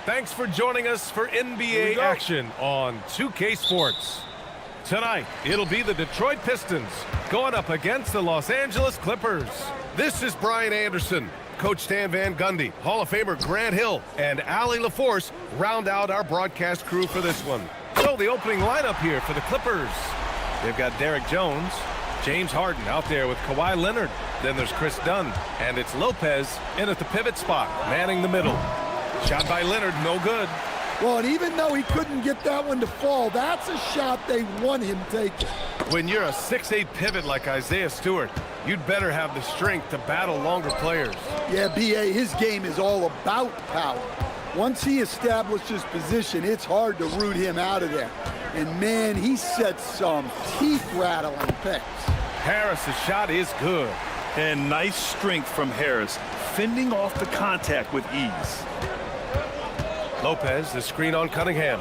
Thanks for joining us for NBA action on 2K Sports. Tonight, it'll be the Detroit Pistons going up against the Los Angeles Clippers. This is Brian Anderson. Coach Stan Van Gundy, Hall of Famer Grant Hill, and Allie LaForce round out our broadcast crew for this one. So the opening lineup here for the Clippers. They've got Derek Jones, James Harden out there with Kawhi Leonard. Then there's Chris Dunn, and it's Lopez in at the pivot spot, manning the middle. Shot by Leonard, no good. Well, and even though he couldn't get that one to fall, that's a shot they want him taking. When you're a 6'8" pivot like Isaiah Stewart, you'd better have the strength to battle longer players. Yeah, B.A., his game is all about power. Once he establishes position, it's hard to root him out of there. And, man, he sets some teeth-rattling picks. Harris's shot is good. And nice strength from Harris, fending off the contact with ease. Lopez, the screen on Cunningham.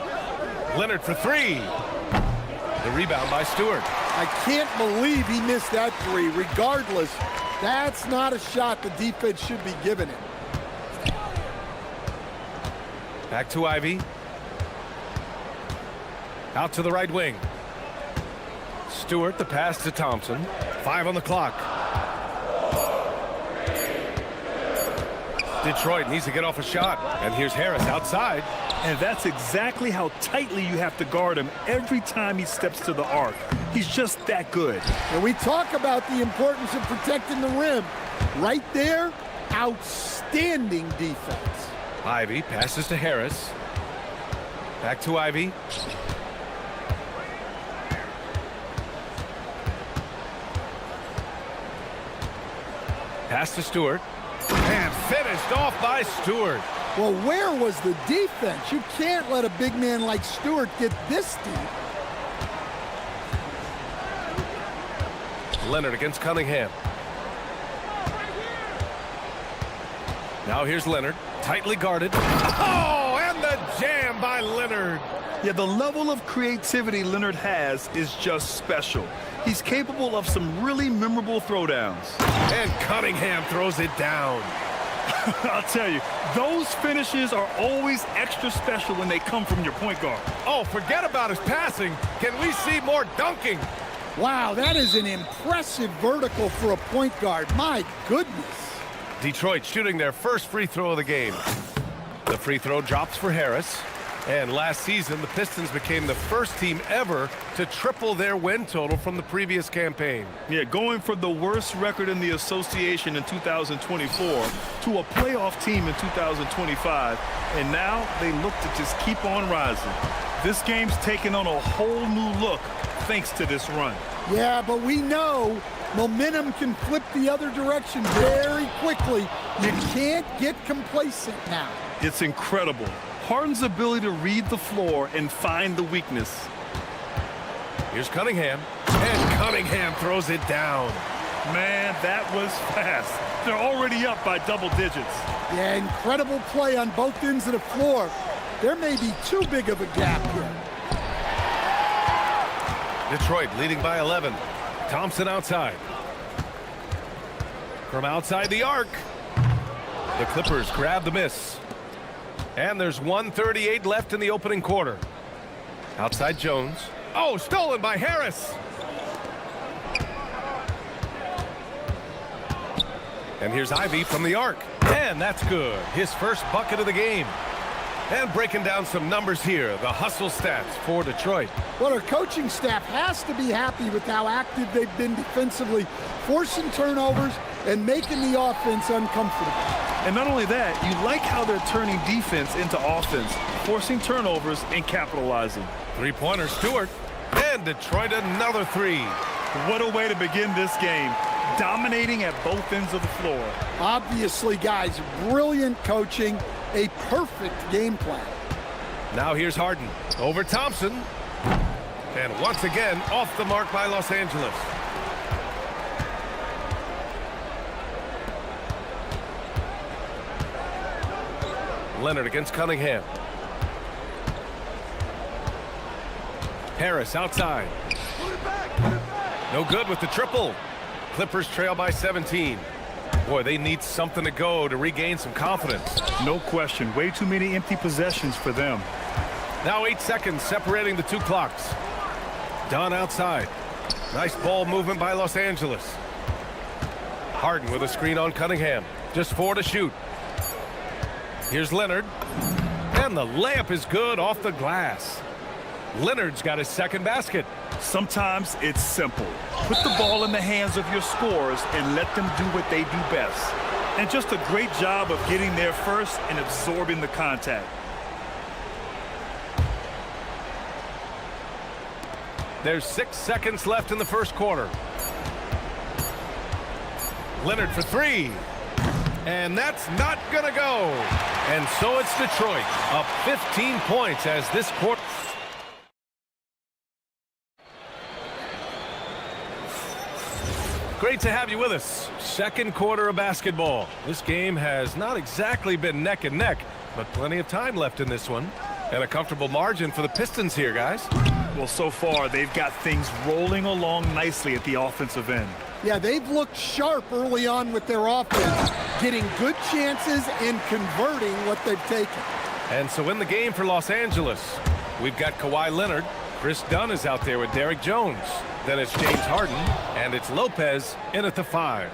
Leonard for three. The rebound by Stewart. I can't believe he missed that three. Regardless, that's not a shot the defense should be giving him. Back to Ivy. Out to the right wing. Stewart, the pass to Thompson. 5 on the clock. Detroit needs to get off a shot. And here's Harris outside. And that's exactly how tightly you have to guard him every time he steps to the arc. He's just that good. And we talk about the importance of protecting the rim. Right there, outstanding defense. Ivy passes to Harris. Back to Ivy. Pass to Stewart. And finished off by Stewart. Well, where was the defense? You can't let a big man like Stewart get this deep. Leonard against Cunningham. Now here's Leonard, tightly guarded. Oh, and the jam by Leonard. Yeah, the level of creativity Leonard has is just special. He's capable of some really memorable throwdowns. And Cunningham throws it down. I'll tell you, those finishes are always extra special when they come from your point guard. Oh, forget about his passing. Can we see more dunking? Wow, that is an impressive vertical for a point guard. My goodness. Detroit shooting their first free throw of the game. The free throw drops for Harris. And last season, the Pistons became the first team ever to triple their win total from the previous campaign. Yeah, going from the worst record in the association in 2024 to a playoff team in 2025. And now they look to just keep on rising. This game's taken on a whole new look thanks to this run. Yeah, but we know momentum can flip the other direction very quickly. You can't get complacent now. It's incredible. Harden's ability to read the floor and find the weakness. Here's Cunningham. And Cunningham throws it down. Man, that was fast. They're already up by double digits. Yeah, incredible play on both ends of the floor. There may be too big of a gap here. Detroit leading by 11. Thompson outside. From outside the arc. The Clippers grab the miss. And there's 1:38 left in the opening quarter. Outside Jones. Oh, stolen by Harris. And here's Ivy from the arc. And that's good. His first bucket of the game. And breaking down some numbers here, the hustle stats for Detroit. Well, our coaching staff has to be happy with how active they've been defensively, forcing turnovers and making the offense uncomfortable. And not only that, you like how they're turning defense into offense, forcing turnovers and capitalizing. Three-pointer Stewart. And Detroit another three. What a way to begin this game. Dominating at both ends of the floor. Obviously, guys, brilliant coaching, a perfect game plan. Now here's Harden. Over Thompson. And once again, off the mark by Los Angeles. Leonard against Cunningham. Harris outside. No good with the triple. Clippers trail by 17. Boy, they need something to go to regain some confidence. No question. Way too many empty possessions for them. Now 8 seconds separating the two clocks. Dunn outside. Nice ball movement by Los Angeles. Harden with a screen on Cunningham. Just 4 to shoot. Here's Leonard. And the layup is good off the glass. Leonard's got his second basket. Sometimes it's simple. Put the ball in the hands of your scorers and let them do what they do best. And just a great job of getting there first and absorbing the contact. There's 6 seconds left in the first quarter. Leonard for 3. And that's not gonna go. And so it's Detroit up 15 points as this quarter. Great to have you with us. Second quarter of basketball. This game has not exactly been neck and neck, but plenty of time left in this one. And a comfortable margin for the Pistons here, guys. Well, so far, they've got things rolling along nicely at the offensive end. Yeah, they've looked sharp early on with their offense, getting good chances and converting what they've taken. And so in the game for Los Angeles, we've got Kawhi Leonard. Chris Dunn is out there with Derek Jones. Then it's James Harden, and it's Lopez in at the 5.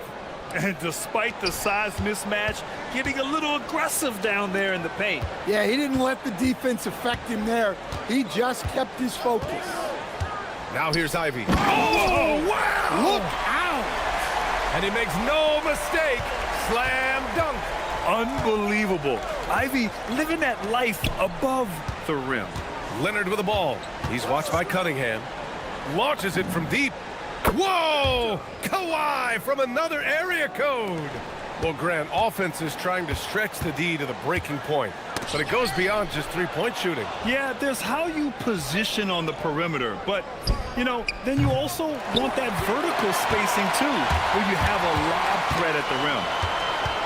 And despite the size mismatch, getting a little aggressive down there in the paint. Yeah, he didn't let the defense affect him there. He just kept his focus. Now here's Ivy. Oh, wow! Look out! And he makes no mistake. Slam dunk. Unbelievable. Ivy living that life above the rim. Leonard with the ball. He's watched by Cunningham. Launches it from deep. Whoa! Kawhi from another area code. Well, Grant, offense is trying to stretch the D to the breaking point, but it goes beyond just three-point shooting. Yeah, there's how you position on the perimeter, but, you know, then you also want that vertical spacing, too, where you have a lob threat at the rim.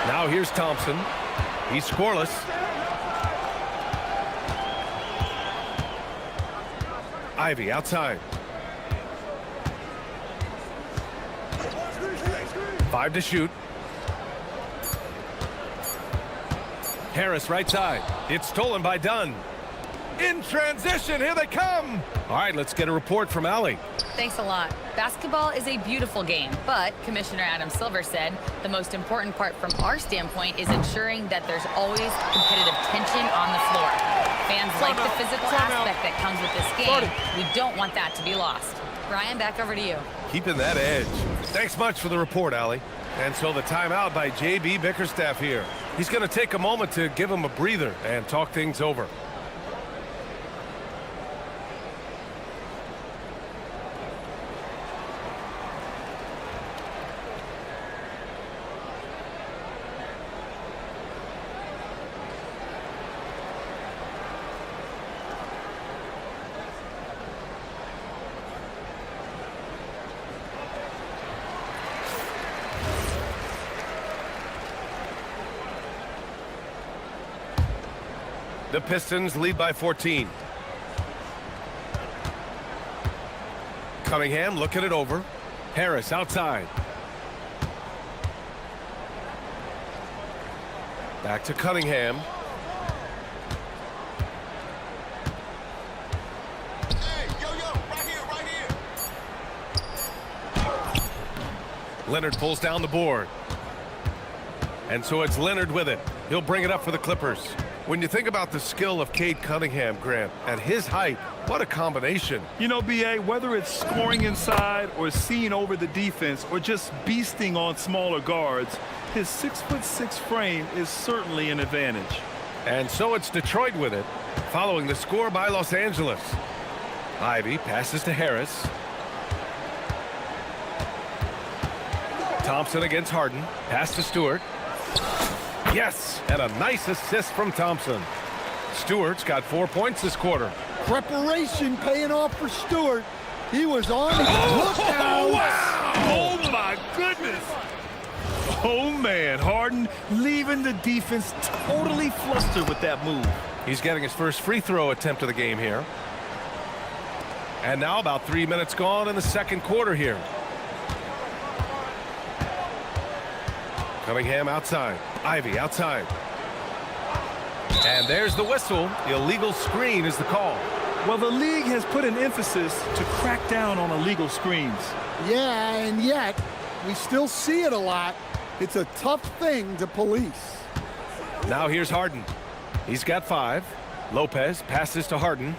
Now here's Thompson. He's scoreless. Ivy outside. 5 to shoot. Harris right side. It's stolen by Dunn. In transition, here they come. All right, let's get a report from Allie. Thanks a lot. Basketball is a beautiful game, but Commissioner Adam Silver said the most important part from our standpoint is ensuring that there's always competitive tension on the floor. Fans like the physical aspect that comes with this game. We don't want that to be lost. Brian, back over to you. Keeping that edge. Thanks much for the report, Allie. And so the timeout by J.B. Bickerstaff here. He's going to take a moment to give him a breather and talk things over. The Pistons lead by 14. Cunningham looking it over. Harris outside. Back to Cunningham. Hey, yo, right here. Leonard pulls down the board. And so it's Leonard with it. He'll bring it up for the Clippers. When you think about the skill of Cade Cunningham, Grant, at his height, what a combination. You know, B.A., whether it's scoring inside or seeing over the defense or just beasting on smaller guards, his 6'6" frame is certainly an advantage. And so it's Detroit with it, following the score by Los Angeles. Ivy passes to Harris. Thompson against Harden. Pass to Stewart. Yes, and a nice assist from Thompson. Stewart's got 4 points this quarter. Preparation paying off for Stewart. He was on his lookout. Oh, wow! Oh, my goodness. Oh, man. Harden leaving the defense totally flustered with that move. He's getting his first free throw attempt of the game here. And now about 3 minutes gone in the second quarter here. Cunningham outside. Ivy outside. And there's the whistle. Illegal screen is the call. Well, the league has put an emphasis to crack down on illegal screens. Yeah, and yet, we still see it a lot. It's a tough thing to police. Now here's Harden. He's got 5. Lopez passes to Harden.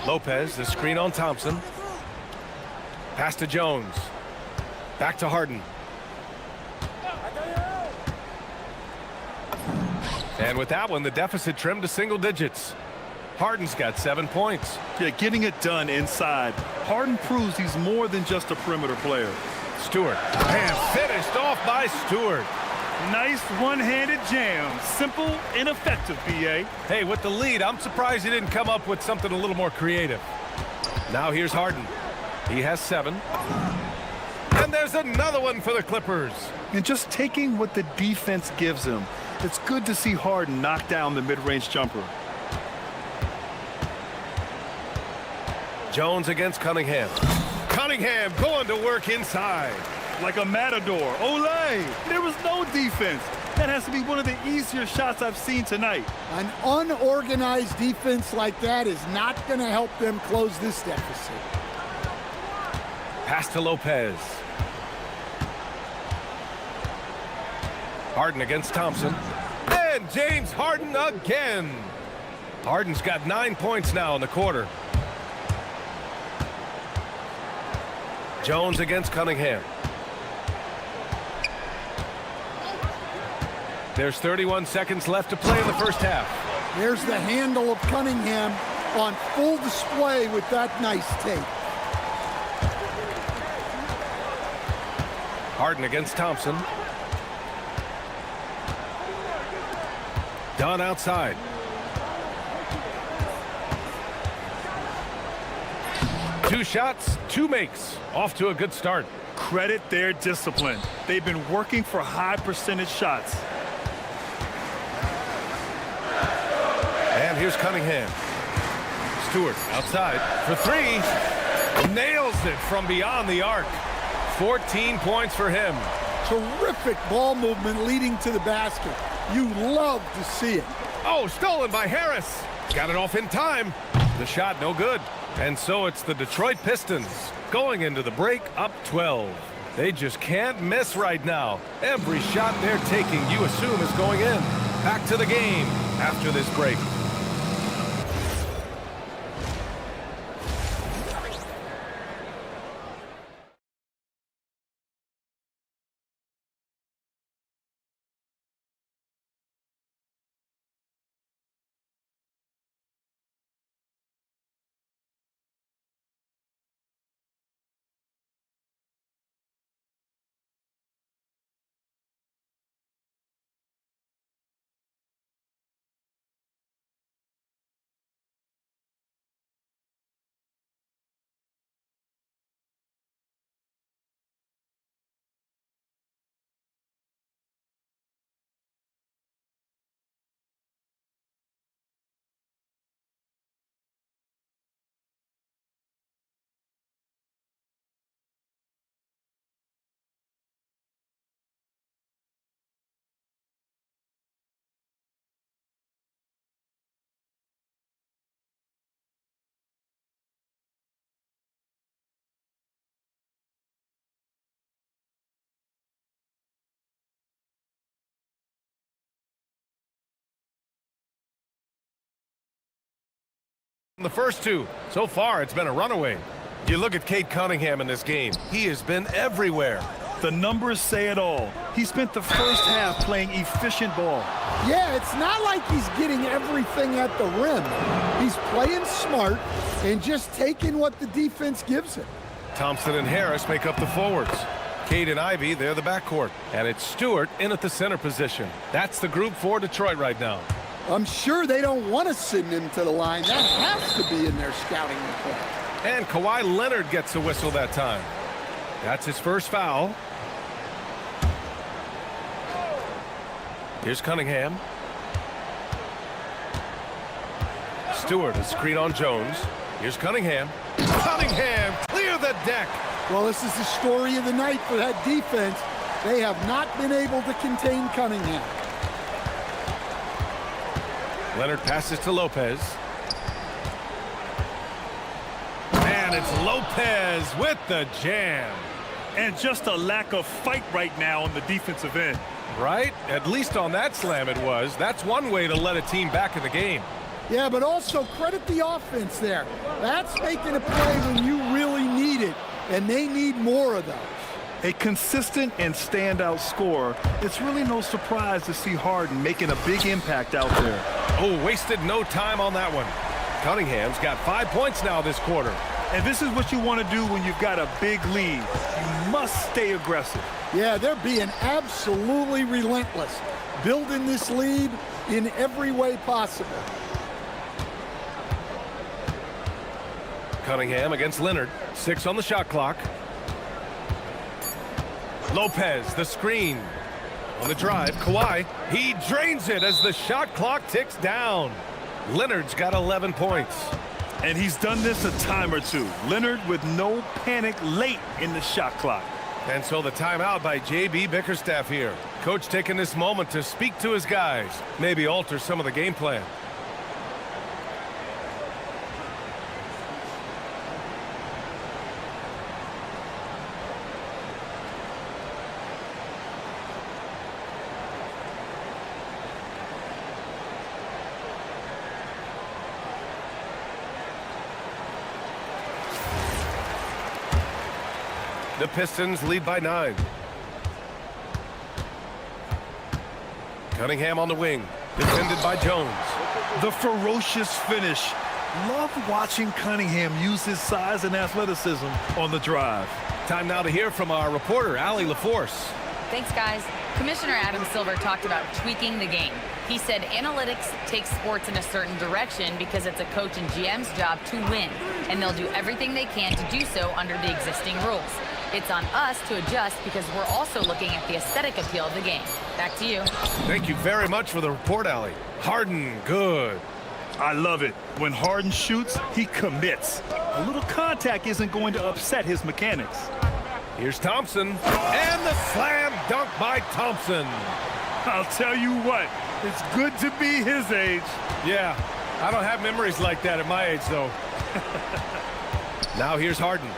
Lopez, the screen on Thompson. Pass to Jones. Back to Harden. And with that one, the deficit trimmed to single digits. Harden's got 7 points. Yeah, getting it done inside. Harden proves he's more than just a perimeter player. Stewart. And finished off by Stewart. Nice one-handed jam. Simple and effective, B.A. Hey, with the lead, I'm surprised he didn't come up with something a little more creative. Now here's Harden. He has 7. And there's another one for the Clippers. And just taking what the defense gives him. It's good to see Harden knock down the mid-range jumper. Jones against Cunningham. Cunningham going to work inside. Like a matador. Olay! There was no defense. That has to be one of the easier shots I've seen tonight. An unorganized defense like that is not going to help them close this deficit. Pass to Lopez. Harden against Thompson. And James Harden again. Harden's got 9 points now in the quarter. Jones against Cunningham. There's 31 seconds left to play in the first half. There's the handle of Cunningham on full display with that nice tape. Harden against Thompson. Dunn outside. Two shots, 2 makes. Off to a good start. Credit their discipline. They've been working for high percentage shots. And here's Cunningham. Stewart outside for 3. Nails it from beyond the arc. 14 points for him. Terrific ball movement leading to the basket. You love to see it. Oh, stolen by Harris. Got it off in time. The shot no good. And so it's the Detroit Pistons going into the break up 12. They just can't miss right now. Every shot they're taking, you assume, is going in. Back to the game after this break. The first 2. So far, it's been a runaway. You look at Cade Cunningham in this game. He has been everywhere. The numbers say it all. He spent the first half playing efficient ball. Yeah, it's not like he's getting everything at the rim. He's playing smart and just taking what the defense gives him. Thompson and Harris make up the forwards. Cade and Ivy, they're the backcourt. And it's Stewart in at the center position. That's the group for Detroit right now. I'm sure they don't want to send him to the line. That has to be in their scouting report. And Kawhi Leonard gets a whistle that time. That's his first foul. Here's Cunningham. Stewart, a screen on Jones. Here's Cunningham. Cunningham, clear the deck. Well, this is the story of the night for that defense. They have not been able to contain Cunningham. Leonard passes to Lopez. And it's Lopez with the jam. And just a lack of fight right now on the defensive end. Right? At least on that slam it was. That's one way to let a team back in the game. Yeah, but also credit the offense there. That's making a play when you really need it, and they need more of those. A consistent and standout scorer. It's really no surprise to see Harden making a big impact out there. Oh, wasted no time on that one. Cunningham's got 5 points now this quarter. And this is what you want to do when you've got a big lead. You must stay aggressive. Yeah, they're being absolutely relentless, building this lead in every way possible. Cunningham against Leonard. 6 on the shot clock. Lopez, the screen. On the drive, Kawhi. He drains it as the shot clock ticks down. Leonard's got 11 points. And he's done this a time or two. Leonard with no panic late in the shot clock. And so the timeout by J.B. Bickerstaff here. Coach taking this moment to speak to his guys. Maybe alter some of the game plan. The Pistons lead by 9. Cunningham on the wing, defended by Jones. The ferocious finish. Love watching Cunningham use his size and athleticism on the drive. Time now to hear from our reporter, Allie LaForce. Thanks, guys. Commissioner Adam Silver talked about tweaking the game. He said analytics takes sports in a certain direction because it's a coach and GM's job to win, and they'll do everything they can to do so under the existing rules. It's on us to adjust because we're also looking at the aesthetic appeal of the game. Back to you. Thank you very much for the report, Allie. Harden, good. I love it. When Harden shoots, he commits. A little contact isn't going to upset his mechanics. Here's Thompson, and the slam dunk by Thompson. I'll tell you what, it's good to be his age. Yeah, I don't have memories like that at my age, though. Now here's Harden.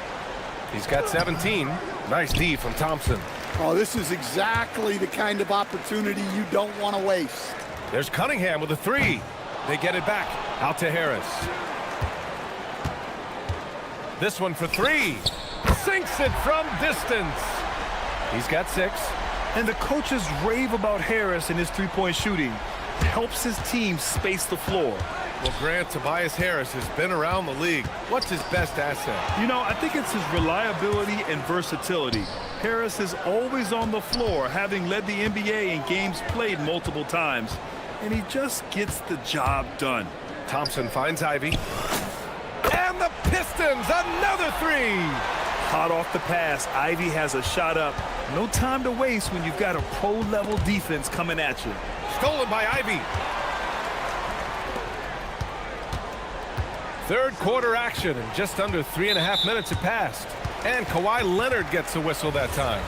He's got 17. Nice D from Thompson. Oh, this is exactly the kind of opportunity you don't want to waste. There's Cunningham with a 3. They get it back. Out to Harris. This one for 3. Sinks it from distance. He's got 6. And the coaches rave about Harris and his three-point shooting. Helps his team space the floor. Well, Grant, Tobias Harris has been around the league. What's his best asset? You know, I think it's his reliability and versatility. Harris is always on the floor, having led the NBA in games played multiple times. And he just gets the job done. Thompson finds Ivy. And the Pistons, another 3. Hot off the pass, Ivy has a shot up. No time to waste when you've got a pro-level defense coming at you. Stolen by Ivy. Third quarter action, and just under 3.5 minutes have passed. And Kawhi Leonard gets a whistle that time.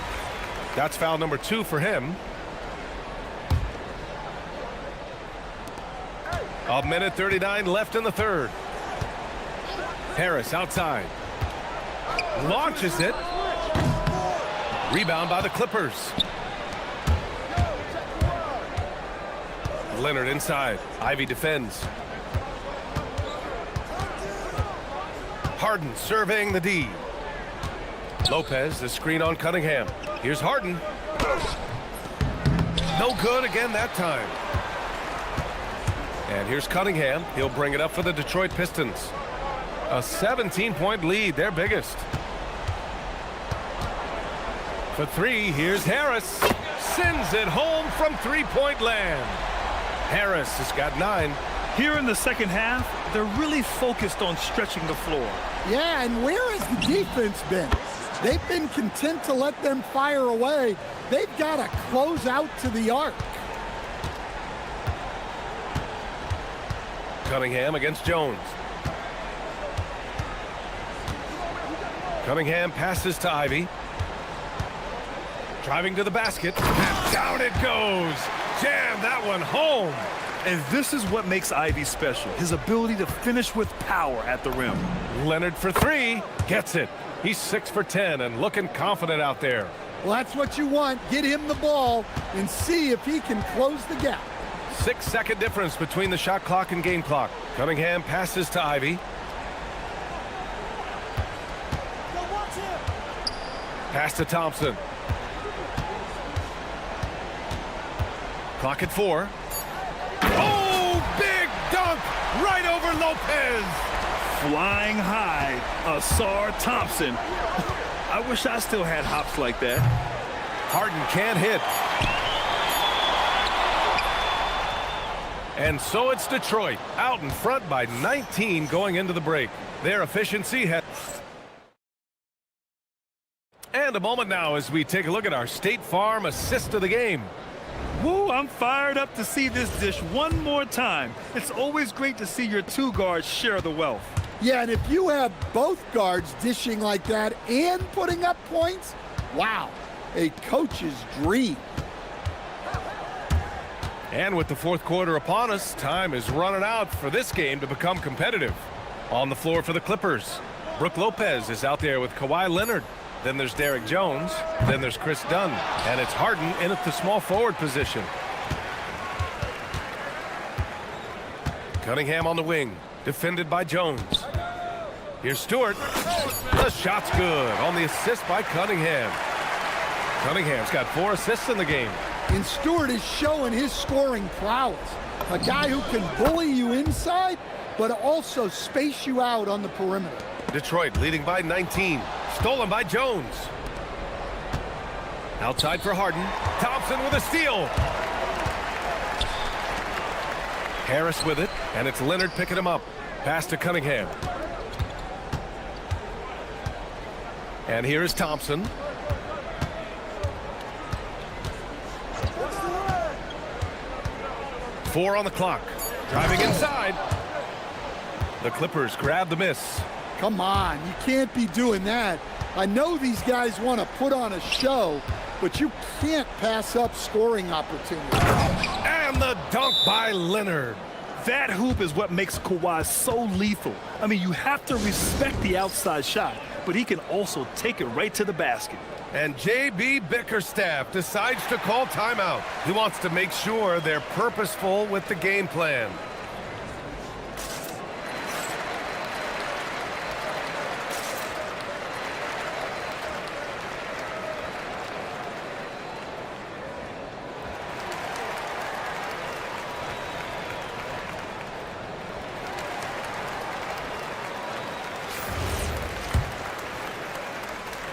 That's foul number 2 for him. A minute 39 left in the third. Harris outside. Launches it. Rebound by the Clippers. Leonard inside. Ivy defends. Harden surveying the D. Lopez, the screen on Cunningham. Here's Harden. No good again that time. And here's Cunningham. He'll bring it up for the Detroit Pistons. A 17-point lead, their biggest. For 3, here's Harris. Sends it home from three-point land. Harris has got 9. Here in the second half, they're really focused on stretching the floor. Yeah, and where has the defense been? They've been content to let them fire away. They've got to close out to the arc. Cunningham against Jones. Cunningham passes to Ivy. Driving to the basket, and down it goes. Jam that one home. And this is what makes Ivy special, his ability to finish with power at the rim. Leonard for three, gets it. He's 6 for 10 and looking confident out there. Well, that's what you want. Get him the ball and see if he can close the gap. 6-second difference between the shot clock and game clock. Cunningham passes to Ivy. Pass to Thompson. Clock at 4. Oh, big dunk right over Lopez. Flying high, Asar Thompson. I wish I still had hops like that. Harden can't hit. And so it's Detroit out in front by 19 going into the break. Their efficiency has... And a moment now as we take a look at our State Farm assist of the game. Woo, I'm fired up to see this dish one more time. It's always great to see your two guards share the wealth. Yeah, and if you have both guards dishing like that and putting up points, wow, a coach's dream. And with the fourth quarter upon us, time is running out for this game to become competitive. On the floor for the Clippers, Brook Lopez is out there with Kawhi Leonard. Then there's Derek Jones. Then there's Chris Dunn. And it's Harden in at the small forward position. Cunningham on the wing, defended by Jones. Here's Stewart. The shot's good on the assist by Cunningham. Cunningham's got 4 assists in the game. And Stewart is showing his scoring prowess. A guy who can bully you inside, but also space you out on the perimeter. Detroit leading by 19. Stolen by Jones. Outside for Harden. Thompson with a steal. Harris with it, and it's Leonard picking him up. Pass to Cunningham. And here is Thompson. Four on the clock. Driving inside. The Clippers grab the miss. Come on, you can't be doing that. I know these guys want to put on a show, but you can't pass up scoring opportunities. And the dunk by Leonard. That hoop is what makes Kawhi so lethal. I mean, you have to respect the outside shot, but he can also take it right to the basket. And J.B. Bickerstaff decides to call timeout. He wants to make sure they're purposeful with the game plan.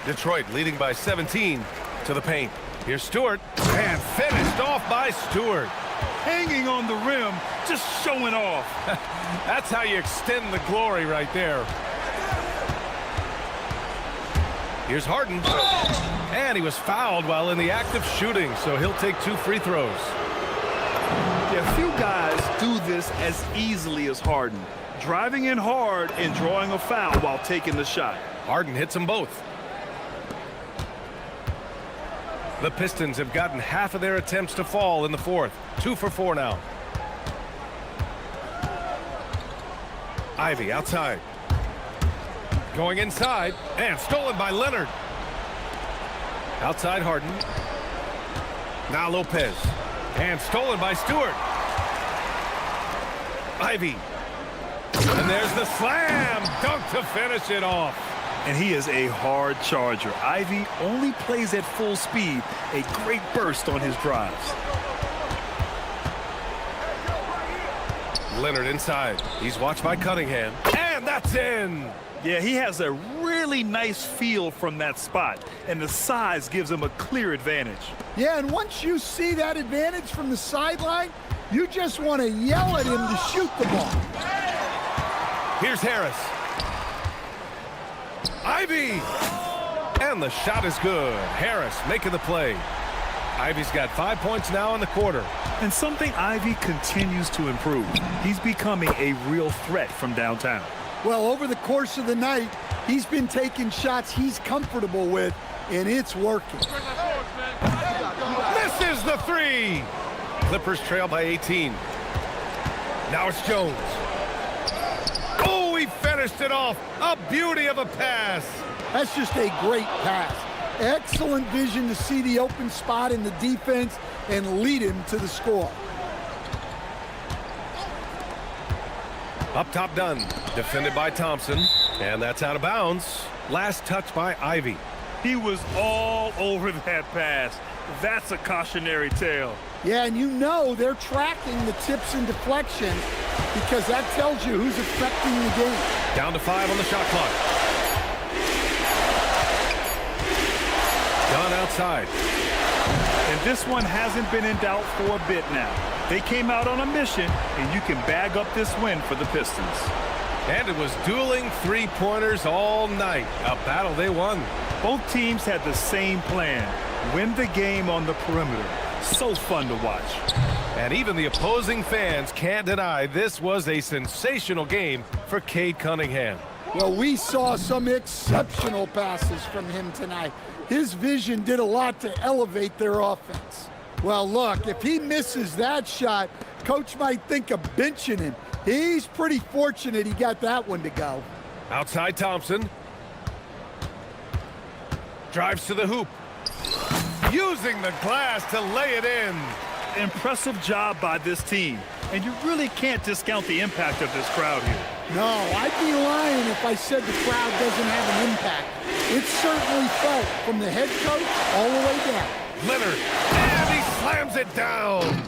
Detroit leading by 17 to the paint. Here's Stewart, and finished off by Stewart. Hanging on the rim, just showing off. That's how you extend the glory right there. Here's Harden. And he was fouled while in the act of shooting, so he'll take 2 free throws. Yeah, few guys do this as easily as Harden. Driving in hard and drawing a foul while taking the shot. Harden hits them both. The Pistons have gotten half of their attempts to fall in the fourth. 2 for 4 now. Ivy outside. Going inside, and stolen by Leonard. Outside Harden. Now Lopez. And stolen by Stewart. Ivy. And there's the slam dunk to finish it off. And he is a hard charger. Ivy only plays at full speed. A great burst on his drives. Leonard inside. He's watched by Cunningham. And that's in. Yeah, he has a really nice feel from that spot. And the size gives him a clear advantage. Yeah, and once you see that advantage from the sideline, you just want to yell at him to shoot the ball. Here's Harris. Ivy! And the shot is good. Harris making the play. Ivy's got 5 points now in the quarter. And something Ivy continues to improve. He's becoming a real threat from downtown. Well, over the course of the night, He's been taking shots he's comfortable with, and it's working. Misses the three. Clippers trail by 18. Now it's Jones. Oh, he finished it off. A beauty of a pass. That's just a great pass. Excellent vision to see the open spot in the defense and lead him to the score. Up top done. Defended by Thompson. And that's out of bounds. Last touch by Ivy. He was all over that pass. That's a cautionary tale. Yeah, and you know they're tracking the tips and deflections because that tells you who's affecting the game. Down to 5 on the shot clock. Done outside. And this one hasn't been in doubt for a bit now. They came out on a mission, and you can bag up this win for the Pistons. And it was dueling three-pointers all night. A battle they won. Both teams had the same plan. Win the game on the perimeter. So fun to watch. And even the opposing fans can't deny this was a sensational game for Cade Cunningham. Well, we saw some exceptional passes from him tonight. His vision did a lot to elevate their offense. Well, look, if he misses that shot, coach might think of benching him. He's pretty fortunate he got that one to go. Outside Thompson. Drives to the hoop. Using the glass to lay it in. Impressive job by this team. And you really can't discount the impact of this crowd here. No, I'd be lying if I said the crowd doesn't have an impact. It's certainly felt from the head coach all the way down. Leonard, and he slams it down.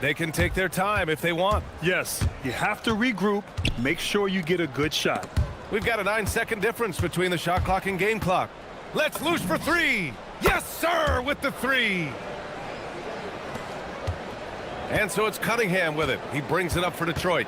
They can take their time if they want. Yes, you have to regroup, make sure you get a good shot. We've got a 9-second difference between the shot clock and game clock. Let's loose for three. Yes, sir, with the three. And so it's Cunningham with it. He brings it up for Detroit.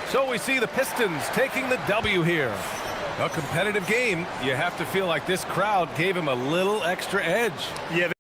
So we see the Pistons taking the W here. A competitive game. You have to feel like this crowd gave him a little extra edge. Yeah.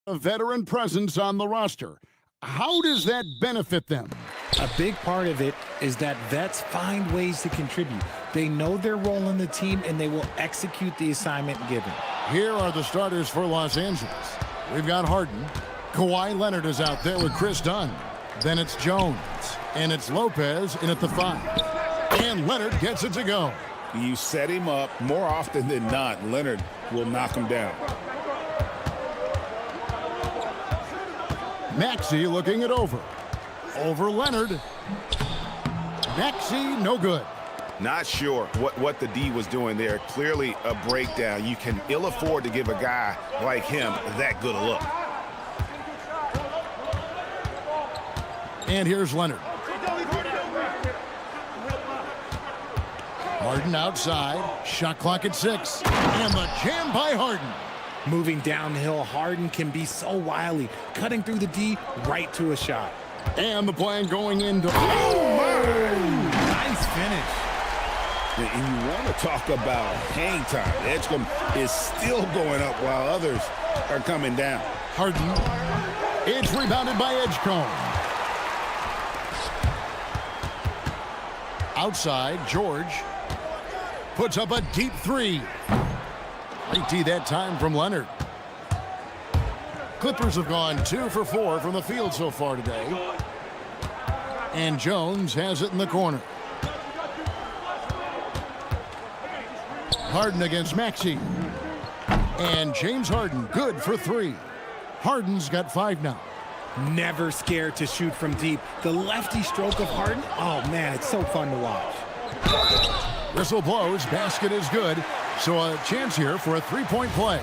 A veteran presence on the roster. How does that benefit them? A big part of it is that vets find ways to contribute. They know their role in the team, and they will execute the assignment given. Here are the starters for Los Angeles. We've got Harden. Kawhi Leonard is out there with Chris Dunn. Then it's Jones. And it's Lopez in at the 5. And Leonard gets it to go. You set him up, more often than not, Leonard will knock him down. Maxey looking it over. Over Leonard. Maxey, no good. Not sure what the D was doing there. Clearly a breakdown. You can ill afford to give a guy like him that good a look. And here's Leonard. Harden outside. Shot clock at 6. And the jam by Harden. Moving downhill, Harden can be so wily, cutting through the D right to a shot. And the plan going into... Nice finish. And you want to talk about hang time. Edgecombe is still going up while others are coming down. Harden. It's rebounded by Edgecombe. Outside, George puts up a deep 3. Great D that time from Leonard. Clippers have gone 2 for 4 from the field so far today. And Jones has it in the corner. Harden against Maxey. And James Harden good for 3. Harden's got 5 now. Never scared to shoot from deep. The lefty stroke of Harden, oh man, it's so fun to watch. Whistle blows, basket is good. So a chance here for a 3-point play.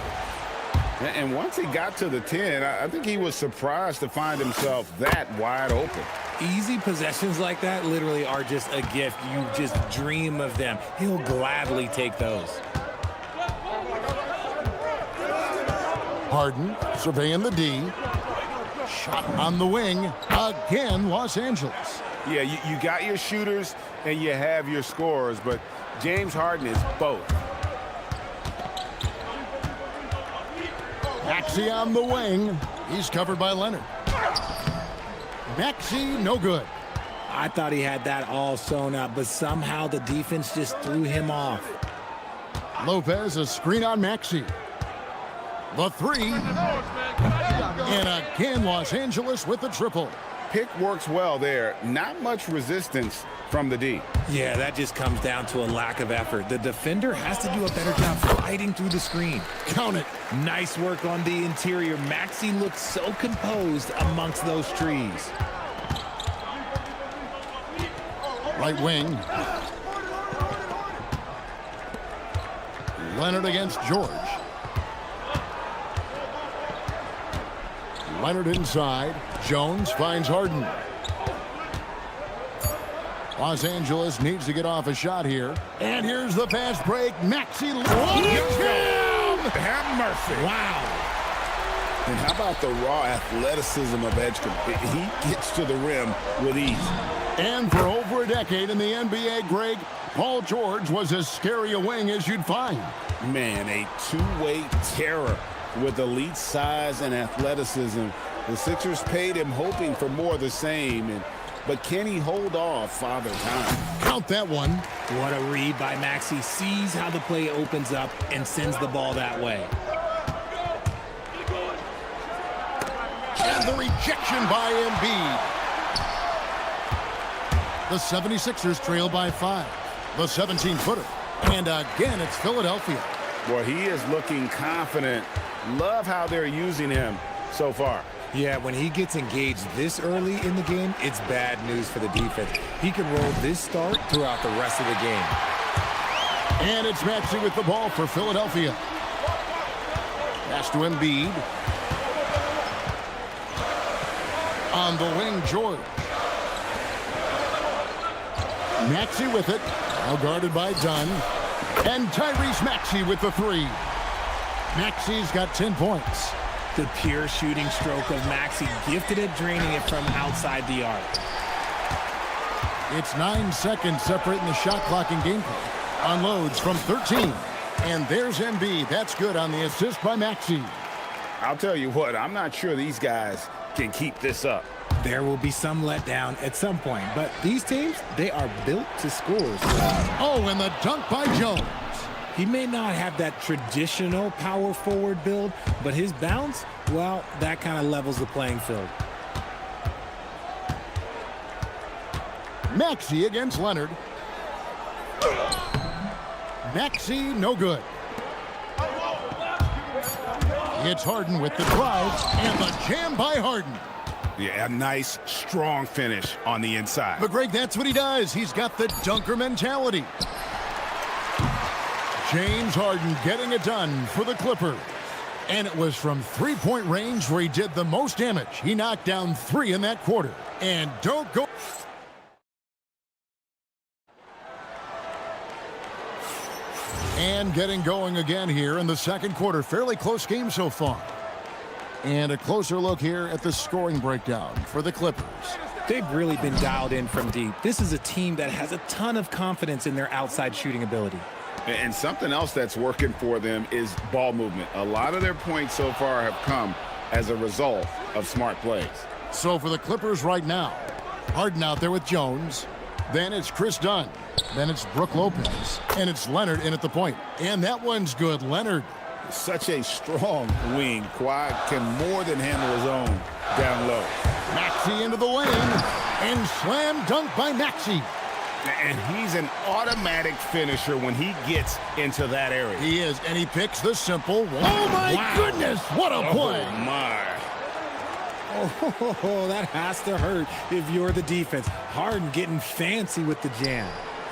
And once he got to the 10, I think he was surprised to find himself that wide open. Easy possessions like that literally are just a gift. You just dream of them. He'll gladly take those. Harden surveying the D. Shot on the wing. Again, Los Angeles. Yeah, you got your shooters and you have your scorers, but James Harden is both. Maxey on the wing. He's covered by Leonard. Maxey, no good. I thought he had that all sewn up, but somehow the defense just threw him off. Lopez, a screen on Maxey. The 3. And again, Los Angeles with the triple. Pick works well there. Not much resistance from the D. Yeah, that just comes down to a lack of effort. The defender has to do a better job fighting through the screen. Count it. Nice work on the interior. Maxey looks so composed amongst those trees. Right wing. Leonard against George. Leonard inside. Jones finds Harden. Los Angeles needs to get off a shot here. And here's the fast break. Maxey. Have mercy. Wow. And how about the raw athleticism of Edgecombe? He gets to the rim with ease. And for over a decade in the NBA, Greg, Paul George was as scary a wing as you'd find. Man, a two-way terror with elite size and athleticism. The Sixers paid him hoping for more of the same. But can he hold off Father Time? Count that one. What a read by Maxey. Sees how the play opens up and sends the ball that way. And the rejection by Embiid. The 76ers trail by 5. The 17-footer. And again, it's Philadelphia. Well, he is looking confident. Love how they're using him so far. Yeah, when he gets engaged this early in the game, it's bad news for the defense. He can roll this start throughout the rest of the game. And it's Maxey with the ball for Philadelphia. Pass to Embiid. On the wing, George. Maxey with it. Now guarded by Dunn. And Tyrese Maxey with the 3. Maxey's got 10 points. The pure shooting stroke of Maxey, gifted at draining it from outside the arc. It's 9 seconds separating the shot clock and game clock. Unloads from 13. And there's Embiid. That's good on the assist by Maxey. I'll tell you what, I'm not sure these guys can keep this up. There will be some letdown at some point, but these teams, they are built to score. Oh, and the dunk by Jones. He may not have that traditional power forward build, but his bounce, well, that kind of levels the playing field. Maxey against Leonard. Maxey, no good. It's Harden with the drive, and the jam by Harden. Yeah, a nice, strong finish on the inside. But Greg, that's what he does. He's got the dunker mentality. James Harden getting it done for the Clippers. And it was from three-point range where he did the most damage. He knocked down 3 in that quarter. And don't go... And getting going again here in the second quarter. Fairly close game so far. And a closer look here at the scoring breakdown for the Clippers. They've really been dialed in from deep. This is a team that has a ton of confidence in their outside shooting ability. And something else that's working for them is ball movement. A lot of their points so far have come as a result of smart plays. So for the Clippers right now, Harden out there with Jones. Then it's Chris Dunn. Then it's Brook Lopez. And it's Leonard in at the point. And that one's good. Leonard. Such a strong wing. Kawhi can more than handle his own down low. Maxey into the lane. And slam dunk by Maxey. And he's an automatic finisher when he gets into that area. He is. And he picks the simple one. Oh, my goodness. What a play. Oh, my. Oh, that has to hurt if you're the defense. Harden getting fancy with the jam.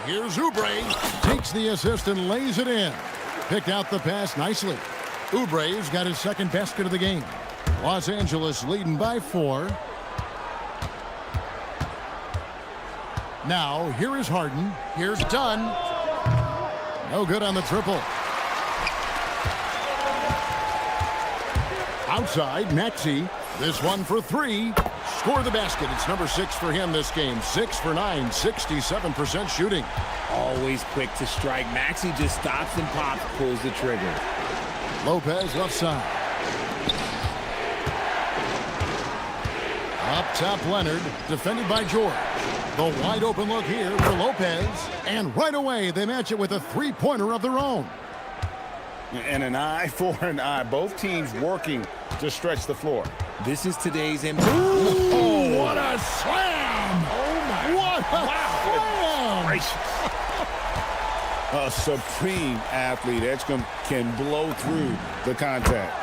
Here's Oubre. Takes the assist and lays it in. Picked out the pass nicely. Oubre's got his second basket of the game. Los Angeles leading by 4. Now, here is Harden. Here's Dunn. No good on the triple. Outside, Maxey. This one for 3. Score the basket. It's number 6 for him this game. 6 for 9, 67% shooting. Always quick to strike. Maxey just stops and pops, pulls the trigger. Lopez left side. Up top, Leonard, defended by George. The wide open look here for Lopez. And right away, they match it with a three-pointer of their own. And an eye for an eye. Both teams working to stretch the floor. This is today's NBA. Oh, what a slam! Oh, my. What a slam! Gracious. A supreme athlete. Edgecombe can blow through the contact.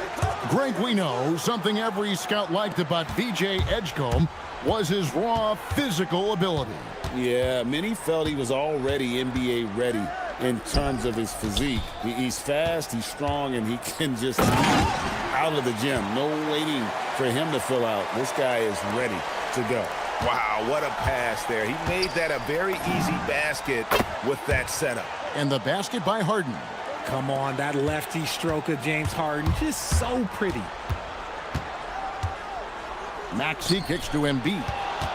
Greg, we know something every scout liked about B.J. Edgecombe was his raw physical ability. Yeah, many felt he was already NBA ready in terms of his physique. He's fast, he's strong, and he can just out of the gym. No waiting for him to fill out. This guy is ready to go. Wow, what a pass there. He made that a very easy basket with that setup. And the basket by Harden. Come on, that lefty stroke of James Harden, just so pretty. Maxey kicks to Embiid.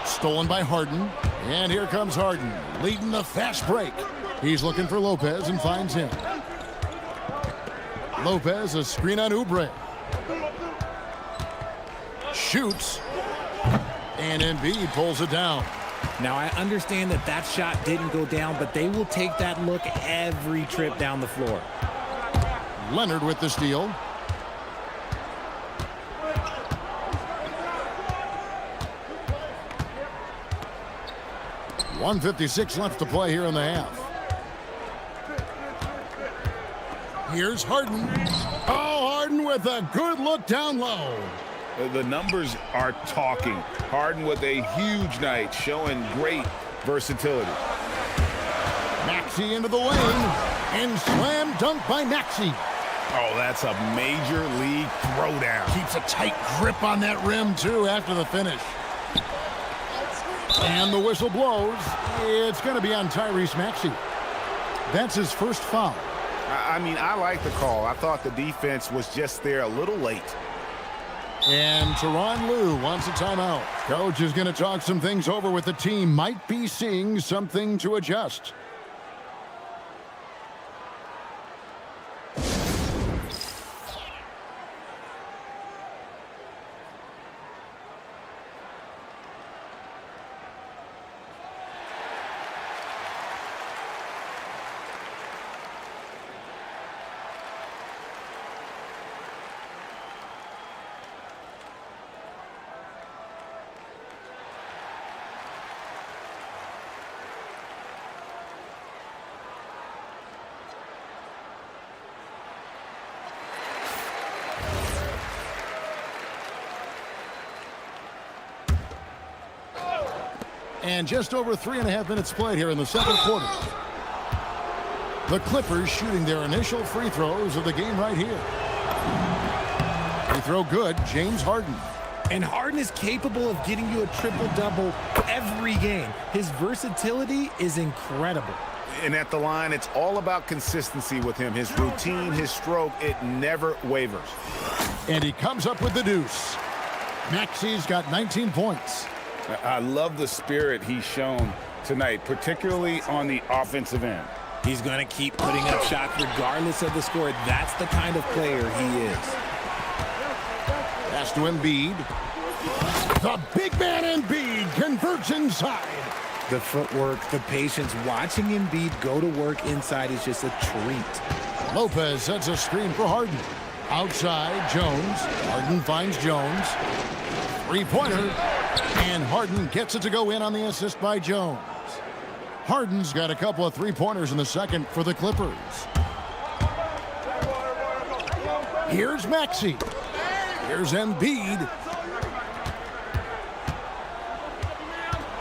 Stolen by Harden. And here comes Harden, leading the fast break. He's looking for Lopez and finds him. Lopez, a screen on Oubre. Shoots. And Embiid pulls it down. Now, I understand that that shot didn't go down, but they will take that look every trip down the floor. Leonard with the steal. .156 left to play here in the half. Here's Harden. Oh, Harden with a good look down low. The numbers are talking. Harden with a huge night, showing great versatility. Maxey into the lane, and slam dunk by Maxey. Oh, that's a major league throwdown. Keeps a tight grip on that rim, too, after the finish. And the whistle blows. It's going to be on Tyrese Maxey. That's his first foul. I mean, I like the call. I thought the defense was just there a little late. And Tyronn Lue wants a timeout. Coach is going to talk some things over with the team. Might be seeing something to adjust. And just over 3.5 minutes played here in the second quarter. The Clippers shooting their initial free throws of the game right here. Free throw good, James Harden. And Harden is capable of getting you a triple-double every game. His versatility is incredible. And at the line, it's all about consistency with him. His routine, his stroke, it never wavers. And he comes up with the deuce. Maxi's got 19 points. I love the spirit he's shown tonight, particularly on the offensive end. He's going to keep putting up shots regardless of the score. That's the kind of player he is. Pass to Embiid. The big man Embiid converts inside. The footwork, the patience, watching Embiid go to work inside is just a treat. Lopez sets a screen for Harden. Outside, Jones. Harden finds Jones. Three-pointer. And Harden gets it to go in on the assist by Jones. Harden's got a couple of three-pointers in the second for the Clippers. Here's Maxey. Here's Embiid.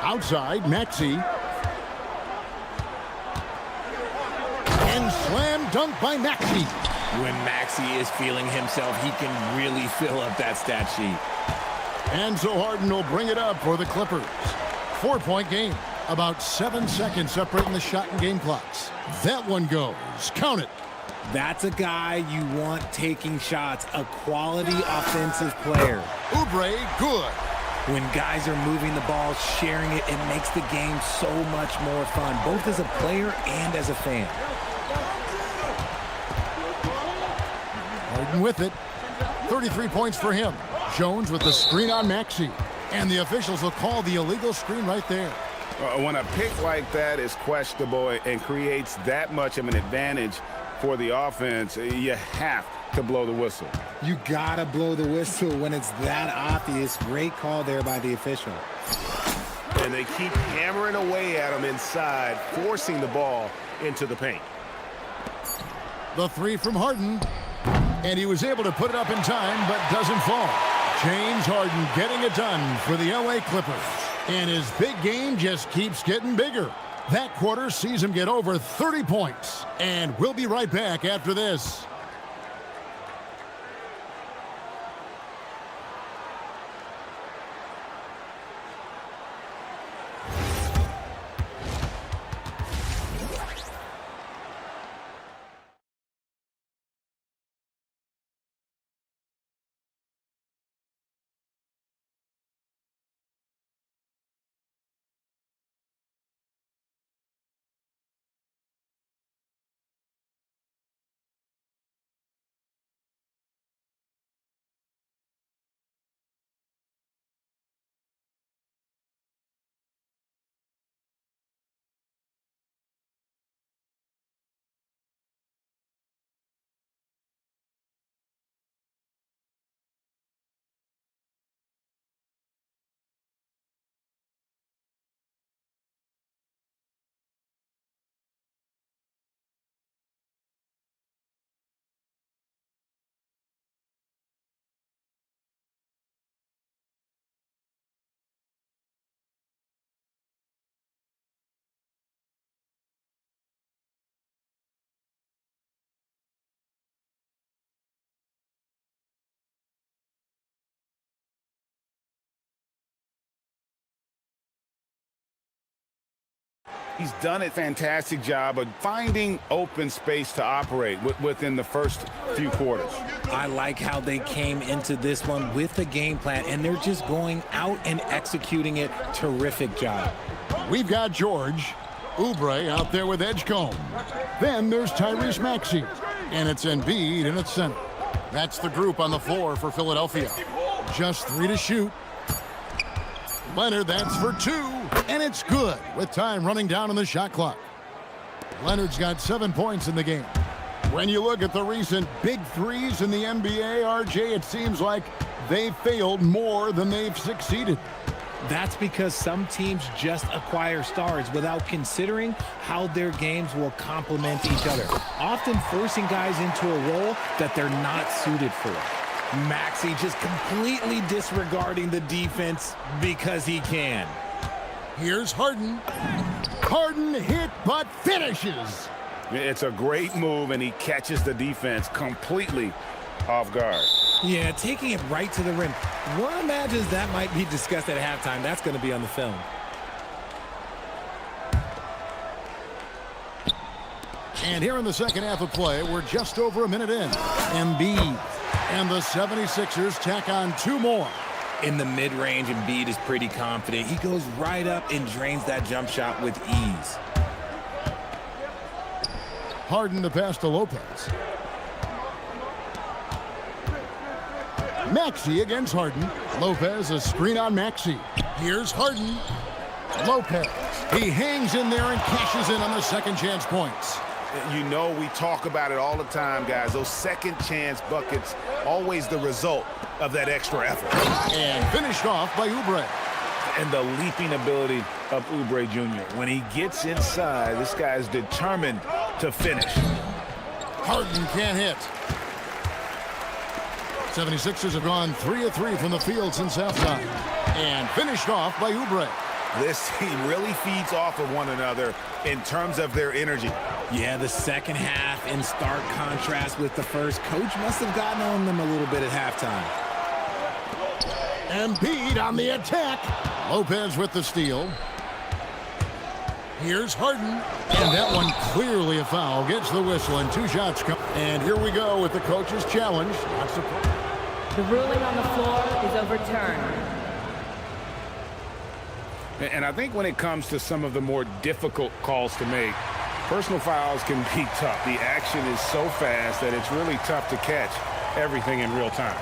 Outside, Maxey. And slam dunk by Maxey. When Maxey is feeling himself, he can really fill up that stat sheet. And so Harden will bring it up for the Clippers. 4-point game. About 7 seconds separating the shot and game clocks. That one goes. Count it. That's a guy you want taking shots, a quality offensive player. Oubre, good. When guys are moving the ball, sharing it, it makes the game so much more fun, both as a player and as a fan. Harden with it. 33 points for him. Jones with the screen on Maxey. And the officials will call the illegal screen right there. When a pick like that is questionable and creates that much of an advantage for the offense, you have to blow the whistle. You gotta blow the whistle when it's that obvious. Great call there by the official. And they keep hammering away at him inside, forcing the ball into the paint. The three from Harden. And he was able to put it up in time, but doesn't fall. James Harden getting it done for the LA Clippers. And his big game just keeps getting bigger. That quarter sees him get over 30 points. And we'll be right back after this. He's done a fantastic job of finding open space to operate within the first few quarters. I like how they came into this one with a game plan, and they're just going out and executing it. Terrific job. We've got George. Oubre out there with Edgecombe. Then there's Tyrese Maxey. And it's Embiid in its center. That's the group on the floor for Philadelphia. Just 3 to shoot. Leonard, that's for 2, and it's good with time running down on the shot clock. Leonard's got 7 points in the game. When you look at the recent big threes in the NBA, RJ, it seems like they failed more than they've succeeded. That's because some teams just acquire stars without considering how their games will complement each other, often forcing guys into a role that they're not suited for. Maxey just completely disregarding the defense because he can. Here's Harden. Harden hit, but finishes. It's a great move, and he catches the defense completely off guard. Yeah, taking it right to the rim. One imagines that might be discussed at halftime. That's going to be on the film. And here in the second half of play, we're just over a minute in. Embiid and the 76ers tack on 2 more. In the mid-range, Embiid is pretty confident. He goes right up and drains that jump shot with ease. Harden to pass to Lopez. Maxey against Harden. Lopez, a screen on Maxey. Here's Harden. Lopez. He hangs in there and cashes in on the second chance points. You know, we talk about it all the time, guys. Those second chance buckets, always the result of that extra effort. And finished off by Oubre. And the leaping ability of Oubre Jr. When he gets inside, this guy's determined to finish. Harden can't hit. 76ers have gone 3 of 3 from the field since halftime. And finished off by Oubre. This team really feeds off of one another in terms of their energy. Yeah, the second half in stark contrast with the first. Coach must have gotten on them a little bit at halftime. Embiid on the attack. Lopez with the steal. Here's Harden. And that one clearly a foul. Gets the whistle and 2 shots come. And here we go with the coach's challenge. Not surprised. The ruling on the floor is overturned. And I think when it comes to some of the more difficult calls to make, personal fouls can be tough. The action is so fast that it's really tough to catch everything in real time.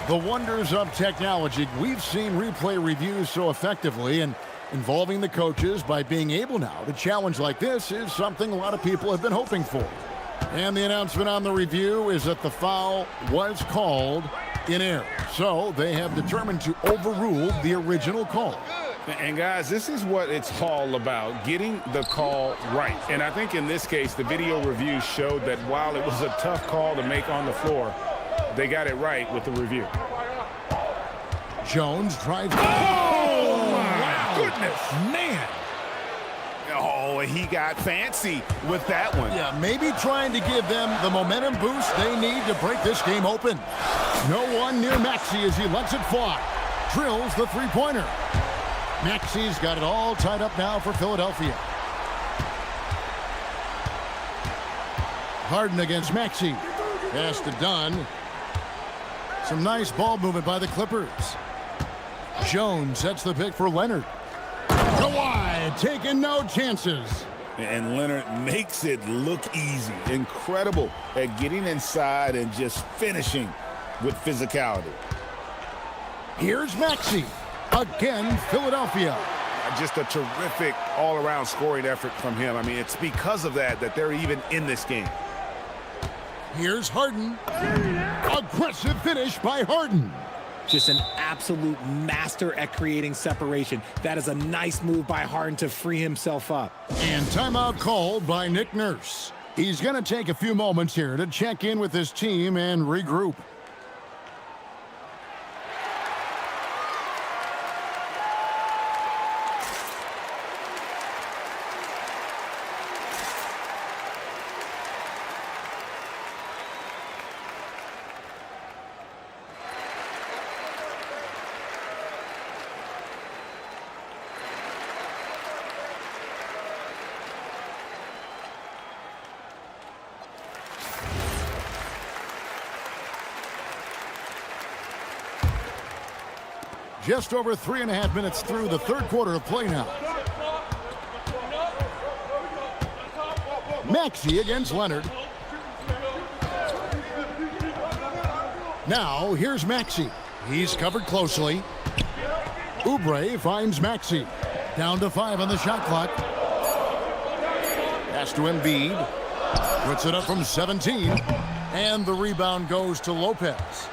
The wonders of technology. We've seen replay reviews so effectively, and involving the coaches by being able now to challenge like this is something a lot of people have been hoping for. And the announcement on the review is that the foul was called in error. So they have determined to overrule the original call. And guys, this is what it's all about, getting the call right. And I think in this case, the video review showed that while it was a tough call to make on the floor, they got it right with the review. Jones drives. Oh, my goodness. Man. Oh, he got fancy with that one. Yeah, maybe trying to give them the momentum boost they need to break this game open. No one near Maxey as he lets it fly. Drills the three-pointer. Maxey's got it all tied up now for Philadelphia. Harden against Maxey. Pass to Dunn. Some nice ball movement by the Clippers. Jones sets the pick for Leonard. Kawhi taking no chances. And Leonard makes it look easy. Incredible at getting inside and just finishing with physicality. Here's Maxey. Again, Philadelphia. Just a terrific all-around scoring effort from him. I mean, it's because of that they're even in this game. Here's Harden. Aggressive finish by Harden. Just an absolute master at creating separation. That is a nice move by Harden to free himself up. And timeout called by Nick Nurse. He's going to take a few moments here to check in with his team and regroup. Just over 3.5 minutes through the third quarter of play now. Maxey against Leonard. Now, here's Maxey. He's covered closely. Oubre finds Maxey. Down to 5 on the shot clock. Pass to Embiid. Puts it up from 17. And the rebound goes to Lopez.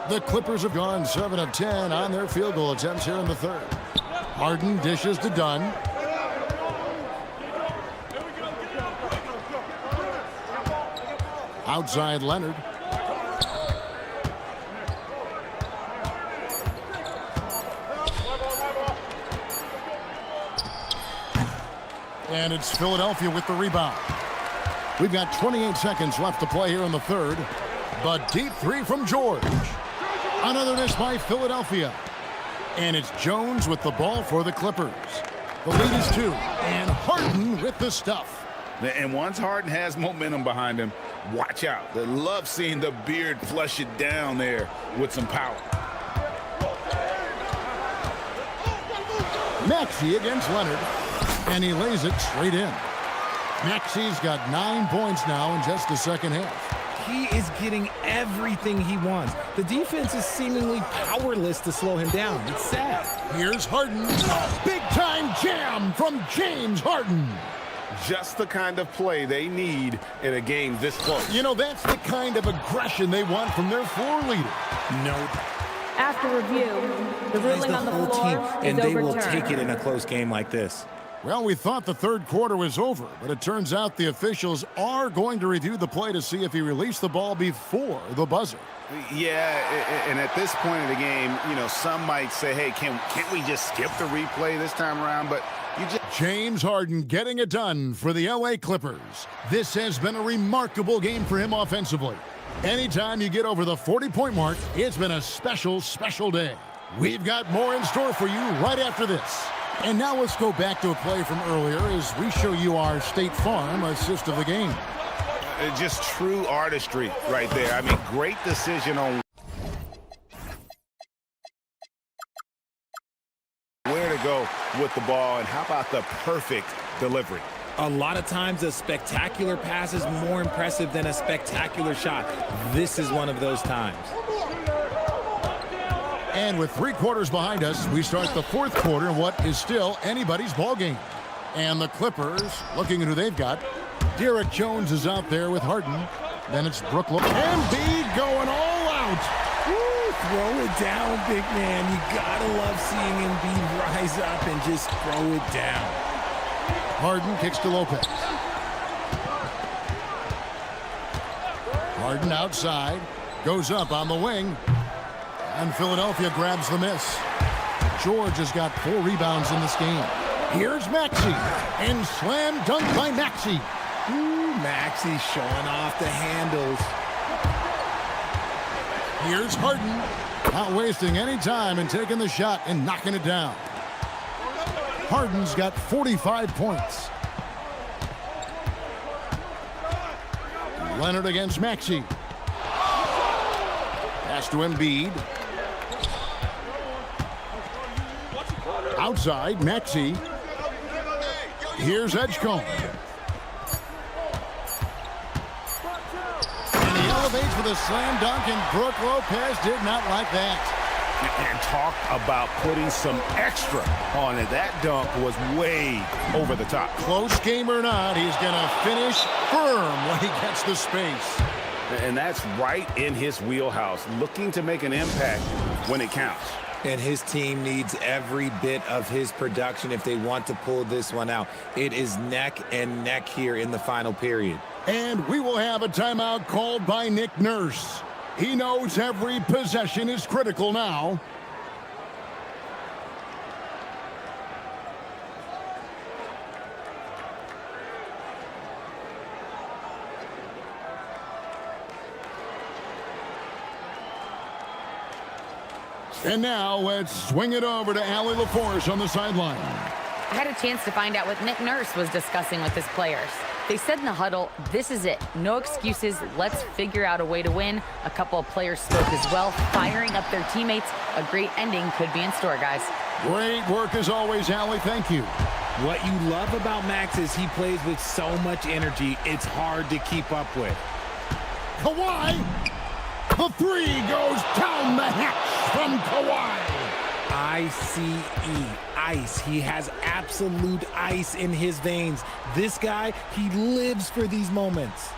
The Clippers have gone 7 of 10 on their field goal attempts here in the third. Harden dishes to Dunn. Outside Leonard. And it's Philadelphia with the rebound. We've got 28 seconds left to play here in the third. But deep three from George. Another miss by Philadelphia. And it's Jones with the ball for the Clippers. The lead is 2. And Harden with the stuff. And once Harden has momentum behind him, watch out. I love seeing the beard flush it down there with some power. Maxey against Leonard. And he lays it straight in. Maxey's got 9 points now in just the second half. He is getting everything he wants. The defense is seemingly powerless to slow him down. It's sad. Here's Harden. Big-time jam from James Harden. Just the kind of play they need in a game this close. You know, that's the kind of aggression they want from their floor leader. No. After review, the ruling on the whole floor team, is and they will overturned. take it in a close game like this. Well, we thought the third quarter was over, but it turns out the officials are going to review the play to see if he released the ball before the buzzer. Yeah, and at this point of the game, you know, some might say, hey, can't we just skip the replay this time around? But you just... James Harden getting it done for the LA Clippers. This has been a remarkable game for him offensively. Anytime you get over the 40-point mark, it's been a special, special day. We've got more in store for you right after this. And now let's go back to a play from earlier as we show you our State Farm assist of the game. Just true artistry right there. I mean, great decision on where to go with the ball, and how about the perfect delivery. A lot of times a spectacular pass is more impressive than a spectacular shot. This is one of those times. And with 3 quarters behind us, we start the fourth quarter in what is still anybody's ball game. And the Clippers, looking at who they've got, Derek Jones is out there with Harden. Then it's Brook Lopez. Embiid going all out. Woo, throw it down, big man. You gotta love seeing Embiid rise up and just throw it down. Harden kicks to Lopez. Harden outside, goes up on the wing. And Philadelphia grabs the miss. George has got 4 rebounds in this game. Here's Maxey. And slam dunk by Maxey. Ooh, Maxey showing off the handles. Here's Harden. Not wasting any time and taking the shot and knocking it down. Harden's got 45 points. Leonard against Maxey. Pass to Embiid. Outside, Maxey. Here's Edgecombe. And he elevates with a slam dunk, and Brook Lopez did not like that. And talk about putting some extra on it. That dunk was way over the top. Close game or not, he's going to finish firm when he gets the space. And that's right in his wheelhouse, looking to make an impact when it counts. And his team needs every bit of his production if they want to pull this one out. It is neck and neck here in the final period. And we will have a timeout called by Nick Nurse. He knows every possession is critical now. And now let's swing it over to Allie LaForce on the sideline. I had a chance to find out what Nick Nurse was discussing with his players. They said in the huddle, this is it. No excuses. Let's figure out a way to win. A couple of players spoke as well, firing up their teammates. A great ending could be in store, guys. Great work as always, Allie. Thank you. What you love about Max is he plays with so much energy, it's hard to keep up with. Kawhi. The 3 goes down the hatch from Kawhi. ICE, ice. He has absolute ice in his veins. This guy, he lives for these moments.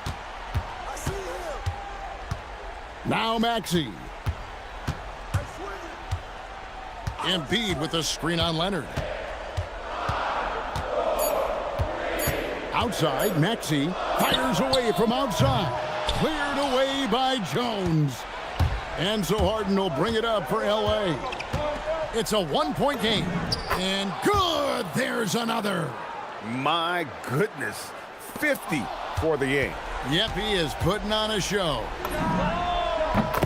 Now Maxey. Embiid with the screen on Leonard. Outside, Maxey fires away from outside. Cleared away by Jones. And so Harden will bring it up for LA. It's a 1-point game. And good, there's another. My goodness, 50 for the game. Yep, he is putting on a show.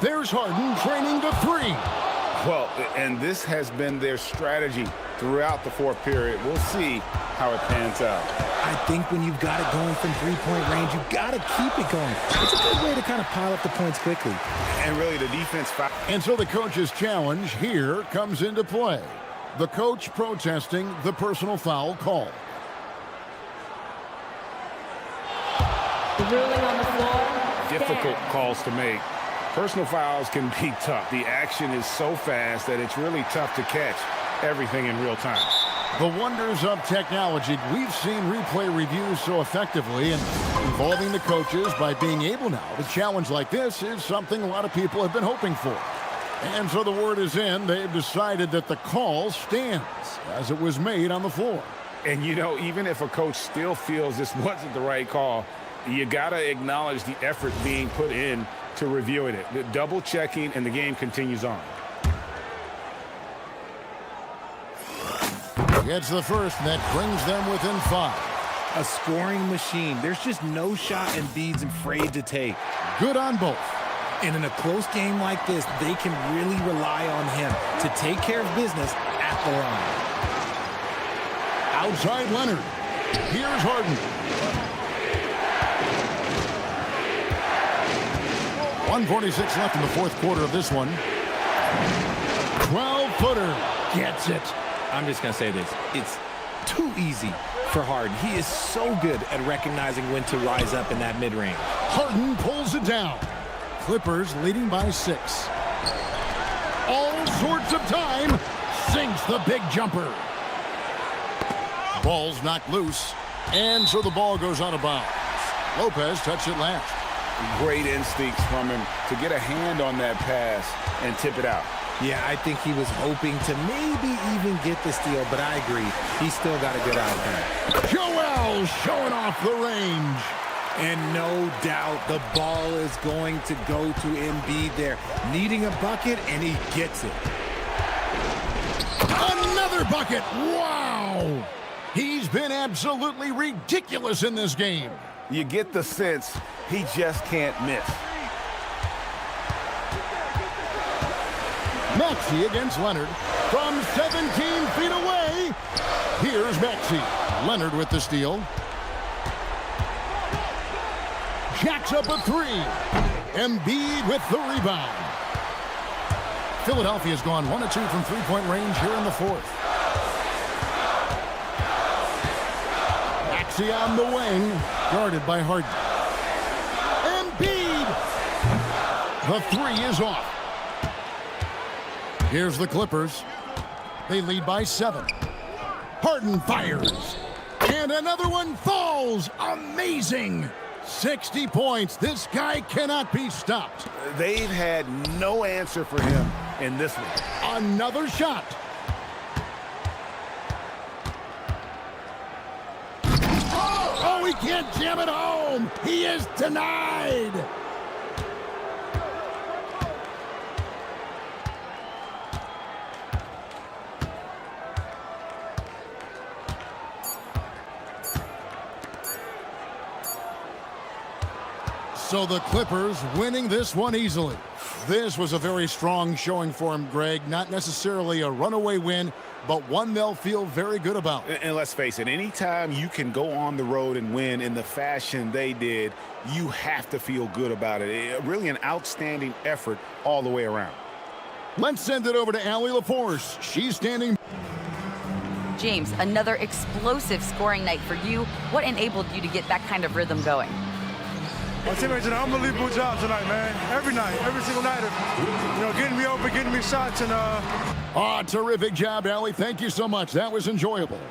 There's Harden training to three. Well, and this has been their strategy throughout the fourth period. We'll see how it pans out. I think when you've got it going from three-point range, you've got to keep it going. It's a good way to kind of pile up the points quickly. And really the defense foul. And so the coach's challenge here comes into play. The coach protesting the personal foul call. The ruling on the floor. Difficult calls to make. Personal fouls can be tough. The action is so fast that it's really tough to catch everything in real time. The wonders of technology. We've seen replay reviews so effectively, and involving the coaches by being able now to challenge like this is something a lot of people have been hoping for. And so the word is in. They've decided that the call stands as it was made on the floor. And, you know, even if a coach still feels this wasn't the right call, you got to acknowledge the effort being put in to reviewing it. The double checking, and the game continues on. Gets the first, and that brings them within 5. A scoring machine. There's just no shot Embiid's afraid to take. Good on both. And in a close game like this, they can really rely on him to take care of business at the line. Outside Leonard. Here's Harden. 1:46 left in the fourth quarter of this one. 12-footer. Gets it. I'm just going to say this. It's too easy for Harden. He is so good at recognizing when to rise up in that mid-range. Harden pulls it down. Clippers leading by 6. All sorts of time. Sinks the big jumper. Ball's knocked loose. And so the ball goes out of bounds. Lopez touched it last. Great instincts from him to get a hand on that pass and tip it out. Yeah, I think he was hoping to maybe even get the steal, but I agree. He's still got a good eye there. Joel showing off the range. And no doubt the ball is going to go to Embiid there. Needing a bucket, and he gets it. Another bucket. Wow. He's been absolutely ridiculous in this game. You get the sense he just can't miss. Maxey against Leonard from 17 feet away. Here's Maxey. Leonard with the steal. Jacks up a 3. Embiid with the rebound. Philadelphia's gone 1 of 2 from three-point range here in the fourth. Maxey on the wing, guarded by Harden. Embiid! The 3 is off. Here's the Clippers. They lead by 7. Harden fires. And another one falls. Amazing. 60 points. This guy cannot be stopped. They've had no answer for him in this one. Another shot. Oh, he can't jam it home. He is denied. So the Clippers winning this one easily. This was a very strong showing for him, Greg. Not necessarily a runaway win, but one they'll feel very good about. And let's face it, anytime you can go on the road and win in the fashion they did, you have to feel good about it. Really an outstanding effort all the way around. Let's send it over to Allie LaForce. She's standing. James, another explosive scoring night for you. What enabled you to get that kind of rhythm going? My teammates did an unbelievable job tonight, man. Every night, every single night of, getting me open, getting me shots, and terrific job, Allie. Thank you so much. That was enjoyable.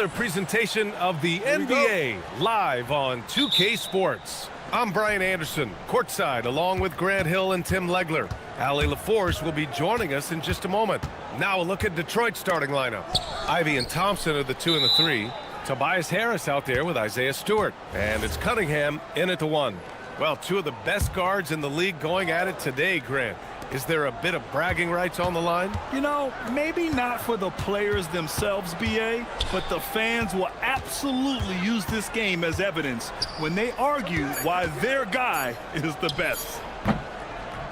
Another presentation of the NBA live on 2K Sports. I'm Brian Anderson, courtside, along with Grant Hill and Tim Legler. Allie LaForce will be joining us in just a moment. Now a look at Detroit's starting lineup. Ivy and Thompson are the 2 and the 3. Tobias Harris out there with Isaiah Stewart. And it's Cunningham in at the 1. Well, 2 of the best guards in the league going at it today, Grant. Is there a bit of bragging rights on the line? You know, maybe not for the players themselves, BA, but the fans will absolutely use this game as evidence when they argue why their guy is the best.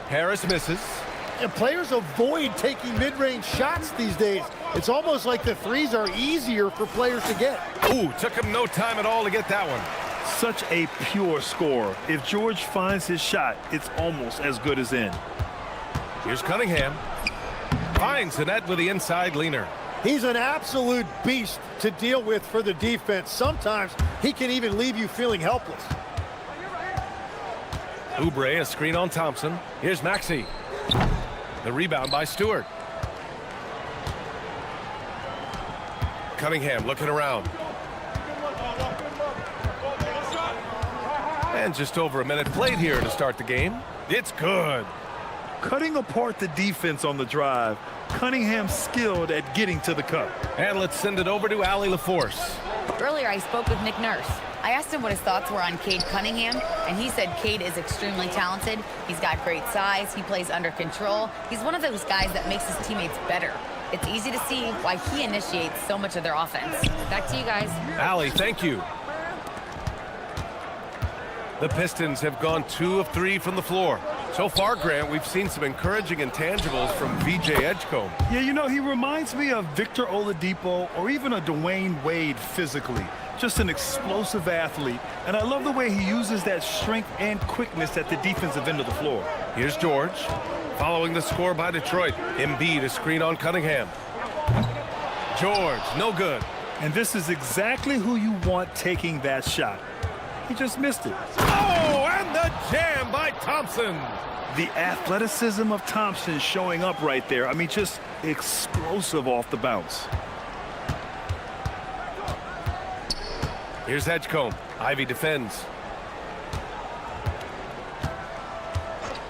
Harris misses. And players avoid taking mid-range shots these days. It's almost like the threes are easier for players to get. Ooh, took him no time at all to get that one. Such a pure scorer. If George finds his shot, it's almost as good as in. Here's Cunningham. Finds the net with the inside leaner. He's an absolute beast to deal with for the defense. Sometimes he can even leave you feeling helpless. Oubre, a screen on Thompson. Here's Maxey. The rebound by Stewart. Cunningham looking around. And just over a minute played here to start the game. It's good. Cutting apart the defense on the drive. Cunningham skilled at getting to the cup. And let's send it over to Allie LaForce. Earlier, I spoke with Nick Nurse. I asked him what his thoughts were on Cade Cunningham, and he said Cade is extremely talented. He's got great size. He plays under control. He's one of those guys that makes his teammates better. It's easy to see why he initiates so much of their offense. Back to you guys. Allie, thank you. The Pistons have gone 2 of 3 from the floor. So far, Grant, we've seen some encouraging intangibles from VJ Edgecombe. Yeah, you know, he reminds me of Victor Oladipo or even a Dwayne Wade physically. Just an explosive athlete. And I love the way he uses that strength and quickness at the defensive end of the floor. Here's George. Following the score by Detroit. Embiid, a screen on Cunningham. George, no good. And this is exactly who you want taking that shot. He just missed it. Oh, and the jam by Thompson. The athleticism of Thompson showing up right there. I mean, just explosive off the bounce. Here's Edgecombe. Ivy defends.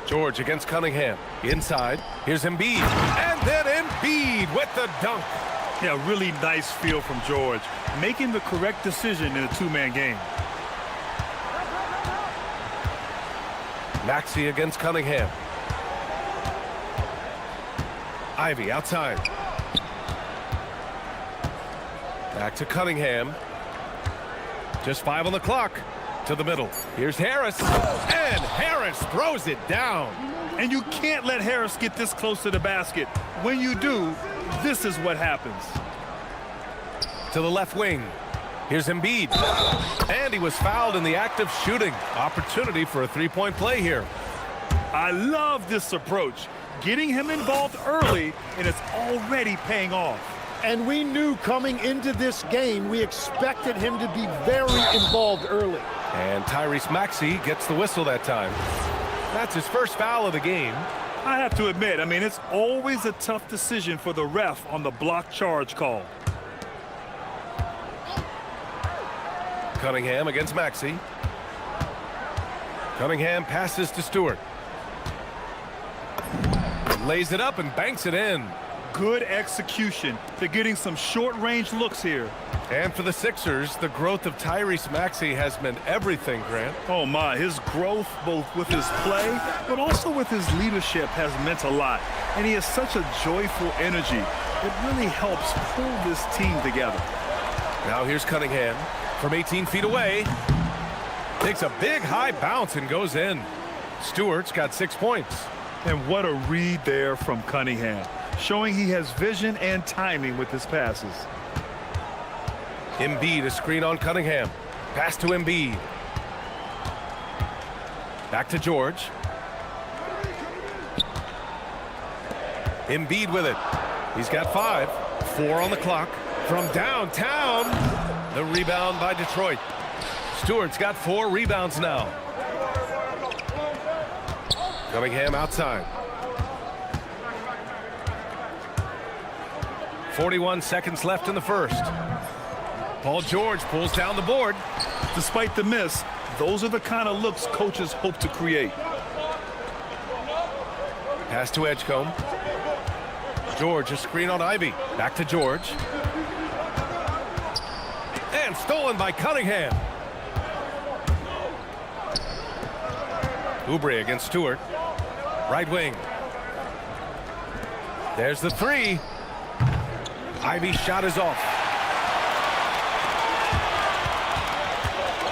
George against Cunningham. Inside. Here's Embiid. And then Embiid with the dunk. Yeah, really nice feel from George. Making the correct decision in a two-man game. Maxey against Cunningham. Ivy outside. Back to Cunningham. Just 5 on the clock. To the middle. Here's Harris. And Harris throws it down. And you can't let Harris get this close to the basket. When you do, this is what happens. To the left wing. Here's Embiid. And he was fouled in the act of shooting. Opportunity for a three-point play here. I love this approach. Getting him involved early, and it's already paying off. And we knew coming into this game, we expected him to be very involved early. And Tyrese Maxey gets the whistle that time. That's his first foul of the game. I have to admit, I mean, it's always a tough decision for the ref on the block charge call. Cunningham against Maxey. Cunningham passes to Stewart. Lays it up and banks it in. Good execution. They're getting some short-range looks here. And for the Sixers, the growth of Tyrese Maxey has meant everything, Grant. Oh, my. His growth, both with his play, but also with his leadership, has meant a lot. And he has such a joyful energy. It really helps pull this team together. Now here's Cunningham from 18 feet away. Takes a big high bounce and goes in. Stewart's got 6 points. And what a read there from Cunningham, showing he has vision and timing with his passes. Embiid, a screen on Cunningham. Pass to Embiid. Back to George. Embiid with it. He's got 5. 4 on the clock. From downtown, the rebound by Detroit. Stewart's got 4 rebounds now. Cunningham outside. 41 seconds left in the first. Paul George pulls down the board. Despite the miss, those are the kind of looks coaches hope to create. Pass to Edgecombe. George, a screen on Ivy. Back to George. And stolen by Cunningham. Oubre against Stewart. Right wing. There's the three. Ivy's shot is off.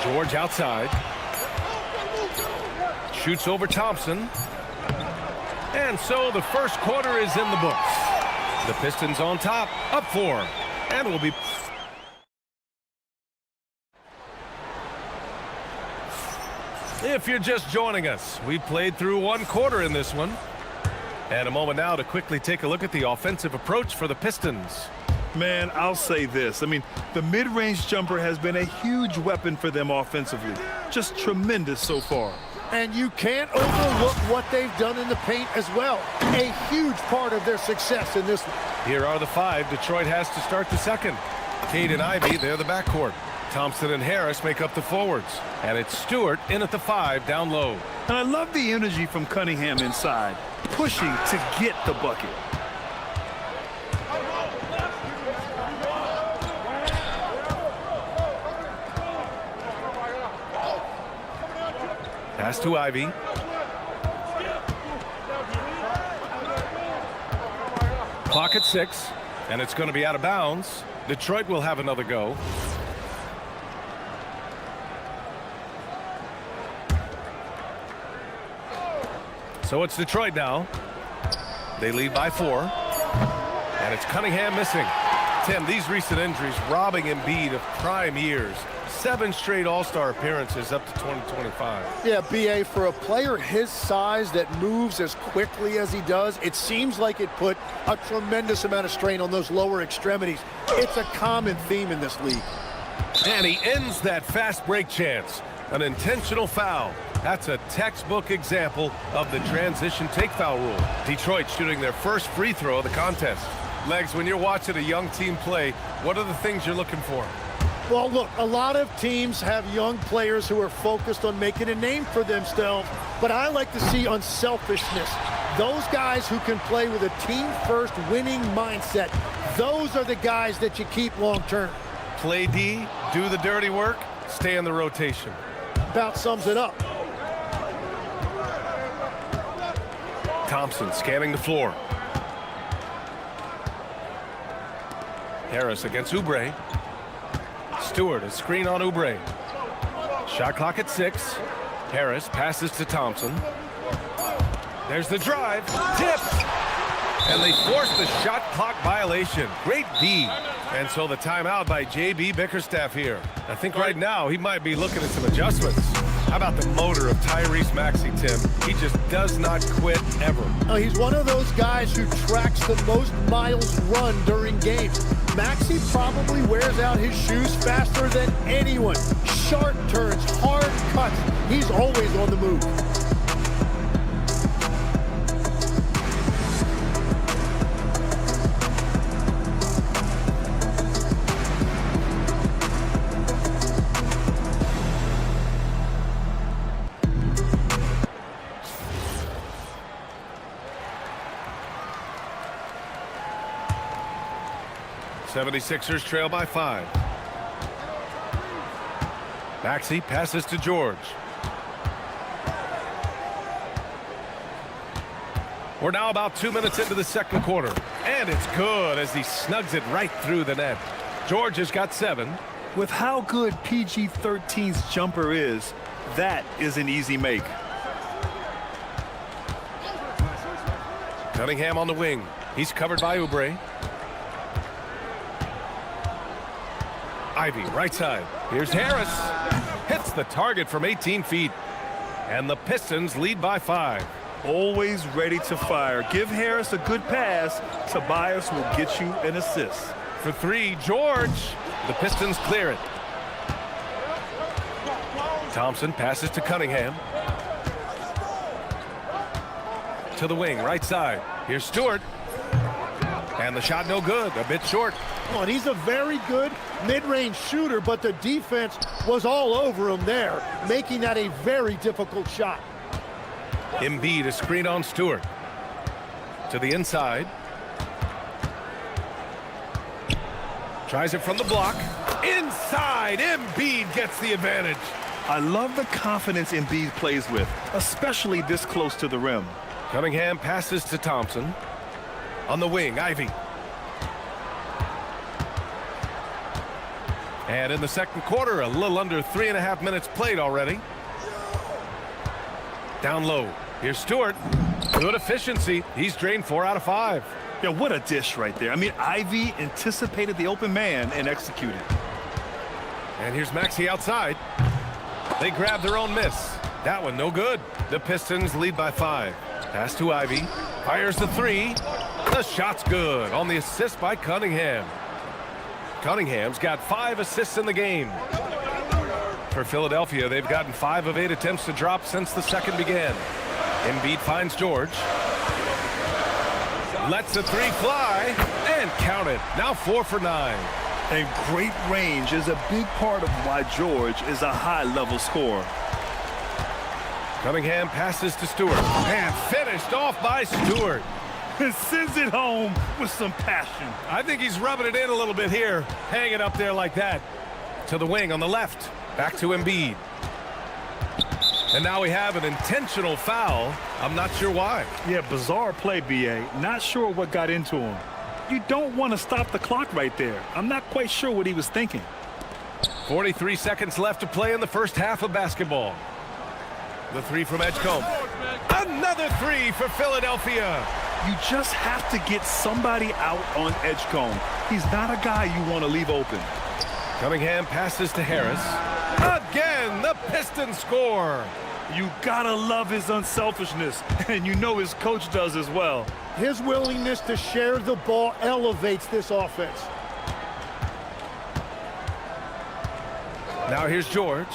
George outside. Shoots over Thompson. And so the first quarter is in the books. The Pistons on top, up 4. And will be... If you're just joining us, we played through one quarter in this one. And a moment now to quickly take a look at the offensive approach for the Pistons. Man, I'll say this. I mean, the mid-range jumper has been a huge weapon for them offensively. Just tremendous so far. And you can't overlook what they've done in the paint as well. A huge part of their success in this one. Here are the 5 Detroit has to start the second. Cade and Ivy, they're the backcourt. Thompson and Harris make up the forwards. And it's Stewart in at the 5 down low. And I love the energy from Cunningham inside, pushing to get the bucket. Pass to Ivy. Clock at 6, and it's going to be out of bounds. Detroit will have another go. So it's Detroit now. They lead by 4. And it's Cunningham missing. Tim, these recent injuries robbing Embiid of prime years. 7 straight All-Star appearances up to 2025. Yeah, B.A., for a player his size that moves as quickly as he does, it seems like it put a tremendous amount of strain on those lower extremities. It's a common theme in this league. And he ends that fast break chance. An intentional foul. That's a textbook example of the transition take foul rule. Detroit shooting their first free throw of the contest. Legs, when you're watching a young team play, what are the things you're looking for? Well, look, a lot of teams have young players who are focused on making a name for themselves, but I like to see unselfishness. Those guys who can play with a team-first winning mindset, those are the guys that you keep long-term. Play D, do the dirty work, stay in the rotation. About sums it up. Thompson scanning the floor. Harris against Oubre. Stewart, a screen on Oubre. Shot clock at 6. Harris passes to Thompson. There's the drive. Tipped. And they force the shot clock violation. Great D. And so the timeout by J.B. Bickerstaff here. I think right now he might be looking at some adjustments. How about the motor of Tyrese Maxey, Tim? He just does not quit ever. He's one of those guys who tracks the most miles run during games. Maxey probably wears out his shoes faster than anyone. Sharp turns, hard cuts. He's always on the move. '76ers trail by 5. Maxey passes to George. We're now about 2 minutes into the second quarter. And it's good as he snugs it right through the net. George has got 7. With how good PG-13's jumper is, that is an easy make. Cunningham on the wing. He's covered by Oubre. Ivy, right side. Here's Harris. Hits the target from 18 feet. And the Pistons lead by 5. Always ready to fire. Give Harris a good pass. Tobias will get you an assist. For 3, George. The Pistons clear it. Thompson passes to Cunningham. To the wing, right side. Here's Stewart. And And the shot no good, a bit short. Oh, and he's a very good mid-range shooter, but the defense was all over him there, making that a very difficult shot. Embiid is screen on Stewart. To the inside. Tries it from the block. Inside, Embiid gets the advantage. I love the confidence Embiid plays with, especially this close to the rim. Cunningham passes to Thompson. On the wing, Ivy. And in the second quarter, a little under 3.5 minutes played already. Down low. Here's Stewart. Good efficiency. He's drained 4 out of 5. Yeah, what a dish right there. I mean, Ivy anticipated the open man and executed. And here's Maxey outside. They grab their own miss. That one no good. The Pistons lead by 5. Pass to Ivy. Fires the 3. The shot's good on the assist by Cunningham. Cunningham's got 5 assists in the game. For Philadelphia, they've gotten 5 of 8 attempts to drop since the second began. Embiid finds George. Lets the 3 fly and count it. Now 4 for 9. And great range is a big part of why George is a high-level scorer. Cunningham passes to Stewart and finished off by Stewart. Sends it home with some passion. I think he's rubbing it in a little bit here, hanging up there like that. To the wing on the left. Back to Embiid. And now we have an intentional foul. I'm not sure why. Yeah, bizarre play, B.A. Not sure what got into him. You don't want to stop the clock right there. I'm not quite sure what he was thinking. 43 seconds left to play in the first half of basketball. The 3 from Edgecombe. Another 3 for Philadelphia. You just have to get somebody out on Edgecombe. He's not a guy you want to leave open. Cunningham passes to Harris. Again, the Pistons score. You gotta love his unselfishness, and you know his coach does as well. His willingness to share the ball elevates this offense. Now here's George.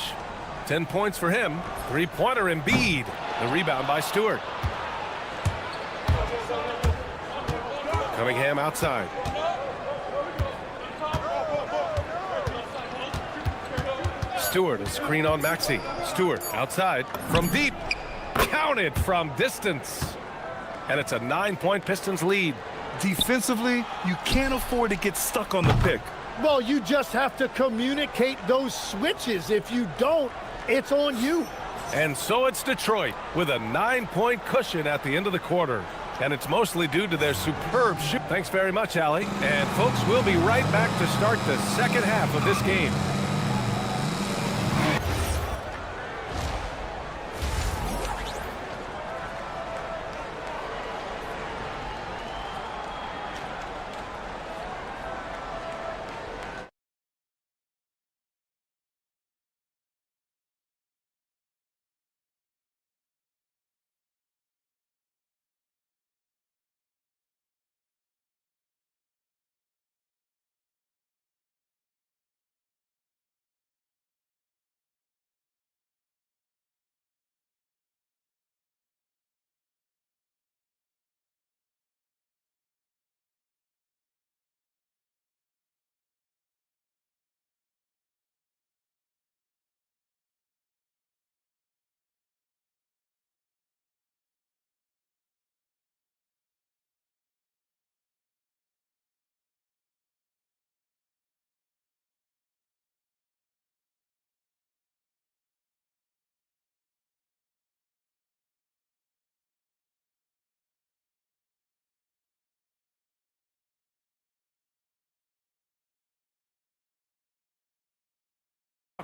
10 points for him. 3-pointer Embiid. The rebound by Stewart. Cunningham outside. Stewart, a screen on Maxey. Stewart outside from deep. Counted from distance. And it's a 9-point Pistons lead. Defensively, you can't afford to get stuck on the pick. Well, you just have to communicate those switches. If you don't, it's on you. And so it's Detroit with a 9-point cushion at the end of the quarter. And it's mostly due to their superb shoot. Thanks very much, Allie. And folks, we'll be right back to start the second half of this game.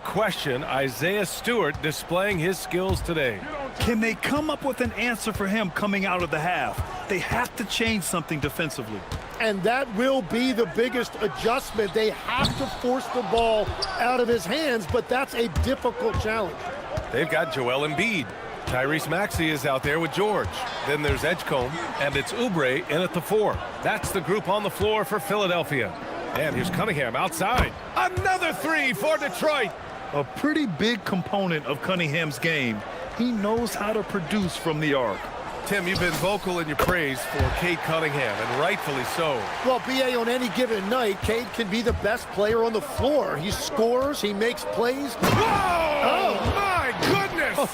Question, Isaiah Stewart displaying his skills today. Can they come up with an answer for him coming out of the half? They have to change something defensively. And that will be the biggest adjustment. They have to force the ball out of his hands, but that's a difficult challenge. They've got Joel Embiid. Tyrese Maxey is out there with George. Then there's Edgecombe, and it's Oubre in at the 4. That's the group on the floor for Philadelphia. And here's Cunningham outside. Another 3 for Detroit. A pretty big component of Cunningham's game. He knows how to produce from the arc. Tim, you've been vocal in your praise for Cade Cunningham, and rightfully so. Well, B.A., on any given night, Cade can be the best player on the floor. He scores, he makes plays. Whoa! Oh, my goodness!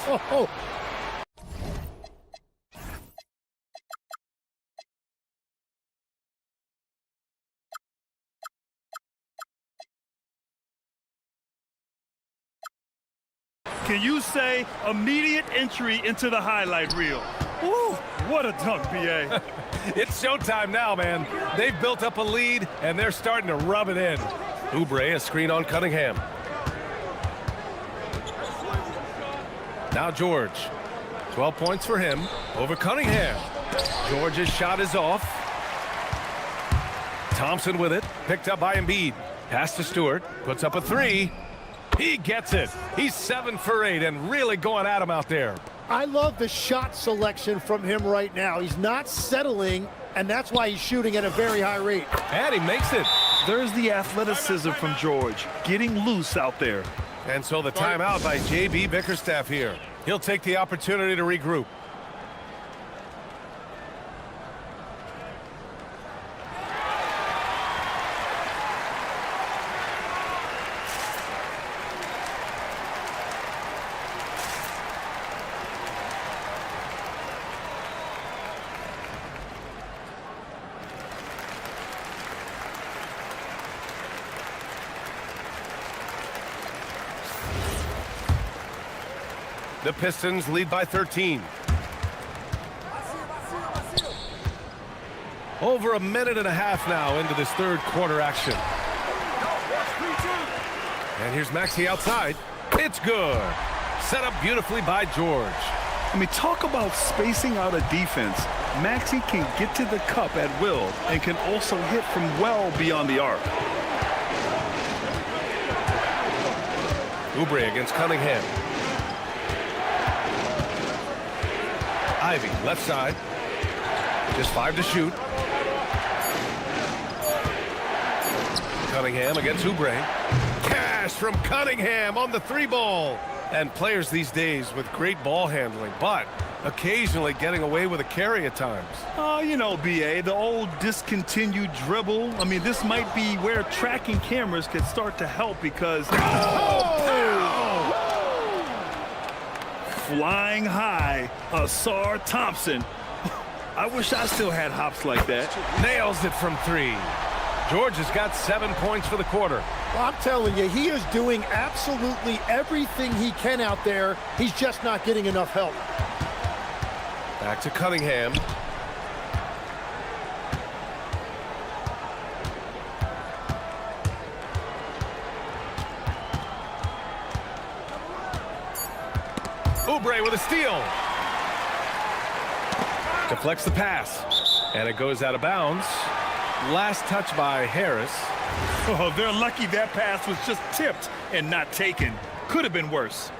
Can you say immediate entry into the highlight reel? Woo, what a dunk, B.A. It's showtime now, man. They've built up a lead, and they're starting to rub it in. Oubre, a screen on Cunningham. Now George. 12 points for him over Cunningham. George's shot is off. Thompson with it. Picked up by Embiid. Pass to Stewart. Puts up a three. He gets it. He's 7 for 8 and really going at him out there. I love the shot selection from him right now. He's not settling, and that's why he's shooting at a very high rate. And he makes it. There's the athleticism from George, getting loose out there. And so the timeout by J.B. Bickerstaff here. He'll take the opportunity to regroup. The Pistons lead by 13. Over a minute and a half now into this third quarter action. And here's Maxey outside. It's good. Set up beautifully by George. I mean, talk about spacing out a defense. Maxey can get to the cup at will and can also hit from well beyond the arc. Oubre against Cunningham. Ivy, left side. Just 5 to shoot. Cunningham against Oubre. Cash from Cunningham on the 3-ball. And players these days with great ball handling, but occasionally getting away with a carry at times. Oh, you know, B.A., the old discontinued dribble. I mean, this might be where tracking cameras could start to help because... Flying high, Asar Thompson. I wish I still had hops like that. Nails it from 3. George has got 7 points for the quarter. Well, I'm telling you, he is doing absolutely everything he can out there. He's just not getting enough help. Back to Cunningham. Oubre with a steal. Deflects the pass. And it goes out of bounds. Last touch by Harris. Oh, they're lucky that pass was just tipped and not taken. Could have been worse.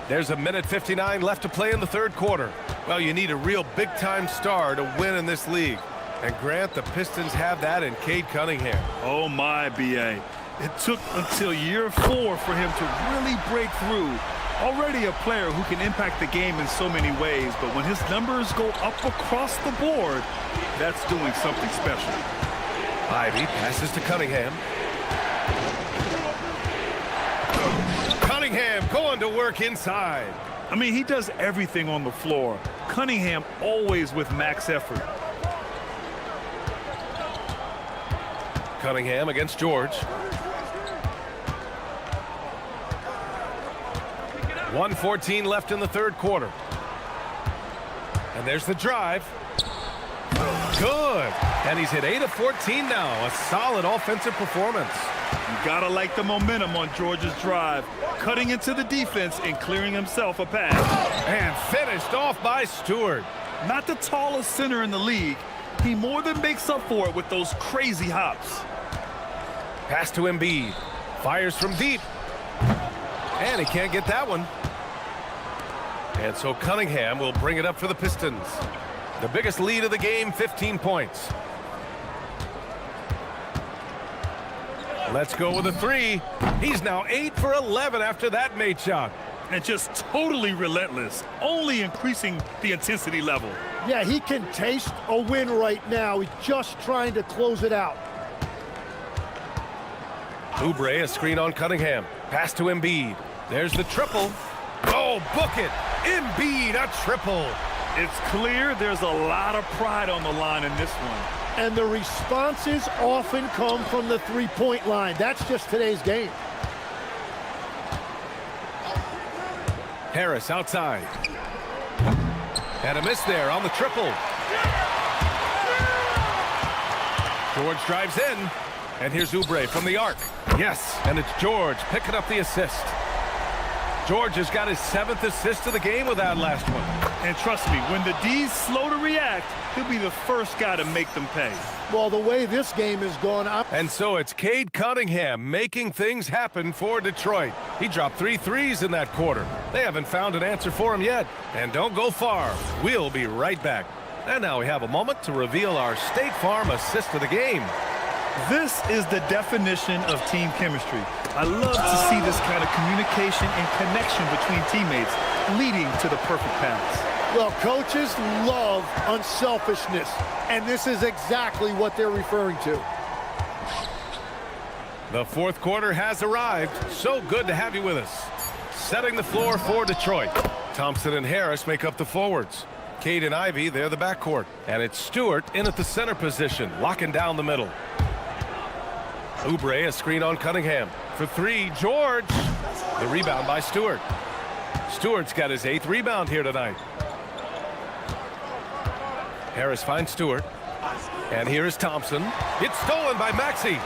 There's a minute 59 left to play in the third quarter. Well, you need a real big-time star to win in this league. And Grant, the Pistons have that in Cade Cunningham. Oh, my, B.A. It took until year 4 for him to really break through. Already a player who can impact the game in so many ways, but when his numbers go up across the board, that's doing something special. Ivy passes to Cunningham. Cunningham going to work inside. I mean, he does everything on the floor. Cunningham always with max effort. Cunningham against George. 1:14 left in the third quarter. And there's the drive. Good. And he's hit 8 of 14 now. A solid offensive performance. You gotta like the momentum on George's drive. Cutting into the defense and clearing himself a pass. And finished off by Stewart. Not the tallest center in the league. He more than makes up for it with those crazy hops. Pass to Embiid. Fires from deep. And he can't get that one. And so Cunningham will bring it up for the Pistons. The biggest lead of the game, 15 points. Let's go with a 3. He's now 8 for 11 after that made shot. And just totally relentless, only increasing the intensity level. Yeah, he can taste a win right now. He's just trying to close it out. Oubre, a screen on Cunningham. Pass to Embiid. There's the triple. Oh, book it. Embiid, a triple. It's clear there's a lot of pride on the line in this one. And the responses often come from the three-point line. That's just today's game. Harris outside. And a miss there on the triple. George drives in. And here's Oubre from the arc. Yes, and it's George picking up the assist. George has got his 7th assist of the game with that last one. And trust me, when the D's slow to react, he'll be the first guy to make them pay. Well, the way this game has gone up. And so it's Cade Cunningham making things happen for Detroit. He dropped 3 threes in that quarter. They haven't found an answer for him yet. And don't go far. We'll be right back. And now we have a moment to reveal our State Farm assist of the game. This is the definition of team chemistry. I love to see this kind of communication and connection between teammates leading to the perfect pass. Well, coaches love unselfishness, and this is exactly what they're referring to. The fourth quarter has arrived. So good to have you with us. Setting the floor for Detroit. Thompson and Harris make up the forwards. Cade and Ivy, they're the backcourt. And it's Stewart in at the center position, locking down the middle. Oubre, a screen on Cunningham. For 3, George. The rebound by Stewart. Stewart's got his 8th rebound here tonight. Harris finds Stewart. And here is Thompson. It's stolen by Maxey.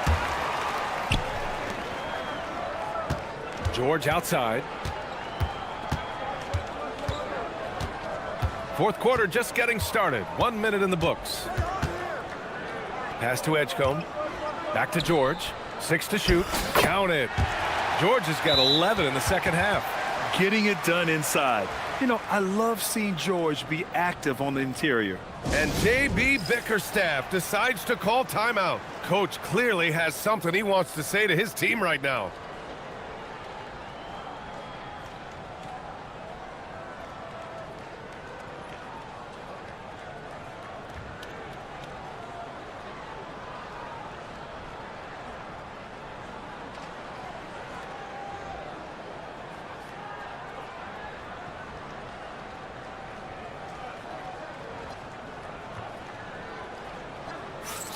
George outside. Fourth quarter just getting started. 1 minute in the books. Pass to Edgecombe. Back to George. 6 to shoot. Count it. George has got 11 in the second half. Getting it done inside. You know, I love seeing George be active on the interior. And J.B. Bickerstaff decides to call timeout. Coach clearly has something he wants to say to his team right now.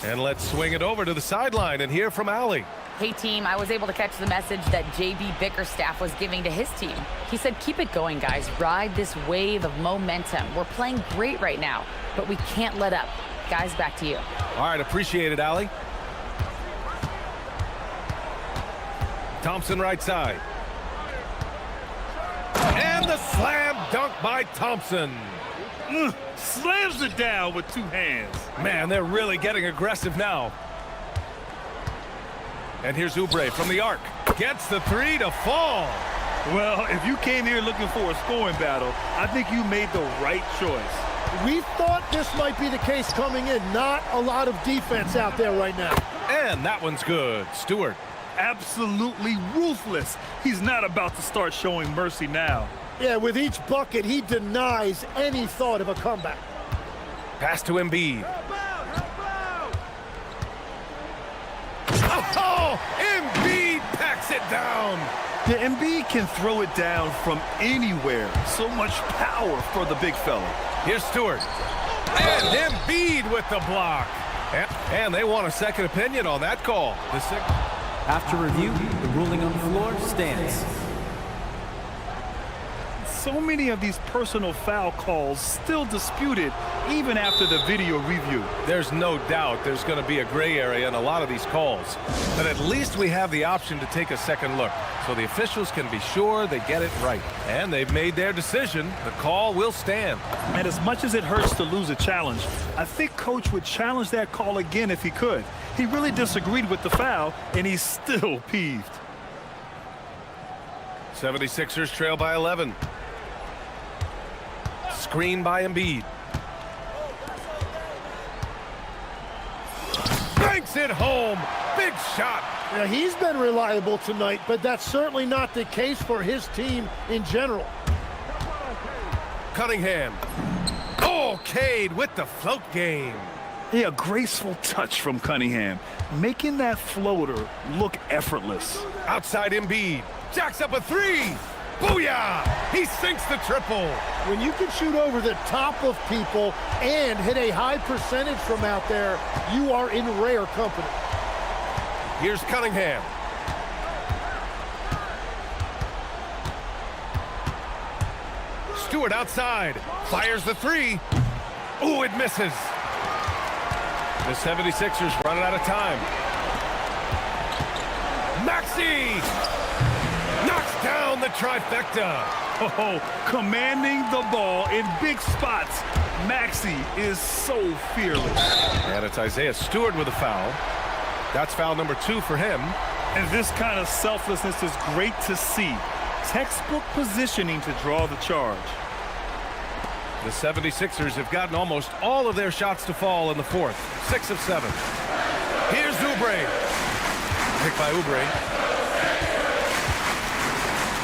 And let's swing it over to the sideline and hear from Allie. Hey, team, I was able to catch the message that J.B. Bickerstaff was giving to his team. He said, keep it going, guys. Ride this wave of momentum. We're playing great right now, but we can't let up. Guys, back to you. All right, appreciate it, Allie. Thompson right side. And the slam dunk by Thompson. Slams it down with 2 hands. Man, they're really getting aggressive now. And here's Oubre from the arc. Gets the 3 to fall. Well, if you came here looking for a scoring battle, I think you made the right choice. We thought this might be the case coming in. Not a lot of defense out there right now. And that one's good. Stewart. Absolutely ruthless. He's not about to start showing mercy now. Yeah, with each bucket, he denies any thought of a comeback. Pass to Embiid. Oh, Embiid packs it down. Yeah, Embiid can throw it down from anywhere. So much power for the big fella. Here's Stewart. And Embiid with the block. And they want a second opinion on that call. After review, the ruling on the floor stands. So many of these personal foul calls still disputed even after the video review. There's no doubt there's going to be a gray area in a lot of these calls. But at least we have the option to take a second look so the officials can be sure they get it right. And they've made their decision. The call will stand. And as much as it hurts to lose a challenge, I think Coach would challenge that call again if he could. He really disagreed with the foul, and he's still peeved. 76ers trail by 11. Screen by Embiid. Banks it home. Big shot. Now, he's been reliable tonight, but that's certainly not the case for his team in general. Cunningham. Oh, Cade with the float game. Yeah, a graceful touch from Cunningham, making that floater look effortless. Outside Embiid. Jacks up a three. Booyah! He sinks the triple. When you can shoot over the top of people and hit a high percentage from out there, you are in rare company. Here's Cunningham. Stewart outside. Fires the three. Ooh, it misses. The 76ers running out of time. Maxey knocks down the trifecta. Oh, commanding the ball in big spots. Maxey is so fearless. And it's Isaiah Stewart with a foul. That's foul number 2 for him. And this kind of selflessness is great to see. Textbook positioning to draw the charge. The 76ers have gotten almost all of their shots to fall in the fourth. 6 of 7. Here's Oubre. Picked by Oubre.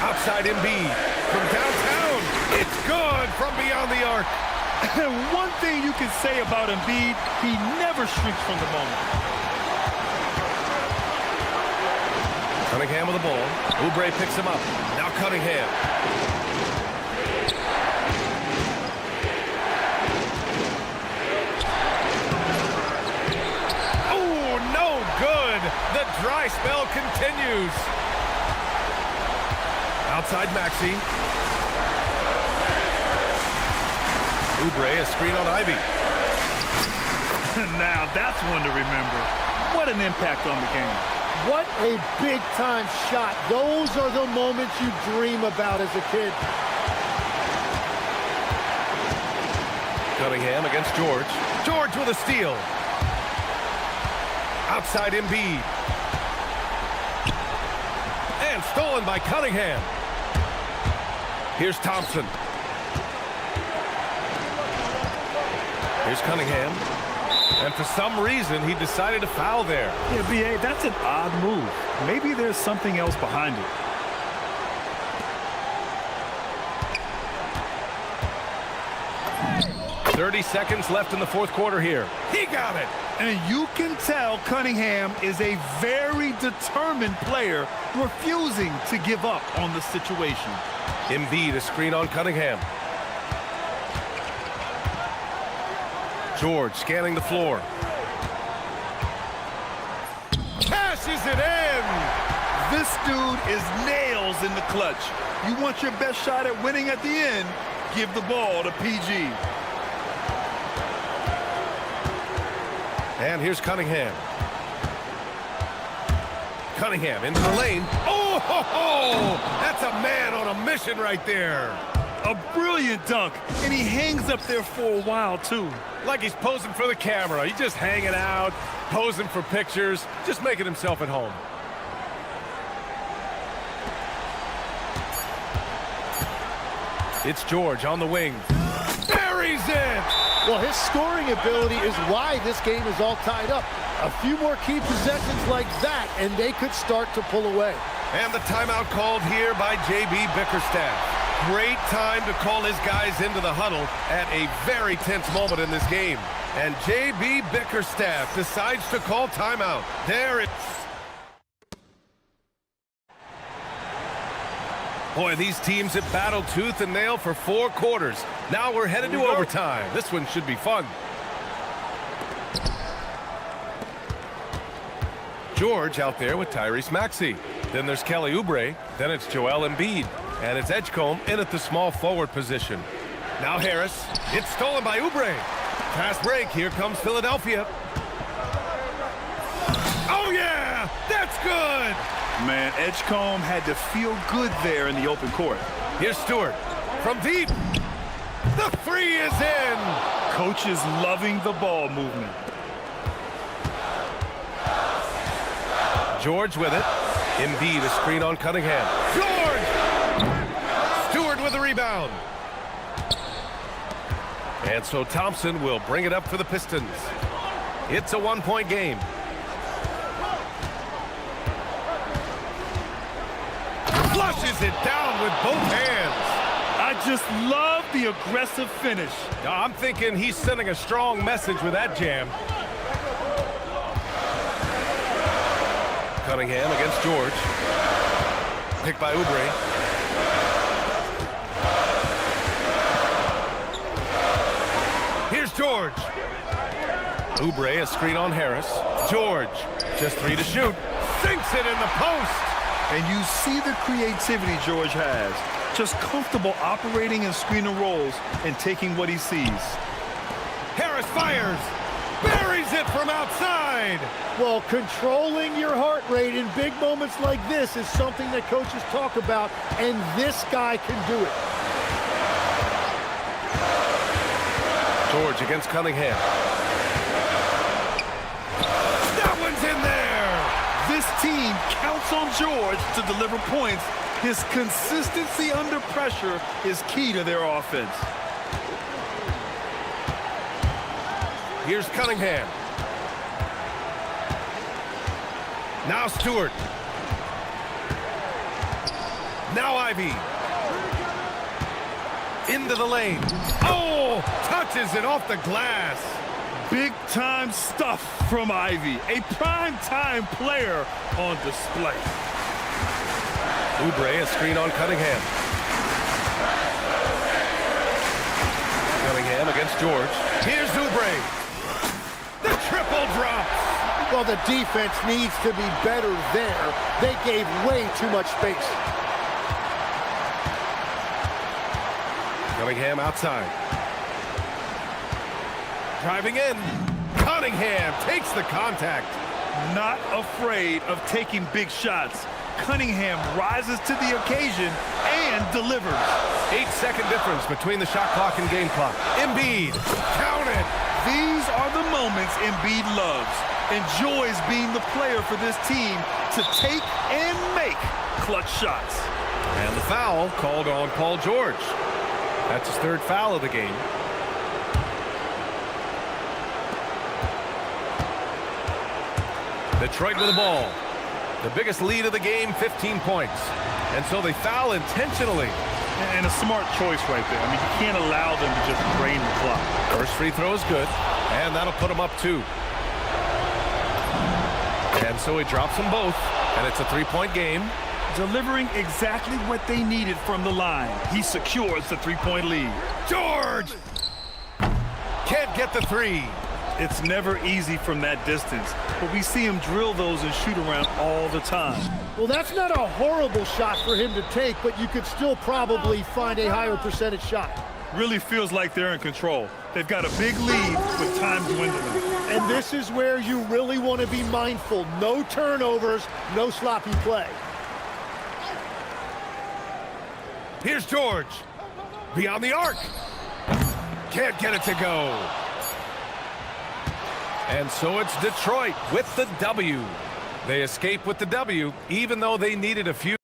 Outside Embiid. From downtown. It's good from beyond the arc. One thing you can say about Embiid, he never shrinks from the moment. Cunningham with the ball. Oubre picks him up. Now Cunningham. Oh, no good. The dry spell continues. Outside Maxey. Oubre, a screen on Ivy. Now that's one to remember. What an impact on the game. What a big-time shot. Those are the moments you dream about as a kid. Cunningham against George. George with a steal. Outside Embiid. And stolen by Cunningham. Here's Thompson. Here's Cunningham. And for some reason, he decided to foul there. Yeah, B.A., that's an odd move. Maybe there's something else behind it. .30 seconds left in the fourth quarter here. He got it. And you can tell Cunningham is a very determined player, refusing to give up on the situation. Embiid, a screen on Cunningham. George scanning the floor. Cashes it in! This dude is nails in the clutch. You want your best shot at winning at the end, give the ball to PG. And here's Cunningham. Cunningham into the lane. Oh, ho, ho! That's a man on a mission right there. A brilliant dunk, and he hangs up there for a while, too. Like he's posing for the camera. He's just hanging out, posing for pictures, just making himself at home. It's George on the wing. Buries it! Well, his scoring ability is why this game is all tied up. A few more key possessions like that, and they could start to pull away. And the timeout called here by J.B. Bickerstaff. Great time to call his guys into the huddle at a very tense moment in this game. And J.B. Bickerstaff decides to call timeout. There it's... Boy, these teams have battled tooth and nail for 4 quarters. Now we're headed to overtime. This one should be fun. George out there with Tyrese Maxey. Then there's Kelly Oubre. Then it's Joel Embiid. And it's Edgecombe in at the small forward position. Now Harris. It's stolen by Oubre. Fast break. Here comes Philadelphia. Oh, yeah! That's good! Man, Edgecombe had to feel good there in the open court. Here's Stewart from deep. The three is in. Coach is loving the ball movement. George with it. Embiid, a screen on Cunningham. George! Stewart with the rebound. And so Thompson will bring it up for the Pistons. It's a 1-point game. Flushes it down with both hands. I just love the aggressive finish. I'm thinking he's sending a strong message with that jam. Cunningham against George. Picked by Oubre. Here's George. Oubre, a screen on Harris. George, just 3 to shoot. Sinks it in the post. And you see the creativity George has. Just comfortable operating in screen and rolls and taking what he sees. Harris fires. Buries it from outside. Well, controlling your heart rate in big moments like this is something that coaches talk about, and this guy can do it. George against Cunningham. That one's in there. This team counts on George to deliver points. His consistency under pressure is key to their offense. Here's Cunningham. Now Stewart. Now Ivy. Into the lane. Oh, touches it off the glass. Big-time stuff from Ivy. A prime-time player on display. Oubre, a screen on Cunningham. Cunningham against George. Here's Oubre. The triple drops. Well, the defense needs to be better there. They gave way too much space. Cunningham outside. Driving in. Cunningham takes the contact. Not afraid of taking big shots. Cunningham rises to the occasion and delivers. 8-second difference between the shot clock and game clock. Embiid, count it. These are the moments Embiid loves. Enjoys being the player for this team to take and make clutch shots. And the foul called on Paul George. That's his 3rd foul of the game. Detroit with the ball. The biggest lead of the game, 15 points. And so they foul intentionally. And a smart choice right there. I mean, you can't allow them to just drain the clock. First free throw is good, and that'll put them up 2. And so he drops them both, and it's a 3-point game. Delivering exactly what they needed from the line. He secures the 3-point lead. George! Can't get the 3. It's never easy from that distance, but we see him drill those and shoot around all the time. Well, that's not a horrible shot for him to take, but you could still probably find a higher percentage shot. Really feels like they're in control. They've got a big lead with time dwindling. And this is where you really want to be mindful. No turnovers, no sloppy play. Here's George. Beyond the arc. Can't get it to go. And so it's Detroit with the W. They escape with the W, even though they needed a few.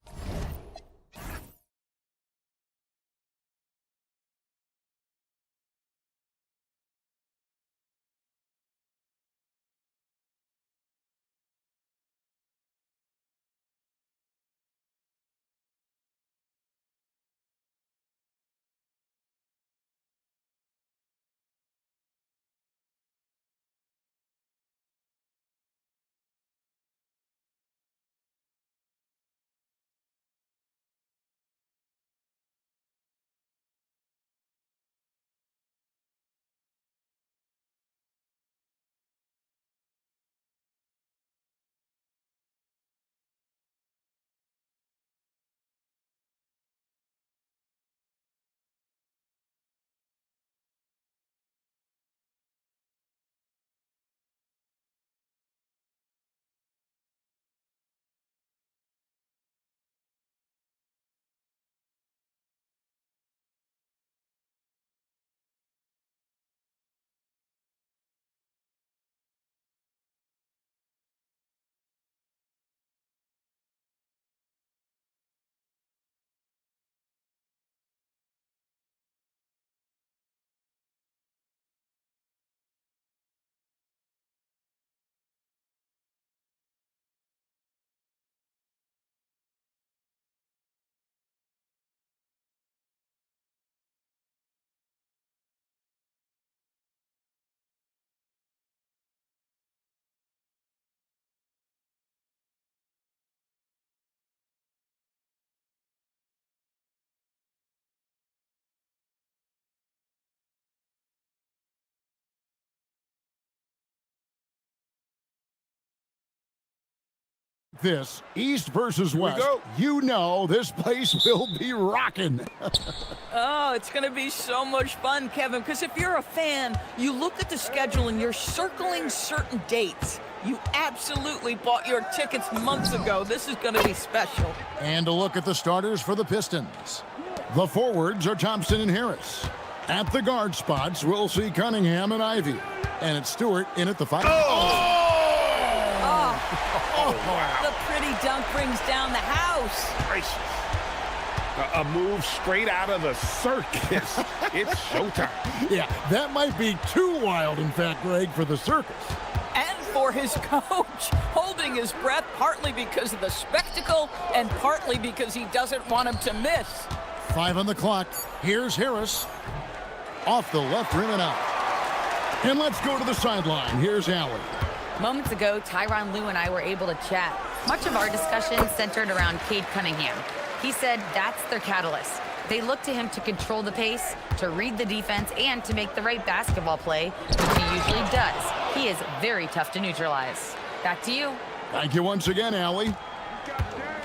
this East versus West, you know this place will be rocking. Oh, it's going to be so much fun, Kevin, because if you're a fan, you look at the schedule and you're circling certain dates. You absolutely bought your tickets months ago. This is going to be special. And a look at the starters for the Pistons. The forwards are Thompson and Harris. At the guard spots, we'll see Cunningham and Ivy. And it's Stewart in at the 5. The pretty dunk brings down the house. Gracious. A move straight out of the circus. It's showtime. Yeah, that might be too wild, in fact, Greg, for the circus. And for his coach, holding his breath partly because of the spectacle and partly because he doesn't want him to miss. 5 on the clock. Here's Harris. Off the left rim and out. And let's go to the sideline. Here's Allen. Moments ago, Tyronn Lue and I were able to chat. Much of our discussion centered around Cade Cunningham. He said that's their catalyst. They look to him to control the pace, to read the defense, and to make the right basketball play, which he usually does. He is very tough to neutralize. Back to you. Thank you once again, Allie.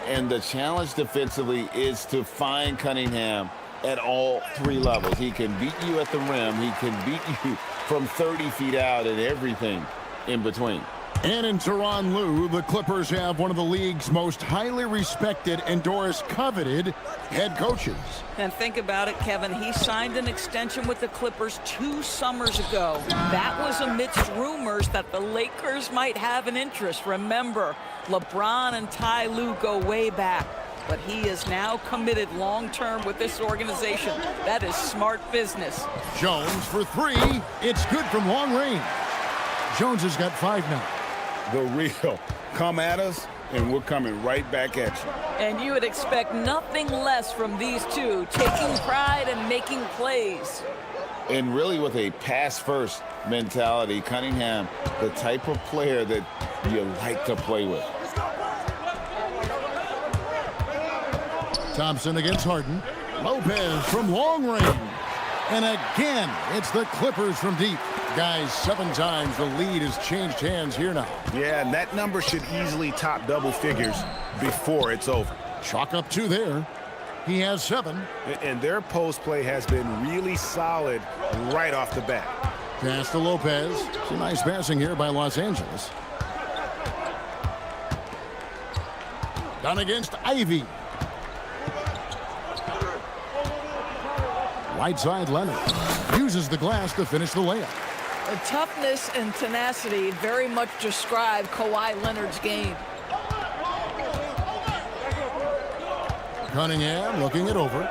And the challenge defensively is to find Cunningham at all 3 levels. He can beat you at the rim. He can beat you from 30 feet out and everything in between. And in Tyronn Lue, the Clippers have one of the league's most highly respected and Doris coveted head coaches. And think about it, Kevin. He signed an extension with the Clippers 2 summers ago. That was amidst rumors that the Lakers might have an interest. Remember, LeBron and Ty Lue go way back. But he is now committed long-term with this organization. That is smart business. Jones for 3. It's good from long range. Jones has got 5 now. The real. Come at us, and we're coming right back at you. And you would expect nothing less from these two, taking pride and making plays. And really with a pass-first mentality, Cunningham, the type of player that you like to play with. Thompson against Harden. Lopez from long range. And again, it's the Clippers from deep. Guys, 7 times the lead has changed hands here now. Yeah, and that number should easily top double figures before it's over. Chalk up 2 there. He has 7. And their post play has been really solid right off the bat. Pass to Lopez. Some nice passing here by Los Angeles. Done against Ivy. Right side, Leonard uses the glass to finish the layup. The toughness and tenacity very much describe Kawhi Leonard's game. Cunningham looking it over.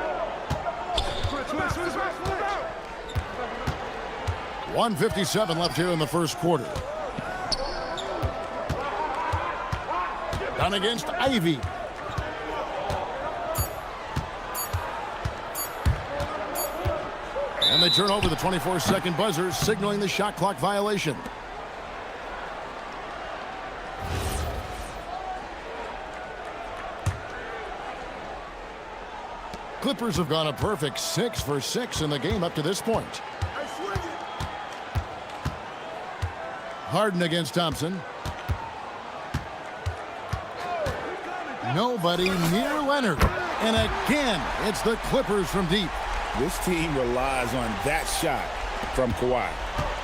1:57 left here in the first quarter. Done against Ivy. And they turn over the 24-second buzzer, signaling the shot clock violation. Clippers have gone a perfect 6 for 6 in the game up to this point. Harden against Thompson. Nobody near Leonard. And again, it's the Clippers from deep. This team relies on that shot from Kawhi.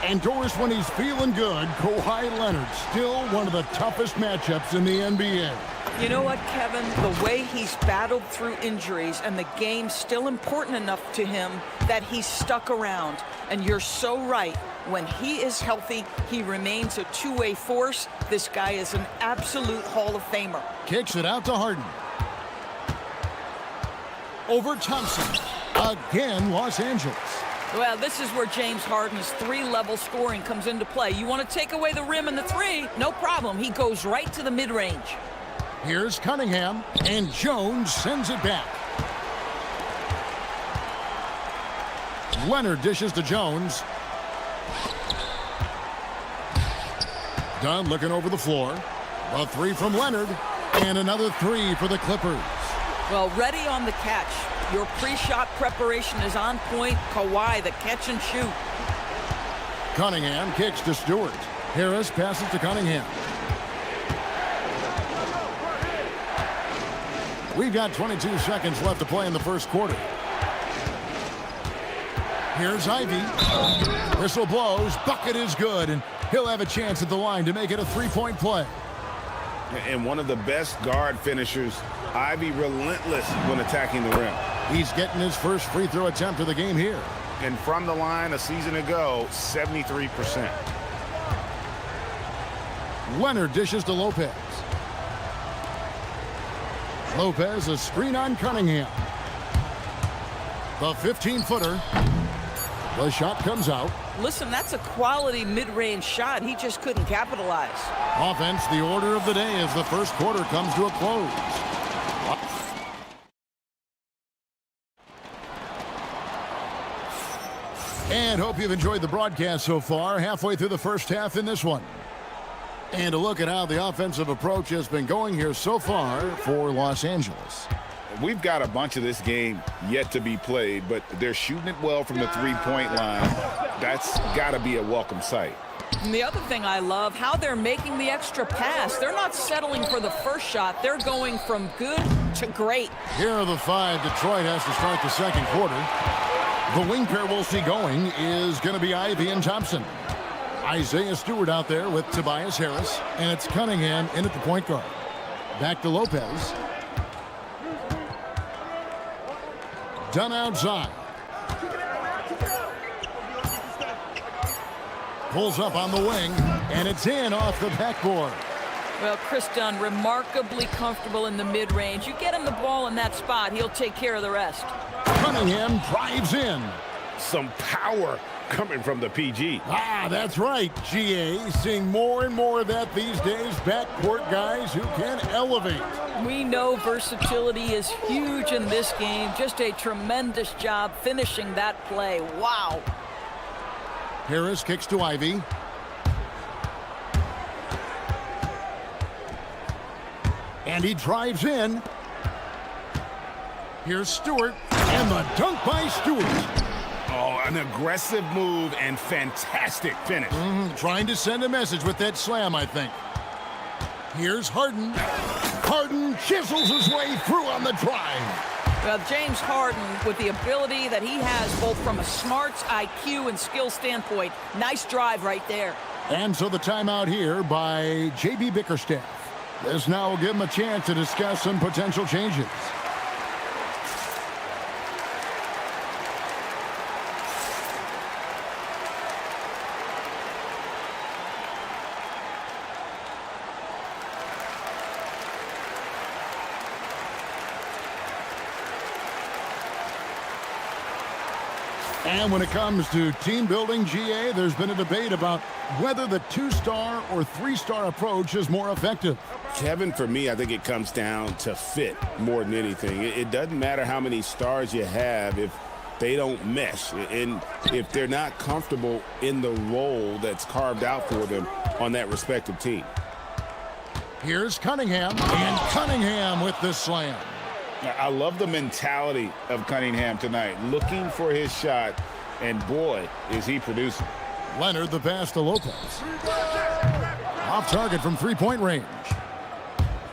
And Doris, when he's feeling good, Kawhi Leonard, still one of the toughest matchups in the NBA. You know what, Kevin? The way he's battled through injuries and the game's still important enough to him that he's stuck around. And you're so right. When he is healthy, he remains a two-way force. This guy is an absolute Hall of Famer. Kicks it out to Harden. Over Thompson. Again, Los Angeles. Well, this is where James Harden's 3-level scoring comes into play. You want to take away the rim and the 3? No problem. He goes right to the mid-range. Here's Cunningham, and Jones sends it back. Leonard dishes to Jones. Dunn looking over the floor. A 3 from Leonard, and another 3 for the Clippers. Well, ready on the catch. Your pre-shot preparation is on point. Kawhi, the catch and shoot. Cunningham kicks to Stewart. Harris passes to Cunningham. We've got 22 seconds left to play in the first quarter. Here's Ivy. Whistle blows. Bucket is good, and he'll have a chance at the line to make it a three-point play. And one of the best guard finishers, Ivy, relentless when attacking the rim. He's getting his first free throw attempt of the game here. And from the line a season ago, 73%. Leonard dishes to Lopez. Lopez, a screen on Cunningham. The 15-footer. The shot comes out. Listen, that's a quality mid-range shot. He just couldn't capitalize. Offense, the order of the day as the first quarter comes to a close. And hope you've enjoyed the broadcast so far. Halfway through the first half in this one. And a look at how the offensive approach has been going here so far for Los Angeles. We've got a bunch of this game yet to be played, but they're shooting it well from the three-point line. That's got to be a welcome sight. And the other thing I love, how they're making the extra pass. They're not settling for the first shot. They're going from good to great. Here are the five Detroit has to start the second quarter. The wing pair we'll see going is going to be Ivy and Thompson. Isaiah Stewart out there with Tobias Harris, and it's Cunningham in at the point guard. Back to Lopez. Dunn outside. Pulls up on the wing, and it's in off the backboard. Well, Chris Dunn, remarkably comfortable in the mid-range. You get him the ball in that spot, he'll take care of the rest. Cunningham drives in. Some power coming from the PG. That's right, GA. Seeing more and more of that these days. Backcourt guys who can elevate. We know versatility is huge in this game. Just a tremendous job finishing that play. Wow. Harris kicks to Ivy. And he drives in. Here's Stewart. And the dunk by Stewart. Oh, an aggressive move and fantastic finish. Trying to send a message with that slam, I think. Here's Harden. Harden chisels his way through on the drive. Well, James Harden, with the ability that he has both from a smarts, IQ, and skill standpoint, nice drive right there. And so the timeout here by J.B. Bickerstaff. This now will give him a chance to discuss some potential changes. And when it comes to team building, GA, there's been a debate about whether the two-star or three-star approach is more effective. Kevin, for me, I think it comes down to fit more than anything. It doesn't matter how many stars you have if they don't mesh and if they're not comfortable in the role that's carved out for them on that respective team. Here's Cunningham, and Cunningham with the slam. I love the mentality of Cunningham tonight, looking for his shot, and boy, is he producing. Leonard the pass to Lopez. Off target from three-point range.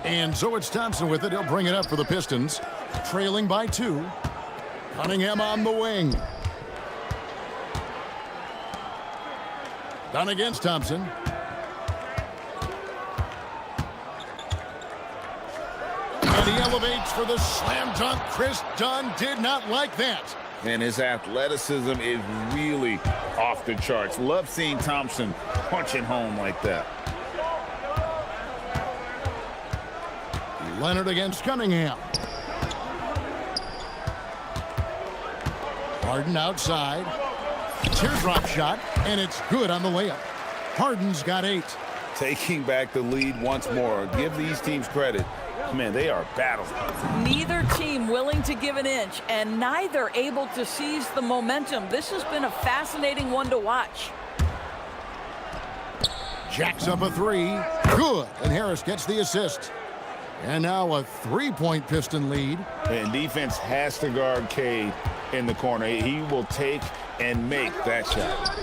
And so it's Thompson with it. He'll bring it up for the Pistons, trailing by 2. Cunningham on the wing. Done against Thompson. And he elevates for the slam dunk. Chris Dunn did not like that. And his athleticism is really off the charts. Love seeing Thompson punching home like that. Leonard against Cunningham. Harden outside. Teardrop shot, and it's good on the layup. Harden's got 8. Taking back the lead once more. Give these teams credit. Man, they are battling. Neither team willing to give an inch, and neither able to seize the momentum. This has been a fascinating one to watch. Jacks up a 3. Good, and Harris gets the assist. And now a 3-point Piston lead. And defense has to guard Cade in the corner. He will take and make that shot.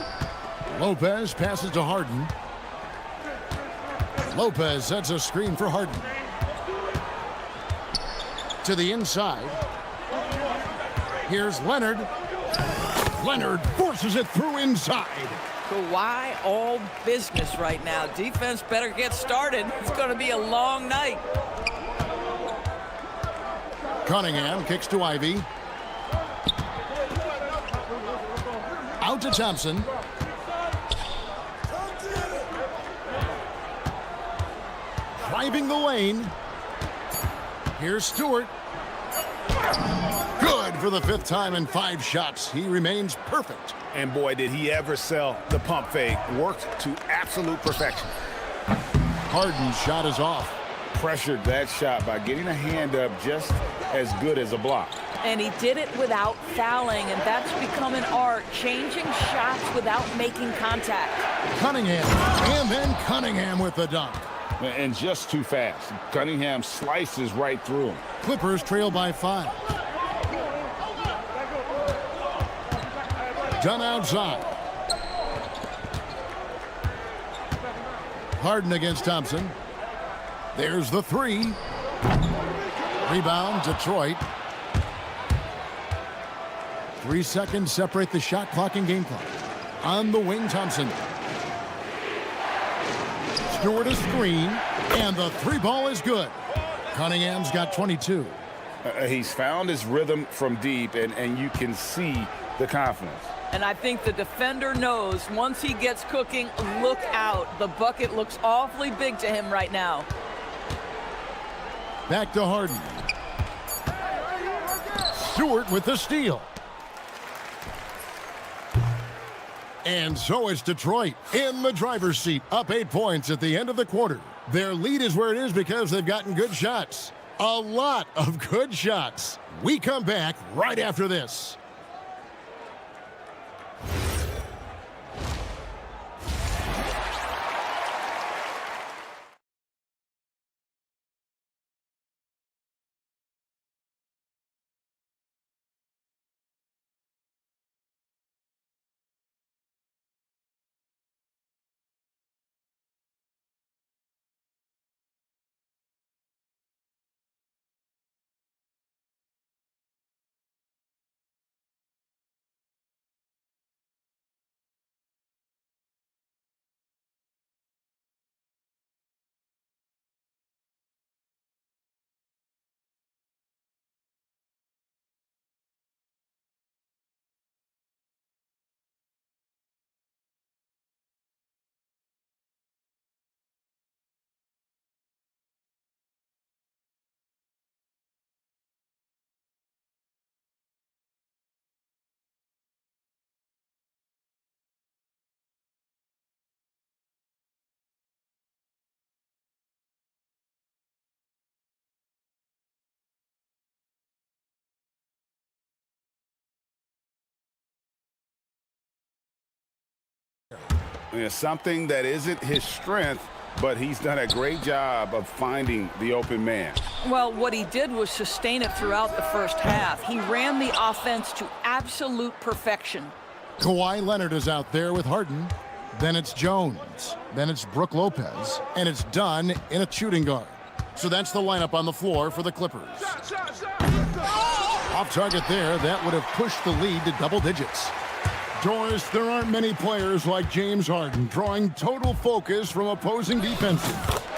Lopez passes to Harden. Lopez sets a screen for Harden. To the inside. Here's Leonard. Leonard forces it through inside. Kawhi all business right now. Defense better get started. It's going to be a long night. Cunningham kicks to Ivy. Out to Thompson. Driving the lane. Here's Stewart. Good for the 5th time in 5 shots. He remains perfect. And boy, did he ever sell the pump fake. Worked to absolute perfection. Harden's shot is off. Pressured that shot by getting a hand up just as good as a block. And he did it without fouling, and that's become an art, changing shots without making contact. Cunningham, and then Cunningham with the dunk. And just too fast. Cunningham slices right through him. Clippers trail by 5. Done outside. Harden against Thompson. There's the 3. Rebound, Detroit. 3 seconds separate the shot clock and game clock. On the wing, Thompson. Stewart a screen, and the 3 ball is good. Cunningham's got 22. He's found his rhythm from deep, and you can see the confidence. And I think the defender knows once he gets cooking, look out. The bucket looks awfully big to him right now. Back to Harden. Stewart with the steal. And so it's Detroit in the driver's seat, up 8 points at the end of the quarter. Their lead is where it is because they've gotten good shots. A lot of good shots. We come back right after this. Something that isn't his strength, but he's done a great job of finding the open man. Well, what he did was sustain it throughout the first half. He ran the offense to absolute perfection. Kawhi Leonard is out there with Harden. Then it's Jones. Then it's Brook Lopez. And it's done in a shooting guard. So that's the lineup on the floor for the Clippers. Off target there. That would have pushed the lead to double digits. Doris, there aren't many players like James Harden drawing total focus from opposing defenses.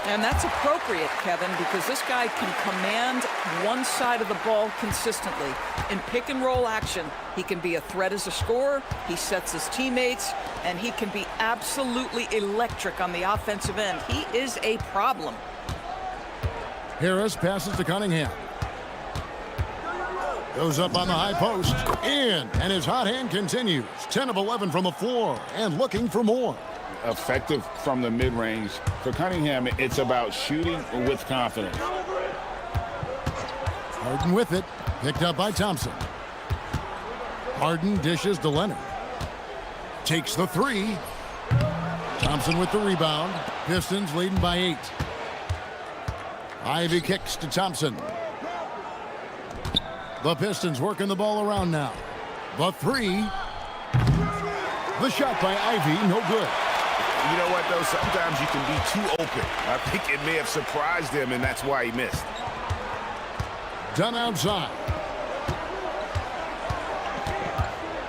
And that's appropriate, Kevin, because this guy can command one side of the ball consistently. In pick and roll action, he can be a threat as a scorer, he sets his teammates, and he can be absolutely electric on the offensive end. He is a problem. Harris passes to Cunningham. Goes up on the high post. In. And his hot hand continues. 10 of 11 from the floor. And looking for more. Effective from the mid-range. For Cunningham, it's about shooting with confidence. Harden with it. Picked up by Thompson. Harden dishes to Leonard. Takes the 3. Thompson with the rebound. Pistons leading by 8. Ivy kicks to Thompson. The Pistons working the ball around now. The 3. The shot by Ivy, no good. You know what, though? Sometimes you can be too open. I think it may have surprised him, and that's why he missed. Done outside.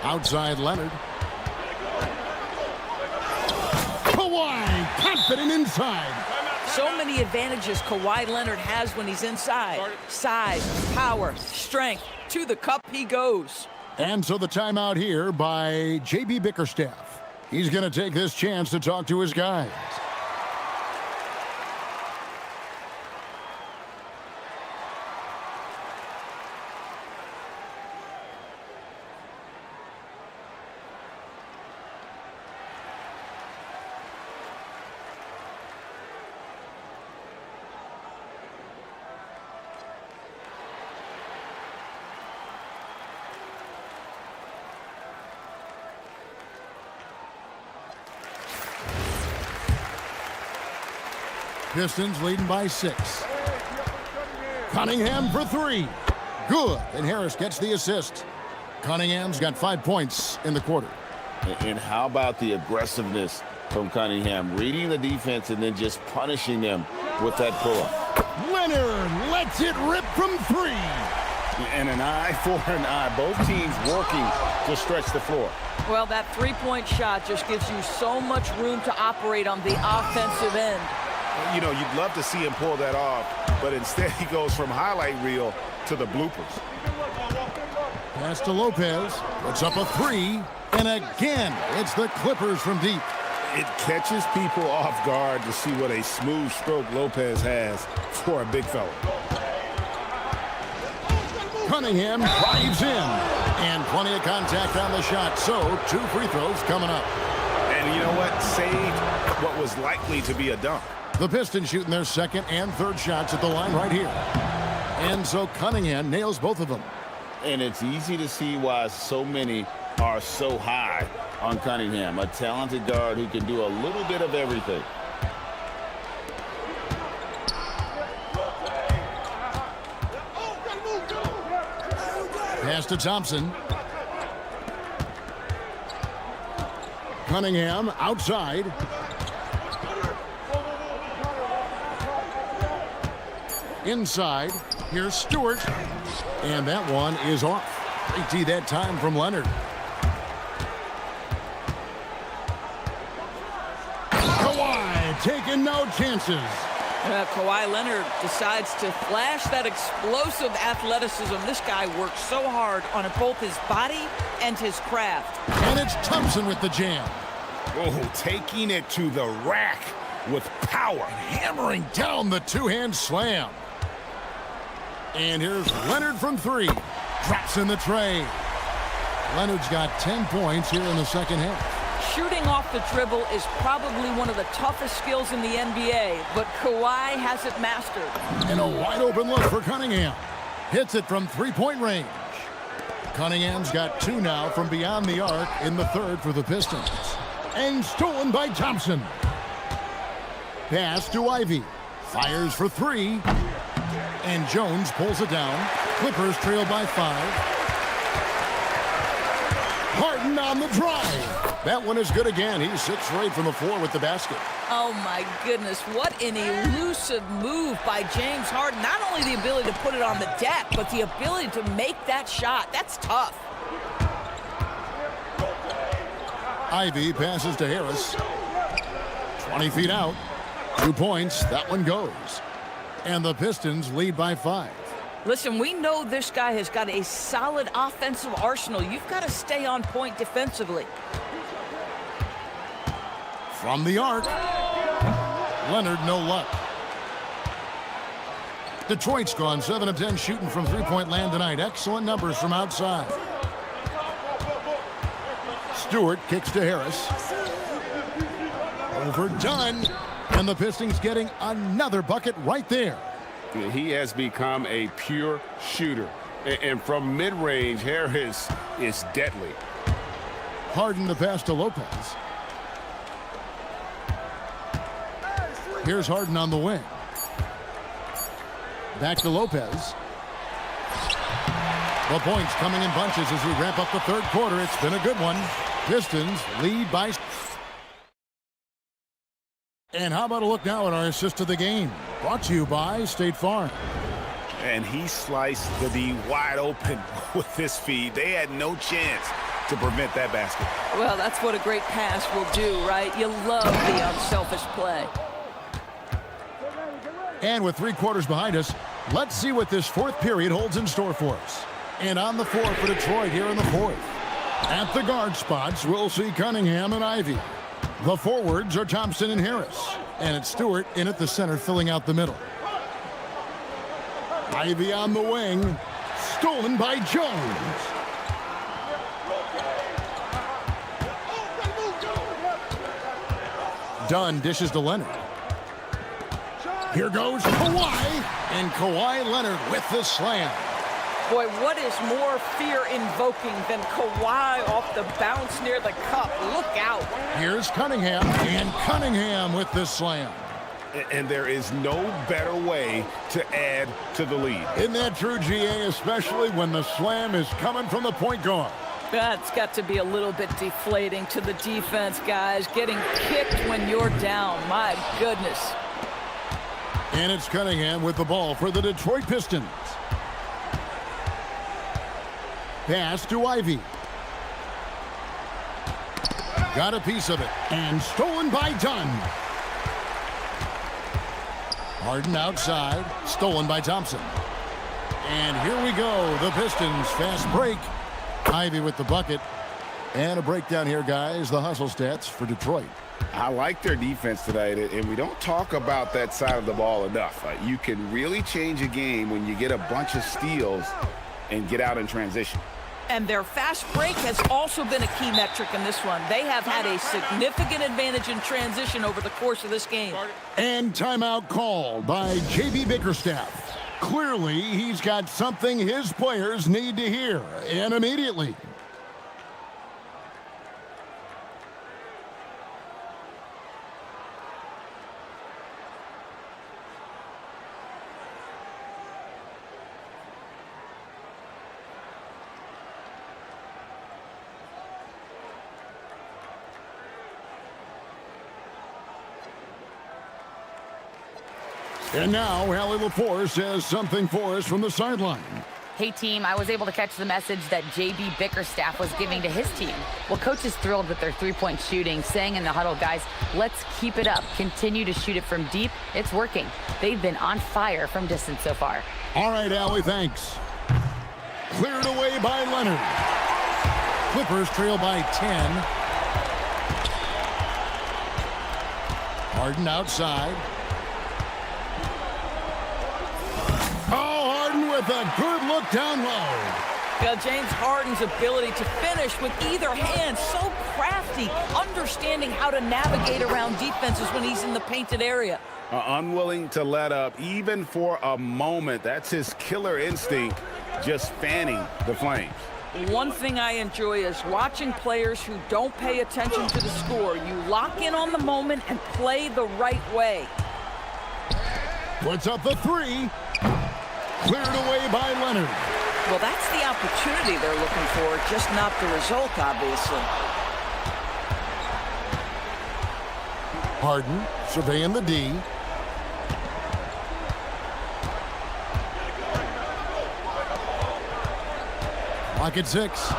Outside Leonard. Kawhi, confident inside. So many advantages Kawhi Leonard has when he's inside. Size, power, strength. To the cup he goes. And so the timeout here by J.B. Bickerstaff. He's going to take this chance to talk to his guys. Pistons leading by 6. Cunningham for 3. Good. And Harris gets the assist. Cunningham's got 5 points in the quarter. And how about the aggressiveness from Cunningham? Reading the defense and then just punishing them with that pull-up. Leonard lets it rip from 3. And an eye for an eye. Both teams working to stretch the floor. Well, that three-point shot just gives you so much room to operate on the offensive end. You know, you'd love to see him pull that off, but instead he goes from highlight reel to the bloopers. Pass to Lopez. Puts up a 3. And again, it's the Clippers from deep. It catches people off guard to see what a smooth stroke Lopez has for a big fella. Cunningham drives in. And plenty of contact on the shot. So, 2 free throws coming up. And you know what? Saved what was likely to be a dunk. The Pistons shooting their second and third shots at the line right here. And so Cunningham nails both of them. And it's easy to see why so many are so high on Cunningham. A talented guard who can do a little bit of everything. Pass to Thompson. Cunningham outside. Inside, here's Stewart, and that one is off. Great D that time from Leonard. Kawhi taking no chances. Kawhi Leonard decides to flash that explosive athleticism. This guy works so hard on both his body and his craft. And it's Thompson with the jam. Oh, taking it to the rack with power. Hammering down the two-hand slam. And here's Leonard from 3. Drops in the tray. Leonard's got 10 points here in the second half. Shooting off the dribble is probably one of the toughest skills in the NBA, but Kawhi has it mastered. And a wide open look for Cunningham. Hits it from 3-point range. Cunningham's got 2 now from beyond the arc in the third for the Pistons. And stolen by Thompson. Pass to Ivy. Fires for 3. And Jones pulls it down. Clippers trail by 5. Harden on the drive. That one is good again. He's 6 straight from the floor with the basket. Oh, my goodness. What an elusive move by James Harden. Not only the ability to put it on the deck, but the ability to make that shot. That's tough. Ivy passes to Harris. 20 feet out. 2 points. That one goes. And the Pistons lead by 5. Listen, we know this guy has got a solid offensive arsenal. You've got to stay on point defensively. From the arc. Leonard, no luck. Detroit's gone 7 of 10 shooting from three-point land tonight. Excellent numbers from outside. Stewart kicks to Harris. Overdone. And the Pistons getting another bucket right there. He has become a pure shooter. And from mid-range, Harris is deadly. Harden the pass to Lopez. Here's Harden on the wing. Back to Lopez. The points coming in bunches as we wrap up the third quarter. It's been a good one. Pistons lead by... And how about a look now at our assist of the game? Brought to you by State Farm. And he sliced the D wide open with his feed. They had no chance to prevent that basket. Well, that's what a great pass will do, right? You love the unselfish play. And with 3 quarters behind us, let's see what this fourth period holds in store for us. And on the floor for Detroit here in the fourth. At the guard spots, we'll see Cunningham and Ivy. The forwards are Thompson and Harris. And it's Stewart in at the center, filling out the middle. Ivy on the wing. Stolen by Jones. Dunn dishes to Leonard. Here goes Kawhi. And Kawhi Leonard with the slam. Boy, what is more fear-invoking than Kawhi off the bounce near the cup? Look out. Here's Cunningham. And Cunningham with the slam. And there is no better way to add to the lead. Isn't that true, GA, especially when the slam is coming from the point guard? That's got to be a little bit deflating to the defense, guys. Getting kicked when you're down. My goodness. And it's Cunningham with the ball for the Detroit Pistons. Pass to Ivy. Got a piece of it. And stolen by Dunn. Harden outside. Stolen by Thompson. And here we go. The Pistons fast break. Ivy with the bucket. And a breakdown here, guys. The hustle stats for Detroit. I like their defense tonight, and we don't talk about that side of the ball enough. You can really change a game when you get a bunch of steals and get out in transition. And their fast break has also been a key metric in this one. They have had a significant advantage in transition over the course of this game. And timeout called by J.B. Bickerstaff. Clearly, he's got something his players need to hear, and immediately. And now, Allie LaForce says something for us from the sideline. Hey, team, I was able to catch the message that J.B. Bickerstaff was giving to his team. Well, coach is thrilled with their three-point shooting, saying in the huddle, guys, let's keep it up. Continue to shoot it from deep. It's working. They've been on fire from distance so far. All right, Allie, thanks. Cleared away by Leonard. Clippers trail by 10. Harden outside. With a good look down low. Yeah, James Harden's ability to finish with either hand, so crafty, understanding how to navigate around defenses when he's in the painted area. Unwilling to let up, even for a moment. That's his killer instinct, just fanning the flames. One thing I enjoy is watching players who don't pay attention to the score. You lock in on the moment and play the right way. Puts up the three. Cleared away by Leonard. Well, that's the opportunity they're looking for, just not the result, obviously. Harden surveying the D. Clock at 6.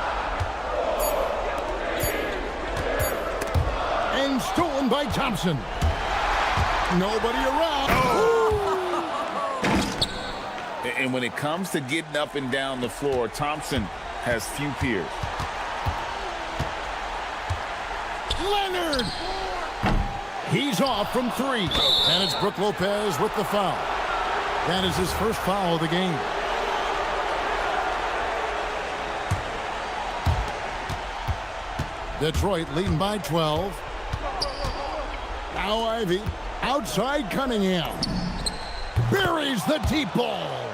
And stolen by Thompson. Nobody around. Oh. And when it comes to getting up and down the floor, Thompson has few peers. Leonard! He's off from 3. And it's Brook Lopez with the foul. That is his first foul of the game. Detroit leading by 12. Now Ivy outside Cunningham. Buries the deep ball.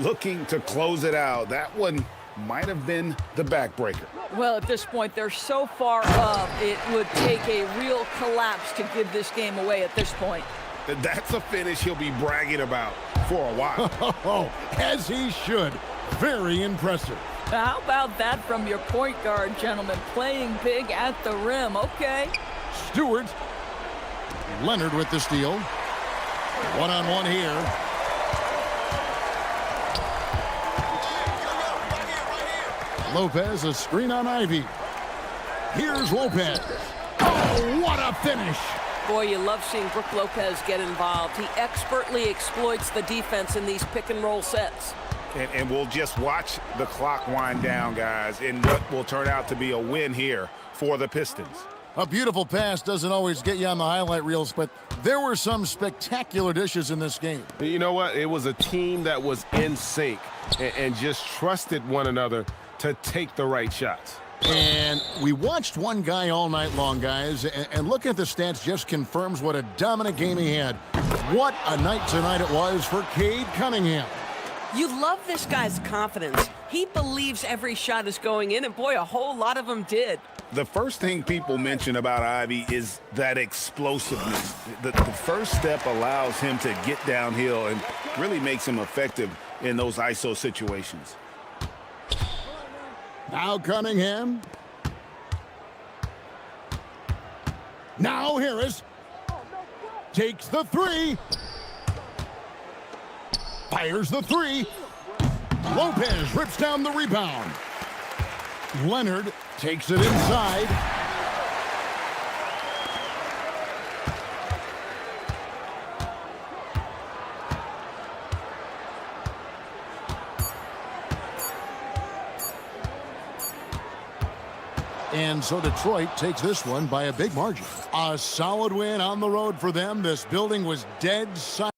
Looking to close it out. That one might have been the backbreaker. Well, at this point, they're so far up, it would take a real collapse to give this game away at this point. That's a finish he'll be bragging about for a while. As he should. Very impressive. How about that from your point guard, gentlemen? Playing big at the rim, okay. Stewart. Leonard with the steal. One-on-one here. Lopez, a screen on Ivy. Here's Lopez. Oh, what a finish. Boy, you love seeing Brook Lopez get involved. He expertly exploits the defense in these pick-and-roll sets. And we'll just watch the clock wind down, guys, in what will turn out to be a win here for the Pistons. A beautiful pass doesn't always get you on the highlight reels, but there were some spectacular dishes in this game. You know what? It was a team that was in sync and just trusted one another to take the right shots. And we watched one guy all night long, guys, and looking at the stats just confirms what a dominant game he had. What a night tonight it was for Cade Cunningham. You love this guy's confidence. He believes every shot is going in, and boy, a whole lot of them did. The first thing people mention about Ivy is that explosiveness. The first step allows him to get downhill and really makes him effective in those ISO situations. Now Cunningham. Now Harris takes the three. Fires the three. Lopez rips down the rebound. Leonard takes it inside. And so Detroit takes this one by a big margin. A solid win on the road for them. This building was dead silent.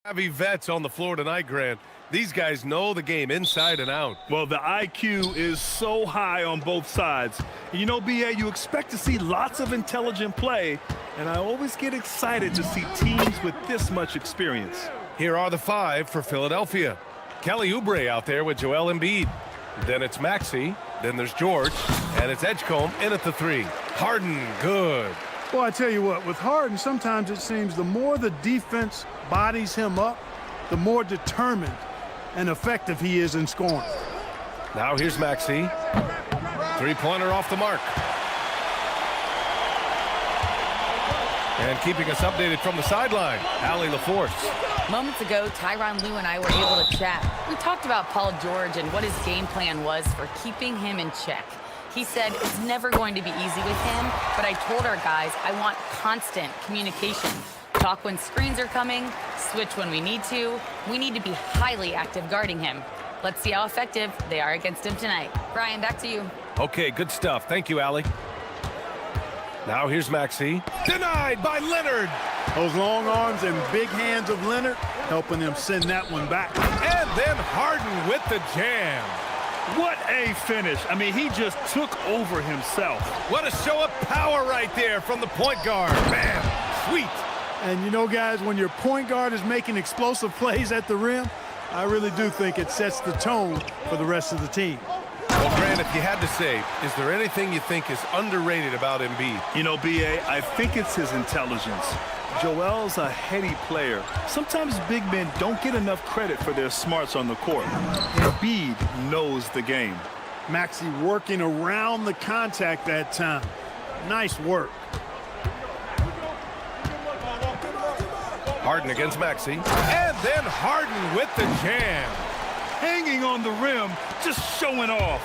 Heavy vets on the floor tonight, Grant. These guys know the game inside and out. Well, the IQ is so high on both sides. You know, BA, you expect to see lots of intelligent play, and I always get excited to see teams with this much experience. Here are the 5 for Philadelphia. Kelly Oubre out there with Joel Embiid. Then it's Maxey. Then there's George. And it's Edgecombe in at the 3. Harden, good. Well, I tell you what, with Harden, sometimes it seems the more the defense bodies him up, the more determined and effective he is in scoring. Now here's Maxey. Three-pointer off the mark. And keeping us updated from the sideline, Allie LaForce. Moments ago, Tyronn Lue and I were able to chat. We talked about Paul George and what his game plan was for keeping him in check. He said it's never going to be easy with him, but I told our guys I want constant communication. Talk when screens are coming, switch when we need to. We need to be highly active guarding him. Let's see how effective they are against him tonight. Brian, back to you. Okay, good stuff. Thank you, Allie. Now here's Maxey. Denied by Leonard. Those long arms and big hands of Leonard helping him send that one back. And then Harden with the jam. What a finish. I mean, he just took over himself. What a show of power right there from the point guard. Bam. Sweet. And you know, guys, when your point guard is making explosive plays at the rim, I really do think it sets the tone for the rest of the team. Well, Grant, if you had to say, is there anything you think is underrated about Embiid? You know, BA, I think it's his intelligence. Joel's a heady player. Sometimes big men don't get enough credit for their smarts on the court. Embiid knows the game. Maxey working around the contact that time. Nice work. Harden against Maxey. And then Harden with the jam. Hanging on the rim, just showing off.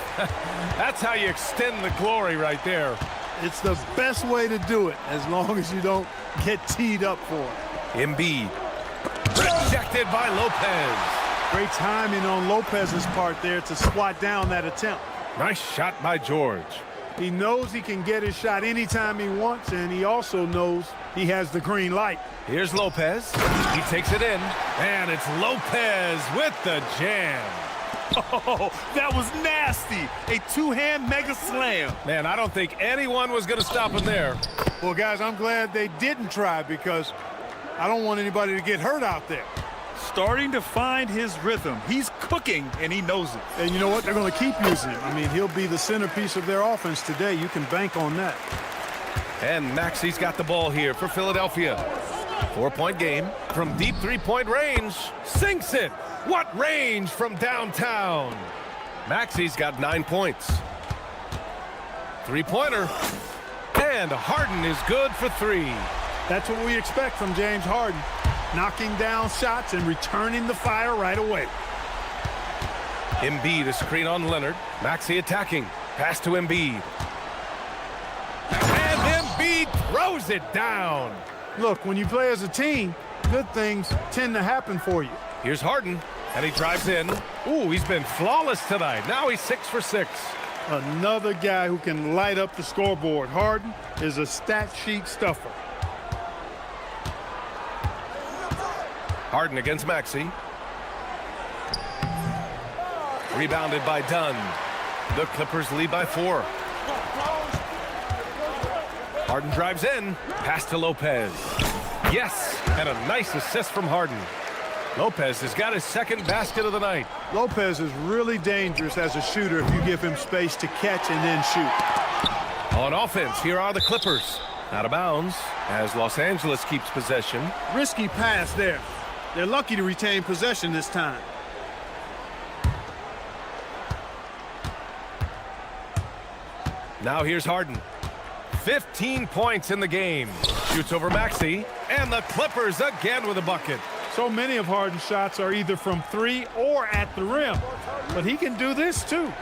That's how you extend the glory right there. It's the best way to do it, as long as you don't get teed up for it. Embiid. Rejected by Lopez. Great timing on Lopez's part there to swat down that attempt. Nice shot by George. He knows he can get his shot anytime he wants, and he also knows he has the green light. Here's Lopez. He takes it in, and it's Lopez with the jam. Oh, that was nasty. A two-hand mega slam. Man, I don't think anyone was going to stop him there. Well, guys, I'm glad they didn't try because I don't want anybody to get hurt out there. Starting to find his rhythm. He's cooking, and he knows it. And you know what? They're going to keep using him. I mean, he'll be the centerpiece of their offense today. You can bank on that. And Maxey's got the ball here for Philadelphia. 4-point game from deep three-point range. Sinks it. What range from downtown? Maxey's got 9 points. Three-pointer. And Harden is good for 3. That's what we expect from James Harden. Knocking down shots and returning the fire right away. Embiid, a screen on Leonard. Maxey attacking. Pass to Embiid. And Embiid throws it down. Look, when you play as a team, good things tend to happen for you. Here's Harden, and he drives in. Ooh, he's been flawless tonight. Now he's 6 for 6. Another guy who can light up the scoreboard. Harden is a stat sheet stuffer. Harden against Maxey. Rebounded by Dunn. The Clippers lead by 4. Harden drives in. Pass to Lopez. Yes, and a nice assist from Harden. Lopez has got his second basket of the night. Lopez is really dangerous as a shooter if you give him space to catch and then shoot. On offense, here are the Clippers. Out of bounds as Los Angeles keeps possession. Risky pass there. They're lucky to retain possession this time. Now here's Harden. 15 points in the game. Shoots over Maxey, and the Clippers again with a bucket. So many of Harden's shots are either from 3 or at the rim, but he can do this too.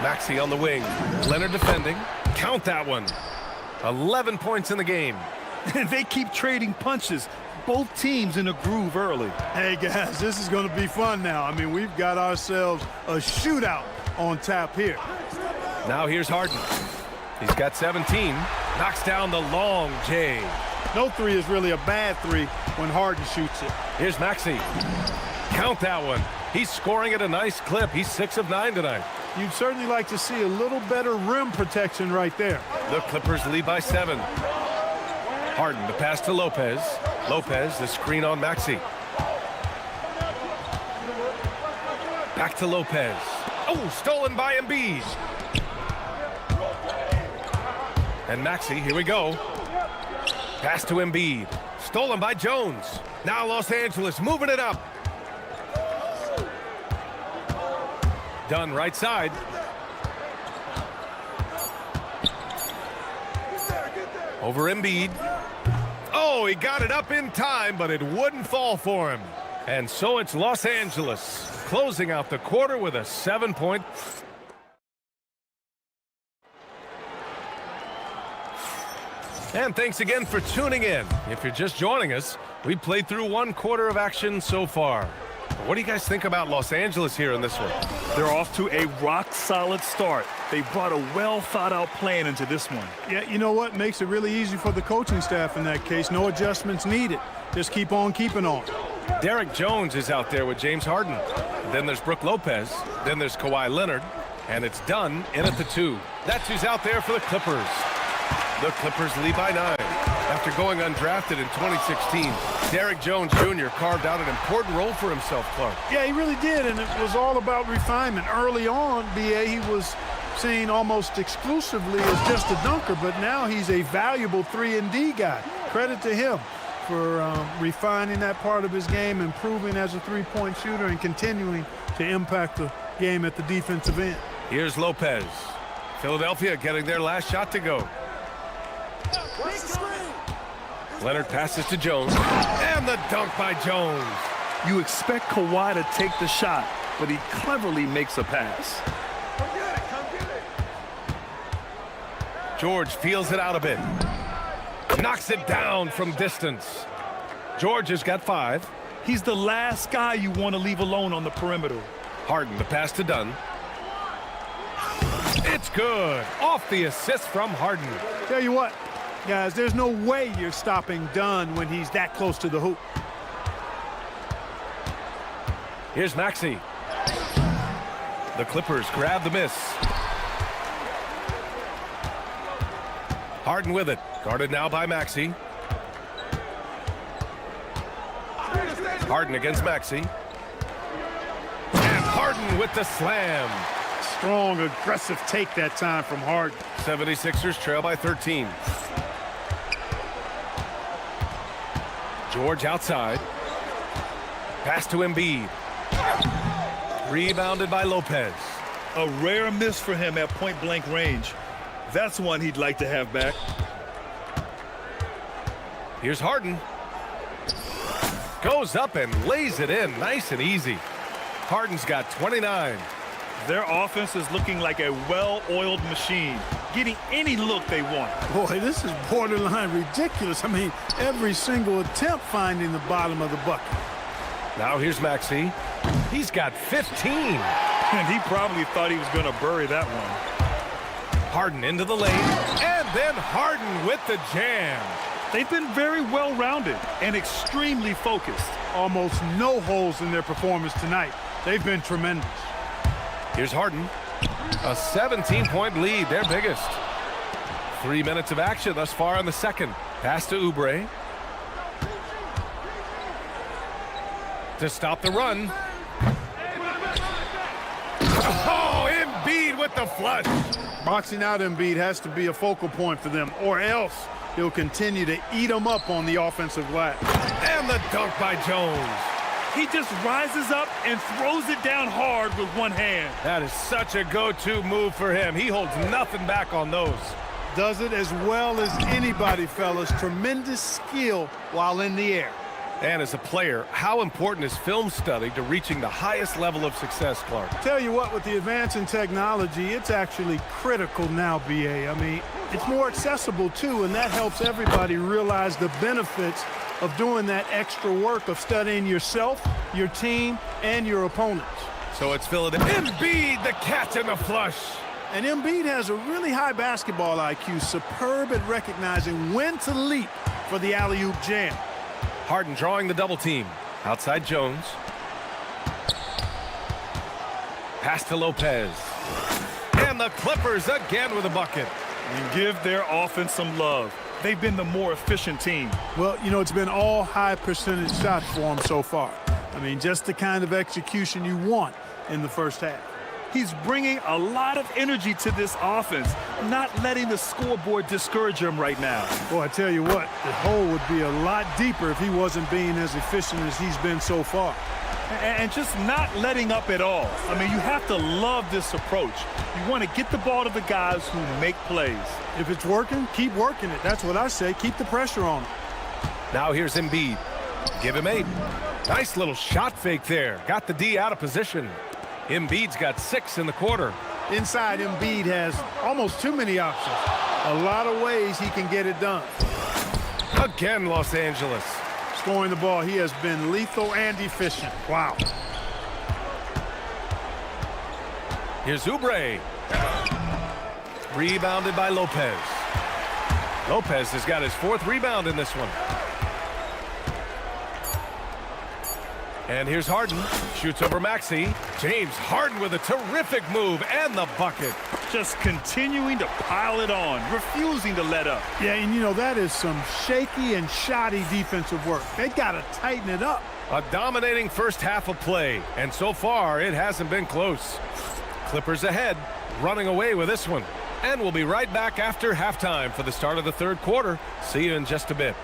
Maxey on the wing. Leonard defending. Count that one. 11 points in the game. And they keep trading punches. Both teams in a groove early. Hey, guys, this is going to be fun now. I mean, we've got ourselves a shootout on tap here. Now here's Harden. He's got 17. Knocks down the long J. No three is really a bad three when Harden shoots it. Here's Maxey. Count that one. He's scoring at a nice clip. He's 6 of 9 tonight. You'd certainly like to see a little better rim protection right there. The Clippers lead by 7. Harden, the pass to Lopez. Lopez, the screen on Maxey. Back to Lopez. Oh, stolen by Embiid. And Maxey, here we go. Pass to Embiid. Stolen by Jones. Now Los Angeles moving it up. Dunn right side. Over Embiid. Oh, he got it up in time, but it wouldn't fall for him. And so it's Los Angeles closing out the quarter with a 7-point. And thanks again for tuning in. If you're just joining us, we played through 1 quarter of action so far. What do you guys think about Los Angeles here in this one? They're off to a rock-solid start. They brought a well-thought-out plan into this one. Yeah, you know what? Makes it really easy for the coaching staff in that case. No adjustments needed. Just keep on keeping on. Derek Jones is out there with James Harden. Then there's Brook Lopez. Then there's Kawhi Leonard. And it's Dunn in at the 2. That's who's out there for the Clippers. The Clippers lead by 9. After going undrafted in 2016, Derek Jones Jr. carved out an important role for himself, Clark. Yeah, he really did, and it was all about refinement. Early on, B.A., he was seen almost exclusively as just a dunker, but now he's a valuable 3-and-D guy. Credit to him for refining that part of his game, improving as a three-point shooter, and continuing to impact the game at the defensive end. Here's Lopez. Philadelphia getting their last shot to go. Leonard passes to Jones, and the dunk by Jones. You expect Kawhi to take the shot, but he cleverly makes a pass. George feels it out a bit. Knocks it down from distance. George has got 5. He's the last guy you want to leave alone on the perimeter. Harden, the pass to Dunn. It's good. Off the assist from Harden. Tell you what, guys, there's no way you're stopping Dunn when he's that close to the hoop. Here's Maxey. The Clippers grab the miss. Harden with it. Guarded now by Maxey. Harden against Maxey. And Harden with the slam. Strong, aggressive take that time from Harden. 76ers trail by 13. George outside. Pass to Embiid. Rebounded by Lopez. A rare miss for him at point-blank range. That's one he'd like to have back. Here's Harden. Goes up and lays it in nice and easy. Harden's got 29. Their offense is looking like a well-oiled machine, getting any look they want. Boy, this is borderline ridiculous. I mean, every single attempt finding the bottom of the bucket. Now here's Maxey. He's got 15. And he probably thought he was going to bury that one. Harden into the lane, and then Harden with the jam. They've been very well-rounded and extremely focused. Almost no holes in their performance tonight. They've been tremendous. Here's Harden. A 17-point lead, their biggest. 3 minutes of action thus far in the second. Pass to Oubre. To stop the run. Oh, Embiid with the flush. Boxing out Embiid has to be a focal point for them, or else he'll continue to eat them up on the offensive glass. And the dunk by Jones. He just rises up and throws it down hard with one hand. That is such a go-to move for him. He holds nothing back on those. Does it as well as anybody, fellas. Tremendous skill while in the air. And as a player, how important is film study to reaching the highest level of success, Clark? Tell you what, with the advance in technology, it's actually critical now, BA. I mean, it's more accessible, too, and that helps everybody realize the benefits of doing that extra work of studying yourself, your team, and your opponents. So it's Philadelphia. Embiid, the catch and the flush. And Embiid has a really high basketball IQ, superb at recognizing when to leap for the alley-oop jam. Harden drawing the double team. Outside Jones. Pass to Lopez. And the Clippers again with a bucket. And give their offense some love. They've been the more efficient team. Well, you know, it's been all high percentage shots for him so far. I mean, just the kind of execution you want in the first half. He's bringing a lot of energy to this offense, not letting the scoreboard discourage him right now. Boy, I tell you what, the hole would be a lot deeper if he wasn't being as efficient as he's been so far. And just not letting up at all. I mean, you have to love this approach. You want to get the ball to the guys who make plays. If it's working, keep working it. That's what I say. Keep the pressure on him. Now here's Embiid. Give him 8. Nice little shot fake there. Got the D out of position. Embiid's got 6 in the quarter. Inside, Embiid has almost too many options. A lot of ways he can get it done. Again, Los Angeles. Scoring the ball, he has been lethal and efficient. Wow. Here's Oubre. Rebounded by Lopez. Lopez has got his 4th rebound in this one. And here's Harden. Shoots over Maxey. James Harden with a terrific move and the bucket. Just continuing to pile it on, refusing to let up. Yeah, and you know, that is some shaky and shoddy defensive work. They got to tighten it up. A dominating first half of play, and so far it hasn't been close. Clippers ahead, running away with this one. And we'll be right back after halftime for the start of the third quarter. See you in just a bit.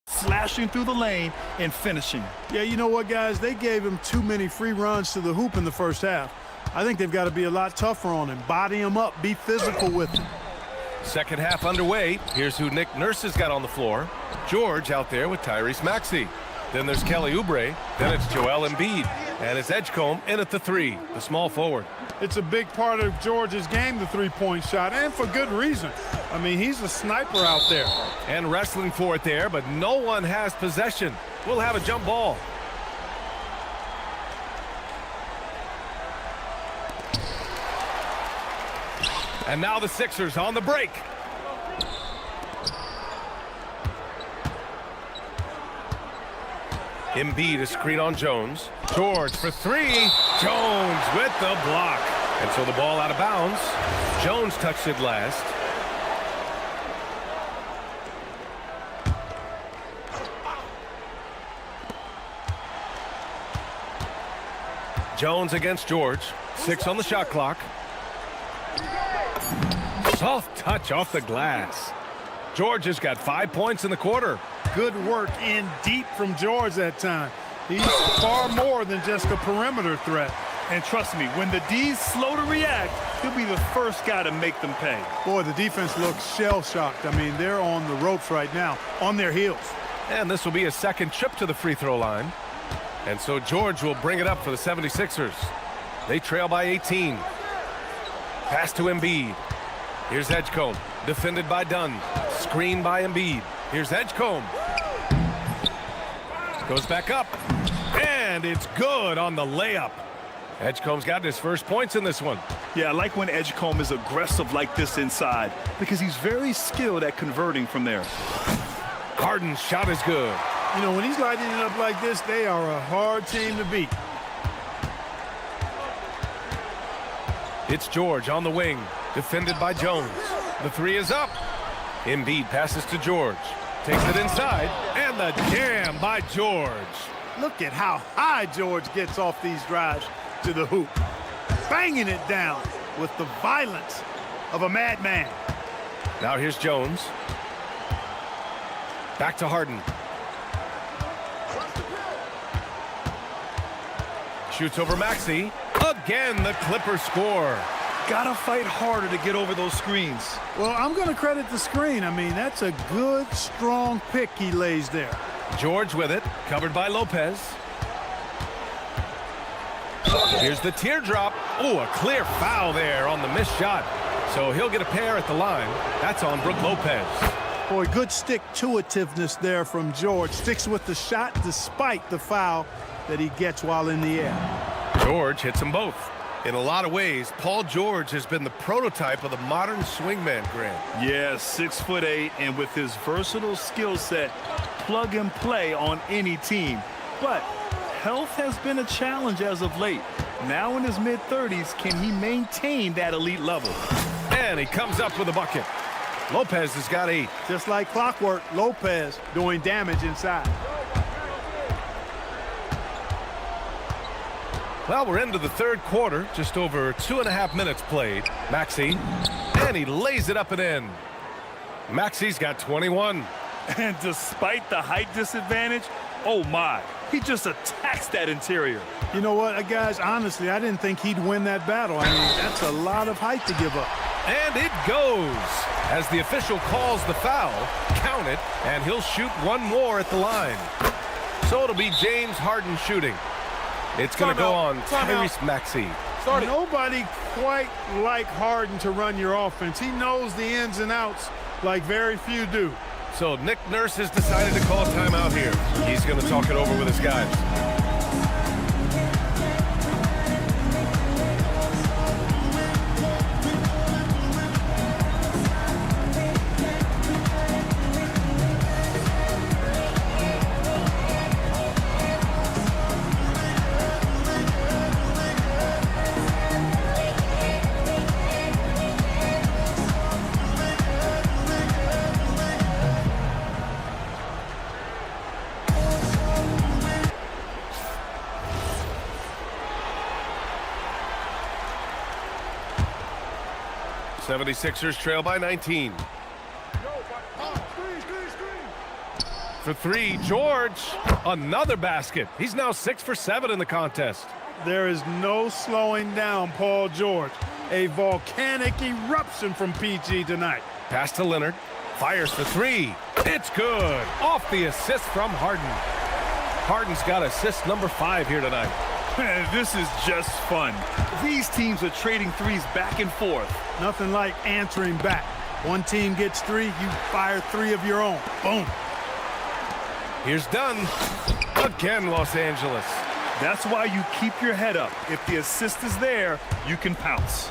Slashing through the lane and finishing. Yeah, you know what, guys? They gave him too many free runs to the hoop in the first half. I think they've got to be a lot tougher on him. Body him up. Be physical with him. Second half underway. Here's who Nick Nurse has got on the floor. George out there with Tyrese Maxey. Then there's Kelly Oubre. Then it's Joel Embiid. And it's Edgecombe in at the 3, the small forward. It's a big part of George's game, the three-point shot, and for good reason. I mean, he's a sniper out there. And wrestling for it there, but no one has possession. We'll have a jump ball. And now the Sixers on the break. Embiid a screen on Jones. George for 3. Jones with the block. And so the ball out of bounds. Jones touched it last. Jones against George. 6 on the shot clock. Soft touch off the glass. George has got 5 points in the quarter. Good work in deep from George that time. He's far more than just a perimeter threat. And trust me, when the D's slow to react, he'll be the first guy to make them pay. Boy, the defense looks shell-shocked. I mean, they're on the ropes right now, on their heels. And this will be a second trip to the free throw line. And so George will bring it up for the 76ers. They trail by 18. Pass to Embiid. Here's Edgecombe, defended by Dunn. Screen by Embiid. Here's Edgecombe. Goes back up. And it's good on the layup. Edgecombe's got his first points in this one. Yeah, I like when Edgecombe is aggressive like this inside because he's very skilled at converting from there. Harden's shot is good. You know, when he's lighting it up like this, they are a hard team to beat. It's George on the wing, defended by Jones. The three is up. Embiid passes to George. Takes it inside, and the jam by George. Look at how high George gets off these drives to the hoop. Banging it down with the violence of a madman. Now here's Jones. Back to Harden. Shoots over Maxey. Again, the Clippers score. Gotta fight harder to get over those screens. Well, I'm going to credit the screen. I mean, that's a good, strong pick he lays there. George with it, covered by Lopez. Here's the teardrop. Oh, a clear foul there on the missed shot. So he'll get a pair at the line. That's on Brook Lopez. Boy, good stick-to-itiveness there from George. Sticks with the shot despite the foul that he gets while in the air. George hits them both. In a lot of ways, Paul George has been the prototype of the modern swingman, Grant. Yeah, 6'8", and with his versatile skill set, plug and play on any team. But health has been a challenge as of late. Now in his mid-30s, can he maintain that elite level? And he comes up with a bucket. Lopez has got 8. Just like clockwork, Lopez doing damage inside. Well, we're into the third quarter, just over 2.5 minutes played. Maxey, and he lays it up and in. Maxey's got 21. And despite the height disadvantage, oh my, he just attacks that interior. You know what, guys, honestly, I didn't think he'd win that battle. I mean, that's a lot of height to give up. And it goes. As the official calls the foul, count it, and he'll shoot one more at the line. So it'll be James Harden shooting. It's going to go on Tyrese Maxey. Nobody quite like Harden to run your offense. He knows the ins and outs like very few do. So Nick Nurse has decided to call timeout here. He's going to talk it over with his guys. The 76ers trail by 19. For three, George, another basket. He's now 6 for 7 in the contest. There is no slowing down Paul George. A volcanic eruption from PG tonight. Pass to Leonard, fires for 3. It's good. Off the assist from Harden. Harden's got assist number 5 here tonight. This is just fun. These teams are trading threes back and forth. Nothing like answering back. One team gets 3, you fire 3 of your own. Boom. Here's Dunn. Again, Los Angeles. That's why you keep your head up. If the assist is there, you can pounce.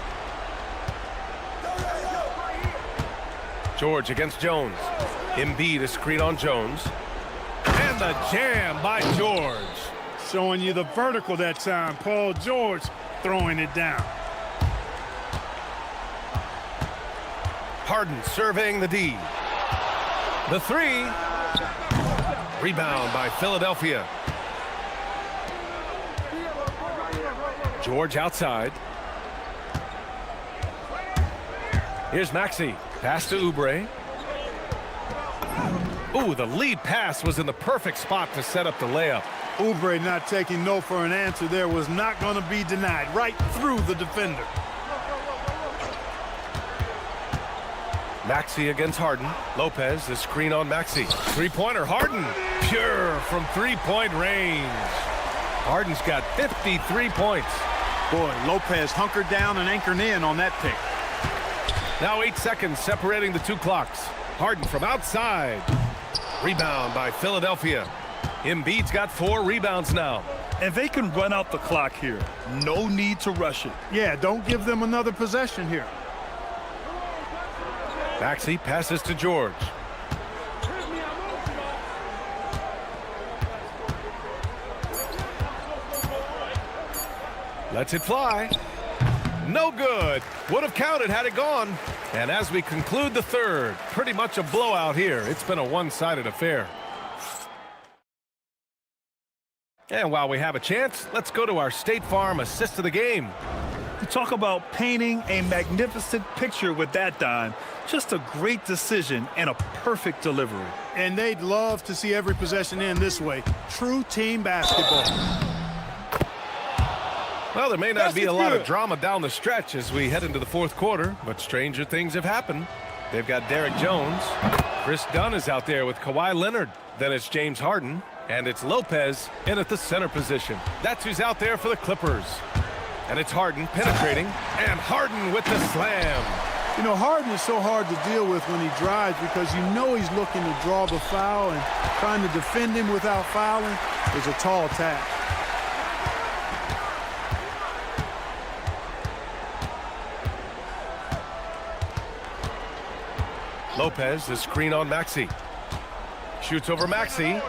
George against Jones. Embiid a screen on Jones. And the jam by George. Showing you the vertical that time. Paul George throwing it down. Harden surveying the D. The 3. Rebound by Philadelphia. George outside. Here's Maxey. Pass to Oubre. Ooh, the lead pass was in the perfect spot to set up the layup. Oubre not taking no for an answer there, was not going to be denied. Right through the defender. Maxey against Harden. Lopez, the screen on Maxey. Three-pointer, Harden. Pure from three-point range. Harden's got 53 points. Boy, Lopez hunkered down and anchored in on that pick. Now 8 seconds separating the two clocks. Harden from outside. Rebound by Philadelphia. Embiid's got 4 rebounds now. And they can run out the clock here. No need to rush it. Yeah, don't give them another possession here. Maxey passes to George. Lets it fly. No good. Would have counted had it gone. And as we conclude the third, pretty much a blowout here. It's been a one-sided affair. And while we have a chance, let's go to our State Farm assist of the game. You talk about painting a magnificent picture with that dime. Just a great decision and a perfect delivery. And they'd love to see every possession end this way. True team basketball. Well, there may not be a lot of drama down the stretch as we head into the fourth quarter, but stranger things have happened. They've got Derek Jones. Chris Dunn is out there with Kawhi Leonard. Then it's James Harden. And it's Lopez in at the center position. That's who's out there for the Clippers. And it's Harden penetrating. And Harden with the slam. You know, Harden is so hard to deal with when he drives because you know he's looking to draw the foul, and trying to defend him without fouling is a tall task. Lopez, the screen on Maxey. Shoots over Maxey.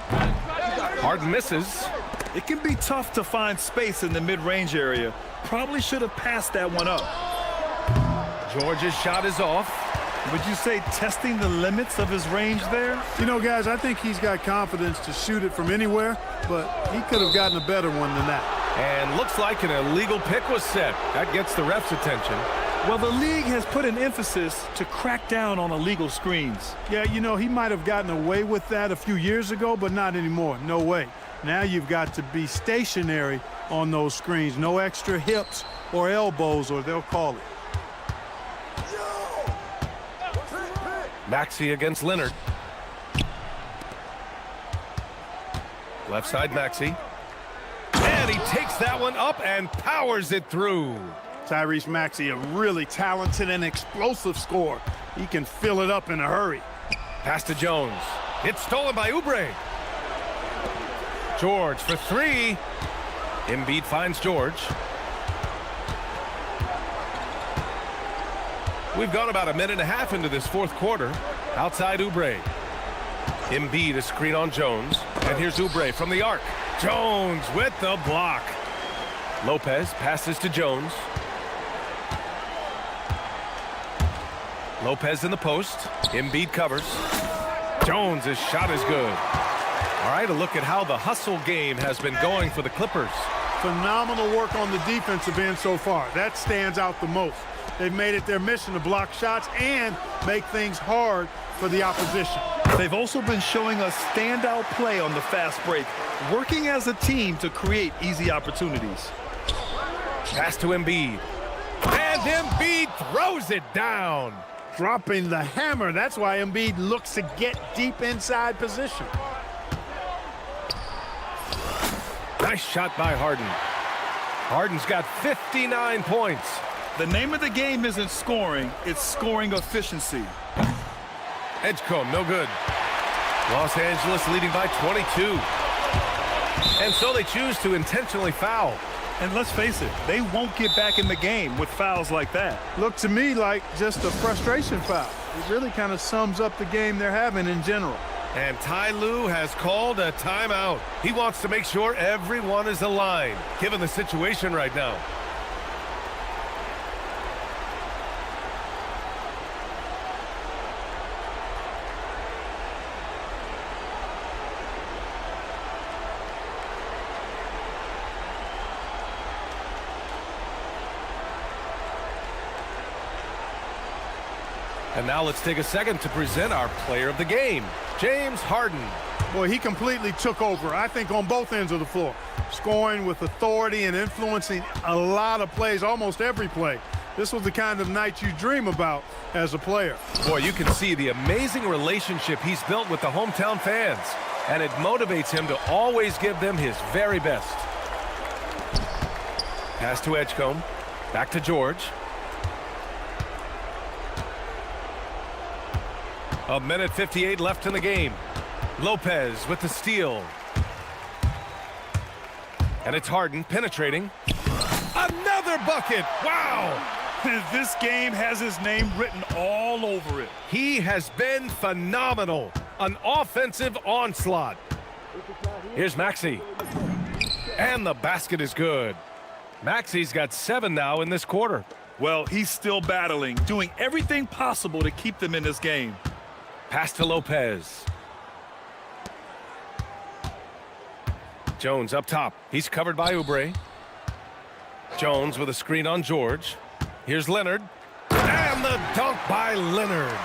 Harden misses. It can be tough to find space in the mid-range area. Probably should have passed that one up. George's shot is off. Would you say testing the limits of his range there? You know, guys, I think he's got confidence to shoot it from anywhere, but he could have gotten a better one than that. And looks like an illegal pick was set. That gets the ref's attention. Well, the league has put an emphasis to crack down on illegal screens. Yeah, you know, he might have gotten away with that a few years ago, but not anymore. No way. Now you've got to be stationary on those screens. No extra hips or elbows, or they'll call it. Maxey against Leonard. Left side Maxey. And he takes that one up and powers it through. Tyrese Maxey, a really talented and explosive scorer. He can fill it up in a hurry. Pass to Jones. It's stolen by Oubre. George for 3. Embiid finds George. We've gone about a minute and a half into this fourth quarter. Outside Oubre. Embiid a screen on Jones. And here's Oubre from the arc. Jones with the block. Lopez passes to Jones. Lopez in the post. Embiid covers. Jones' shot is good. All right, a look at how the hustle game has been going for the Clippers. Phenomenal work on the defensive end so far. That stands out the most. They've made it their mission to block shots and make things hard for the opposition. They've also been showing us standout play on the fast break, working as a team to create easy opportunities. Pass to Embiid. And Embiid throws it down. Dropping the hammer. That's why Embiid looks to get deep inside position. Nice shot by Harden. Harden's got 59 points. The name of the game isn't scoring, it's scoring efficiency. Edgecombe, no good. Los Angeles leading by 22. And so they choose to intentionally foul. And let's face it, they won't get back in the game with fouls like that. Looked to me like just a frustration foul. It really kind of sums up the game they're having in general. And Ty Lue has called a timeout. He wants to make sure everyone is aligned, given the situation right now. And now let's take a second to present our player of the game, James Harden. Boy, he completely took over, I think, on both ends of the floor. Scoring with authority and influencing a lot of plays, almost every play. This was the kind of night you dream about as a player. Boy, you can see the amazing relationship he's built with the hometown fans. And it motivates him to always give them his very best. Pass to Edgecombe. Back to George. A minute 58 left in the game. Lopez with the steal. And it's Harden penetrating. Another bucket! Wow! This game has his name written all over it. He has been phenomenal. An offensive onslaught. Here's Maxey. And the basket is good. Maxey's got 7 now in this quarter. Well, he's still battling, doing everything possible to keep them in this game. Pass to Lopez. Jones up top. He's covered by Oubre. Jones with a screen on George. Here's Leonard. And the dunk by Leonard.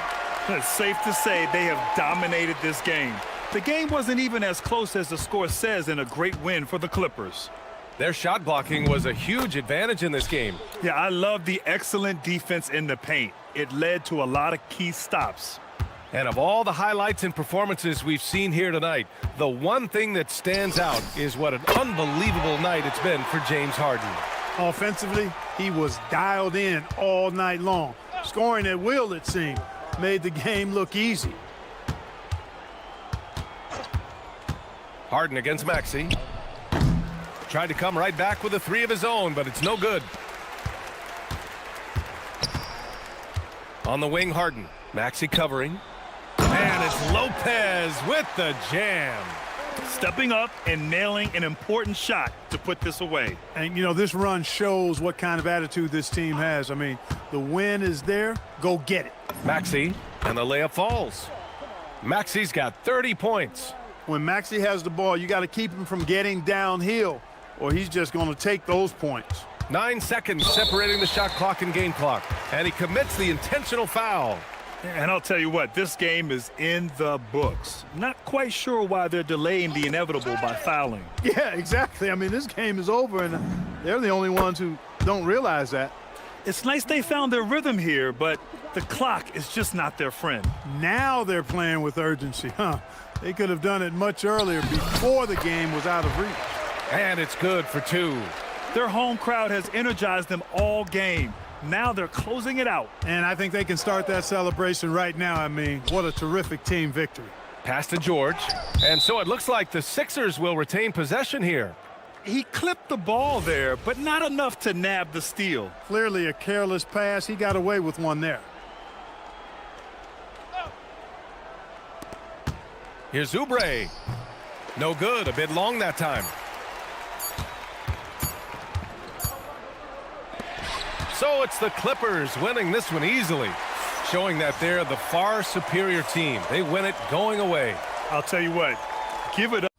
It's safe to say they have dominated this game. The game wasn't even as close as the score says in a great win for the Clippers. Their shot blocking was a huge advantage in this game. Yeah, I love the excellent defense in the paint. It led to a lot of key stops. And of all the highlights and performances we've seen here tonight, the one thing that stands out is what an unbelievable night it's been for James Harden. Offensively, he was dialed in all night long. Scoring at will, it seemed, made the game look easy. Harden against Maxey. Tried to come right back with a 3 of his own, but it's no good. On the wing, Harden. Maxey covering. And it's Lopez with the jam. Stepping up and nailing an important shot to put this away. And, you know, this run shows what kind of attitude this team has. I mean, the win is there. Go get it. Maxey, and the layup falls. Maxey's got 30 points. When Maxey has the ball, you got to keep him from getting downhill, or he's just going to take those points. 9 seconds separating the shot clock and game clock. And he commits the intentional foul. And I'll tell you what, this game is in the books. Not quite sure why they're delaying the inevitable by fouling. Yeah, exactly. I mean, this game is over, and they're the only ones who don't realize that. It's nice they found their rhythm here, but the clock is just not their friend. Now they're playing with urgency, huh? They could have done it much earlier before the game was out of reach. And it's good for 2. Their home crowd has energized them all game. Now they're closing it out. And I think they can start that celebration right now. I mean, what a terrific team victory. Pass to George. And so it looks like the Sixers will retain possession here. He clipped the ball there, but not enough to nab the steal. Clearly a careless pass. He got away with one there. Here's Oubre. No good. A bit long that time. So it's the Clippers winning this one easily, showing that they're the far superior team. They win it going away. I'll tell you what, give it up.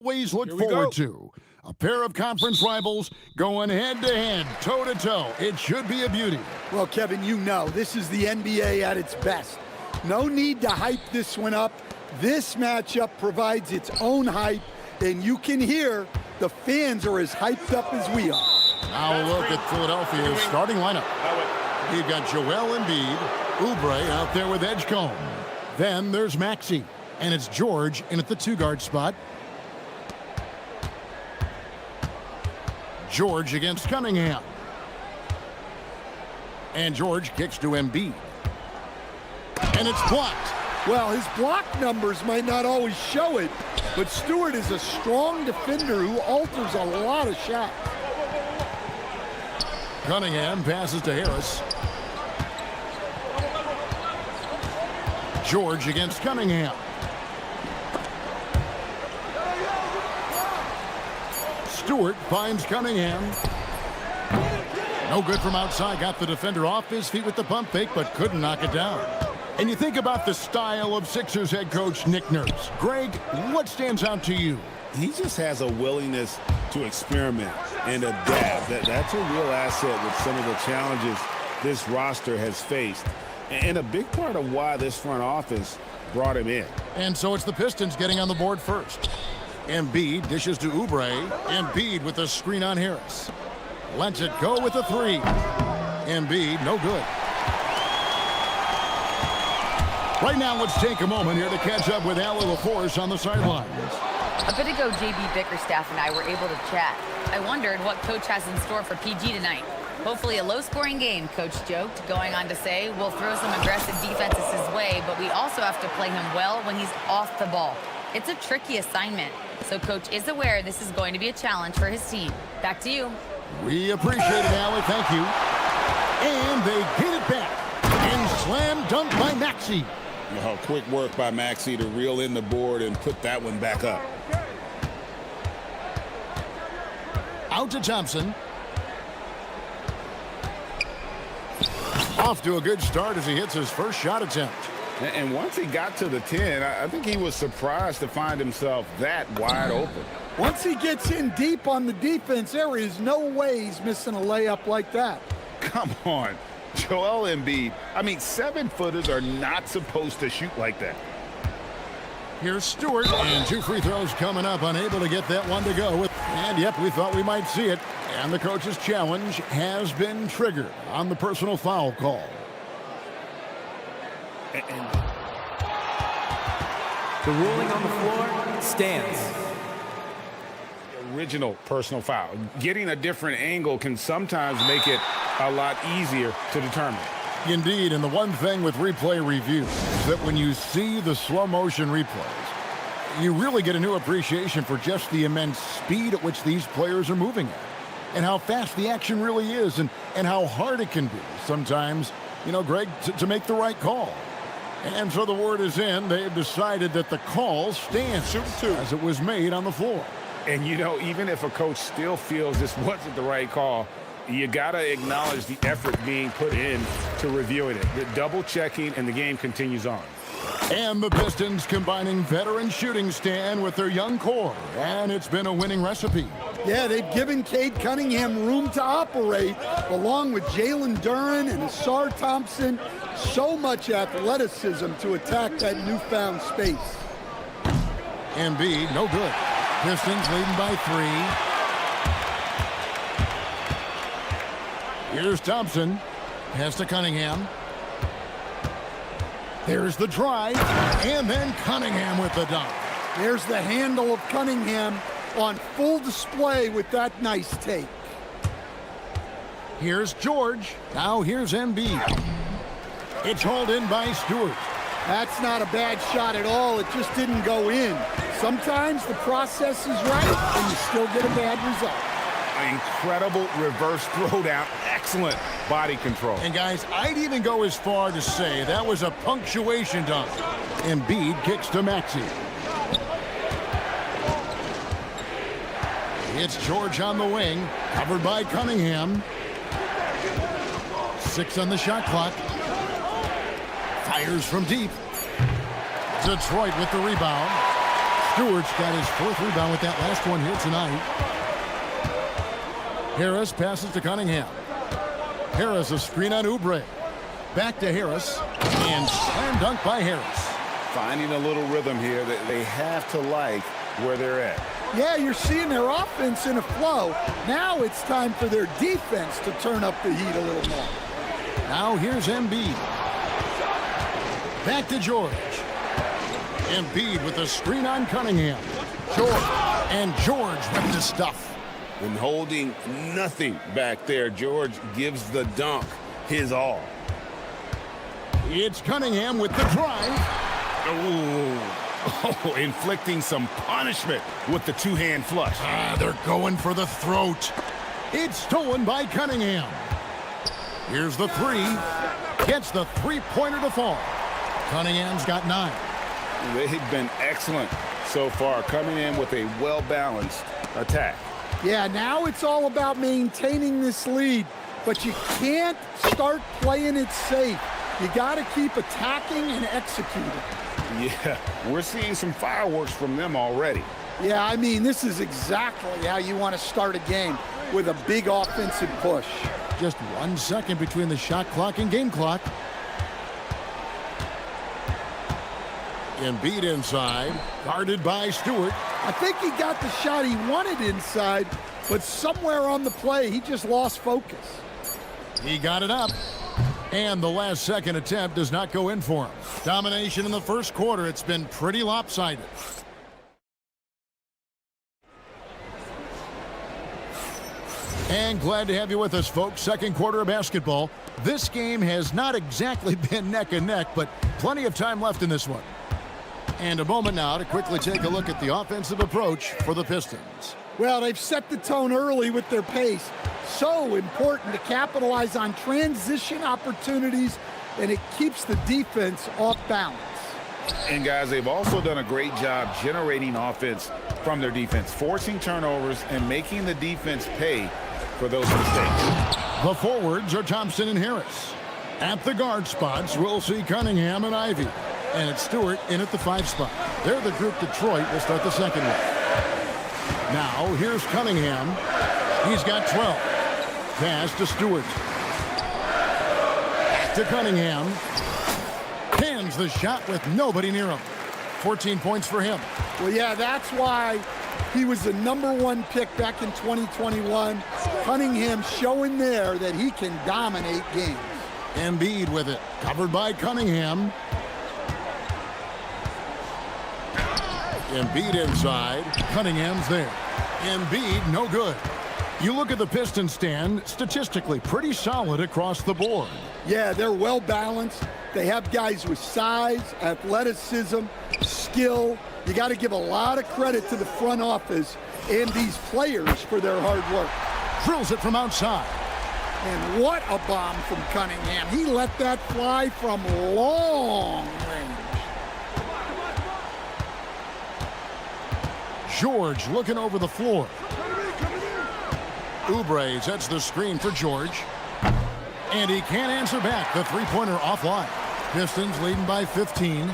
always look forward to. A pair of conference rivals going head-to-head, toe-to-toe. It should be a beauty. Well, Kevin, you know, this is the NBA at its best. No need to hype this one up. This matchup provides its own hype, and you can hear the fans are as hyped up as we are. Now a look at Philadelphia's starting lineup. You've got Joel Embiid, Oubre out there with Edgecombe. Then there's Maxey, and it's George in at the two-guard spot. George against Cunningham. And George kicks to Embiid. And it's blocked. Well, his block numbers might not always show it, but Stewart is a strong defender who alters a lot of shots. Cunningham passes to Harris. George against Cunningham. Stewart finds Cunningham. No good from outside. Got the defender off his feet with the pump fake, but couldn't knock it down. And you think about the style of Sixers head coach Nick Nurse. Greg, what stands out to you? He just has a willingness to experiment and adapt. That's a real asset with some of the challenges this roster has faced. And a big part of why this front office brought him in. And so it's the Pistons getting on the board first. Embiid dishes to Oubre. Embiid with a screen on Harris. Lets it go with a three. Embiid, no good. Right now, let's take a moment here to catch up with Allie LaForce on the sidelines. A bit ago, JB Bickerstaff and I were able to chat. I wondered what Coach has in store for PG tonight. Hopefully a low-scoring game, Coach joked, going on to say, we'll throw some aggressive defenses his way, but we also have to play him well when he's off the ball. It's a tricky assignment, so Coach is aware this is going to be a challenge for his team. Back to you. We appreciate it, Allie. Thank you. And they get it back. And slam dunk by Maxey. Oh, quick work by Maxey to reel in the board and put that one back up. Out to Thompson. Off to a good start as he hits his first shot attempt. And once he got to the 10, I think he was surprised to find himself that wide open. Once he gets in deep on the defense, there is no way he's missing a layup like that. Come on, Joel Embiid. I mean, 7-footers are not supposed to shoot like that. Here's Stewart, and 2 free throws coming up, unable to get that one to go. And yep, we thought we might see it. And the coach's challenge has been triggered on the personal foul call. The ruling on the floor stands. Original personal foul. Getting a different angle can sometimes make it a lot easier to determine. Indeed, and the one thing with replay review is that when you see the slow motion replays, you really get a new appreciation for just the immense speed at which these players are moving at, and how fast the action really is, and how hard it can be sometimes, you know, Greg, to make the right call. And so the word is in. They've decided that the call stands as it was made on the floor. And, you know, even if a coach still feels this wasn't the right call, you got to acknowledge the effort being put in to reviewing it. The double checking, and the game continues on. And the Pistons combining veteran shooting stand with their young core, and it's been a winning recipe. Yeah, they've given Cade Cunningham room to operate, along with Jalen Duren and Asar Thompson. So much athleticism to attack that newfound space. Embiid, no good. Pistons leading by 3. Here's Thompson. Pass to Cunningham. There's the drive, and then Cunningham with the dunk. There's the handle of Cunningham on full display with that nice take. Here's George. Now here's Embiid. It's hauled in by Stewart. That's not a bad shot at all. It just didn't go in. Sometimes the process is right, and you still get a bad result. Incredible reverse throwdown. Excellent body control. And guys, I'd even go as far to say that was a punctuation dunk. Embiid kicks to Maxey. It's George on the wing, covered by Cunningham. 6 on the shot clock. Fires from deep. Detroit with the rebound. Stewart's got his 4th rebound with that last one here tonight. Harris passes to Cunningham. Harris a screen on Oubre. Back to Harris, and slam dunk by Harris. Finding a little rhythm here that they have to like where they're at. Yeah, you're seeing their offense in a flow. Now it's time for their defense to turn up the heat a little more. Now here's Embiid. Back to George. Embiid with a screen on Cunningham. George with the stuff. And holding nothing back there, George gives the dunk his all. It's Cunningham with the drive. Oh, inflicting some punishment with the two-hand flush. They're going for the throat. It's stolen by Cunningham. Here's the 3. Gets the 3-pointer to fall. Cunningham's got 9. They've been excellent so far, coming in with a well-balanced attack. Yeah, now it's all about maintaining this lead, but you can't start playing it safe. You got to keep attacking and executing. Yeah, we're seeing some fireworks from them already. Yeah, I mean, this is exactly how you want to start a game, with a big offensive push. Just 1 second between the shot clock and game clock. Embiid inside, guarded by Stewart. I think he got the shot he wanted inside, but somewhere on the play, he just lost focus. He got it up, and the last second attempt does not go in for him. Domination in the first quarter. It's been pretty lopsided. And glad to have you with us, folks. Second quarter of basketball. This game has not exactly been neck and neck, but plenty of time left in this one. And a moment now to quickly take a look at the offensive approach for the Pistons. Well, they've set the tone early with their pace. So important to capitalize on transition opportunities, and it keeps the defense off balance. And guys, they've also done a great job generating offense from their defense, forcing turnovers and making the defense pay for those mistakes. The forwards are Thompson and Harris. At the guard spots, we'll see Cunningham and Ivy. And it's Stewart in at the 5 spot. They're the group Detroit will start the second one. Now, here's Cunningham. He's got 12. Pass to Stewart. Back to Cunningham. Hands the shot with nobody near him. 14 points for him. Well, yeah, that's why he was the #1 pick back in 2021. Cunningham showing there that he can dominate games. Embiid with it. Covered by Cunningham. Embiid inside. Cunningham's there. Embiid, no good. You look at the Pistons stand, statistically pretty solid across the board. Yeah, they're well balanced. They have guys with size, athleticism, skill. You got to give a lot of credit to the front office and these players for their hard work. Drills it from outside. And what a bomb from Cunningham. He let that fly from long range. George looking over the floor. Oubre sets the screen for George. And he can't answer back. The three-pointer offline. Pistons leading by 15.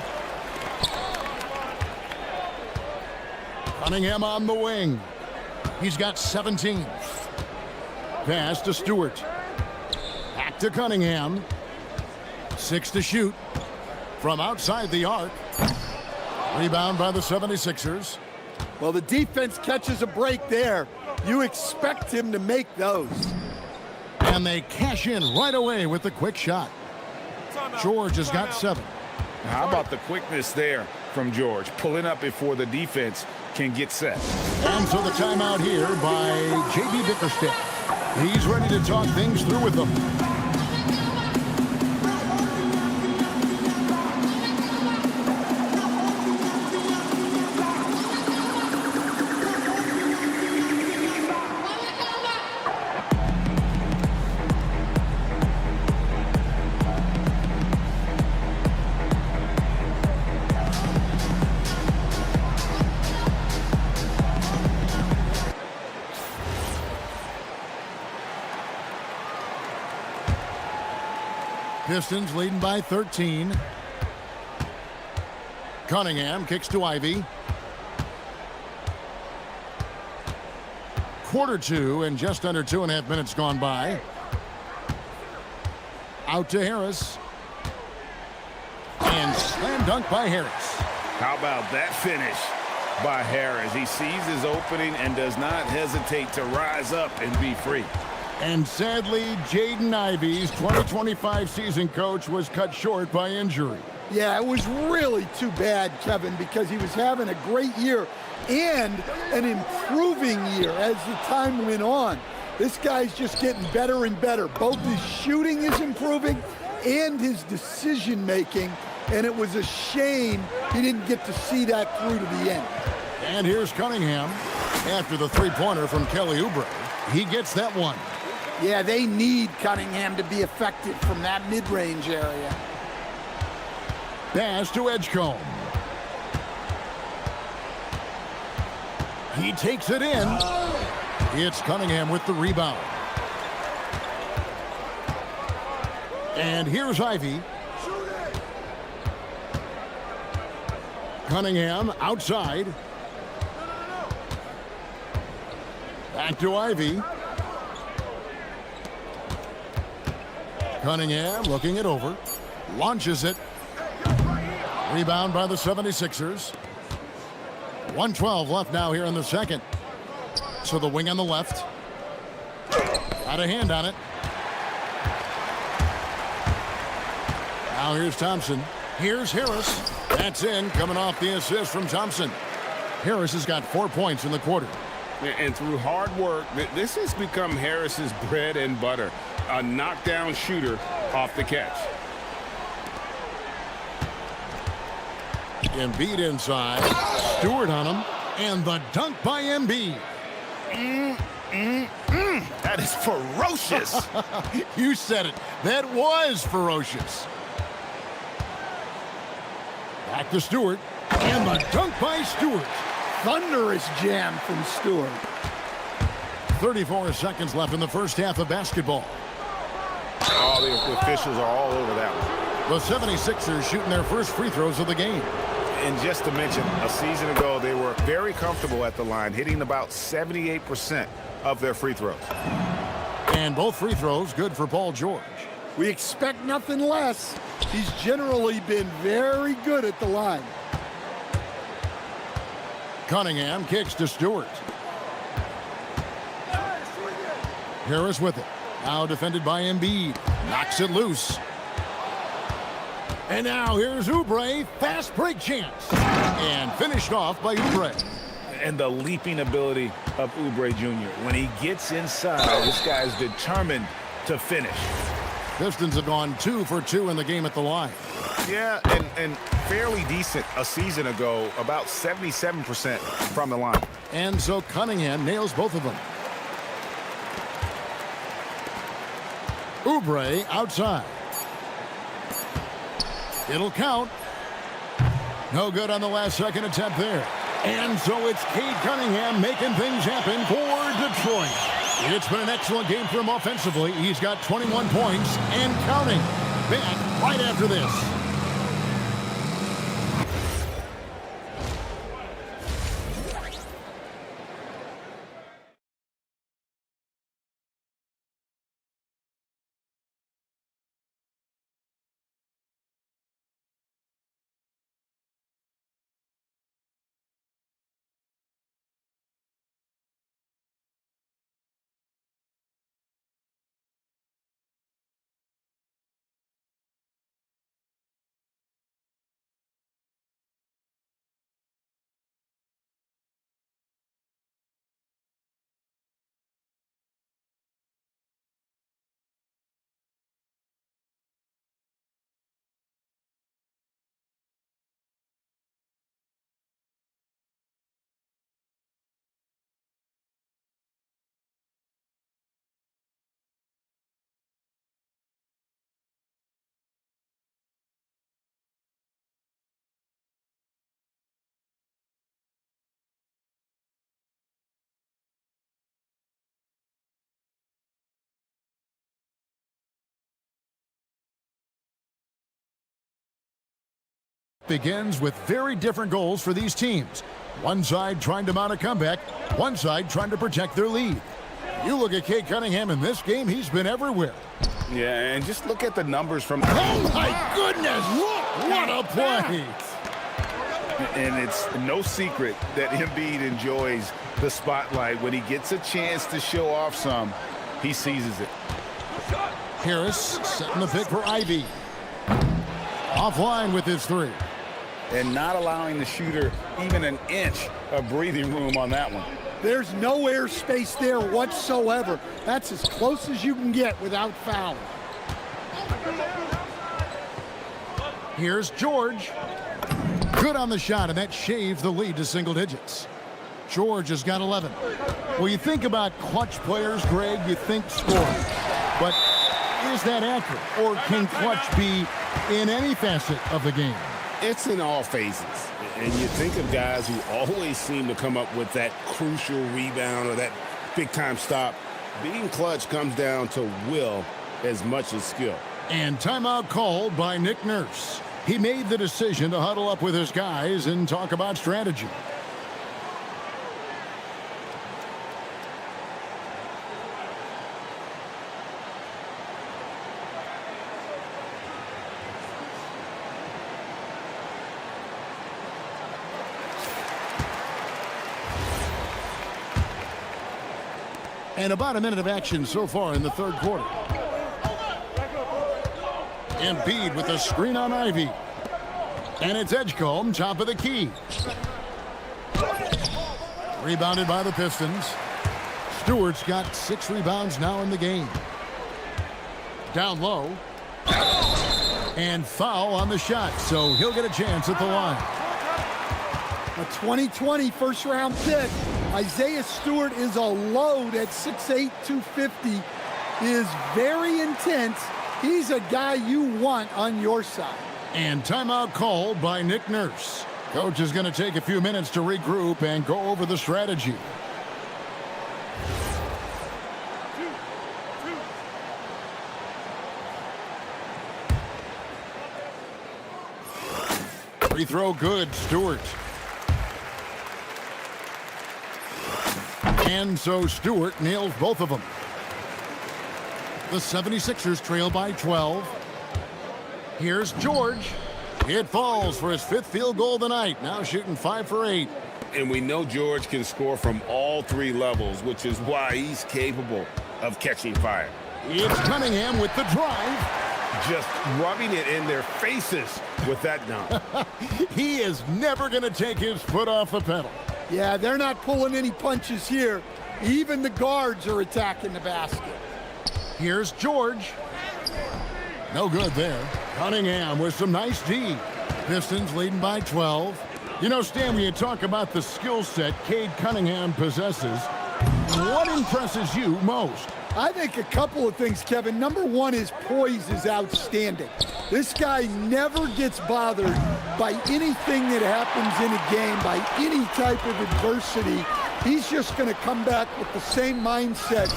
Cunningham on the wing. He's got 17. Pass to Stewart. Back to Cunningham. 6 to shoot. From outside the arc. Rebound by the 76ers. Well, the defense catches a break there. You expect him to make those. And they cash in right away with the quick shot. George has got 7. How about the quickness there from George, pulling up before the defense can get set. And so the timeout here by J.B. Bickerstaff. He's ready to talk things through with them. Pistons leading by 13. Cunningham kicks to Ivy. quarter two and just under 2.5 minutes gone by. Out to Harris. And slam dunk by Harris. How about that finish by Harris? He sees his opening and does not hesitate to rise up and be free. And sadly, Jaden Ivey's 2025 season coach was cut short by injury. Yeah, it was really too bad, Kevin, because he was having a great year and an improving year as the time went on. This guy's just getting better and better. Both his shooting is improving and his decision-making, and it was a shame he didn't get to see that through to the end. And here's Cunningham after the three-pointer from Kelly Oubre. He gets that one. Yeah, they need Cunningham to be effective from that mid-range area. Pass to Edgecombe. He takes it in. It's Cunningham with the rebound. And here's Ivey. Cunningham outside. Back to Ivey. Cunningham looking it over. Launches it. Rebound by the 76ers. 1:12 left now here in the second. So the wing on the left. Got a hand on it. Now here's Thompson. Here's Harris. That's in, coming off the assist from Thompson. Harris has got 4 points in the quarter. And through hard work, this has become Harris's bread and butter. A knockdown shooter off the catch. Embiid inside. Stewart on him. And the dunk by Embiid. That is ferocious. You said it. That was ferocious. Back to Stewart. And the dunk by Stewart. Thunderous jam from Stewart. 34 seconds left in the first half of basketball. Oh, the officials are all over that one. The 76ers shooting their first free throws of the game. And just to mention, a season ago, they were very comfortable at the line, hitting about 78% of their free throws. And both free throws good for Paul George. We expect nothing less. He's generally been very good at the line. Cunningham kicks to Stewart. Harris with it. Now defended by Embiid. Knocks it loose. And now here's Oubre. Fast break chance. And finished off by Oubre. And the leaping ability of Oubre Jr. When he gets inside, this guy is determined to finish. Pistons have gone 2 for 2 in the game at the line. Yeah, and fairly decent a season ago, about 77% from the line. And so Cunningham nails both of them. Oubre outside. It'll count. No good on the last second attempt there. And so it's Cade Cunningham making things happen for Detroit. It's been an excellent game for him offensively. He's got 21 points and counting. Back right after this. Begins with very different goals for these teams. One side trying to mount a comeback, one side trying to protect their lead. You look at Cade Cunningham in this game, he's been everywhere. Yeah, and just look at the numbers from... Oh, my goodness! What a play! And it's no secret that Embiid enjoys the spotlight. When he gets a chance to show off some, he seizes it. Harris setting the pick for Ivy. Offline with his three. And not allowing the shooter even an inch of breathing room on that one. There's no airspace there whatsoever. That's as close as you can get without fouling. Here's George. Good on the shot, and that shaves the lead to single digits. George has got 11. Well, you think about clutch players, Greg, you think scoring. But is that accurate? Or can clutch be in any facet of the game? It's in all phases. And you think of guys who always seem to come up with that crucial rebound or that big-time stop. Being clutch comes down to will as much as skill. And timeout called by Nick Nurse. He made the decision to huddle up with his guys and talk about strategy. And about a minute of action so far in the third quarter. Embiid with a screen on Ivy. And it's Edgecombe, top of the key. Rebounded by the Pistons. Stewart's got 6 rebounds now in the game. Down low. And foul on the shot, so he'll get a chance at the line. A 2020 first-round pick. Isaiah Stewart is a load at 6'8", 250. Is very intense. He's a guy you want on your side. And timeout called by Nick Nurse. Coach is going to take a few minutes to regroup and go over the strategy. Free throw good, Stewart. And so Stewart nails both of them. The 76ers trail by 12. Here's George. It falls for his 5th field goal of the night. Now shooting 5 for 8. And we know George can score from all 3 levels, which is why he's capable of catching fire. It's Cunningham with the drive. Just rubbing it in their faces with that dunk. He is never going to take his foot off the pedal. Yeah, they're not pulling any punches here. Even the guards are attacking the basket. Here's George. No good there. Cunningham with some nice D. Pistons leading by 12. You know, Stan, when you talk about the skill set Cade Cunningham possesses, what impresses you most? I think a couple of things, Kevin. Number one, his poise is outstanding. This guy never gets bothered by anything that happens in a game, by any type of adversity. He's just going to come back with the same mindset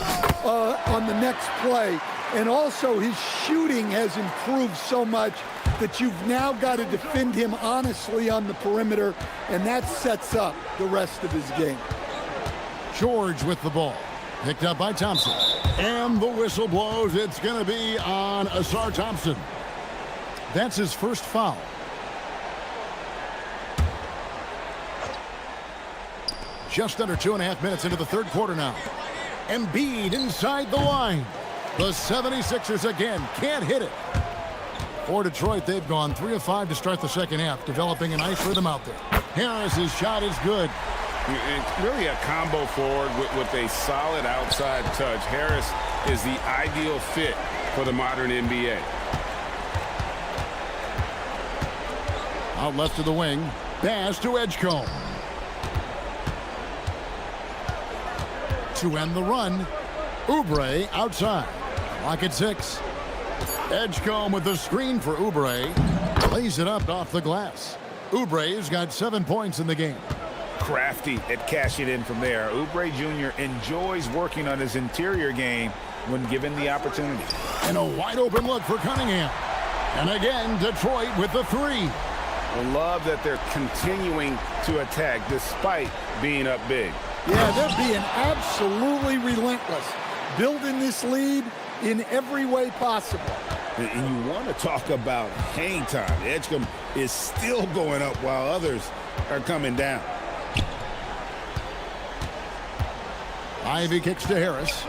on the next play. And also, his shooting has improved so much that you've now got to defend him honestly on the perimeter, and that sets up the rest of his game. George with the ball. Picked up by Thompson. And the whistle blows. It's going to be on Asar Thompson. That's his first foul. Just under 2.5 minutes into the third quarter now. Embiid inside the line. The 76ers again can't hit it. For Detroit, they've gone 3 of 5 to start the second half, developing a nice rhythm out there. Harris's shot is good. It's really a combo forward with a solid outside touch. Harris is the ideal fit for the modern NBA. Out left to the wing. Pass to Edgecombe. To end the run, Oubre outside. Clock at 6. Edgecombe with the screen for Oubre. Lays it up off the glass. Oubre's got 7 points in the game. Crafty at cashing in from there. Oubre Jr. enjoys working on his interior game when given the opportunity. And a wide open look for Cunningham. And again, Detroit with the 3. I love that they're continuing to attack despite being up big. Yeah, they're being absolutely relentless, building this lead in every way possible. And you want to talk about hang time. Edgecombe is still going up while others are coming down. Ivy kicks to Harris.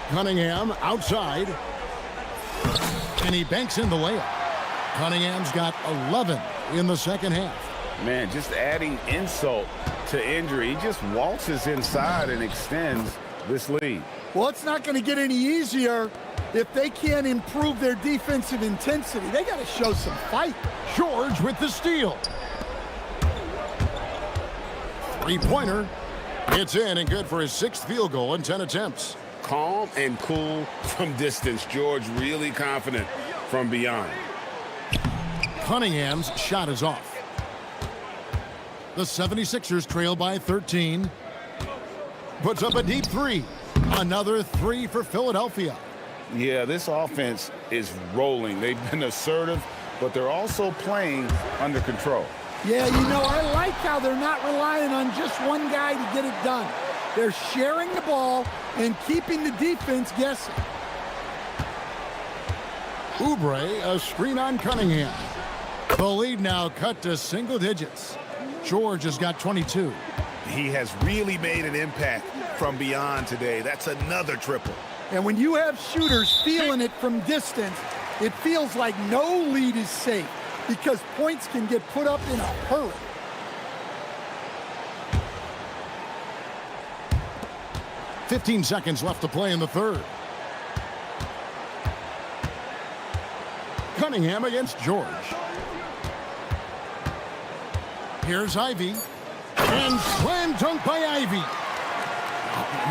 Cunningham outside. And he banks in the layup. Cunningham's got 11 in the second half. Man, just adding insult to injury. He just waltzes inside and extends this lead. Well, it's not going to get any easier if they can't improve their defensive intensity. They got to show some fight. George with the steal. Three-pointer. It's in and good for his 6th field goal in 10 attempts. Calm and cool from distance. George really confident from beyond. Cunningham's shot is off. The 76ers trail by 13. Puts up a deep three. Another three for Philadelphia. Yeah, this offense is rolling. They've been assertive, but they're also playing under control. Yeah, you know, I like how they're not relying on just one guy to get it done. They're sharing the ball and keeping the defense guessing. Oubre, a screen on Cunningham. The lead now cut to single digits. George has got 22. He has really made an impact from beyond today. That's another triple. And when you have shooters feeling it from distance, it feels like no lead is safe because points can get put up in a hurry. "15 seconds left to play in the third. Cunningham against George. Here's Ivy. And slam dunk by Ivy.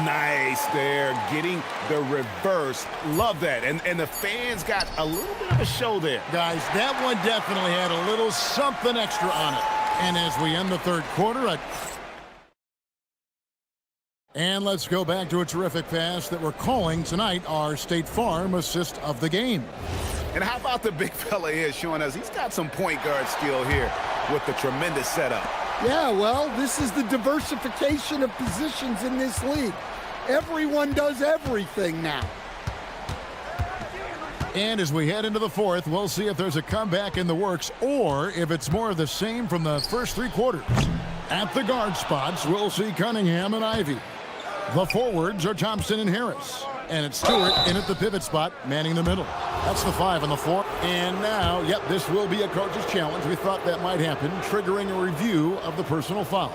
Nice there, getting the reverse. Love that. And the fans got a little bit of a show there. Guys, that one definitely had a little something extra on it. And as we end the third quarter, and let's go back to a terrific pass that we're calling tonight our State Farm assist of the game. And how about the big fella here showing us he's got some point guard skill here with the tremendous setup. Yeah, well, this is the diversification of positions in this league. Everyone does everything now. And as we head into the fourth, we'll see if there's a comeback in the works or if it's more of the same from the first 3 quarters. At the guard spots, we'll see Cunningham and Ivy. The forwards are Thompson and Harris. And it's Stewart in at the pivot spot, manning the middle. That's the 5 on the floor. And now, yep, this will be a coach's challenge. We thought that might happen, triggering a review of the personal foul.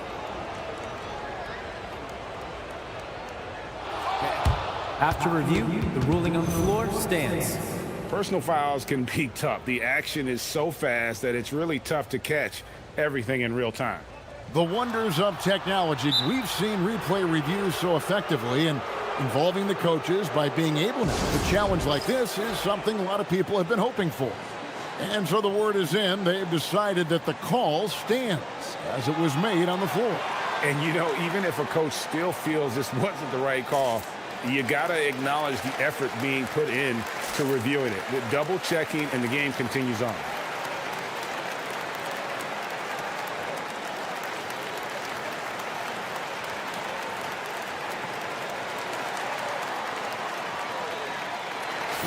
After review, the ruling on the floor stands. Personal fouls can be tough. The action is so fast that it's really tough to catch everything in real time. The wonders of technology. We've seen replay reviews so effectively, and involving the coaches by being able to have a challenge like this is something a lot of people have been hoping for. And so the word is in. They've decided that the call stands as it was made on the floor. And, you know, even if a coach still feels this wasn't the right call, you got to acknowledge the effort being put in to reviewing it. The double checking, and the game continues on.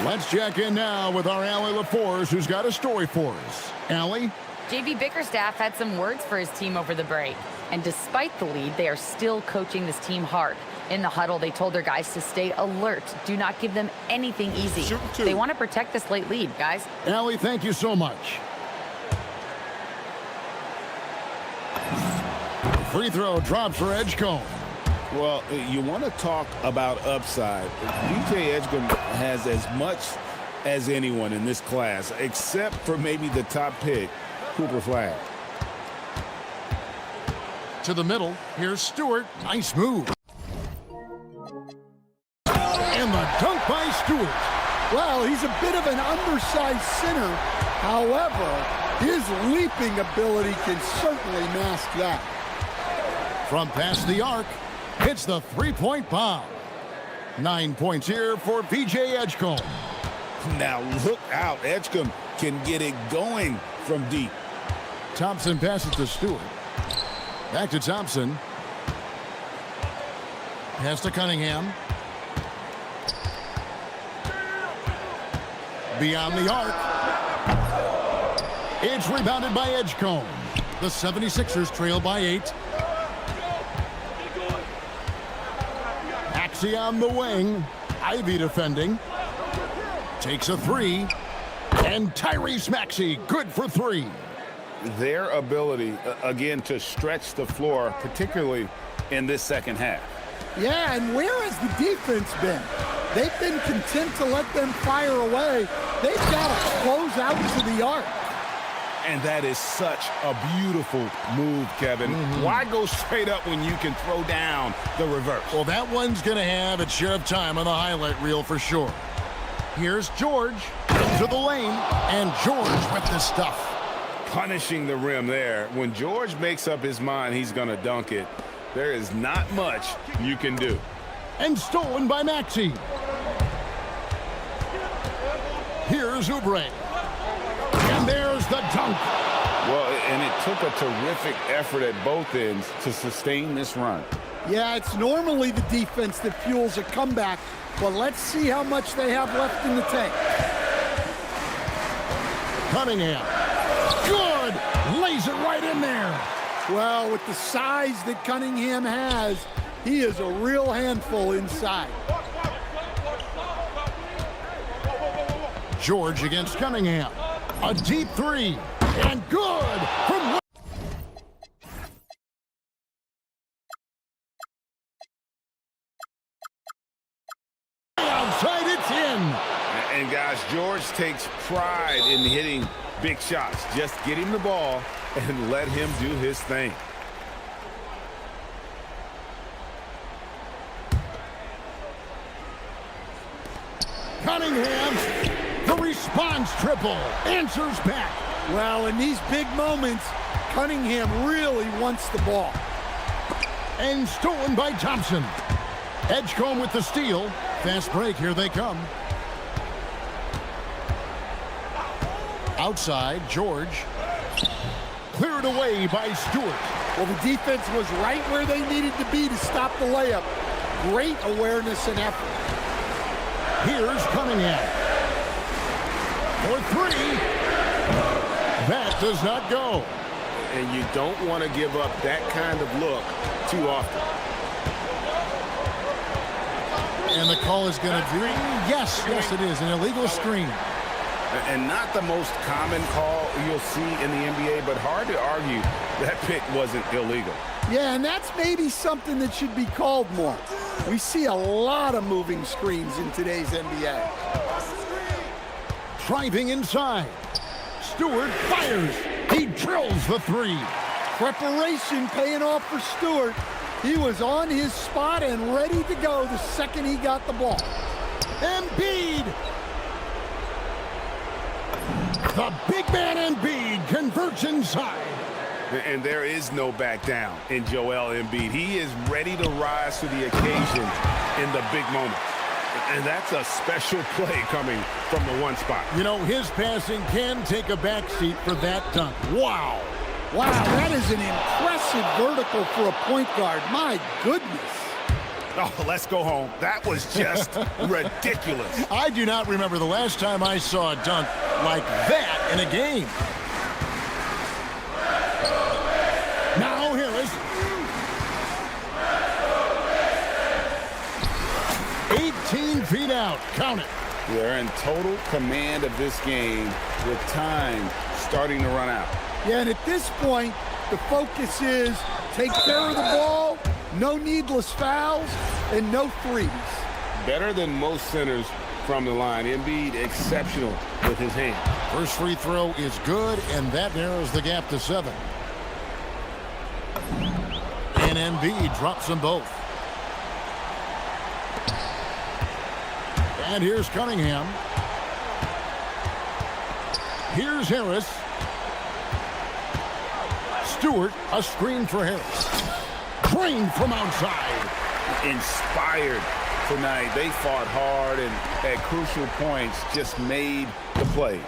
Let's check in now with our Allie LaForce, who's got a story for us. Allie? JV Bickerstaff had some words for his team over the break. And despite the lead, they are still coaching this team hard. In the huddle, they told their guys to stay alert. Do not give them anything easy. They want to protect this late lead, guys. Allie, thank you so much. Free throw drops for Edgecombe. Well, you want to talk about upside. DJ Edgecombe has as much as anyone in this class, except for maybe the top pick, Cooper Flag. To the middle, here's Stewart. Nice move. And the dunk by Stewart. Well, he's a bit of an undersized center. However, his leaping ability can certainly mask that. From past the arc, hits the three-point bomb. 9 points here for VJ Edgecombe. Now look out. Edgecombe can get it going from deep. Thompson passes to Stewart. Back to Thompson. Pass to Cunningham. Beyond the arc. It's rebounded by Edgecombe. The 76ers trail by 8. Axie on the wing. Ivy defending. Takes a 3. And Tyrese Maxey, good for 3. Their ability, again, to stretch the floor, particularly in this second half. Yeah, and where has the defense been? They've been content to let them fire away. They've got to close out to the arc. And that is such a beautiful move, Kevin. Why go straight up when you can throw down the reverse? Well, that one's going to have its share of time on the highlight reel for sure. Here's George into the lane, and George with the stuff. Punishing the rim there. When George makes up his mind he's going to dunk it, there is not much you can do. And stolen by Maxey. Here's Oubre. And there's the dunk. Well, and it took a terrific effort at both ends to sustain this run. Yeah, it's normally the defense that fuels a comeback, but let's see how much they have left in the tank. Cunningham. Good! Lays it right in there. Well, with the size that Cunningham has, he is a real handful inside. George against Cunningham. A deep 3. And good from outside, it's in. And guys, George takes pride in hitting big shots. Just get him the ball and let him do his thing. Cunningham, the response triple, answers back. Well, in these big moments, Cunningham really wants the ball. And stolen by Thompson. Edgecombe with the steal. Fast break, here they come. Outside, George. Cleared away by Stewart. Well, the defense was right where they needed to be to stop the layup. Great awareness and effort. Here's Cunningham. For 3. That does not go. And you don't want to give up that kind of look too often. And the call is going to be, yes, it is, an illegal screen. And not the most common call you'll see in the NBA, but hard to argue that pick wasn't illegal. Yeah, and that's maybe something that should be called more. We see a lot of moving screens in today's NBA. Driving inside. Stewart fires. He drills the 3. Preparation paying off for Stewart. He was on his spot and ready to go the second he got the ball. Embiid. The big man Embiid converts inside. And there is no back down in Joel Embiid. He is ready to rise to the occasion in the big moments. And that's a special play coming from the one spot. You know, his passing can take a backseat for that dunk. Wow. Wow, that is an impressive vertical for a point guard. My goodness. Oh, let's go home. That was just ridiculous. I do not remember the last time I saw a dunk like that in a game. Now Harris. 18 feet out. Count it. They're in total command of this game with time starting to run out. Yeah, and at this point, the focus is take care of the ball, no needless fouls, and no threes. Better than most centers from the line. Embiid exceptional with his hand. First free throw is good, and that narrows the gap to 7. And Embiid drops them both. And here's Cunningham. Here's Harris. Stewart, a screen for Harris. Drained from outside. Inspired tonight. They fought hard and at crucial points just made the plays.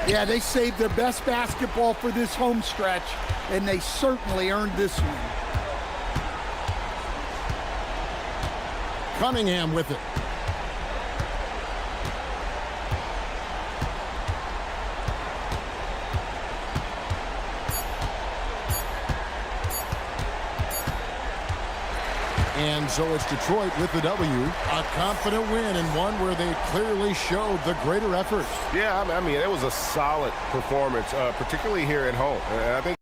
Yeah, they saved their best basketball for this home stretch, and they certainly earned this one. Cunningham with it. And so it's Detroit with the W. A confident win and one where they clearly showed the greater effort. Yeah, I mean, it was a solid performance, particularly here at home. And I think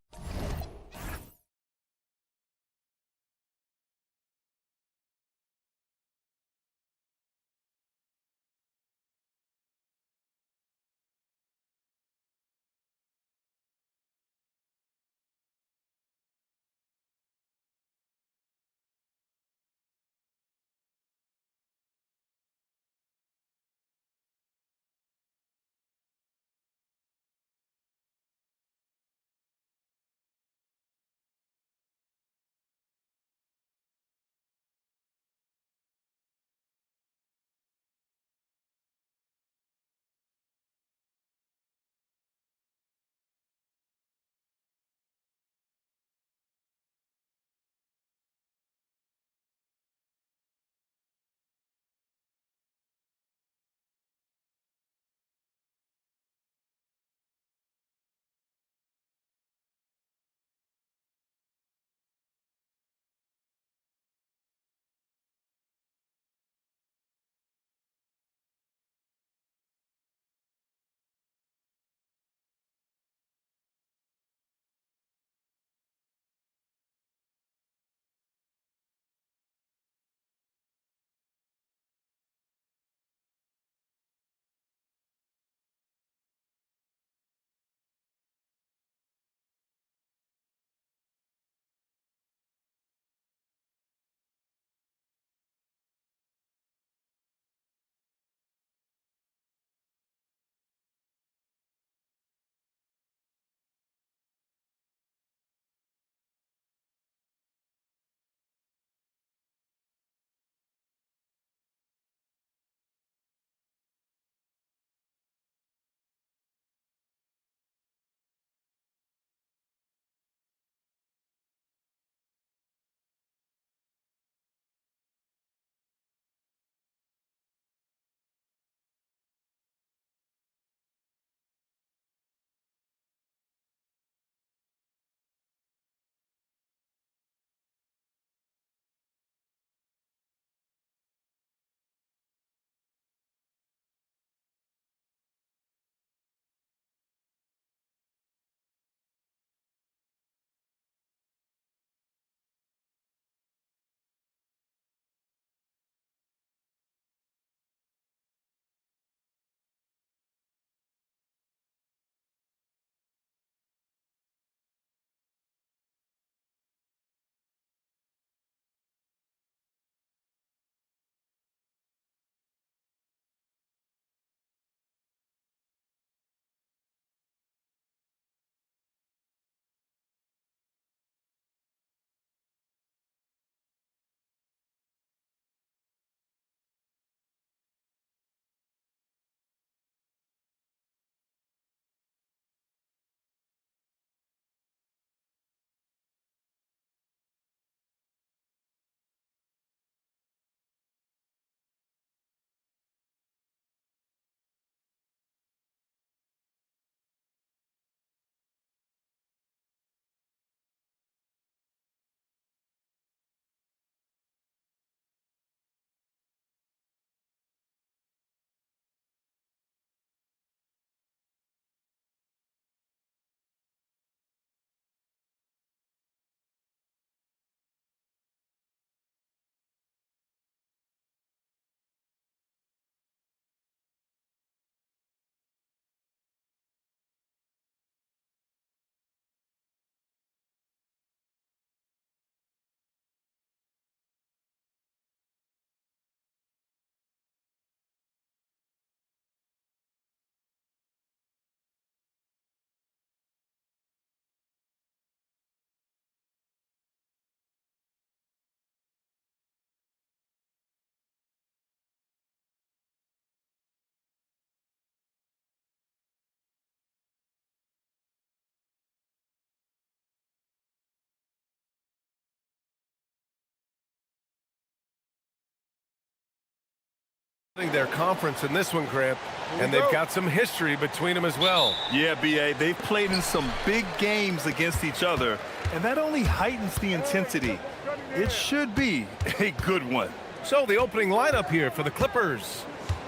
Their conference in this one, Grant, and they've got some history between them as well. Yeah, B.A., they've played in some big games against each other, and that only heightens the intensity. It should be a good one. So the opening lineup here for the Clippers.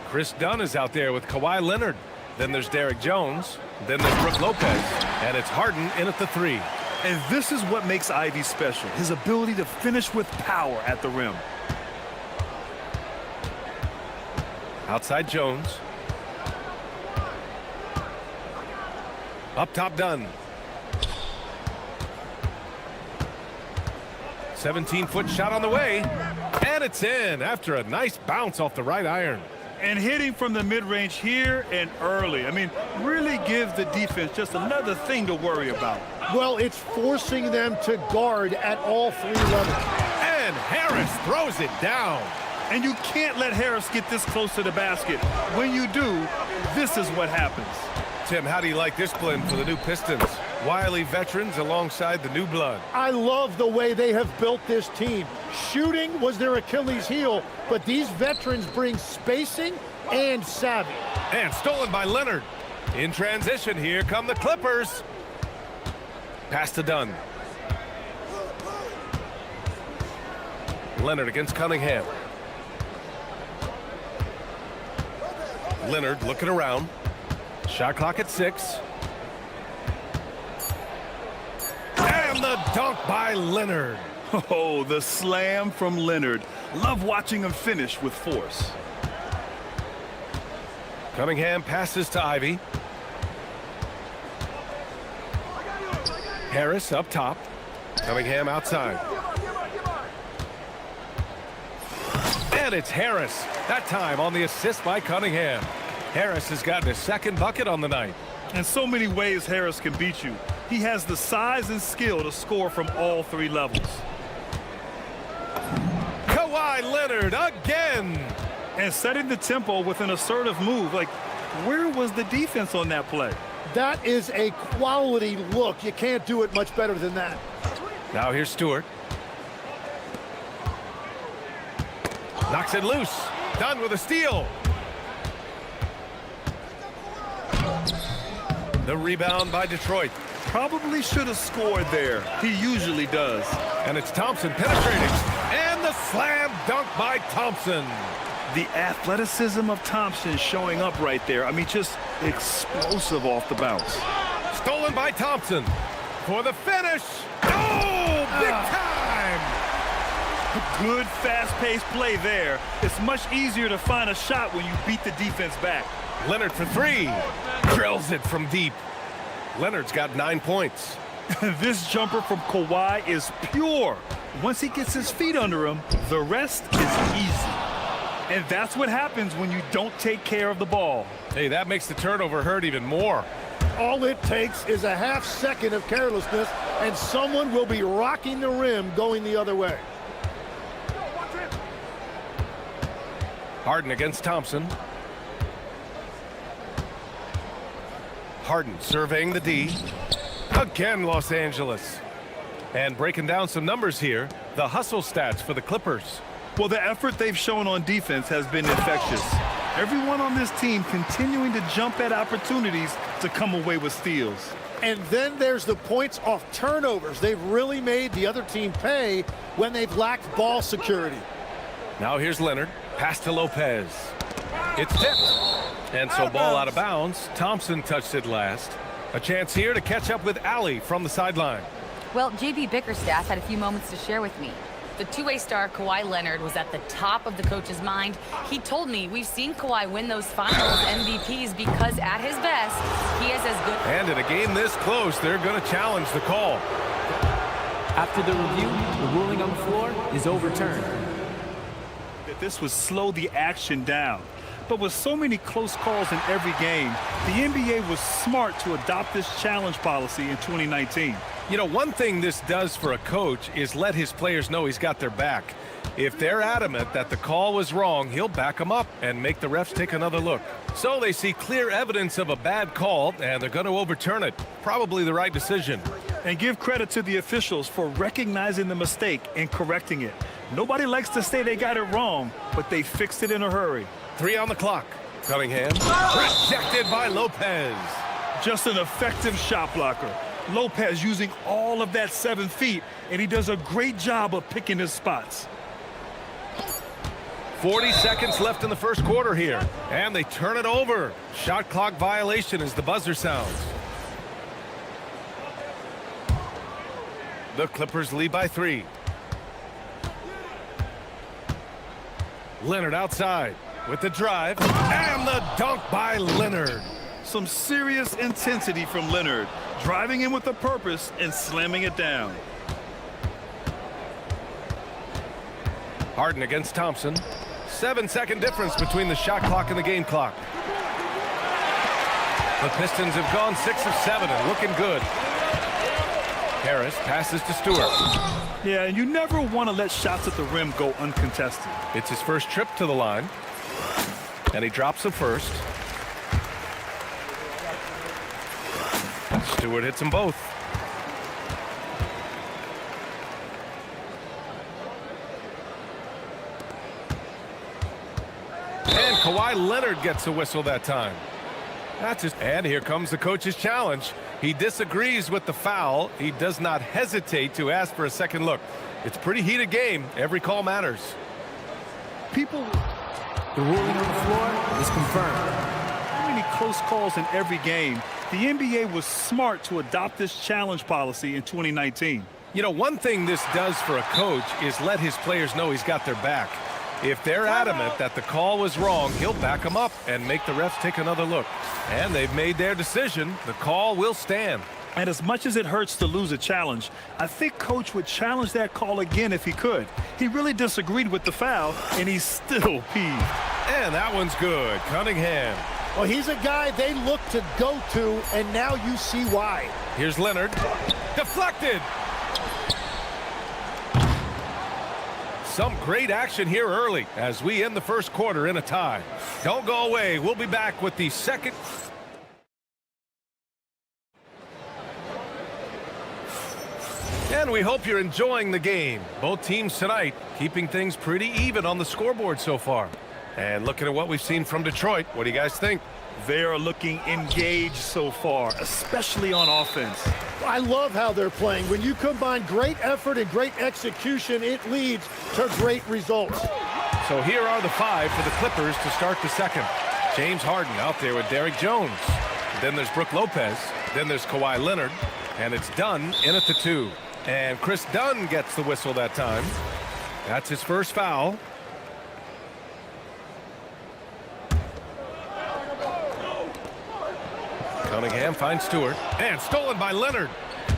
Chris Dunn is out there with Kawhi Leonard. Then there's Derek Jones. Then there's Brook Lopez. And it's Harden in at the 3. And this is what makes Ivy special, his ability to finish with power at the rim. Outside Jones. Up top Dunn. 17-foot shot on the way. And it's in after a nice bounce off the right iron. And hitting from the mid-range here and early. I mean, really give the defense just another thing to worry about. Well, it's forcing them to guard at all 3 levels. And Harris throws it down. And you can't let Harris get this close to the basket. When you do, this is what happens. Tim, how do you like this blend for the new Pistons? Wily veterans alongside the new blood. I love the way they have built this team. Shooting was their Achilles heel, but these veterans bring spacing and savvy. And stolen by Leonard. In transition, here come the Clippers. Pass to Dunn. Leonard against Cunningham. Leonard looking around. Shot clock at 6. And the dunk by Leonard. Oh, the slam from Leonard. Love watching him finish with force. Cunningham passes to Ivy. Harris up top. Cunningham outside. And it's Harris. That time on the assist by Cunningham. Harris has gotten his 2nd bucket on the night. And so many ways Harris can beat you. He has the size and skill to score from all 3 levels. Kawhi Leonard again. And setting the tempo with an assertive move. Like, where was the defense on that play? That is a quality look. You can't do it much better than that. Now here's Stewart. Knocks it loose. Done with a steal. The rebound by Detroit. Probably should have scored there. He usually does. And it's Thompson penetrating. And the slam dunk by Thompson. The athleticism of Thompson showing up right there. I mean, just explosive off the bounce. Stolen by Thompson. For the finish. Oh, big time. Good fast-paced play there. It's much easier to find a shot when you beat the defense back. Leonard for 3. Drills it from deep. Leonard's got 9 points. This jumper from Kawhi is pure. Once he gets his feet under him, the rest is easy. And that's what happens when you don't take care of the ball. Hey, that makes the turnover hurt even more. All it takes is a half second of carelessness, and someone will be rocking the rim going the other way. Harden against Thompson. Harden surveying the D. Again, Los Angeles. And breaking down some numbers here, the hustle stats for the Clippers. Well, the effort they've shown on defense has been infectious. Everyone on this team continuing to jump at opportunities to come away with steals. And then there's the points off turnovers. They've really made the other team pay when they've lacked ball security. Now here's Leonard. Pass to Lopez. It's tipped. And so ball out of bounds. Thompson touched it last. A chance here to catch up with Allie from the sideline. Well, JB Bickerstaff had a few moments to share with me. The two-way star Kawhi Leonard was at the top of the coach's mind. He told me we've seen Kawhi win those finals MVPs because at his best, he is as good. And in a game this close, they're going to challenge the call. After the review, the ruling on the floor is overturned. That this would slow the action down. But with so many close calls in every game, the NBA was smart to adopt this challenge policy in 2019. You know, one thing this does for a coach is let his players know he's got their back. If they're adamant that the call was wrong, he'll back them up and make the refs take another look. So they see clear evidence of a bad call, and they're going to overturn it. Probably the right decision. And give credit to the officials for recognizing the mistake and correcting it. Nobody likes to say they got it wrong, but they fixed it in a hurry. 3 on the clock. Cunningham rejected by Lopez. Just an effective shot blocker. Lopez using all of that 7 feet, and he does a great job of picking his spots. 40 seconds left in the first quarter here, and they turn it over. Shot clock violation as the buzzer sounds. The Clippers lead by 3. Leonard outside with the drive, and the dunk by Leonard. Some serious intensity from Leonard, driving in with a purpose and slamming it down. Harden against Thompson. 7-second difference between the shot clock and the game clock. The Pistons have gone 6 of 7 and looking good. Harris passes to Stewart. Yeah, and you never want to let shots at the rim go uncontested. It's his first trip to the line, and he drops the first. Stewart hits them both. And Kawhi Leonard gets a whistle that time. That's just, and here comes the coach's challenge. He disagrees with the foul. He does not hesitate to ask for a second look. It's a pretty heated game. Every call matters. The ruling on the floor is confirmed. How many close calls in every game? The NBA was smart to adopt this challenge policy in 2019. You know, one thing this does for a coach is let his players know he's got their back. If they're adamant that the call was wrong, he'll back them up and make the refs take another look. And they've made their decision. The call will stand. And as much as it hurts to lose a challenge, I think Coach would challenge that call again if he could. He really disagreed with the foul, and he's still peeved. And that one's good. Cunningham. Well, he's a guy they look to go to, and now you see why. Here's Leonard. Deflected. Some great action here early as we end the first quarter in a tie. Don't go away. We'll be back with the second. And we hope you're enjoying the game. Both teams tonight keeping things pretty even on the scoreboard so far. And looking at what we've seen from Detroit, what do you guys think? They are looking engaged so far, especially on offense. I love how they're playing. When you combine great effort and great execution, it leads to great results. So here are the 5 for the Clippers to start the second. James Harden out there with Derrick Jones. Then there's Brook Lopez. Then there's Kawhi Leonard. And it's Dunn in at the 2. And Chris Dunn gets the whistle that time. That's his first foul. Cunningham finds Stewart. And stolen by Leonard.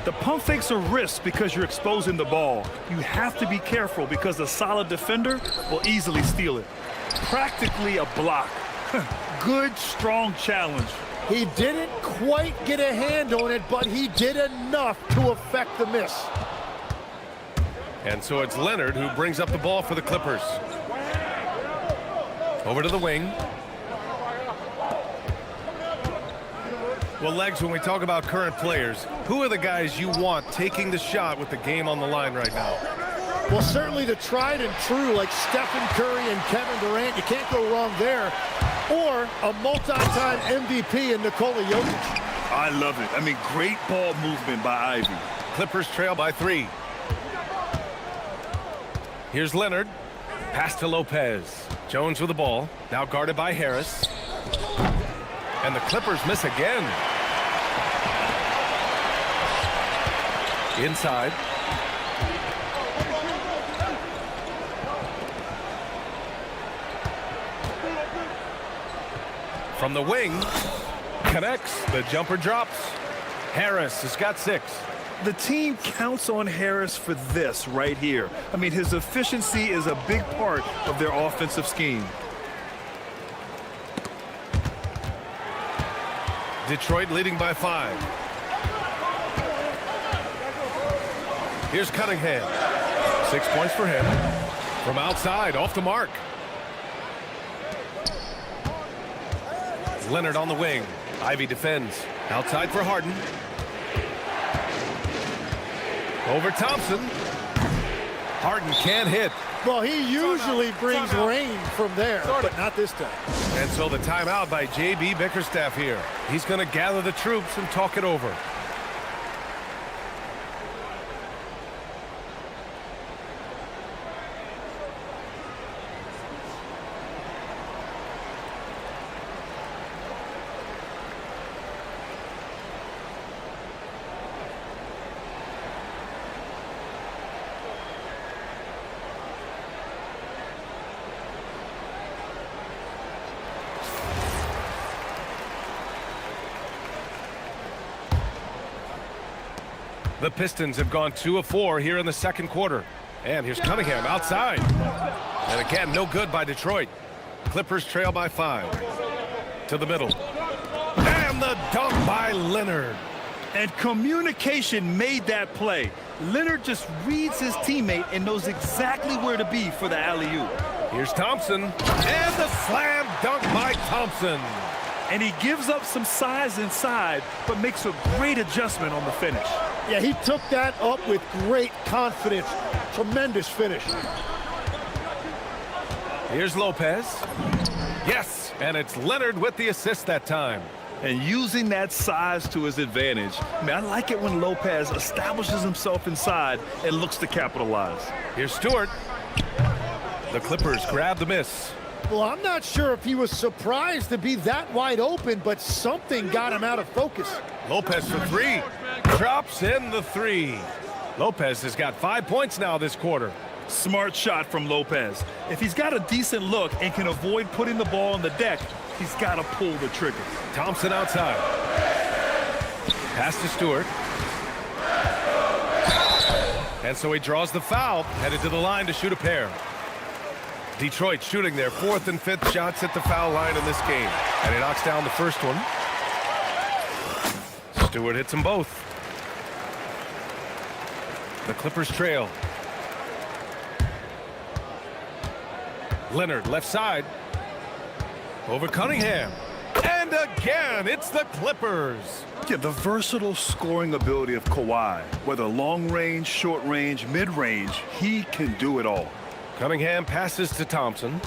The pump fakes are risks because you're exposing the ball. You have to be careful because a solid defender will easily steal it. Practically a block. Good, strong challenge. He didn't quite get a hand on it, but he did enough to affect the miss. And so it's Leonard who brings up the ball for the Clippers. Over to the wing. Well, Legs, when we talk about current players, who are the guys you want taking the shot with the game on the line right now? Well, certainly the tried and true like Stephen Curry and Kevin Durant. You can't go wrong there. Or a multi-time MVP in Nikola Jokic. I love it. I mean, great ball movement by Ivy. Clippers trail by 3. Here's Leonard. Pass to Lopez. Jones with the ball. Now guarded by Harris. And the Clippers miss again. Inside. From the wing. Connects. The jumper drops. Harris has got 6. The team counts on Harris for this right here. I mean, his efficiency is a big part of their offensive scheme. Detroit leading by 5. Here's Cunningham. 6 points for him. From outside, off the mark. Leonard on the wing. Ivy defends. Outside for Harden. Over Thompson. Harden can't hit. Well, he usually brings rain from there, but not this time. And so the timeout by J.B. Bickerstaff here. He's going to gather the troops and talk it over. The Pistons have gone 2 of 4 here in the second quarter. And here's Cunningham outside. And again, no good by Detroit. Clippers trail by 5. To the middle. And the dunk by Leonard. And communication made that play. Leonard just reads his teammate and knows exactly where to be for the alley-oop. Here's Thompson. And the slam dunk by Thompson. And he gives up some size inside, but makes a great adjustment on the finish. Yeah, he took that up with great confidence. Tremendous finish. Here's Lopez. Yes, and it's Leonard with the assist that time. And using that size to his advantage. I mean, I like it when Lopez establishes himself inside and looks to capitalize. Here's Stewart. The Clippers grab the miss. Well, I'm not sure if he was surprised to be that wide open, but something got him out of focus. Lopez for 3. Drops in the 3. Lopez has got 5 points now this quarter. Smart shot from Lopez. If he's got a decent look and can avoid putting the ball on the deck, he's got to pull the trigger. Thompson outside. Pass to Stewart. And so he draws the foul, headed to the line to shoot a pair. Detroit shooting their 4th and 5th shots at the foul line in this game. And he knocks down the first one. Stewart hits them both. The Clippers trail. Leonard left side. Over Cunningham. And again, it's the Clippers. Yeah, the versatile scoring ability of Kawhi. Whether long range, short range, mid range, he can do it all. Cunningham passes to Thompson.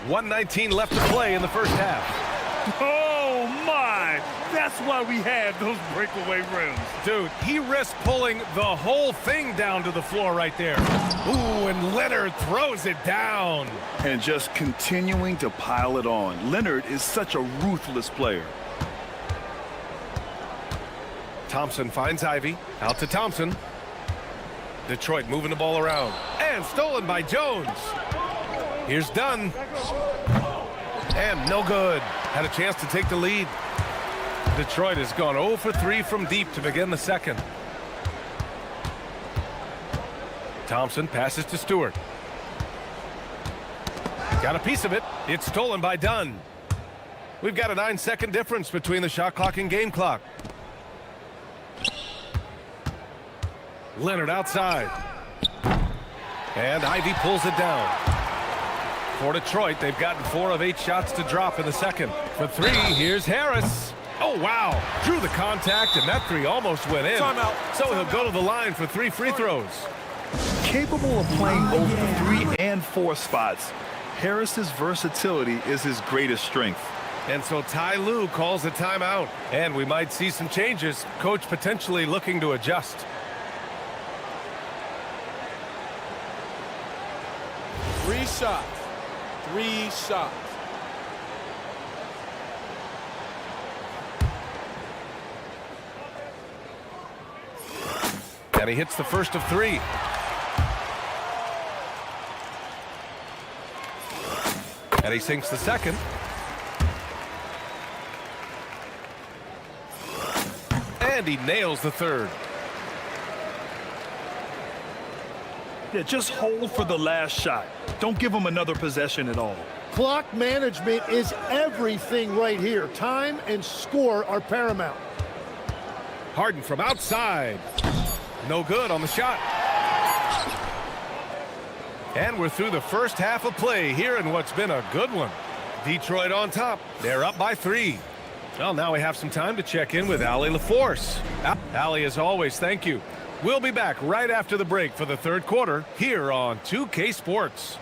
1:19 left to play in the first half. Oh, my! That's why we had those breakaway rims. Dude, he risked pulling the whole thing down to the floor right there. Ooh, and Leonard throws it down. And just continuing to pile it on. Leonard is such a ruthless player. Thompson finds Ivy. Out to Thompson. Detroit moving the ball around. And stolen by Jones. Here's Dunn. And no good. Had a chance to take the lead. Detroit has gone 0 for 3 from deep to begin the second. Thompson passes to Stewart. Got a piece of it. It's stolen by Dunn. We've got a 9-second difference between the shot clock and game clock. Leonard outside. And Ivy pulls it down. For Detroit, they've gotten 4 of 8 shots to drop in the second. For 3, here's Harris. Oh, wow. Drew the contact, and that 3 almost went in. So he'll go to the line for 3 free throws. Capable of playing both the 3 and 4 spots, Harris's versatility is his greatest strength. And so Ty Lue calls a timeout. And we might see some changes. Coach potentially looking to adjust. Three shots. And he hits the first of 3. And he sinks the second. And he nails the third. Yeah, just hold for the last shot. Don't give him another possession at all. Clock management is everything right here. Time and score are paramount. Harden from outside. No good on the shot. And we're through the first half of play here in what's been a good one. Detroit on top. They're up by 3. Well, now we have some time to check in with Allie LaForce. Allie, as always, thank you. We'll be back right after the break for the third quarter here on 2K Sports.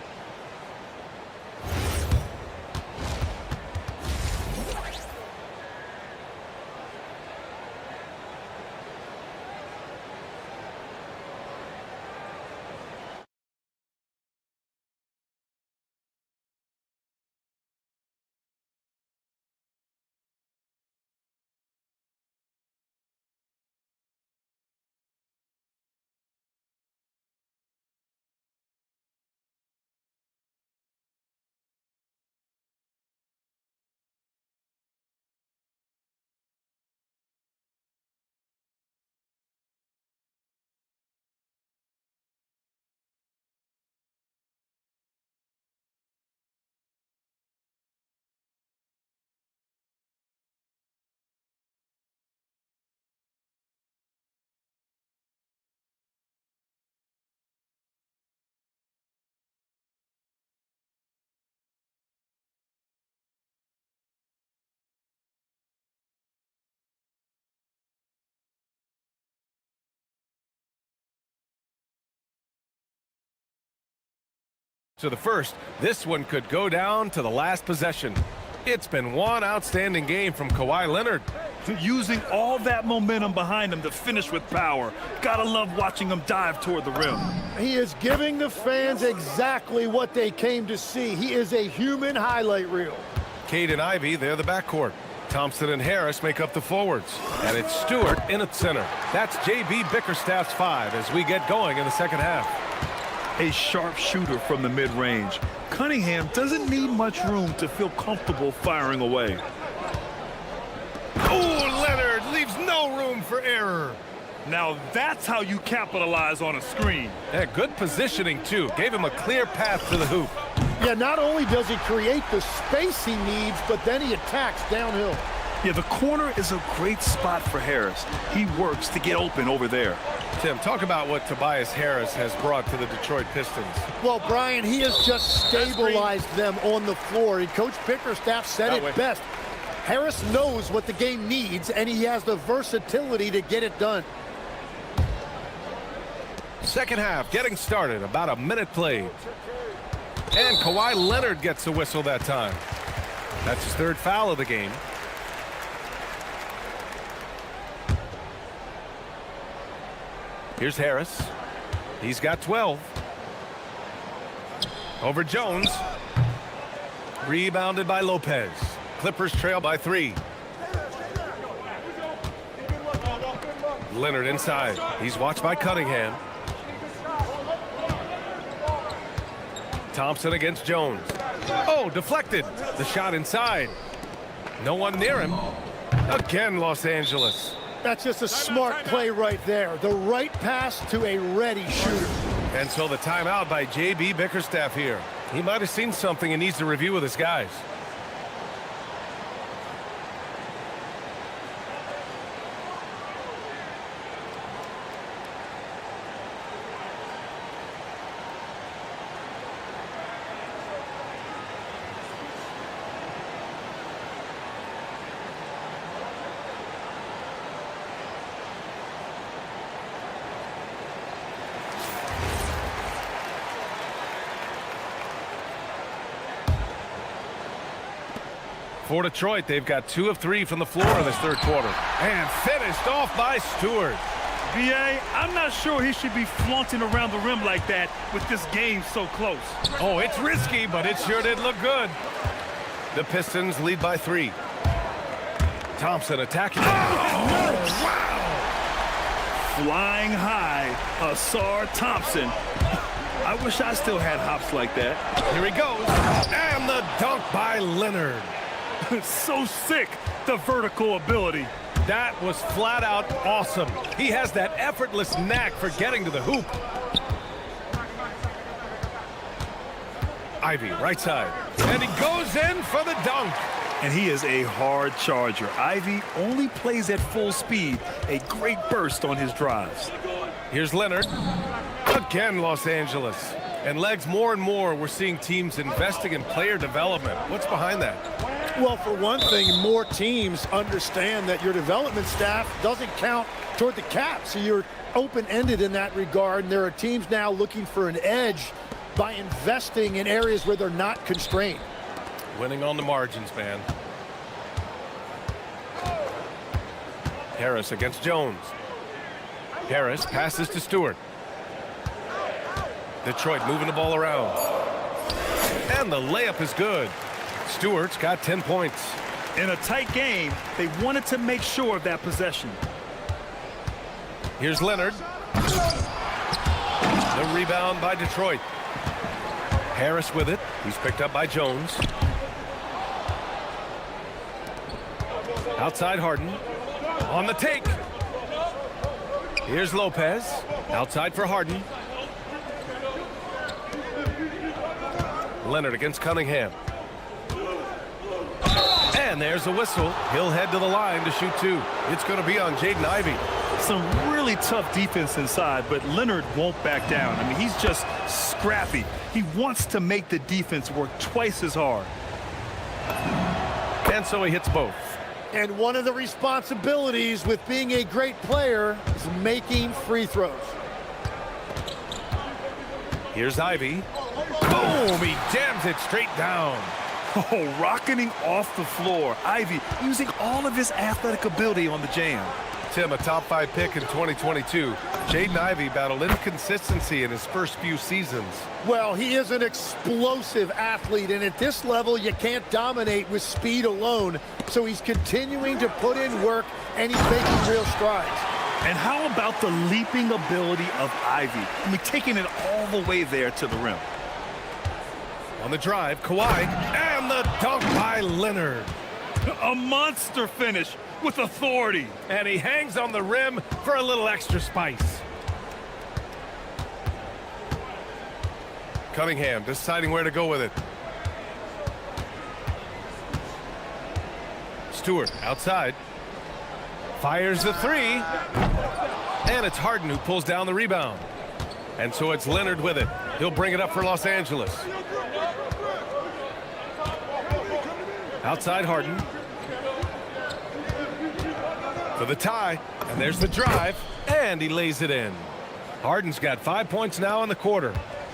To the first, this one could go down to the last possession. It's been one outstanding game from Kawhi Leonard. Using all that momentum behind him to finish with power. Gotta love watching him dive toward the rim. He is giving the fans exactly what they came to see. He is a human highlight reel. Cade and Ivy, they're the backcourt. Thompson and Harris make up the forwards. And it's Stewart in at center. That's J.B. Bickerstaff's 5 as we get going in the second half. A sharp shooter from the mid-range. Cunningham doesn't need much room to feel comfortable firing away. Oh, Leonard leaves no room for error. Now that's how you capitalize on a screen. Yeah, good positioning, too. Gave him a clear path to the hoop. Yeah, not only does he create the space he needs, but then he attacks downhill. Yeah, the corner is a great spot for Harris. He works to get open over there. Tim, talk about what Tobias Harris has brought to the Detroit Pistons. Well, Brian, he has just stabilized them on the floor. And Coach Bickerstaff said it best. Harris knows what the game needs, and he has the versatility to get it done. Second half getting started, about a minute played. And Kawhi Leonard gets a whistle that time. That's his third foul of the game. Here's Harris. He's got 12. Over Jones. Rebounded by Lopez. Clippers trail by 3. Leonard inside. He's watched by Cunningham. Thompson against Jones. Oh, deflected. The shot inside. No one near him. Again, Los Angeles. That's just a smart play right there. The right pass to a ready shooter. And so the timeout by J.B. Bickerstaff here. He might have seen something and needs to review with his guys. For Detroit, they've got 2 of 3 from the floor in this third quarter. And finished off by Stewart. B.A., I'm not sure he should be flaunting around the rim like that with this game so close. Oh, it's risky, but it sure did look good. The Pistons lead by 3. Thompson attacking. Oh, wow! Flying high, Asar Thompson. I wish I still had hops like that. Here he goes. And the dunk by Leonard. So sick, the vertical ability. That was flat out awesome. He has that effortless knack for getting to the hoop. Ivy, right side. And he goes in for the dunk. And he is a hard charger. Ivy only plays at full speed. A great burst on his drives. Here's Leonard. Again, Los Angeles. And legs, more and more, we're seeing teams investing in player development. What's behind that? Well, for one thing, more teams understand that your development staff doesn't count toward the cap, so you're open-ended in that regard, and there are teams now looking for an edge by investing in areas where they're not constrained. Winning on the margins, man. Harris against Jones. Harris passes to Stewart. Detroit moving the ball around. And the layup is good. Stewart's got 10 points. In a tight game, they wanted to make sure of that possession. Here's Leonard. The rebound by Detroit. Harris with it. He's picked up by Jones. Outside Harden. On the take. Here's Lopez. Outside for Harden. Leonard against Cunningham. And there's a whistle. He'll head to the line to shoot two. It's going to be on Jaden Ivey. Some really tough defense inside, but Leonard won't back down. I mean, he's just scrappy. He wants to make the defense work twice as hard. And so he hits both. And one of the responsibilities with being a great player is making free throws. Here's Ivey. Boom! He jams it straight down. Oh, rocketing off the floor. Ivey using all of his athletic ability on the jam. Tim, a top 5 pick in 2022. Jaden Ivey battled inconsistency in his first few seasons. Well, he is an explosive athlete, and at this level, you can't dominate with speed alone. So he's continuing to put in work, and he's making real strides. And how about the leaping ability of Ivey? I mean, taking it all the way there to the rim. On the drive, Kawhi, and the dunk by Leonard. A monster finish with authority. And he hangs on the rim for a little extra spice. Cunningham deciding where to go with it. Stewart outside. Fires the three. And it's Harden who pulls down the rebound. And so it's Leonard with it. He'll bring it up for Los Angeles. Outside Harden. For the tie. And there's the drive. And he lays it in. Harden's got 5 points now in the quarter.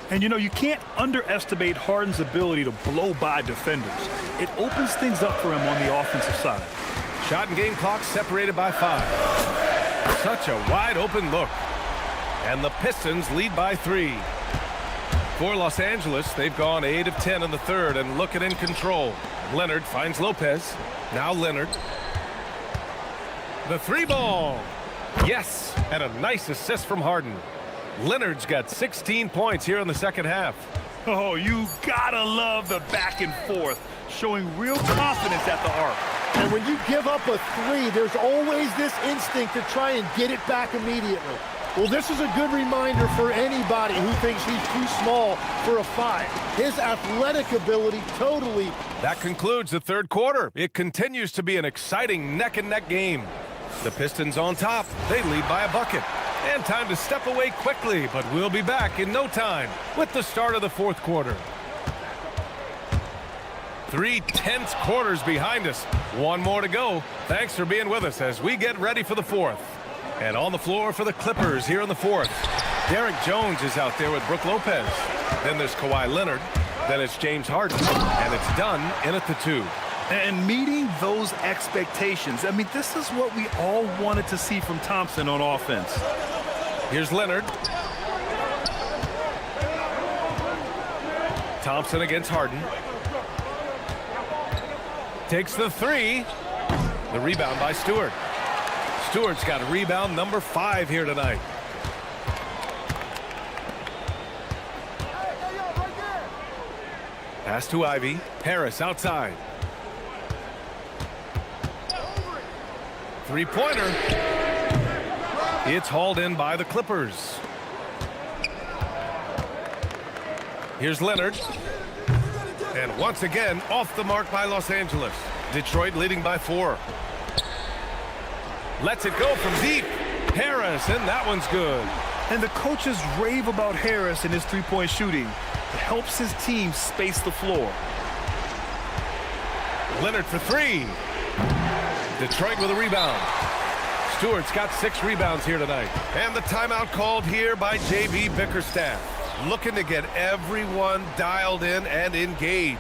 And, you know, you can't underestimate Harden's ability to blow by defenders. It opens things up for him on the offensive side. Shot and game clock separated by 5. Such a wide open look. And the Pistons lead by 3. For Los Angeles, they've gone 8 of 10 in the third and looking in control. Leonard finds Lopez. Now Leonard. The 3 ball. Yes, and a nice assist from Harden. Leonard's got 16 points here in the second half. Oh, you gotta love the back and forth, showing real confidence at the arc. And when you give up a 3, there's always this instinct to try and get it back immediately. Well, this is a good reminder for anybody who thinks he's too small for a 5. His athletic ability totally. That concludes the third quarter. It continues to be an exciting neck-and-neck game. The Pistons on top. They lead by a bucket. And time to step away quickly, but we'll be back in no time with the start of the fourth quarter. 3 tense quarters behind us. One more to go. Thanks for being with us as we get ready for the fourth. And on the floor for the Clippers here in the fourth. Derek Jones is out there with Brook Lopez. Then there's Kawhi Leonard. Then it's James Harden. And it's done in at the 2. And meeting those expectations. I mean, this is what we all wanted to see from Thompson on offense. Here's Leonard. Thompson against Harden. Takes the 3. The rebound by Stewart. Stewart's got rebound number 5 here tonight. Pass to Ivey. Harris outside. 3-pointer. It's hauled in by the Clippers. Here's Leonard. And once again, off the mark by Los Angeles. Detroit leading by 4. Lets it go from deep. Harris, and that one's good. And the coaches rave about Harris and his three-point shooting. It helps his team space the floor. Leonard for three. Detroit with a rebound. Stewart's got 6 rebounds here tonight. And the timeout called here by J.B. Bickerstaff. Looking to get everyone dialed in and engaged.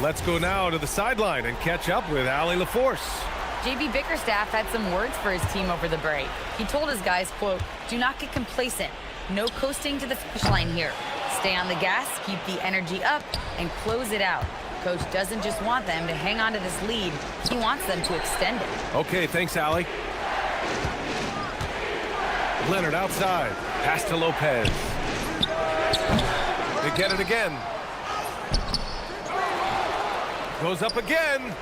Let's go now to the sideline and catch up with Allie LaForce. J.B. Bickerstaff had some words for his team over the break. He told his guys, quote, "Do not get complacent. No coasting to the finish line here. Stay on the gas, keep the energy up, and close it out." Coach doesn't just want them to hang on to this lead. He wants them to extend it. Okay, thanks, Allie. Leonard outside. Pass to Lopez. They get it again. Goes up again.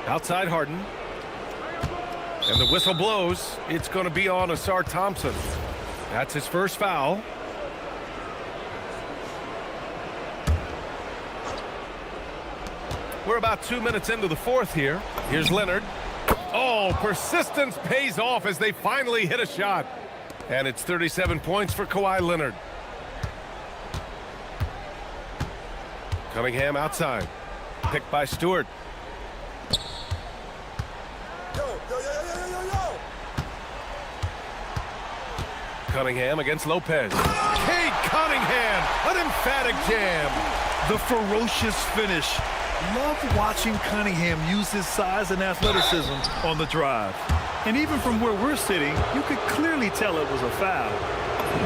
Outside Harden. And the whistle blows. It's going to be on Asar Thompson. That's his first foul. We're about 2 minutes into the fourth here. Here's Leonard. Oh, persistence pays off as they finally hit a shot. And it's 37 points for Kawhi Leonard. Cunningham outside. Picked by Stewart. Cunningham against Lopez. Kate Cunningham, an emphatic jam. The ferocious finish. Love watching Cunningham use his size and athleticism on the drive. And even from where we're sitting, you could clearly tell it was a foul.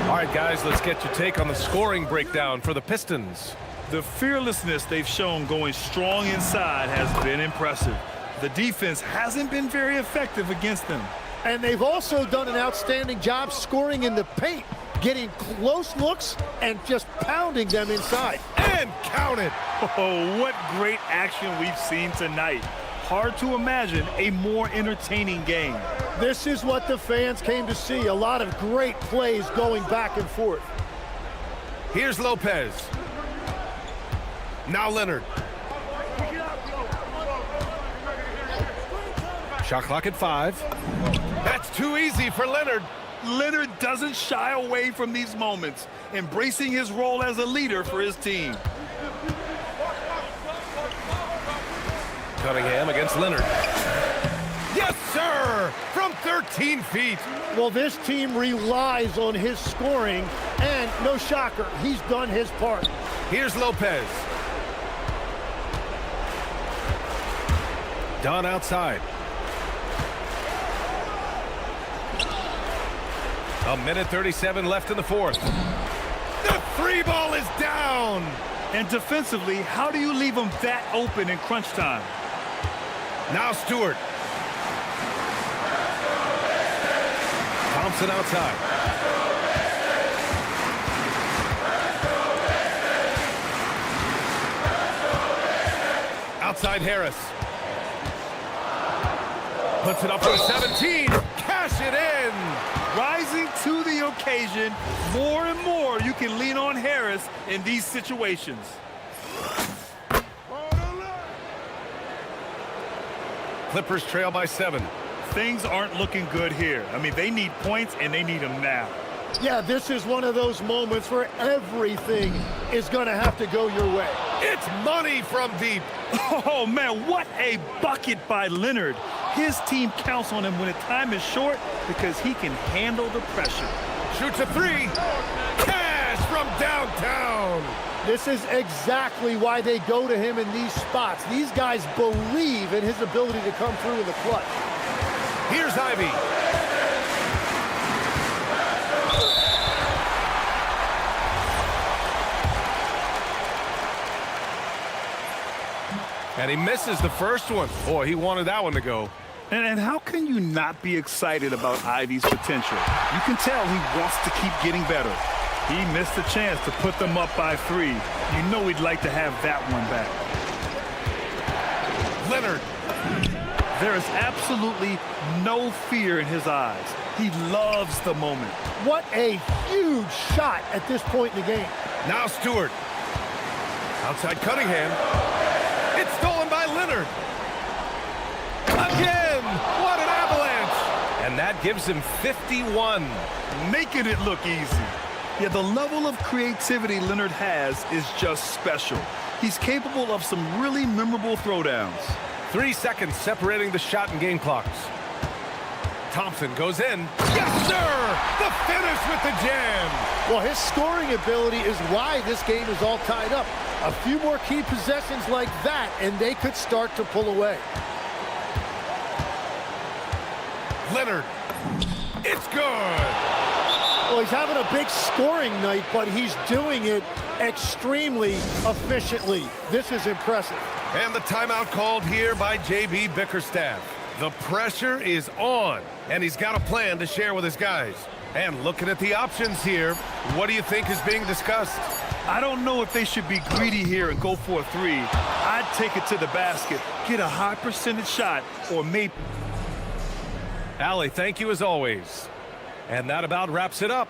All right, guys, let's get your take on the scoring breakdown for the Pistons. The fearlessness they've shown going strong inside has been impressive. The defense hasn't been very effective against them. And they've also done an outstanding job scoring in the paint, getting close looks and just pounding them inside. And count it! Oh, what great action we've seen tonight. Hard to imagine a more entertaining game. This is what the fans came to see. A lot of great plays going back and forth. Here's Lopez. Now Leonard. Shot clock at 5. That's too easy for Leonard. Leonard doesn't shy away from these moments, embracing his role as a leader for his team. Cunningham against Leonard. Yes, sir! From 13 feet. Well, this team relies on his scoring, and no shocker, he's done his part. Here's Lopez. Don outside. A minute 37 left in the fourth. The three ball is down. And defensively, how do you leave them that open in crunch time? Now Stewart. Thompson outside. Outside Harris. Puts it up for 17. Cash it in. Rising to the occasion, more and more you can lean on Harris in these situations. Clippers trail by 7. Things aren't looking good here. I mean, they need points, and they need them now. Yeah, this is one of those moments where everything is going to have to go your way. It's money from deep. Oh, man, what a bucket by Leonard. His team counts on him when time is short because he can handle the pressure. Shoots a 3. Cash from downtown. This is exactly why they go to him in these spots. These guys believe in his ability to come through in the clutch. Here's Ivy. And he misses the first one. Boy, he wanted that one to go. And how can you not be excited about Ivy's potential? You can tell he wants to keep getting better. He missed a chance to put them up by 3. You know he'd like to have that one back. Leonard. There is absolutely no fear in his eyes. He loves the moment. What a huge shot at this point in the game. Now Stewart. Outside Cunningham. It's stolen by Leonard. Again! What an avalanche! And that gives him 51. Making it look easy. Yeah, the level of creativity Leonard has is just special. He's capable of some really memorable throwdowns. 3 seconds separating the shot and game clocks. Thompson goes in. Yes, sir! The finish with the jam! Well, his scoring ability is why this game is all tied up. A few more key possessions like that, and they could start to pull away. Leonard. It's good! Well, he's having a big scoring night, but he's doing it extremely efficiently. This is impressive. And the timeout called here by J.B. Bickerstaff. The pressure is on, and he's got a plan to share with his guys. And looking at the options here, what do you think is being discussed? I don't know if they should be greedy here and go for a three. I'd take it to the basket, get a high percentage shot, or maybe... Allie, thank you as always. And that about wraps it up.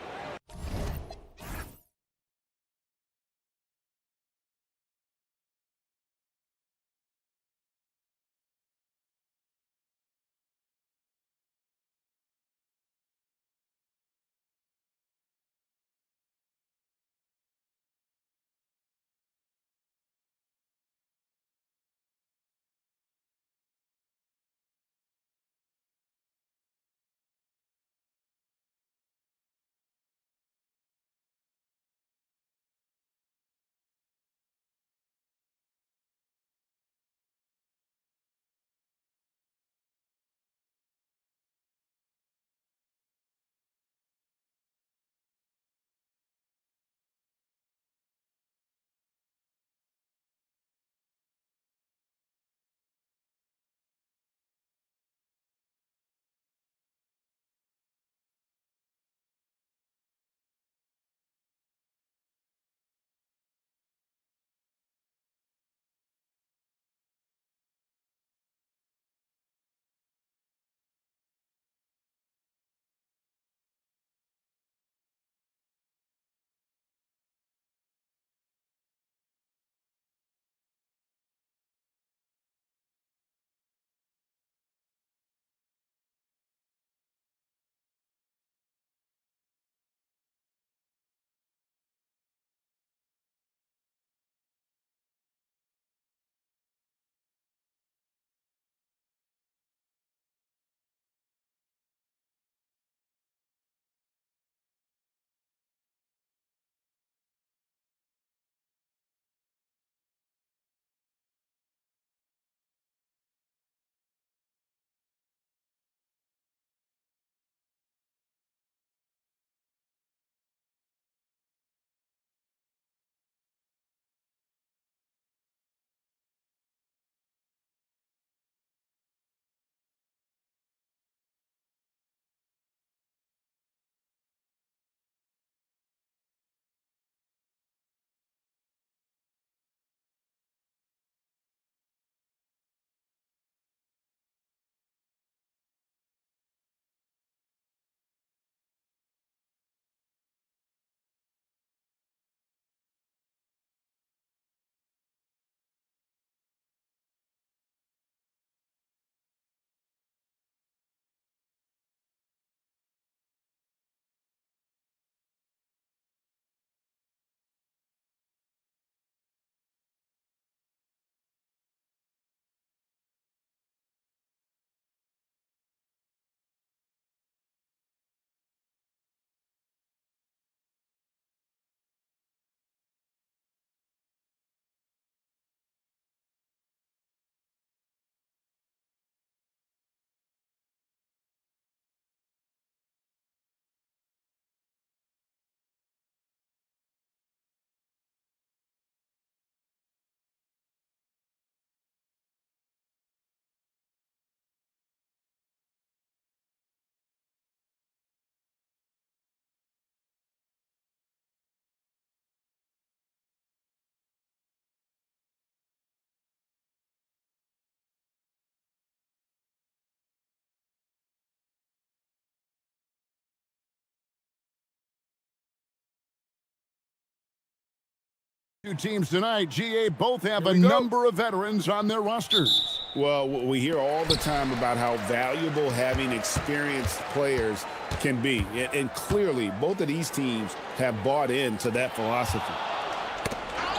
Two teams tonight, GA, both have a number of veterans on their rosters. Well, we hear all the time about how valuable having experienced players can be. And clearly, both of these teams have bought into that philosophy.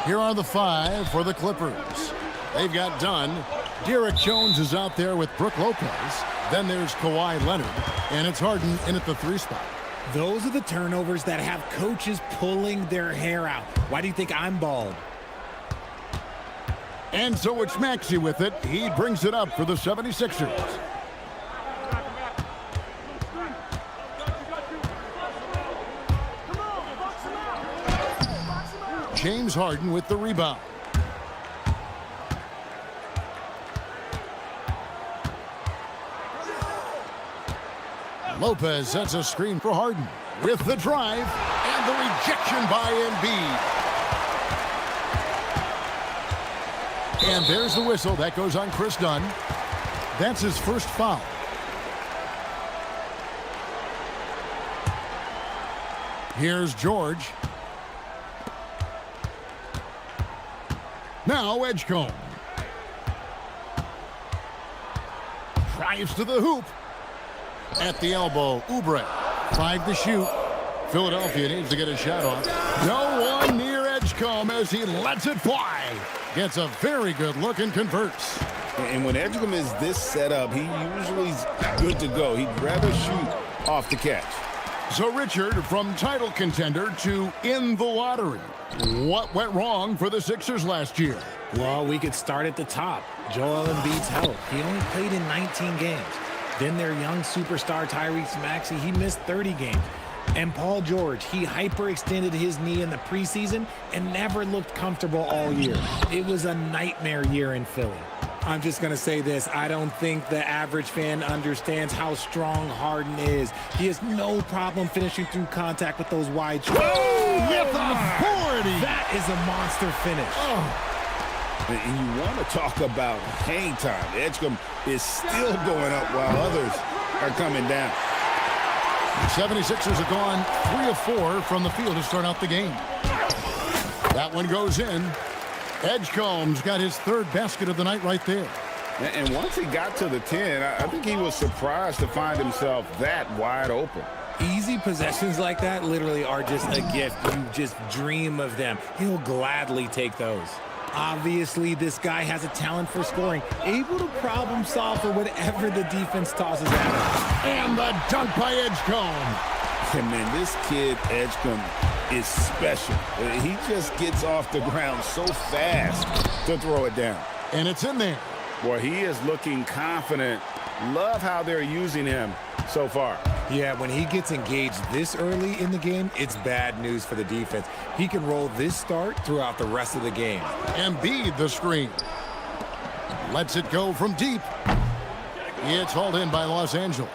Here are the five for the Clippers. They've got Dunn. Derek Jones is out there with Brook Lopez. Then there's Kawhi Leonard. And it's Harden in at the 3 spot. Those are the turnovers that have coaches pulling their hair out. Why do you think I'm bald? And so it's Maxey with it. He brings it up for the 76ers. James Harden with the rebound. Lopez sets a screen for Harden with the drive and the rejection by Embiid. And there's the whistle. That goes on Chris Dunn. That's his first foul. Here's George. Now Edgecombe. Drives to the hoop. At the elbow, Oubre. 5 to shoot. Philadelphia needs to get a shot off. No one near Edgecombe as he lets it fly. Gets a very good look and converts. And when Edgecombe is this set up, he usually is good to go. He'd rather shoot off the catch. So Richard, from title contender to in the lottery. What went wrong for the Sixers last year? Well, we could start at the top. Joel Embiid's health. He only played in 19 games. Then their young superstar Tyrese Maxey, he missed 30 games. And Paul George, he hyperextended his knee in the preseason and never looked comfortable all year. It was a nightmare year in Philly. I'm just going to say this. I don't think the average fan understands how strong Harden is. He has no problem finishing through contact with those wide shots. With authority! That is a monster finish. Oh. And you want to talk about hang time. Edgecombe is still going up while others are coming down. The 76ers have gone 3 of 4 from the field to start out the game. That one goes in. Edgecombe's got his 3rd basket of the night right there. And once he got to the 10, I think he was surprised to find himself that wide open. Easy possessions like that literally are just a gift. You just dream of them. He'll gladly take those. Obviously, this guy has a talent for scoring, able to problem solve for whatever the defense tosses at him. And the dunk by Edgecombe. And man, this kid, Edgecombe, is special. He just gets off the ground so fast to throw it down. And it's in there. Boy, he is looking confident. Love how they're using him so far. Yeah, when he gets engaged this early in the game, it's bad news for the defense. He can roll this start throughout the rest of the game. Embiid the screen. Lets it go from deep. It's hauled in by Los Angeles.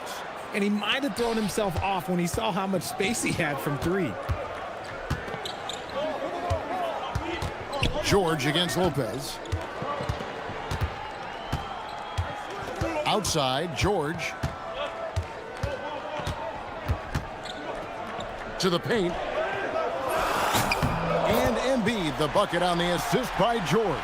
And he might have thrown himself off when he saw how much space he had from 3. George against Lopez. Outside, George. To the paint. And Embiid, the bucket on the assist by George.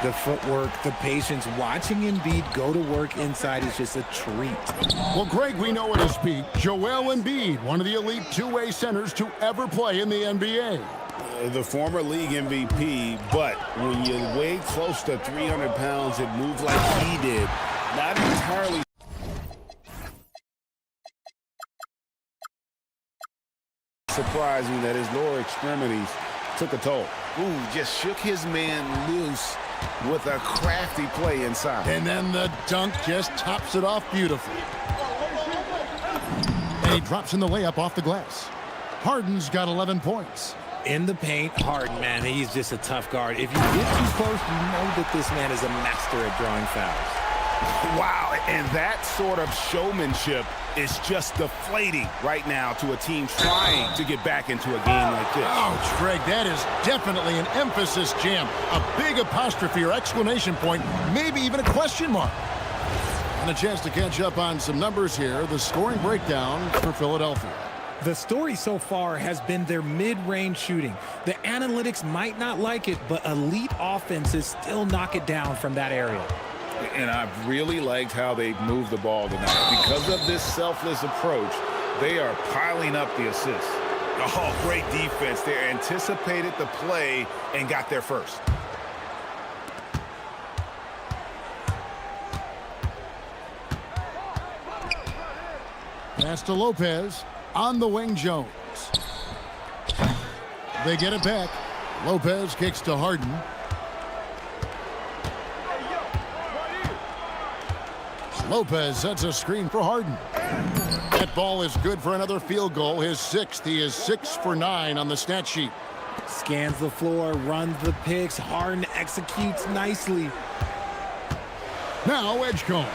The footwork, the patience, watching Embiid go to work inside is just a treat. Well, Greg, we know at his peak, Joel Embiid, one of the elite two-way centers to ever play in the NBA. The former league MVP, but when you weigh close to 300 pounds, it moves like he did. Not entirely surprising that his lower extremities took a toll. Ooh, just shook his man loose with a crafty play inside. And then the dunk just tops it off beautifully. And he drops in the layup off the glass. Harden's got 11 points. In the paint, Harden, man, he's just a tough guard. If you get too close, you know that this man is a master at drawing fouls. Wow, and that sort of showmanship is just deflating right now to a team trying to get back into a game like this. Ouch, Greg, that is definitely an emphasis jam. A big apostrophe or exclamation point, maybe even a question mark. And a chance to catch up on some numbers here. The scoring breakdown for Philadelphia. The story so far has been their mid-range shooting. The analytics might not like it, but elite offenses still knock it down from that area. And I've really liked how they've moved the ball tonight. Because of this selfless approach, they are piling up the assists. Oh, great defense. They anticipated the play and got there first. Pass to Lopez. On the wing, Jones. They get it back. Lopez kicks to Harden. Lopez sets a screen for Harden. That ball is good for another field goal. His sixth. He is 6 for 9 on the stat sheet. Scans the floor, runs the picks. Harden executes nicely. Now Edgecombe.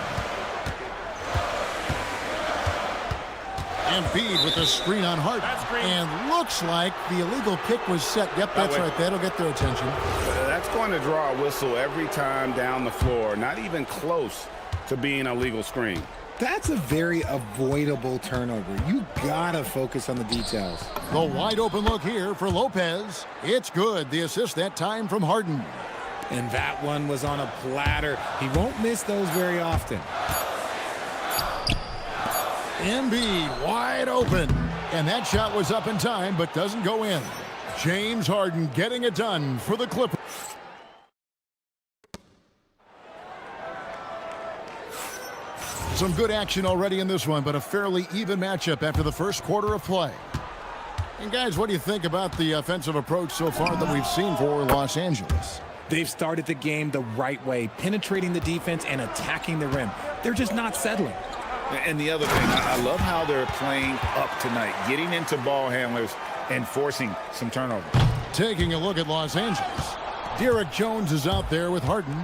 Embiid with a screen on Harden. And looks like the illegal kick was set. Yep, that's right. That'll get their attention. That's going to draw a whistle every time down the floor. Not even close to being a legal screen. That's a very avoidable turnover. You gotta focus on the details. The wide open look here for Lopez. It's good. The assist that time from Harden. And that one was on a platter. He won't miss those very often. Embiid wide open. And that shot was up in time, but doesn't go in. James Harden getting it done for the Clippers. Some good action already in this one, but a fairly even matchup after the first quarter of play. And guys, what do you think about the offensive approach so far that we've seen for Los Angeles? They've started the game the right way, penetrating the defense and attacking the rim. They're just not settling. And the other thing, I love how they're playing up tonight, getting into ball handlers and forcing some turnovers. Taking a look at Los Angeles. Derek Jones is out there with Harden.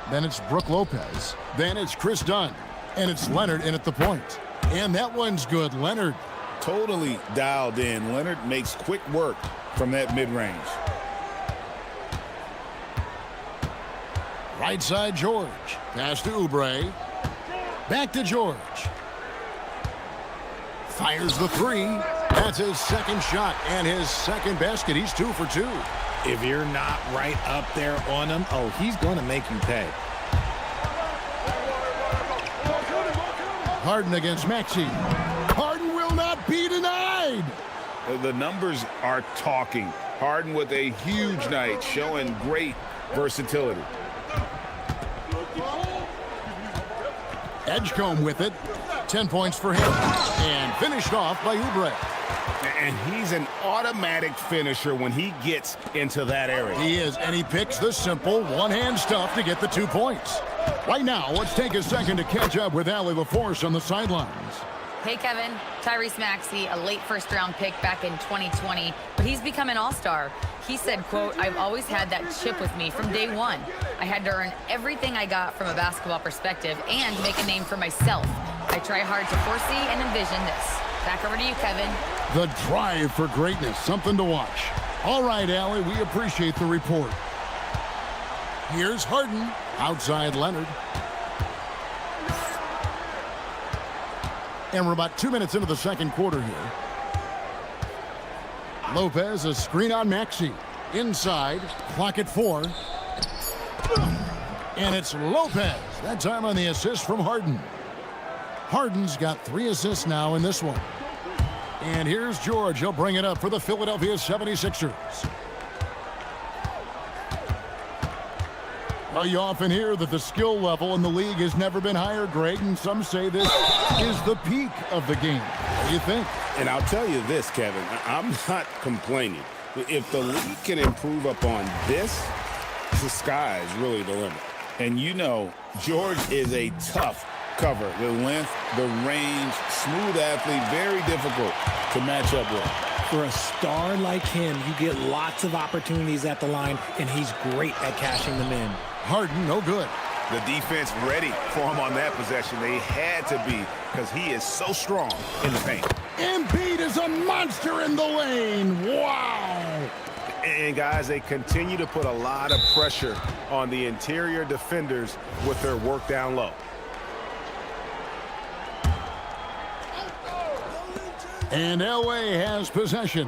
Then it's Brook Lopez. Then it's Chris Dunn. And it's Leonard in at the point. And that one's good. Leonard. Totally dialed in. Leonard makes quick work from that mid-range. Right side, George. Pass to Oubre. Back to George. Fires the three. That's his second shot and his second basket. He's 2 for 2. If you're not right up there on him, oh, he's going to make you pay. Harden against Maxey. Harden will not be denied. The numbers are talking. Harden with a huge night, showing great versatility. Edgecombe with it. 10 points for him. And finished off by Oubre. And he's an automatic finisher when he gets into that area. He is, and he picks the simple one-hand stuff to get the 2 points. Right now, let's take a second to catch up with Allie LaForce on the sidelines. Hey, Kevin. Tyrese Maxey, a late first-round pick back in 2020, but he's become an all-star. He said, quote, "I've always had that chip with me from day one. I had to earn everything I got from a basketball perspective and make a name for myself. I try hard to foresee and envision this." Back over to you, Kevin. The drive for greatness, something to watch. All right, Allie, we appreciate the report. Here's Harden, outside Leonard. And we're about 2 minutes into the second quarter here. Lopez, a screen on Maxey. Inside, clock at 4. And it's Lopez. That time on the assist from Harden. Harden's got 3 assists now in this one. And here's George. He'll bring it up for the Philadelphia 76ers. Well, you often hear that the skill level in the league has never been higher, Greg, and some say this is the peak of the game. What do you think? And I'll tell you this, Kevin, I'm not complaining. If the league can improve upon this, the sky is really the limit. And you know, George is a tough cover. The length, the range, smooth athlete, very difficult to match up with. For a star like him, you get lots of opportunities at the line, and he's great at cashing them in. Harden, no good. The defense ready for him on that possession. They had to be because he is so strong in the paint. Embiid is a monster in the lane. Wow. And guys, they continue to put a lot of pressure on the interior defenders with their work down low. And LA has possession.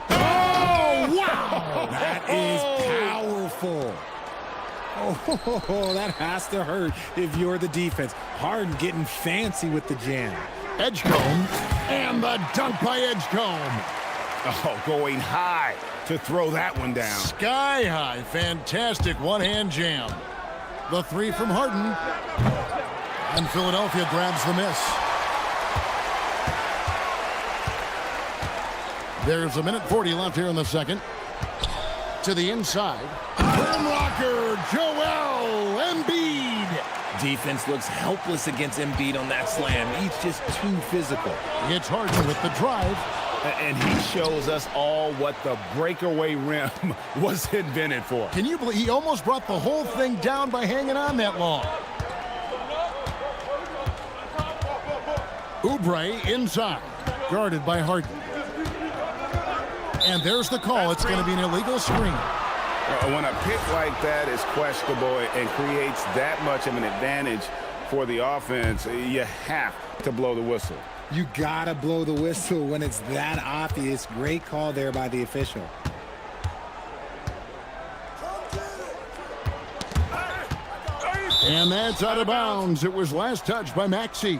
Oh, wow! That is powerful. Oh, that has to hurt if you're the defense. Harden getting fancy with the jam. Edgecombe, and the dunk by Edgecombe. Oh, going high to throw that one down. Sky high, fantastic one-hand jam. The three from Harden. And Philadelphia grabs the miss. There's 1:40 left here in the second. To the inside. Rim rocker, Joel Embiid. Defense looks helpless against Embiid on that slam. He's just too physical. It's Harden with the drive. And he shows us all what the breakaway rim was invented for. Can you believe he almost brought the whole thing down by hanging on that long? Oubre inside, guarded by Harden. And there's the call. It's going to be an illegal screen. When a pick like that is questionable and creates that much of an advantage for the offense, you have to blow the whistle. You gotta blow the whistle when it's that obvious. Great call there by the official. And that's out of bounds. It was last touched by Maxey.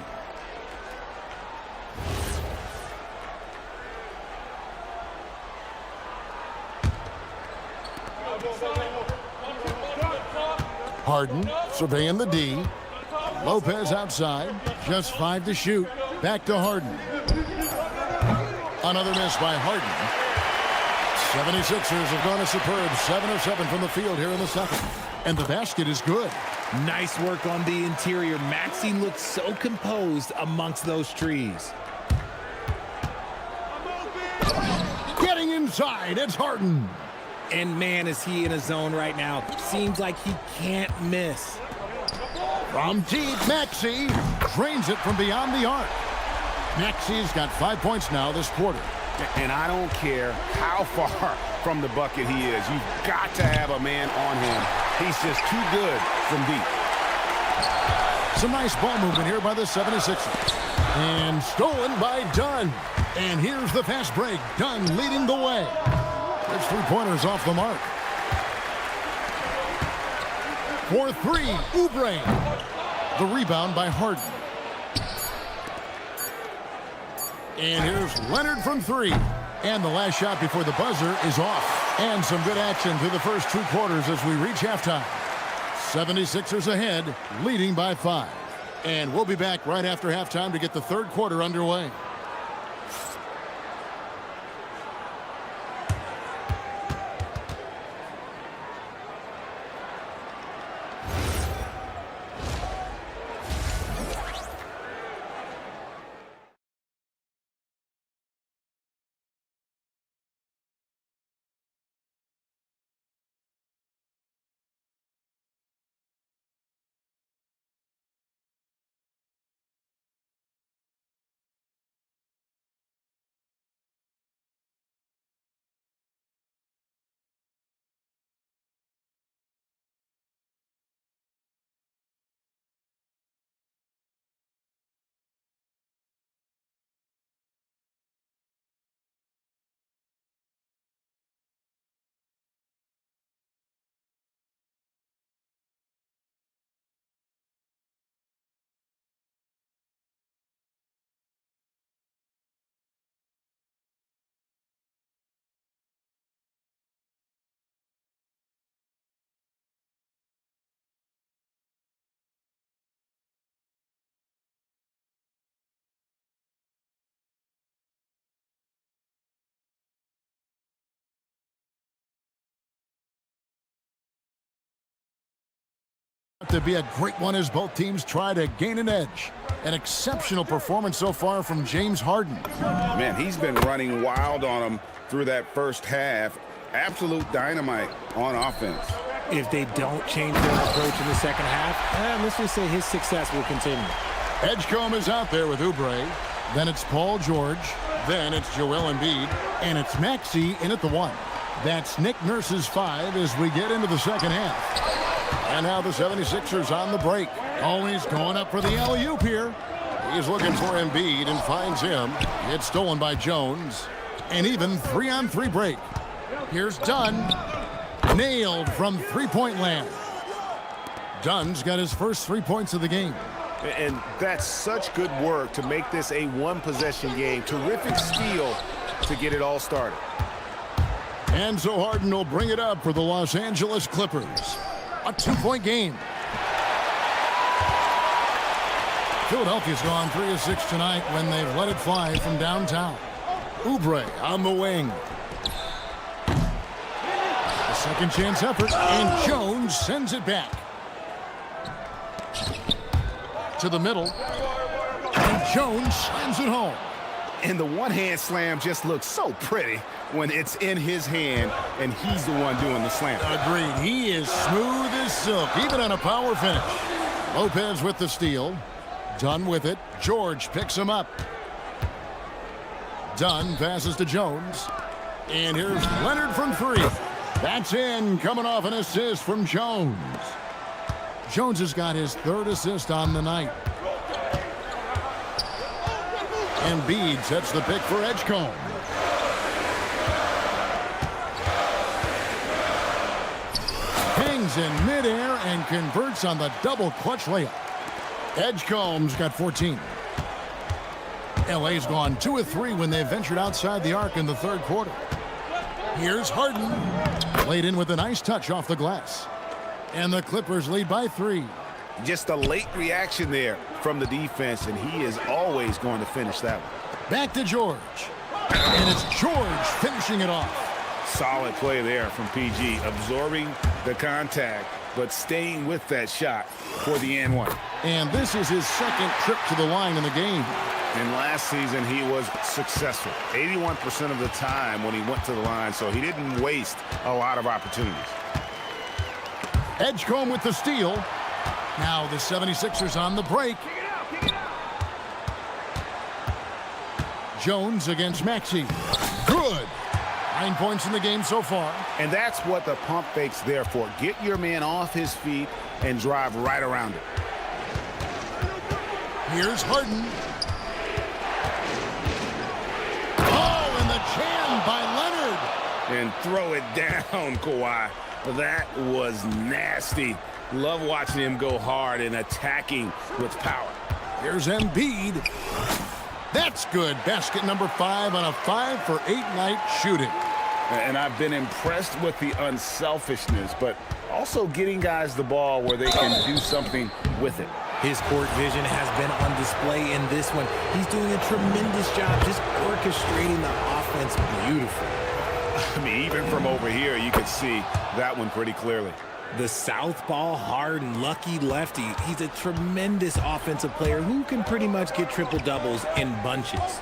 Harden surveying the D. Lopez outside. Just 5 to shoot. Back to Harden. Another miss by Harden. 76ers have gone a superb 7 of 7 from the field here in the second. And the basket is good. Nice work on the interior. Maxey looks so composed amongst those trees. Getting inside. It's Harden. And man, is he in a zone right now. Seems like he can't miss. From deep, Maxey drains it from beyond the arc. Maxey's got 5 points now this quarter. And I don't care how far from the bucket he is. You've got to have a man on him. He's just too good from deep. Some nice ball movement here by the 76ers. And stolen by Dunn. And here's the fast break. Dunn leading the way. There's 3-pointers off the mark. For 3, Oubre. The rebound by Harden. And here's Leonard from 3. And the last shot before the buzzer is off. And some good action through the first 2 quarters as we reach halftime. 76ers ahead, leading by 5. And we'll be back right after halftime to get the third quarter underway. To be a great one as both teams try to gain an edge. An exceptional performance so far from James Harden. Man, he's been running wild on them through that first half. Absolute dynamite on offense. If they don't change their approach in the second half, let's just say his success will continue. Edgecombe is out there with Oubre. Then it's Paul George. Then it's Joel Embiid. And it's Maxey in at the 1. That's Nick Nurse's 5 as we get into the second half. And now the 76ers on the break. Always going up for the alley-oop here. He's looking for Embiid and finds him. It's stolen by Jones. An even 3-on-3 break. Here's Dunn. Nailed from three-point land. Dunn's got his first 3 points of the game. And that's such good work to make this a one-possession game. Terrific steal to get it all started. And so Harden will bring it up for the Los Angeles Clippers. A 2-point game. Philadelphia's gone 3 of 6 tonight when they've let it fly from downtown. Oubre on the wing. A second chance effort, and Jones sends it back. To the middle. And Jones slams it home. And the one-hand slam just looks so pretty when it's in his hand and he's the one doing the slam. Agreed. He is smooth as silk, even on a power finish. Lopez with the steal. Dunn with it. George picks him up. Dunn passes to Jones. And here's Leonard from 3. That's in, coming off an assist from Jones. Jones has got his 3rd assist on the night. Embiid sets the pick for Edgecombe. Hangs in midair and converts on the double clutch layup. Edgecombe's got 14. LA's gone 2 of 3 when they ventured outside the arc in the 3rd quarter. Here's Harden. Played in with a nice touch off the glass. And the Clippers lead by 3. Just a late reaction there from the defense, and he is always going to finish that one. Back to George. And it's George finishing it off. Solid play there from PG, absorbing the contact, but staying with that shot for the and one. And this is his 2nd trip to the line in the game. And last season, he was successful 81% of the time when he went to the line, so he didn't waste a lot of opportunities. Edgecombe with the steal. Now the 76ers on the break. Jones against Maxey. Good. 9 points in the game so far. And that's what the pump fake's there for. Get your man off his feet and drive right around it. Here's Harden. Oh, and the jam by Leonard. And throw it down, Kawhi. That was nasty. Love watching him go hard and attacking with power. Here's Embiid. That's good. Basket number 5 on a 5-for-8 night shooting. And I've been impressed with the unselfishness, but also getting guys the ball where they can do something with it. His court vision has been on display in this one. He's doing a tremendous job just orchestrating the offense beautifully. I mean, even from over here, you can see that one pretty clearly. The southpaw, hard and lucky lefty. He's a tremendous offensive player who can pretty much get triple-doubles in bunches.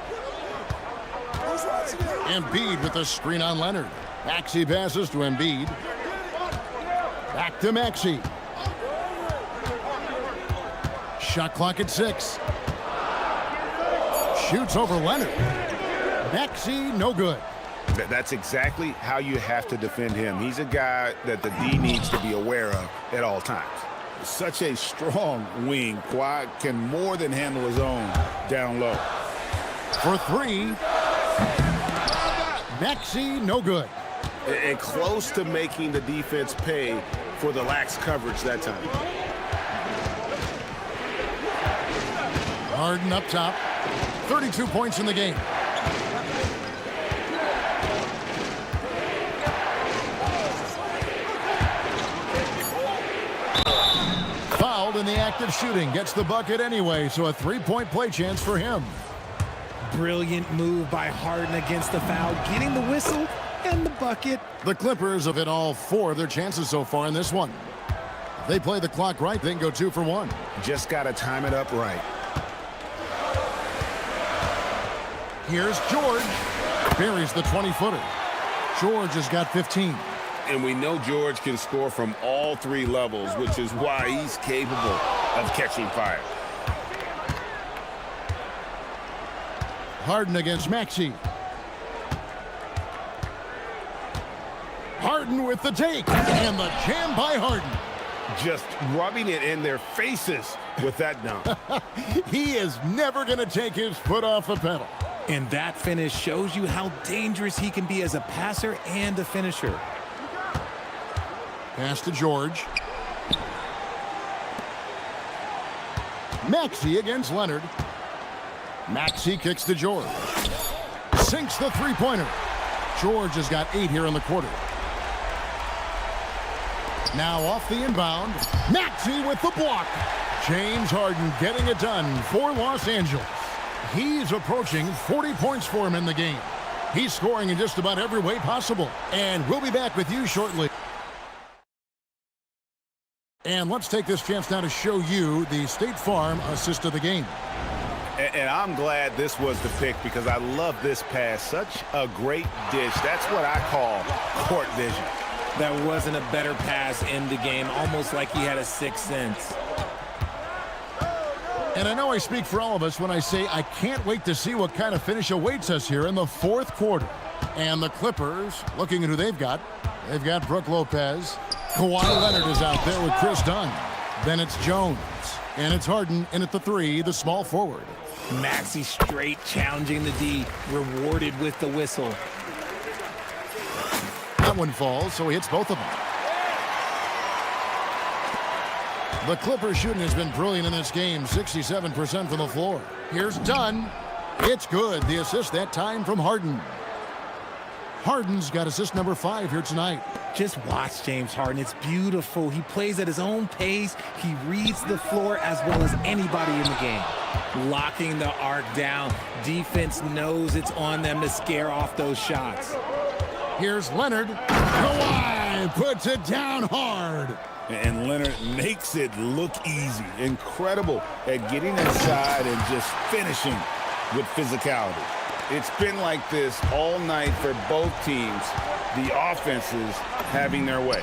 Embiid with a screen on Leonard. Maxey passes to Embiid. Back to Maxey. Shot clock at 6. Shoots over Leonard. Maxey, no good. That's exactly how you have to defend him. He's a guy that the D needs to be aware of at all times. Such a strong wing. Kawhi can more than handle his own down low. For 3. Maxey, no good. And close to making the defense pay for the lax coverage that time. Harden up top. 32 points in the game. Fouled in the act of shooting. Gets the bucket anyway, so a 3-point play chance for him. Brilliant move by Harden against the foul, getting the whistle and the bucket. The Clippers have hit all 4 of their chances so far in this one. If they play the clock right, they can go 2 for 1. Just got to time it up right. Here's George. Buries the 20-footer. George has got 15. And we know George can score from all 3 levels, which is why he's capable of catching fire. Harden against Maxey. Harden with the take. And the jam by Harden. just rubbing it in their faces with that dunk. He is never going to take his foot off the pedal. And that finish shows you how dangerous he can be as a passer and a finisher. Pass to George. Maxey against Leonard. Maxey kicks to George. Sinks the three-pointer. George has got 8 here in the quarter. Now off the inbound. Maxey with the block. James Harden getting it done for Los Angeles. He's approaching 40 points for him in the game. He's scoring in just about every way possible. And we'll be back with you shortly. And let's take this chance now to show you the State Farm assist of the game. And I'm glad this was the pick because I love this pass. Such a great dish. That's what I call court vision. That wasn't a better pass in the game, almost like he had a sixth sense. And I know I speak for all of us when I say I can't wait to see what kind of finish awaits us here in the fourth quarter. And the Clippers, looking at who they've got Brook Lopez. Kawhi Leonard is out there with Chris Dunn. Then it's Jones. And it's Harden in at the 3, the small forward. Maxey straight challenging the D, rewarded with the whistle. That one falls, so he hits both of them. The Clippers shooting has been brilliant in this game, 67% from the floor. Here's Dunn. It's good. The assist that time from Harden. Harden's got assist number 5 here tonight. Just watch James Harden. It's beautiful. He plays at his own pace. He reads the floor as well as anybody in the game. Locking the arc down. Defense knows it's on them to scare off those shots. Here's Leonard. Kawhi puts it down hard. And Leonard makes it look easy. Incredible at getting inside and just finishing with physicality. It's been like this all night for both teams. The offenses having their way.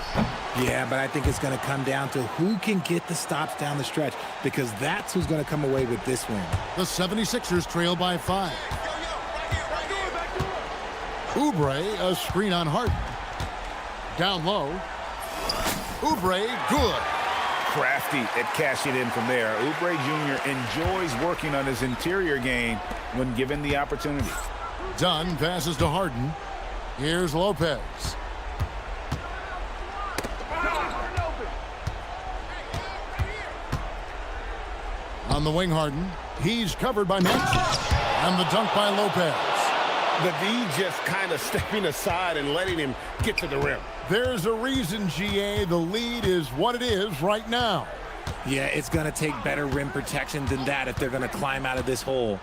Yeah, but I think it's going to come down to who can get the stops down the stretch, because that's who's going to come away with this win. The 76ers trail by 5. Oubre, a screen on Harden. Down low. Oubre, good. Crafty at cashing in from there. Oubre Jr. enjoys working on his interior game when given the opportunity. Dunn passes to Harden. Here's Lopez. On the wing, Harden. He's covered by Maxey. And the dunk by Lopez. The D just kind of stepping aside and letting him get to the rim. There's a reason, GA, the lead is what it is right now. Yeah, it's going to take better rim protection than that if they're going to climb out of this hole.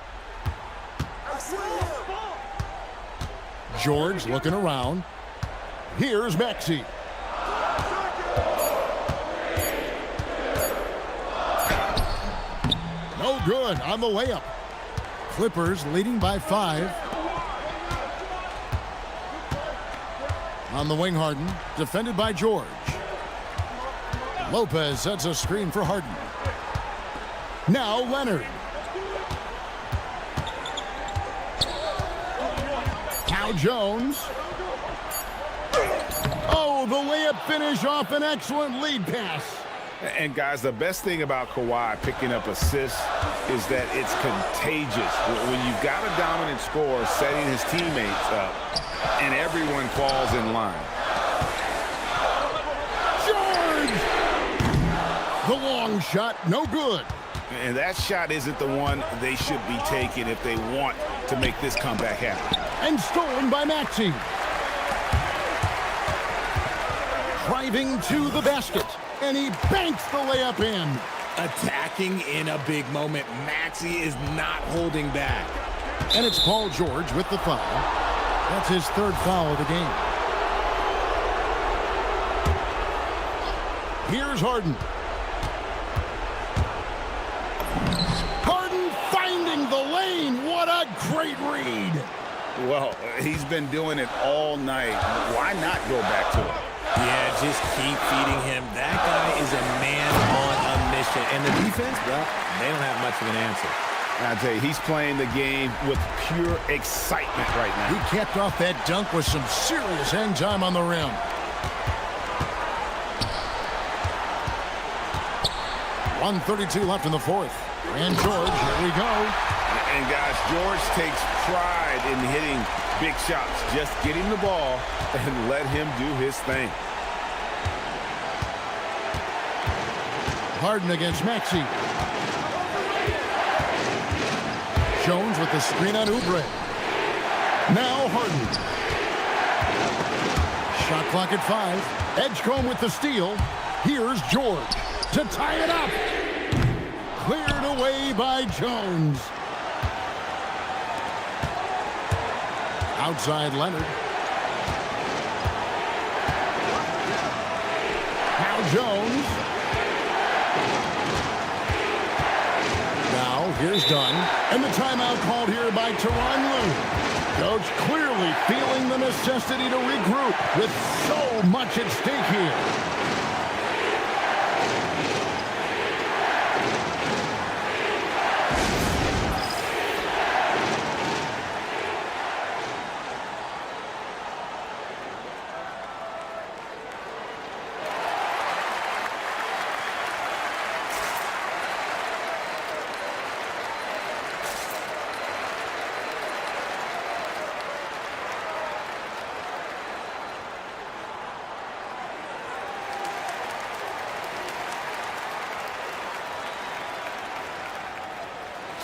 George looking around. Here's Maxey. No good on the layup. Clippers leading by 5. On the wing, Harden, defended by George. Lopez sets a screen for Harden. Now Leonard. Now Jones. Oh, the layup finish off an excellent lead pass. And guys, the best thing about Kawhi picking up assists is that it's contagious. When you've got a dominant scorer setting his teammates up, and everyone falls in line. George! The long shot, no good. And that shot isn't the one they should be taking if they want to make this comeback happen. And stolen by Maxey. Driving to the basket. And he banks the layup in. Attacking in a big moment. Maxey is not holding back. And it's Paul George with the foul. That's his 3rd foul of the game. Here's Harden. Harden finding the lane. What a great read. Well, he's been doing it all night. Why not go back to it? Yeah, just keep feeding him. That guy is a man on a mission. And the defense, well, they don't have much of an answer. I tell you, he's playing the game with pure excitement right now. He capped off that dunk with some serious hang time on the rim. 1:32 left in the fourth. And George, here we go. And guys, George takes pride in hitting big shots. Just get him the ball and let him do his thing. Harden against Maxey. Jones with the screen on Oubre. Now Harden. Shot clock at 5. Edgecombe with the steal. Here's George to tie it up. Cleared away by Jones. Outside Leonard. Now Jones. Now here's Dunn. And the timeout called here by Tyronn Lue. Coach clearly feeling the necessity to regroup with so much at stake here.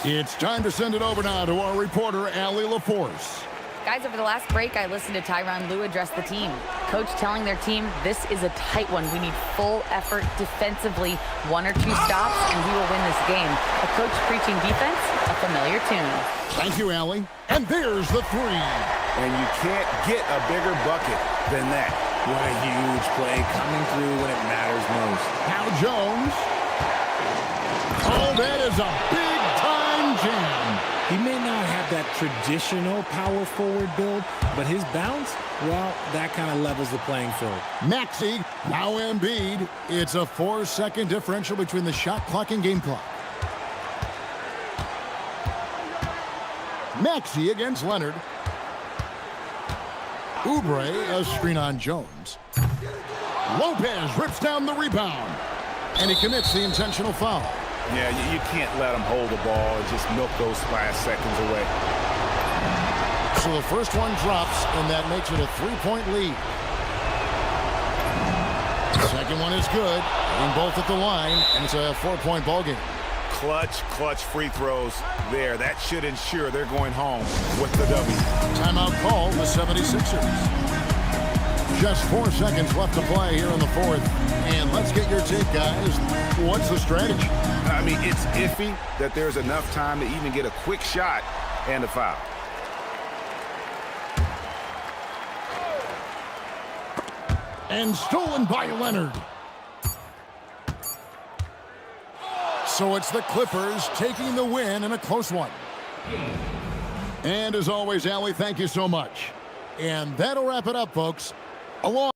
It's time to send it over now to our reporter, Allie LaForce. Guys, over the last break, I listened to Tyronn Lue address the team. Coach telling their team, this is a tight one. We need full effort defensively, 1 or 2 stops, and we will win this game. A coach preaching defense, a familiar tune. Thank you, Allie. And there's the 3. And you can't get a bigger bucket than that. What a huge play coming through when it matters most. Now Jones. Oh, that is a big-time jam. He may not have that traditional power forward build, but his bounce, well, that kind of levels the playing field. Maxey, now Embiid. It's a 4-second differential between the shot clock and game clock. Maxey against Leonard. Oubre, a screen on Jones. Lopez rips down the rebound. And he commits the intentional foul. Yeah, you can't let him hold the ball and just milk those last seconds away. So the first one drops, and that makes it a 3-point lead. The second one is good. And both at the line, and it's a 4-point ball game. Clutch free throws there. That should ensure they're going home with the W. Timeout called the 76ers. Just 4 seconds left to play here in the fourth. And let's get your take, guys. What's the strategy? I mean, it's iffy that there's enough time to even get a quick shot and a foul. And stolen by Leonard. So it's the Clippers taking the win in a close one. And as always, Allie, thank you so much. And that'll wrap it up, folks. Along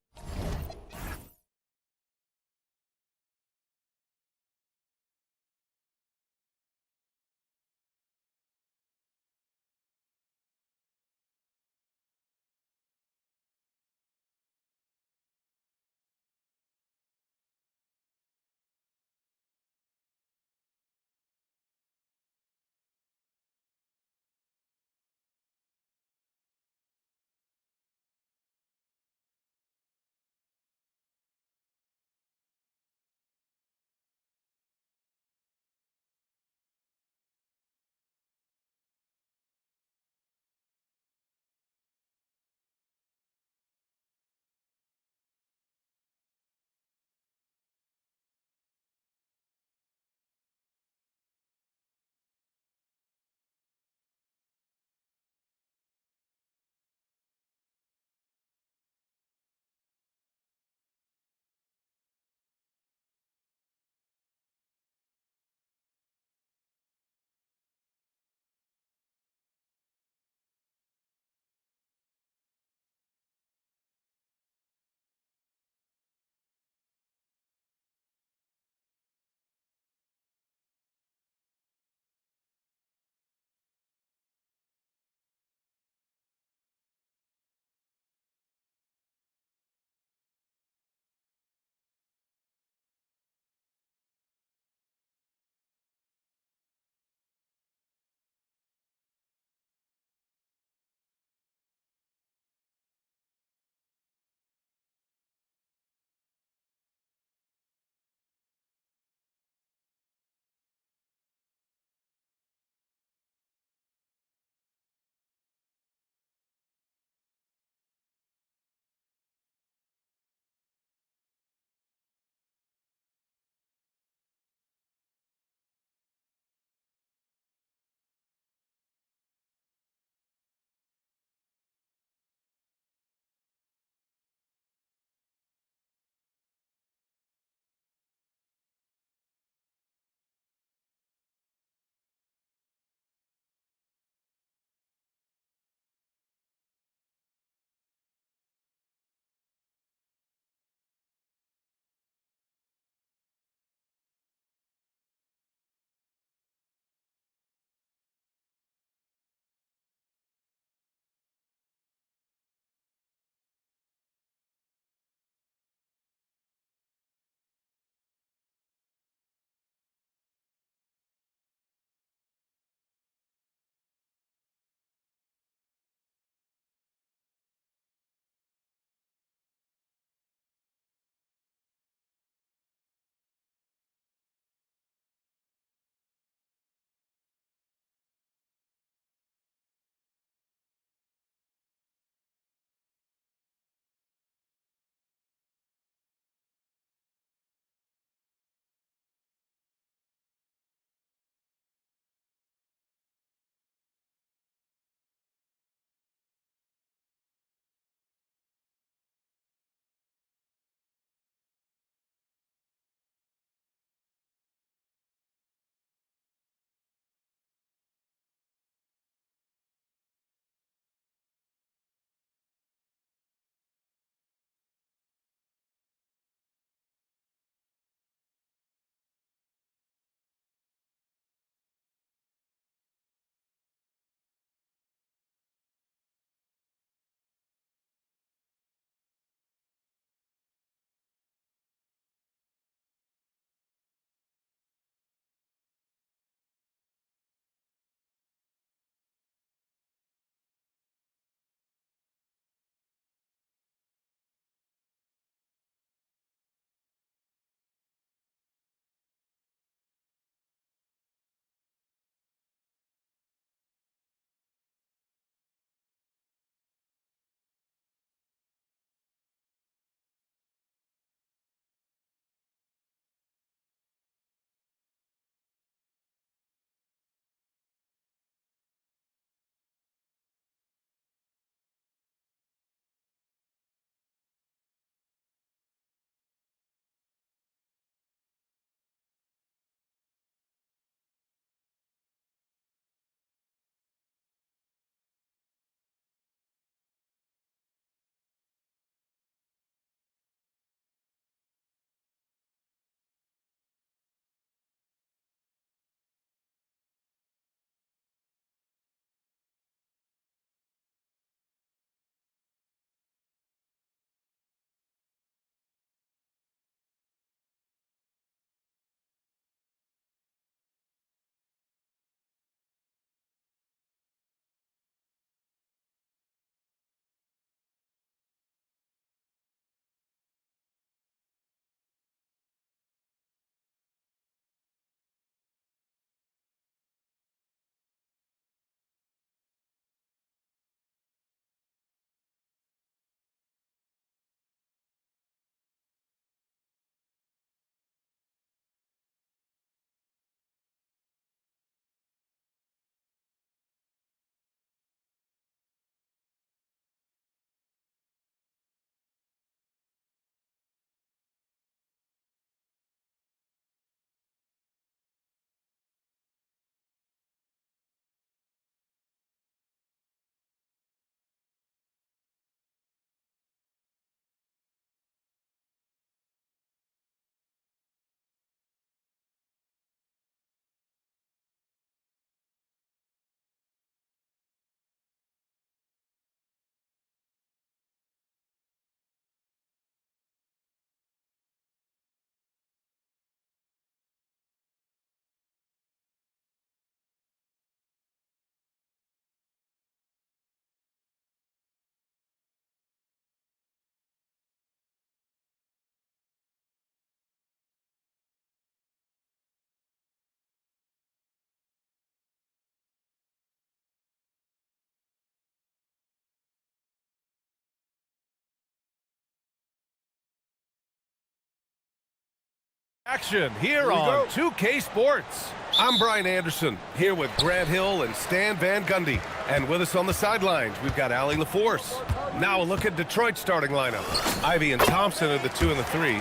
Action here on 2K Sports. I'm Brian Anderson, here with Grant Hill and Stan Van Gundy. And with us on the sidelines, we've got Allie LaForce. Now a look at Detroit's starting lineup. Ivy and Thompson are the 2 and the 3.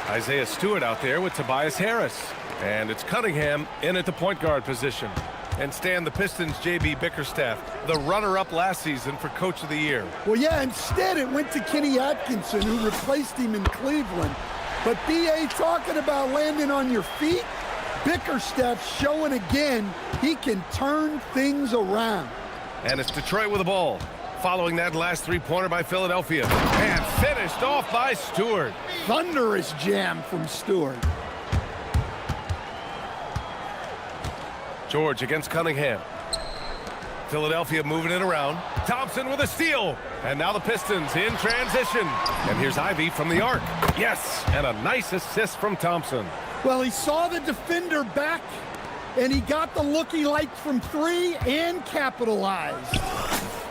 Isaiah Stewart out there with Tobias Harris. And it's Cunningham in at the point guard position. And Stan, the Pistons' J.B. Bickerstaff, the runner-up last season for Coach of the Year. Well, yeah, instead it went to Kenny Atkinson, who replaced him in Cleveland. But B.A. talking about landing on your feet, Bickerstaff showing again he can turn things around. And it's Detroit with the ball, following that last three-pointer by Philadelphia. And finished off by Stewart. Thunderous jam from Stewart. George against Cunningham. Philadelphia moving it around. Thompson with a steal. And now the Pistons in transition. And here's Ivy from the arc. Yes, and a nice assist from Thompson. Well, he saw the defender back, and he got the look he liked from 3 and capitalized.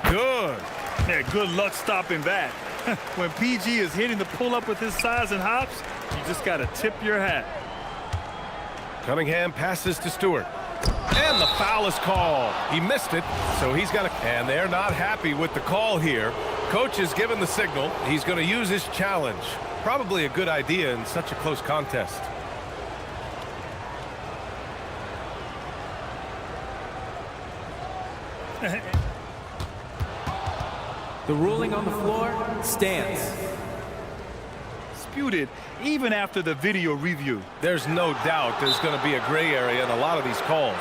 Good. Yeah, good luck stopping that. When PG is hitting the pull-up with his size and hops, you just got to tip your hat. Cunningham passes to Stewart. And the foul is called. He missed it, so he's got to... And they're not happy with the call here. Coach has given the signal. He's going to use his challenge. Probably a good idea in such a close contest. The ruling on the floor stands. Disputed even after the video review. There's no doubt there's going to be a gray area in a lot of these calls.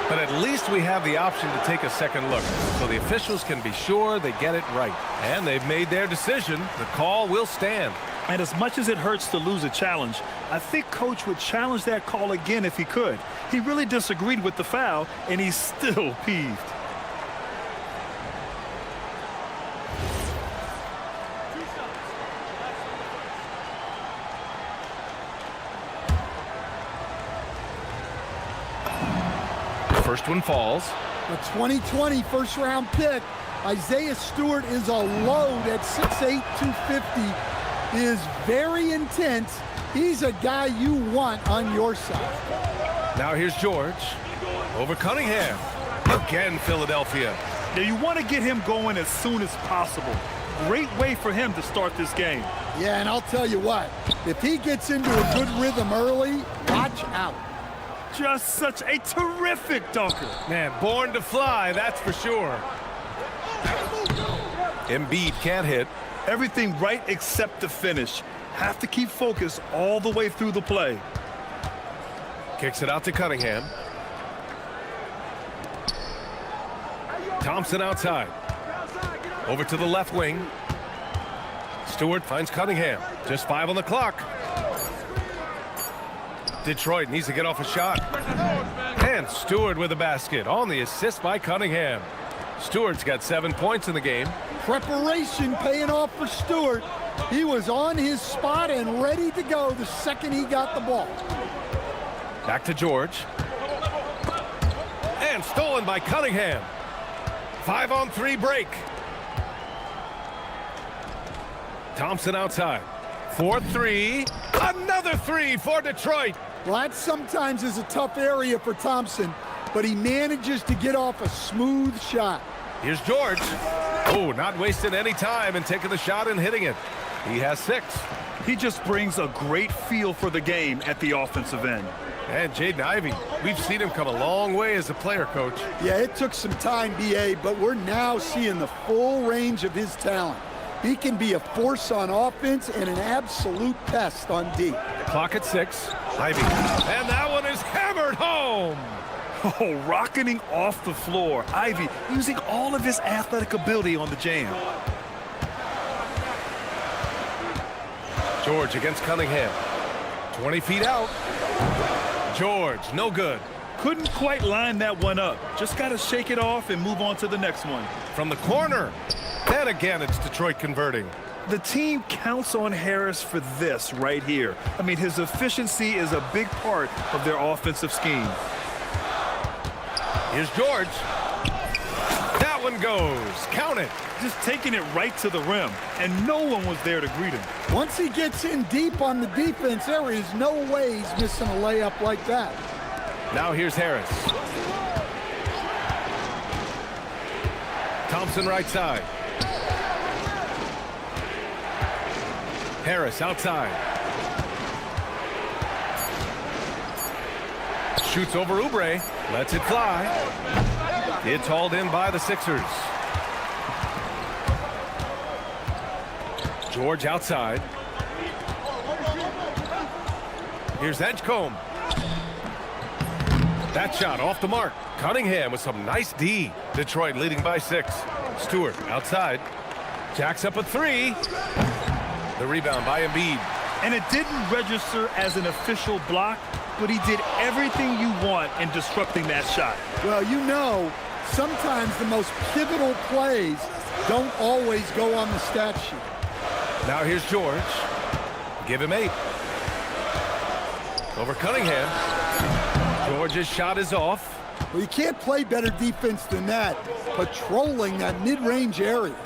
But at least we have the option to take a second look. So the officials can be sure they get it right. And they've made their decision. The call will stand. And as much as it hurts to lose a challenge, I think Coach would challenge that call again if he could. He really disagreed with the foul, and he's still peeved. First one falls. The 2020 first-round pick, Isaiah Stewart, is a load at 6'8", 250, is very intense. He's a guy you want on your side. Now here's George over Cunningham. Again, Philadelphia. Now you want to get him going as soon as possible. Great way for him to start this game. Yeah, and I'll tell you what, if he gets into a good rhythm early, watch out. Just such a terrific dunker. Man, born to fly, that's for sure. Embiid can't hit. Everything right except the finish. Have to keep focused all the way through the play. Kicks it out to Cunningham. Thompson outside. Over to the left wing. Stewart finds Cunningham. Just 5 on the clock. Detroit needs to get off a shot. And Stewart with a basket on the assist by Cunningham. Stewart's got 7 points in the game. Preparation paying off for Stewart. He was on his spot and ready to go the second he got the ball. Back to George. And stolen by Cunningham. 5-on-3 break. Thompson outside. 4-3. Another 3 for Detroit. Well, that sometimes is a tough area for Thompson, but he manages to get off a smooth shot. Here's George. Oh, not wasting any time and taking the shot and hitting it. He has 6. He just brings a great feel for the game at the offensive end. And Jaden Ivey, we've seen him come a long way as a player, Coach. Yeah, it took some time, B.A., but we're now seeing the full range of his talent. He can be a force on offense and an absolute pest on D. Clock at 6. Ivey. And that one is hammered home. Oh, rocketing off the floor. Ivy using all of his athletic ability on the jam. George against Cunningham. 20 feet out. George, no good. Couldn't quite line that one up. Just got to shake it off and move on to the next one. From the corner. And again, it's Detroit converting. The team counts on Harris for this right here. I mean, his efficiency is a big part of their offensive scheme. Here's George. That one one goes. Count it. Just taking it right to the rim, and no one was there to greet him. Once he gets in deep on the defense, there is no way he's missing a layup like that. Now here's Harris. Thompson right side. Harris outside. Shoots over Oubre. Lets it fly. It's hauled in by the Sixers. George outside. Here's Edgecombe. That shot off the mark. Cunningham with some nice D. Detroit leading by 6. Stewart outside. Jacks up a 3. The rebound by Embiid. And it didn't register as an official block, but he did everything you want in disrupting that shot. Well, you know, sometimes the most pivotal plays don't always go on the stat sheet. Now here's George. Give him 8. Over Cunningham. George's shot is off. Well, you can't play better defense than that, patrolling that mid-range area.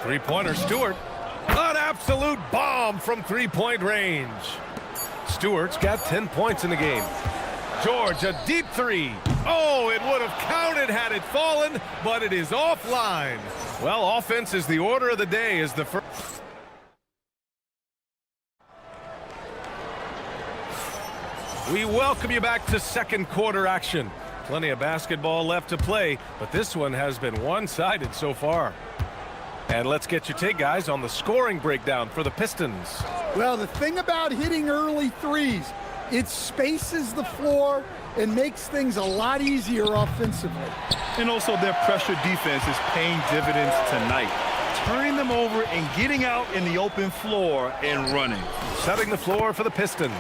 Three-pointer Stewart. An absolute bomb from three-point range. Stewart's got 10 points in the game. George, a deep 3. Oh, it would have counted had it fallen, but it is offline. Well, offense is the order of the day as the first. We welcome you back to second quarter action. Plenty of basketball left to play, but this one has been one-sided so far. And let's get your take, guys, on the scoring breakdown for the Pistons. Well, the thing about hitting early threes, it spaces the floor and makes things a lot easier offensively. And also their pressure defense is paying dividends tonight. Turning them over and getting out in the open floor and running. Setting the floor for the Pistons.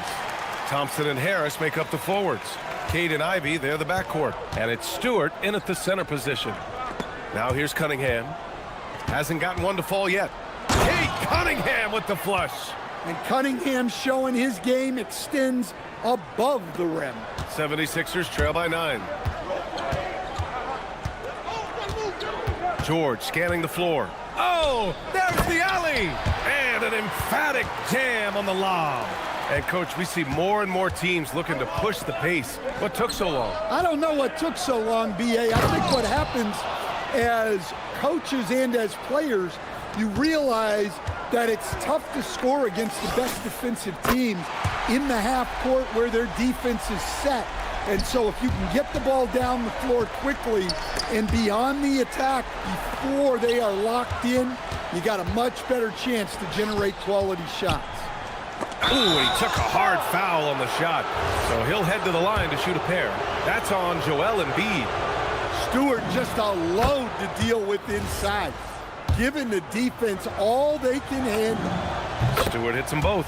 Thompson and Harris make up the forwards. Cade and Ivy, they're the backcourt. And it's Stewart in at the center position. Now here's Cunningham. Hasn't gotten one to fall yet. Cade Cunningham with the flush. And Cunningham showing his game extends above the rim. 76ers trail by 9. George scanning the floor. Oh, there's the alley. And an emphatic jam on the lob. And, Coach, we see more and more teams looking to push the pace. What took so long? I don't know what took so long, B.A. I think what happens as coaches and as players, you realize that it's tough to score against the best defensive teams in the half court where their defense is set. And so if you can get the ball down the floor quickly and be on the attack before they are locked in, you got a much better chance to generate quality shots. Ooh, he took a hard foul on the shot. So he'll head to the line to shoot a pair. That's on Joel Embiid. Stewart just a load to deal with inside, giving the defense all they can handle. Stewart hits them both.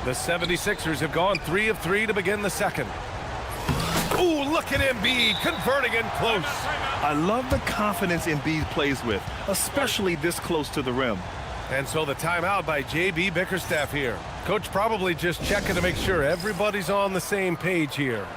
The 76ers have gone 3 of 3 to begin the second. Ooh, look at Embiid converting in close. I love the confidence Embiid plays with, especially this close to the rim. And so the timeout by J.B. Bickerstaff here. Coach probably just checking to make sure everybody's on the same page here.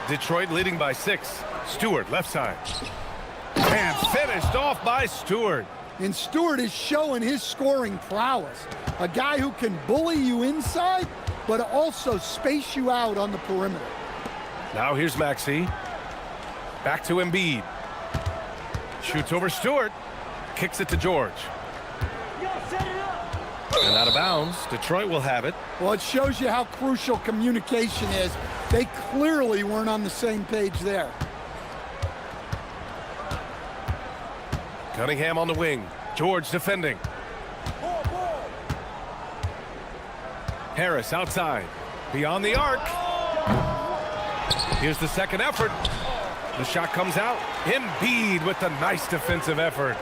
Detroit leading by 6. Stewart left side. And finished off by Stewart. And Stewart is showing his scoring prowess. A guy who can bully you inside, but also space you out on the perimeter. Now here's Maxey. Back to Embiid. Shoots over Stewart. Kicks it to George. And out of bounds. Detroit will have it. Well, it shows you how crucial communication is. They clearly weren't on the same page there. Cunningham on the wing. George defending. Harris outside. Beyond the arc. Here's the second effort. The shot comes out. Embiid with the nice defensive effort.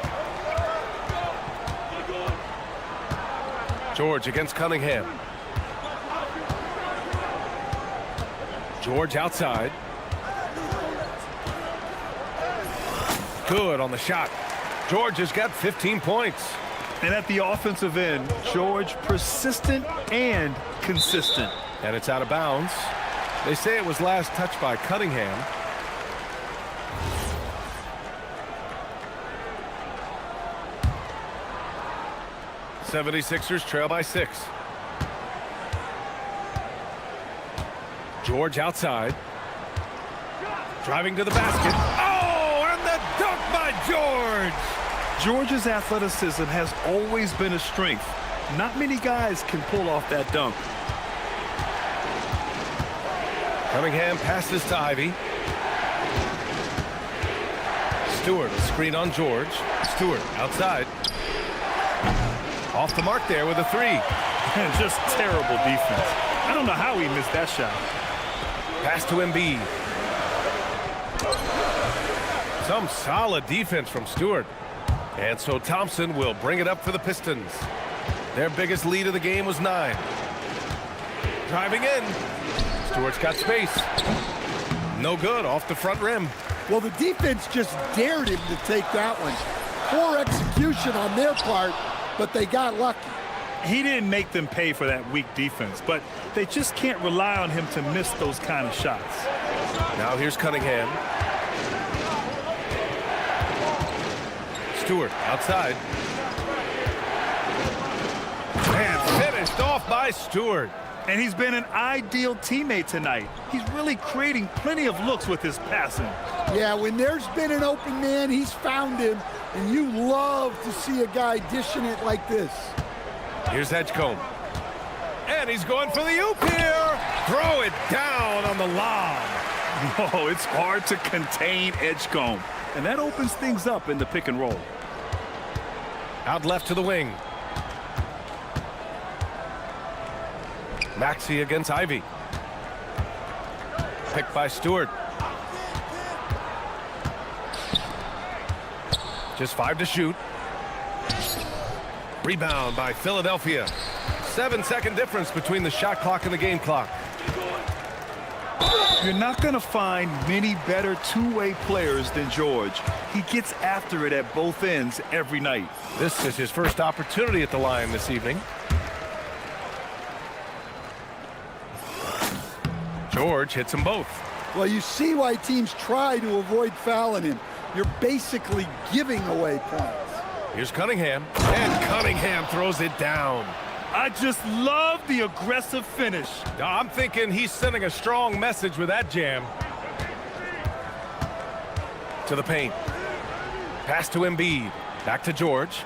George against Cunningham. George outside. Good on the shot. George has got 15 points. And at the offensive end, George persistent and consistent. And it's out of bounds. They say it was last touched by Cunningham. '76ers trail by 6. George outside. Driving to the basket. Oh, and the dunk by George! George's athleticism has always been a strength. Not many guys can pull off that dunk. Cunningham passes to Ivy. Stewart, a screen on George. Stewart outside. Off the mark there with a 3. And just terrible defense. I don't know how he missed that shot. Pass to Embiid. Some solid defense from Stewart. And so Thompson will bring it up for the Pistons. Their biggest lead of the game was 9. Driving in. Stewart's got space. No good, off the front rim. Well, the defense just dared him to take that one. Poor execution on their part, but they got lucky. He didn't make them pay for that weak defense, but they just can't rely on him to miss those kind of shots. Now here's Cunningham. Stewart outside. And finished off by Stewart. And he's been an ideal teammate tonight. He's really creating plenty of looks with his passing. Yeah, when there's been an open man, he's found him, and you love to see a guy dishing it like this. Here's Edgecombe. And he's going for the oop here. Throw it down on the lob. Oh, it's hard to contain Edgecombe. And that opens things up in the pick and roll. Out left to the wing. Maxey against Ivy. Picked by Stewart. Just 5 to shoot. Rebound by Philadelphia. 7-second difference between the shot clock and the game clock. You're not going to find many better two-way players than George. He gets after it at both ends every night. This is his first opportunity at the line this evening. George hits them both. Well, you see why teams try to avoid fouling him. You're basically giving away points. Here's Cunningham, and Cunningham throws it down. I just love the aggressive finish. I'm thinking he's sending a strong message with that jam. To the paint. Pass to Embiid. Back to George.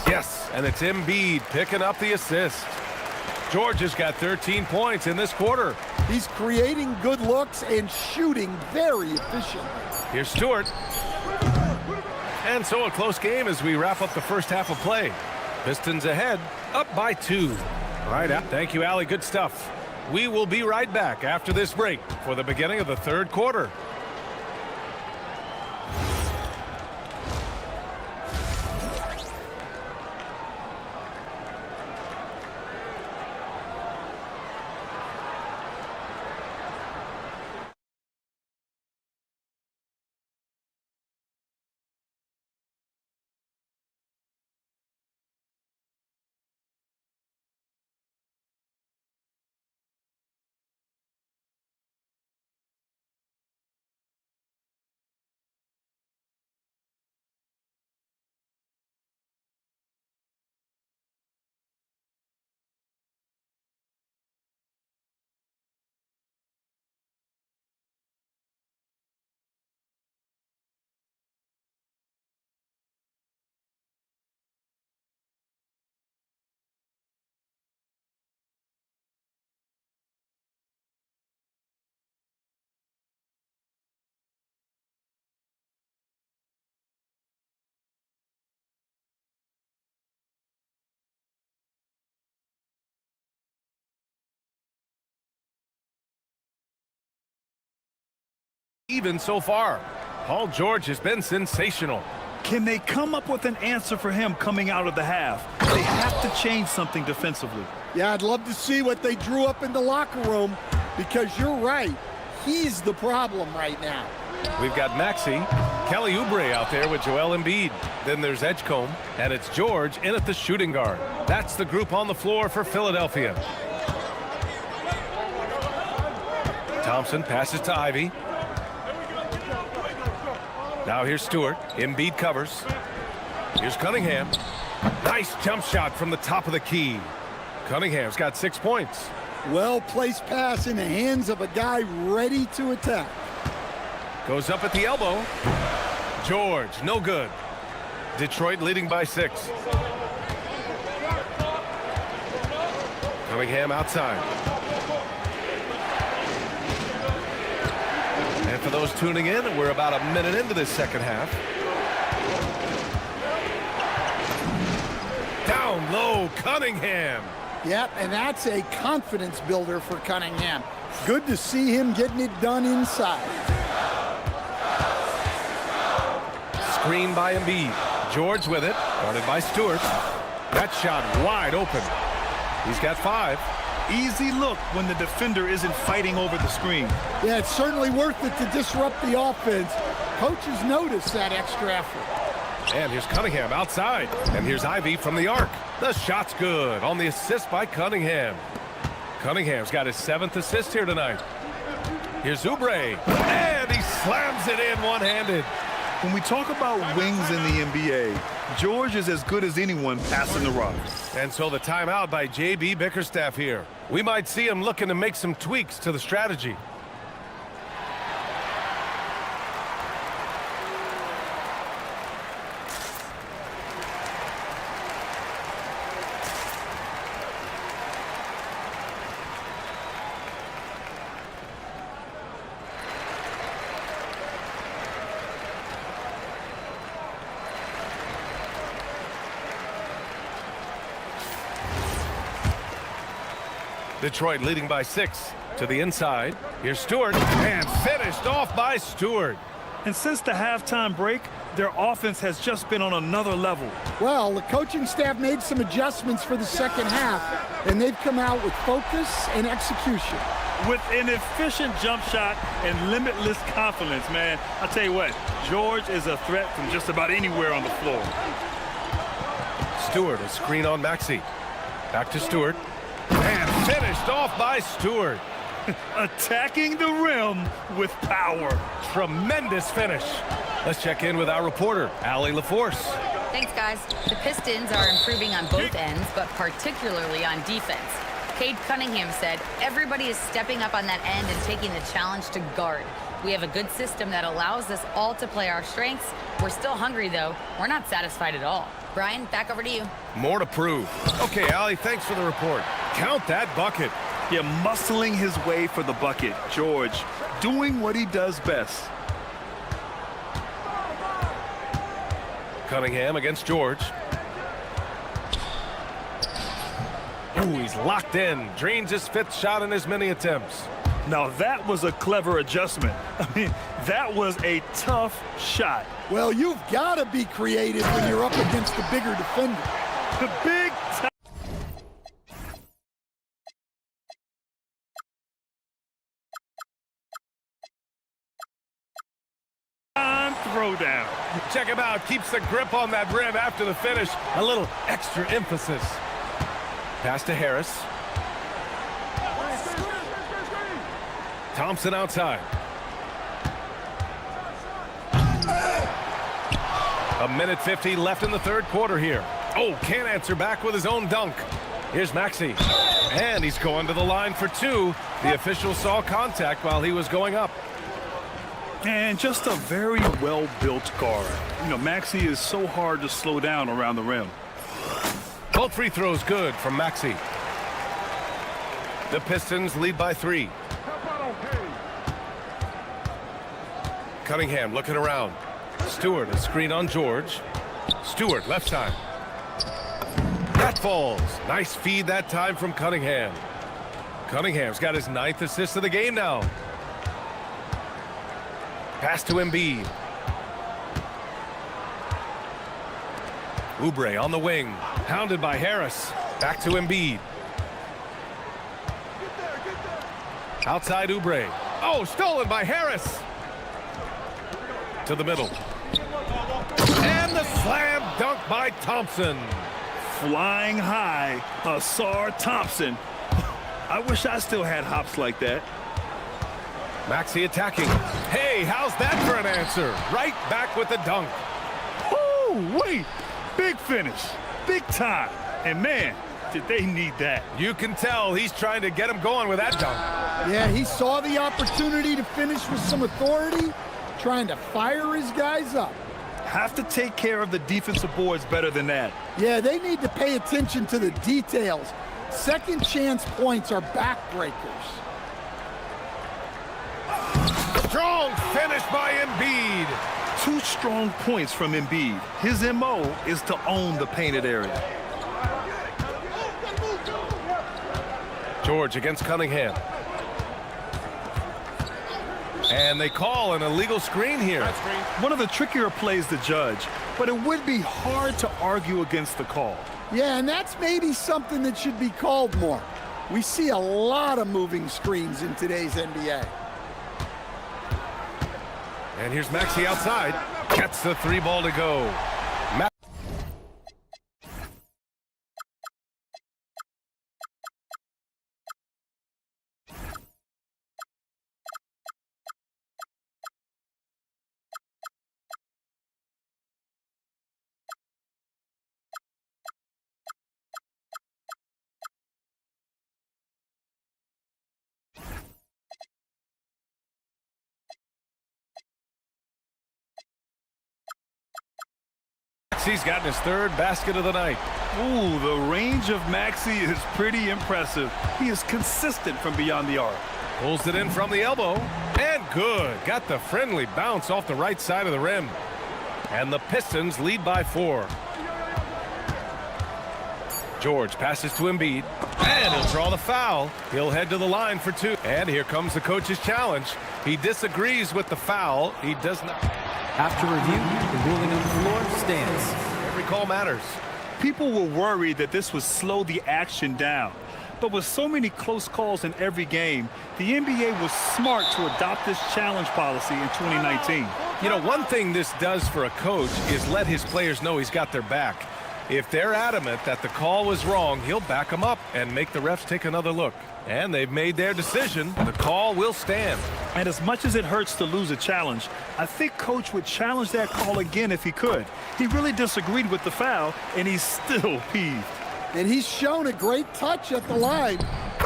Yes, and it's Embiid picking up the assist. George has got 13 points in this quarter. He's creating good looks and shooting very efficiently. Here's Stewart. And so a close game as we wrap up the first half of play. Pistons ahead, up by 2. Right out. Thank you, Allie. Good stuff. We will be right back after this break for the beginning of the third quarter. even so far. Paul George has been sensational. Can they come up with an answer for him coming out of the half? They have to change something defensively. Yeah, I'd love to see what they drew up in the locker room, because you're right. He's the problem right now. We've got Maxey, Kelly Oubre out there with Joel Embiid. Then there's Edgecombe, and it's George in at the shooting guard. That's the group on the floor for Philadelphia. Thompson passes to Ivy. Now here's Stewart. Embiid covers. Here's Cunningham. Nice jump shot from the top of the key. Cunningham's got 6 points. Well-placed pass in the hands of a guy ready to attack. Goes up at the elbow. George, no good. Detroit leading by 6. Cunningham outside. And for those tuning in, we're about a minute into this second half. Down low, Cunningham. Yep, and that's a confidence builder for Cunningham. Good to see him getting it done inside. Screen by Embiid. George with it, guarded by Stewart. That shot wide open. He's got 5. Easy look when the defender isn't fighting over the screen. Yeah, it's certainly worth it to disrupt the offense. Coaches notice that extra effort. And here's Cunningham outside. And here's Ivy from the arc. The shot's good on the assist by Cunningham. Cunningham's got his 7th assist here tonight. Here's Oubre. And he slams it in one-handed. When we talk about wings in the NBA, George is as good as anyone passing the rock. And so the timeout by J.B. Bickerstaff here. We might see him looking to make some tweaks to the strategy. Detroit leading by 6 to the inside. Here's Stewart, and finished off by Stewart. And since the halftime break, their offense has just been on another level. Well, the coaching staff made some adjustments for the second half, and they've come out with focus and execution. With an efficient jump shot and limitless confidence, man. I'll tell you what, George is a threat from just about anywhere on the floor. Stewart, a screen on Maxey. Back to Stewart. And finished off by Stewart. Attacking the rim with power. Tremendous finish. Let's check in with our reporter, Allie LaForce. Thanks, guys. The Pistons are improving on both ends, but particularly on defense. Cade Cunningham said, everybody is stepping up on that end and taking the challenge to guard. We have a good system that allows us all to play our strengths. We're still hungry, though. We're not satisfied at all. Brian, back over to you. More to prove. Okay, Allie, thanks for the report. Count that bucket. Yeah, muscling his way for the bucket. George doing what he does best. Cunningham against George. Ooh, he's locked in. Drains his 5th shot in as many attempts. Now that was a clever adjustment. I mean, that was a tough shot. Well, you've got to be creative when you're up against the bigger defender. The big time throwdown. Check him out. Keeps the grip on that rim after the finish. A little extra emphasis. Pass to Harris. Thompson outside. A minute 50 left in the 3rd quarter here. Oh, can't answer back with his own dunk. Here's Maxey. And he's going to the line for 2. The official saw contact while he was going up. And just a very well-built guard. You know, Maxey is so hard to slow down around the rim. Both free throws good from Maxey. The Pistons lead by 3. Cunningham looking around. Stewart, a screen on George. Stewart, left side. That falls. Nice feed that time from Cunningham. Cunningham's got his 9th assist of the game now. Pass to Embiid. Oubre on the wing. Hounded by Harris. Back to Embiid. Outside Oubre. Oh, stolen by Harris. To the middle. And the slam dunk by Thompson. Flying high, Asar Thompson. I wish I still had hops like that. Maxey attacking. Hey, how's that for an answer? Right back with the dunk. Oh, wait. Big finish. Big time. And man, did they need that. You can tell he's trying to get him going with that dunk. Yeah, he saw the opportunity to finish with some authority, trying to fire his guys up. Have to take care of the defensive boards better than that. Yeah, they need to pay attention to the details. Second chance points are backbreakers. Strong finish by Embiid. 2 strong points from Embiid. His MO is to own the painted area. George against Cunningham. And they call an illegal screen here. One of the trickier plays to judge, but it would be hard to argue against the call. Yeah, and that's maybe something that should be called more. We see a lot of moving screens in today's NBA. And here's Maxey outside. Gets the 3 ball to go. He's gotten his 3rd basket of the night. Ooh, the range of Maxey is pretty impressive. He is consistent from beyond the arc. Pulls it in from the elbow. And good. Got the friendly bounce off the right side of the rim. And the Pistons lead by 4. George passes to Embiid. And he'll draw the foul. He'll head to the line for 2. And here comes the coach's challenge. He disagrees with the foul. He does not. After review, the ruling on the floor stands. Every call matters. People were worried that this would slow the action down. But with so many close calls in every game, the NBA was smart to adopt this challenge policy in 2019. You know, one thing this does for a coach is let his players know he's got their back. If they're adamant that the call was wrong, he'll back them up and make the refs take another look. And they've made their decision. The call will stand. And as much as it hurts to lose a challenge, I think Coach would challenge that call again if he could. He really disagreed with the foul, and he's still peeved. And he's shown a great touch at the line.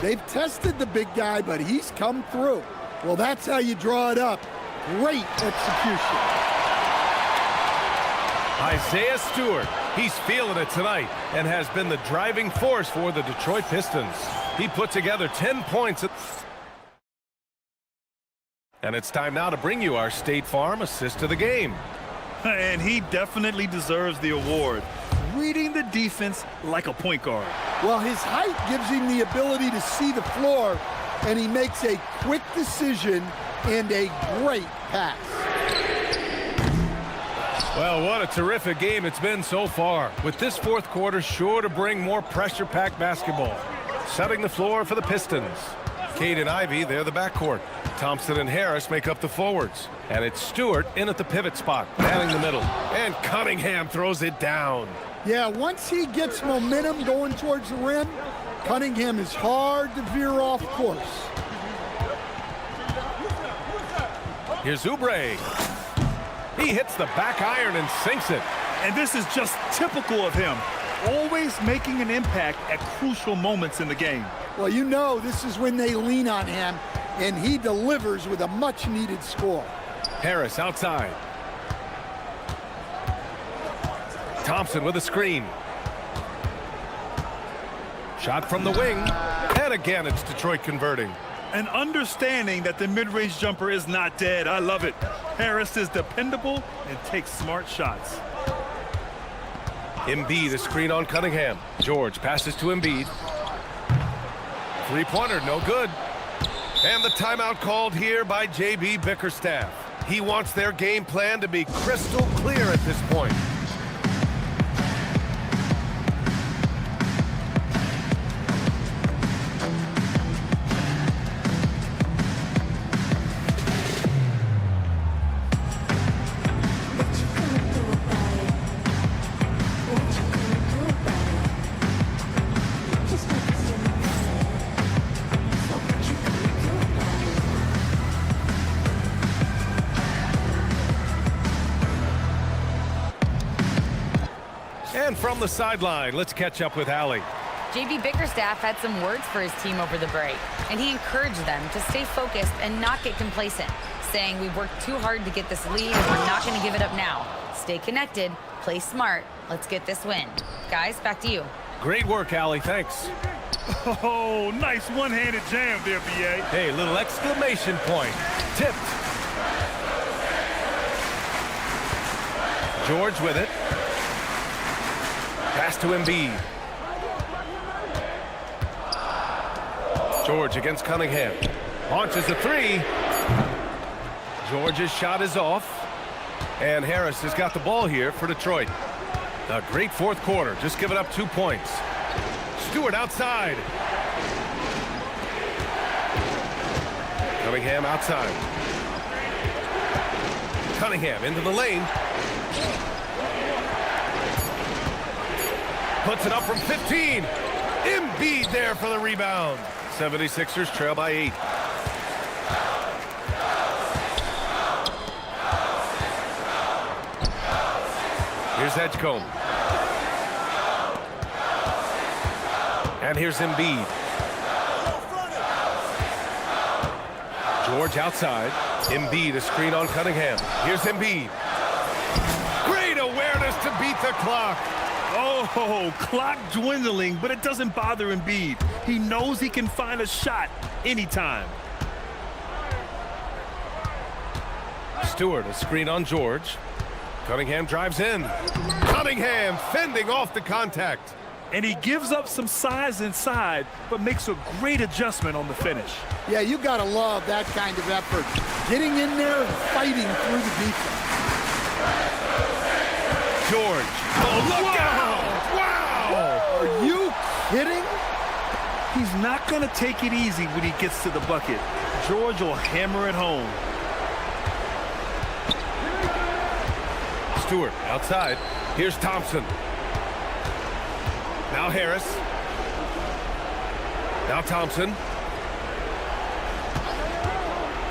They've tested the big guy, but he's come through. Well, that's how you draw it up. Great execution. Isaiah Stewart, he's feeling it tonight and has been the driving force for the Detroit Pistons. He put together 10 points. And it's time now to bring you our State Farm assist of the game. And he definitely deserves the award. Reading the defense like a point guard. Well, his height gives him the ability to see the floor, and he makes a quick decision and a great pass. Well, what a terrific game it's been so far, with this 4th quarter sure to bring more pressure-packed basketball. Setting the floor for the Pistons. Cade and Ivy, they're the backcourt. Thompson and Harris make up the forwards. And it's Stewart in at the pivot spot, manning the middle. And Cunningham throws it down. Yeah, once he gets momentum going towards the rim, Cunningham is hard to veer off course. Here's Oubre. He hits the back iron and sinks it. And this is just typical of him. Always making an impact at crucial moments in the game. Well, you know this is when they lean on him, and he delivers with a much-needed score. Harris outside. Thompson with a screen. Shot from the wing. And again, it's Detroit converting. An understanding that the mid-range jumper is not dead. I love it. Harris is dependable and takes smart shots. Embiid, a screen on Cunningham. George passes to Embiid. Three-pointer, no good. And the timeout called here by J.B. Bickerstaff. He wants their game plan to be crystal clear at this point. And from the sideline, let's catch up with Allie. JB Bickerstaff had some words for his team over the break, and he encouraged them to stay focused and not get complacent, saying we've worked too hard to get this lead and we're not going to give it up now. Stay connected, play smart, let's get this win. Guys, back to you. Great work, Allie. Thanks. Oh, nice one-handed jam there, B.A. Hey, little exclamation point. Tipped. George with it. Pass to Embiid. George against Cunningham. Launches a three. George's shot is off. And Harris has got the ball here for Detroit. A great fourth quarter. Just giving up 2 points. Stewart outside. Cunningham outside. Cunningham into the lane. Puts it up from 15. Embiid there for the rebound. 76ers trail by 8. Here's Edgecombe. And here's Embiid. George outside. Embiid, a screen on Cunningham. Here's Embiid. Great awareness to beat the clock. Oh, clock dwindling, but it doesn't bother Embiid. He knows he can find a shot anytime. Stewart, a screen on George. Cunningham drives in. Cunningham fending off the contact. And he gives up some size inside, but makes a great adjustment on the finish. Yeah, you got to love that kind of effort. Getting in there and fighting through the defense. George. Oh, look out! Wow! Are you kidding? He's not going to take it easy when he gets to the bucket. George will hammer it home. Stewart outside. Here's Thompson. Now Harris. Now Thompson.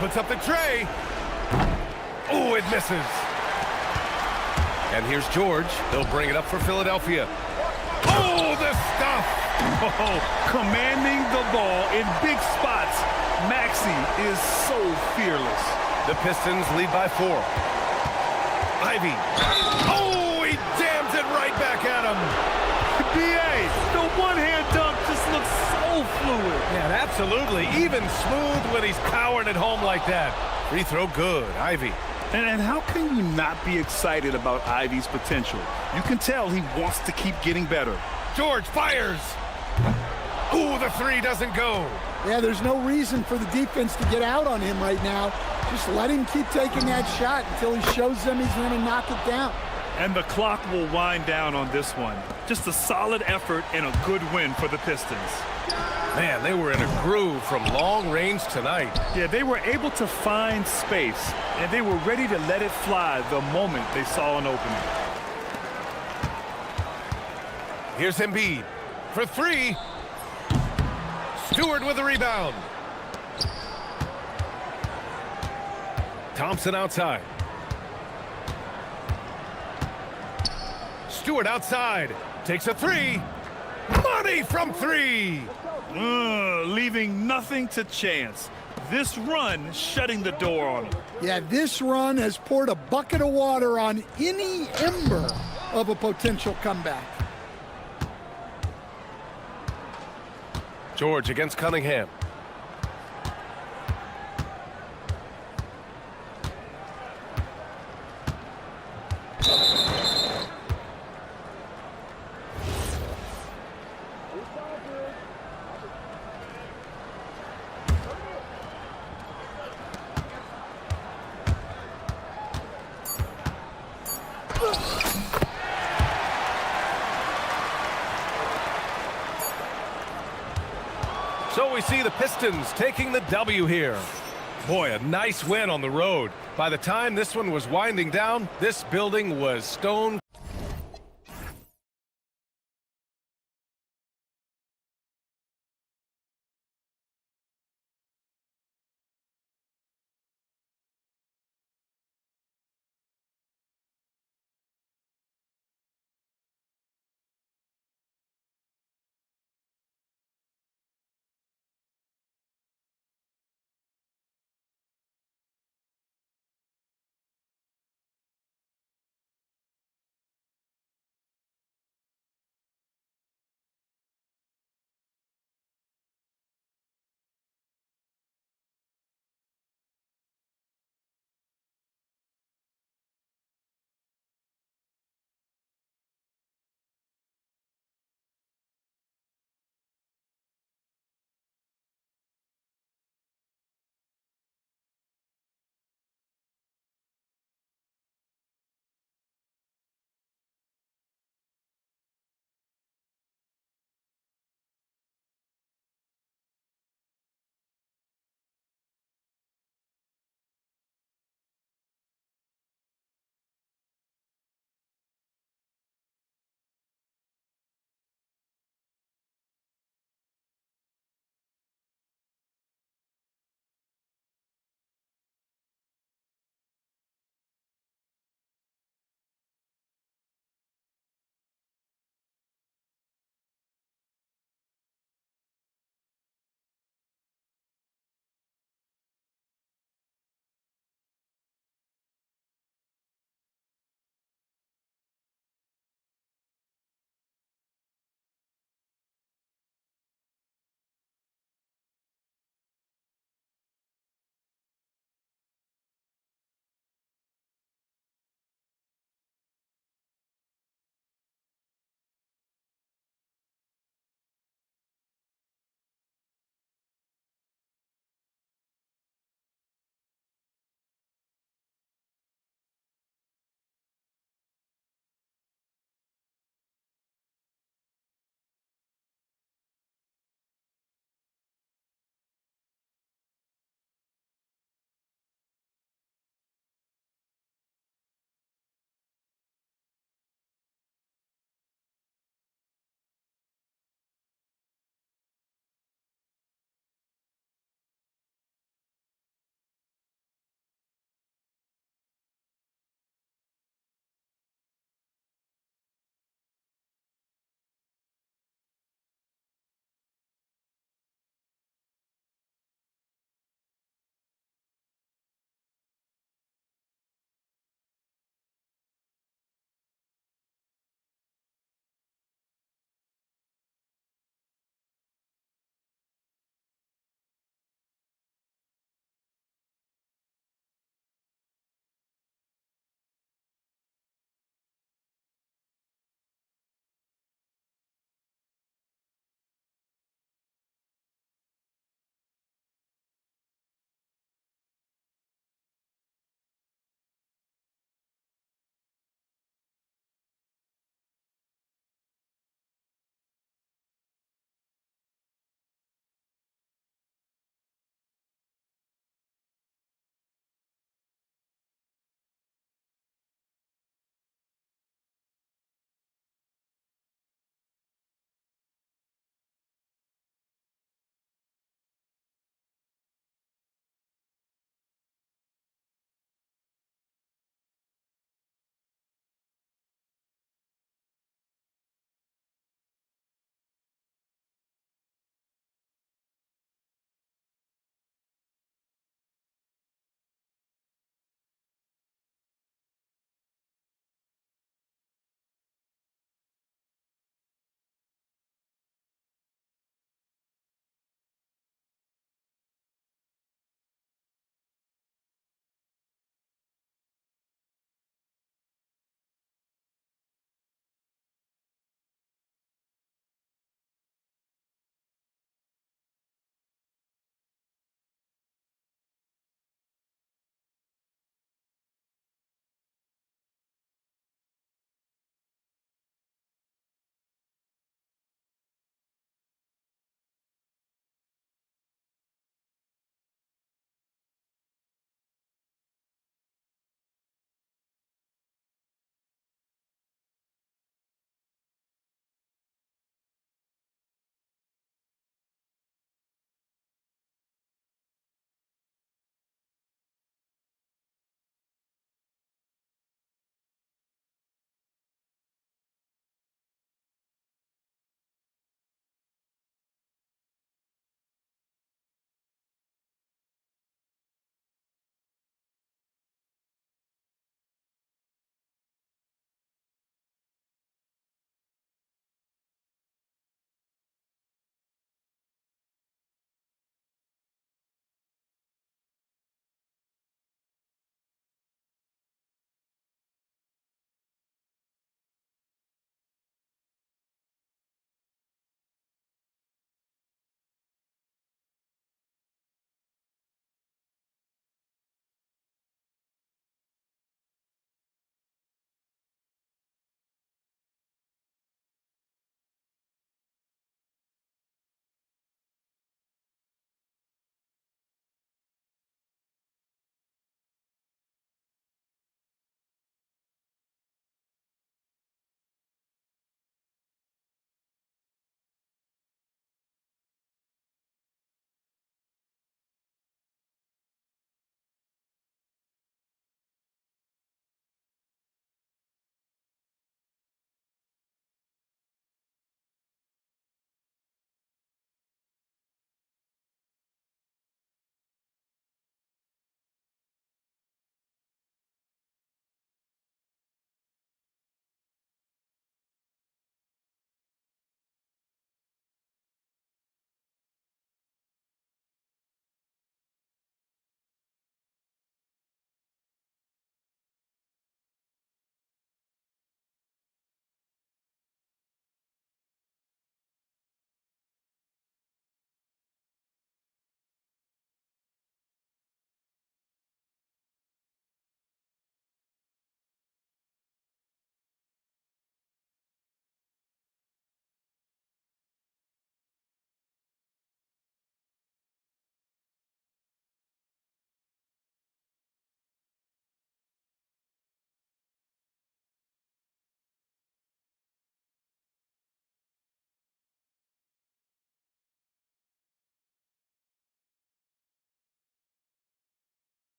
Puts up the tray. Oh, it misses. And here's George. They'll bring it up for Philadelphia. Oh, the stuff! Oh, commanding the ball in big spots. Maxey is so fearless. The Pistons lead by 4. Ivy. Oh, he jams it right back at him. B.A., the one-hand dunk just looks so fluid. Yeah, absolutely. Even smooth when he's powering it home like that. Free throw good. Ivy. And how can you not be excited about Ivy's potential? You can tell he wants to keep getting better. George fires. Ooh, the three doesn't go. Yeah, there's no reason for the defense to get out on him right now. Just let him keep taking that shot until he shows them he's going to knock it down. And the clock will wind down on this one. Just a solid effort and a good win for the Pistons. Man, they were in a groove from long range tonight. Yeah, they were able to find space, and they were ready to let it fly the moment they saw an opening. Here's Embiid for 3. Stewart with the rebound. Thompson outside. Stewart outside. Takes a 3. Money from 3. Leaving nothing to chance. This run shutting the door on him. Yeah, this run has poured a bucket of water on any ember of a potential comeback. George against Cunningham. So we see the Pistons taking the W here. Boy, a nice win on the road. By the time this one was winding down, this building was stone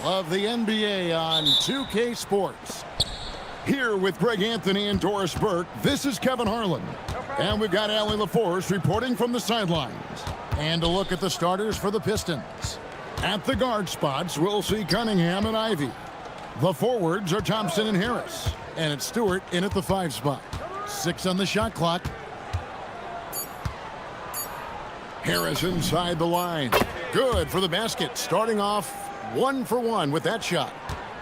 of the NBA on 2K Sports. Here with Greg Anthony and Doris Burke, this is Kevin Harlan. And we've got Allie LaForce reporting from the sidelines. And a look at the starters for the Pistons. At the guard spots, we'll see Cunningham and Ivy. The forwards are Thompson and Harris. And it's Stewart in at the 5 spot. 6 on the shot clock. Harris inside the line. Good for the basket. Starting off 1 for 1 with that shot.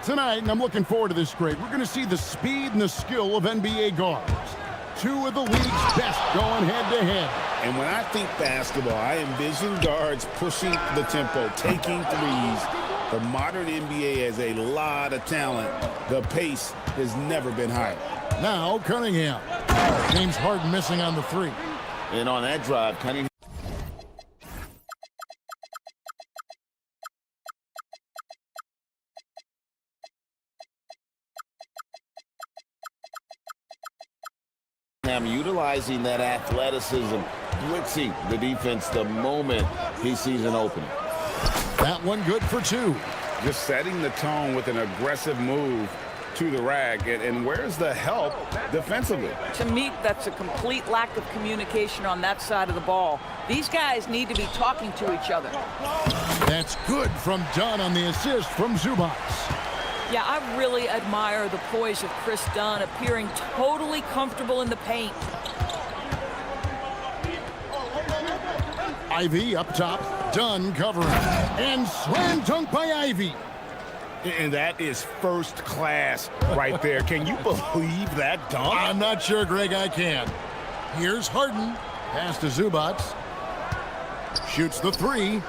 Tonight, and I'm looking forward to this grade, we're going to see the speed and the skill of NBA guards. 2 of the league's best going head-to-head. And when I think basketball, I envision guards pushing the tempo, taking threes. The modern NBA has a lot of talent. The pace has never been higher. Now, Cunningham. James Harden missing on the 3. And on that drive, Cunningham. Utilizing that athleticism, blitzing the defense the moment he sees an opening. That one good for 2. Just setting the tone with an aggressive move to the rack. And where's the help defensively? To me, that's a complete lack of communication on that side of the ball. These guys need to be talking to each other. That's good from Dunn on the assist from Zubac. Yeah, I really admire the poise of Chris Dunn, appearing totally comfortable in the paint. Ivy up top, Dunn covering, and slam dunk by Ivy. And that is first class right there. Can you believe that dunk? I'm not sure, Greg, I can. Here's Harden, pass to Zubac. Shoots the 3.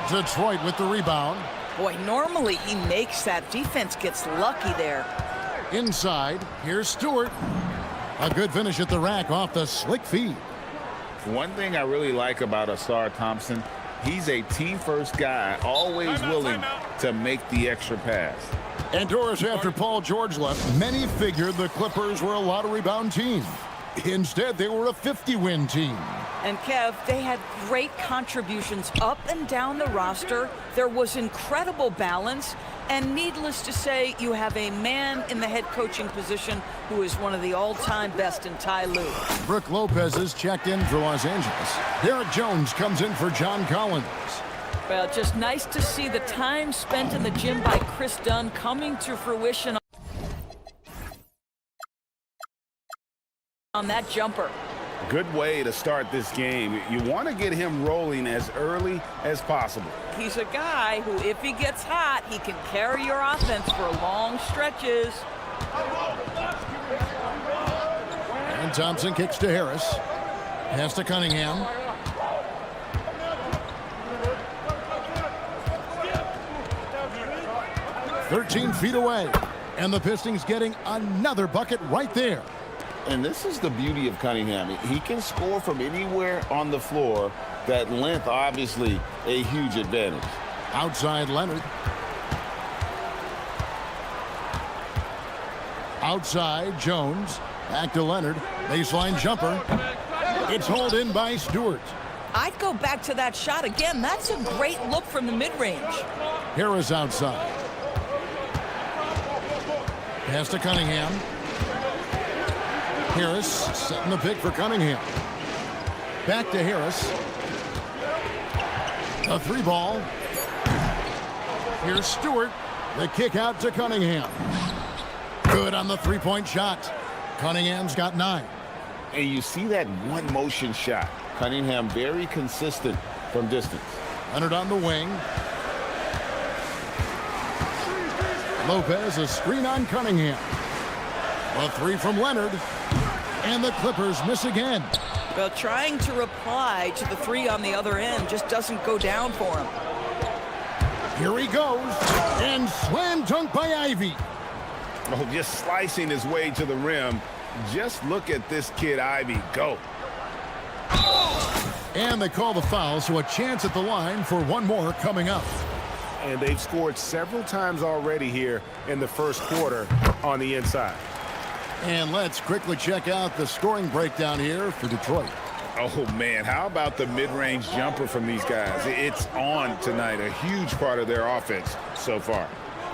Detroit with the rebound. Boy, normally he makes that. Defense gets lucky there. Inside, here's Stewart. A good finish at the rack off the slick feed. One thing I really like about Asar Thompson, he's a team-first guy, always willing to make the extra pass. And Doris, after Paul George left, many figured the Clippers were a lottery-bound team. Instead, they were a 50-win team. And Kev, they had great contributions up and down the roster. There was incredible balance. And needless to say, you have a man in the head coaching position who is one of the all-time best in Ty Lue. Brooke Lopez is checked in for Los Angeles. Derek Jones comes in for John Collins. Well, just nice to see the time spent in the gym by Chris Dunn coming to fruition on that jumper. Good way to start this game. You want to get him rolling as early as possible. He's a guy who, if he gets hot, he can carry your offense for long stretches. And Thompson kicks to Harris. Pass to Cunningham. "13 feet away. And the Pistons getting another bucket right there. And this is the beauty of Cunningham. He can score from anywhere on the floor. That length, obviously, a huge advantage. Outside Leonard. Outside Jones. Back to Leonard. Baseline jumper. It's hauled in by Stewart. I'd go back to that shot again. That's a great look from the mid-range. Harris outside. Pass to Cunningham. Harris setting the pick for Cunningham. Back to Harris. A 3 ball. Here's Stewart. The kick out to Cunningham. Good on the 3-point shot. Cunningham's got 9. And you see that one motion shot. Cunningham very consistent from distance. Leonard on the wing. Lopez, a screen on Cunningham. A 3 from Leonard. And the Clippers miss again. Well, trying to reply to the 3 on the other end just doesn't go down for him. Here he goes. And slam dunk by Ivy. Oh, just slicing his way to the rim. Just look at this kid, Ivy. Go. And they call the foul, so a chance at the line for one more coming up. And they've scored several times already here in the first quarter on the inside. And let's quickly check out the scoring breakdown here for Detroit. Oh, man, how about the mid-range jumper from these guys? It's on tonight, a huge part of their offense so far.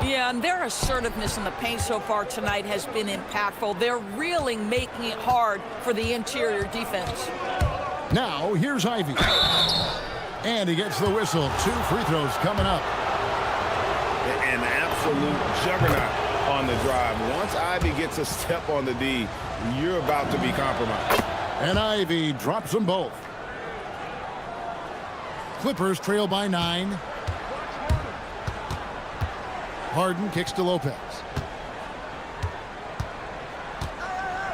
Yeah, and their assertiveness in the paint so far tonight has been impactful. They're really making it hard for the interior defense. Now, here's Ivy. And he gets the whistle. 2 free throws coming up. An absolute juggernaut on the drive. Once Ivy gets a step on the D, you're about to be compromised. And Ivy drops them both. Clippers trail by 9. Harden kicks to Lopez.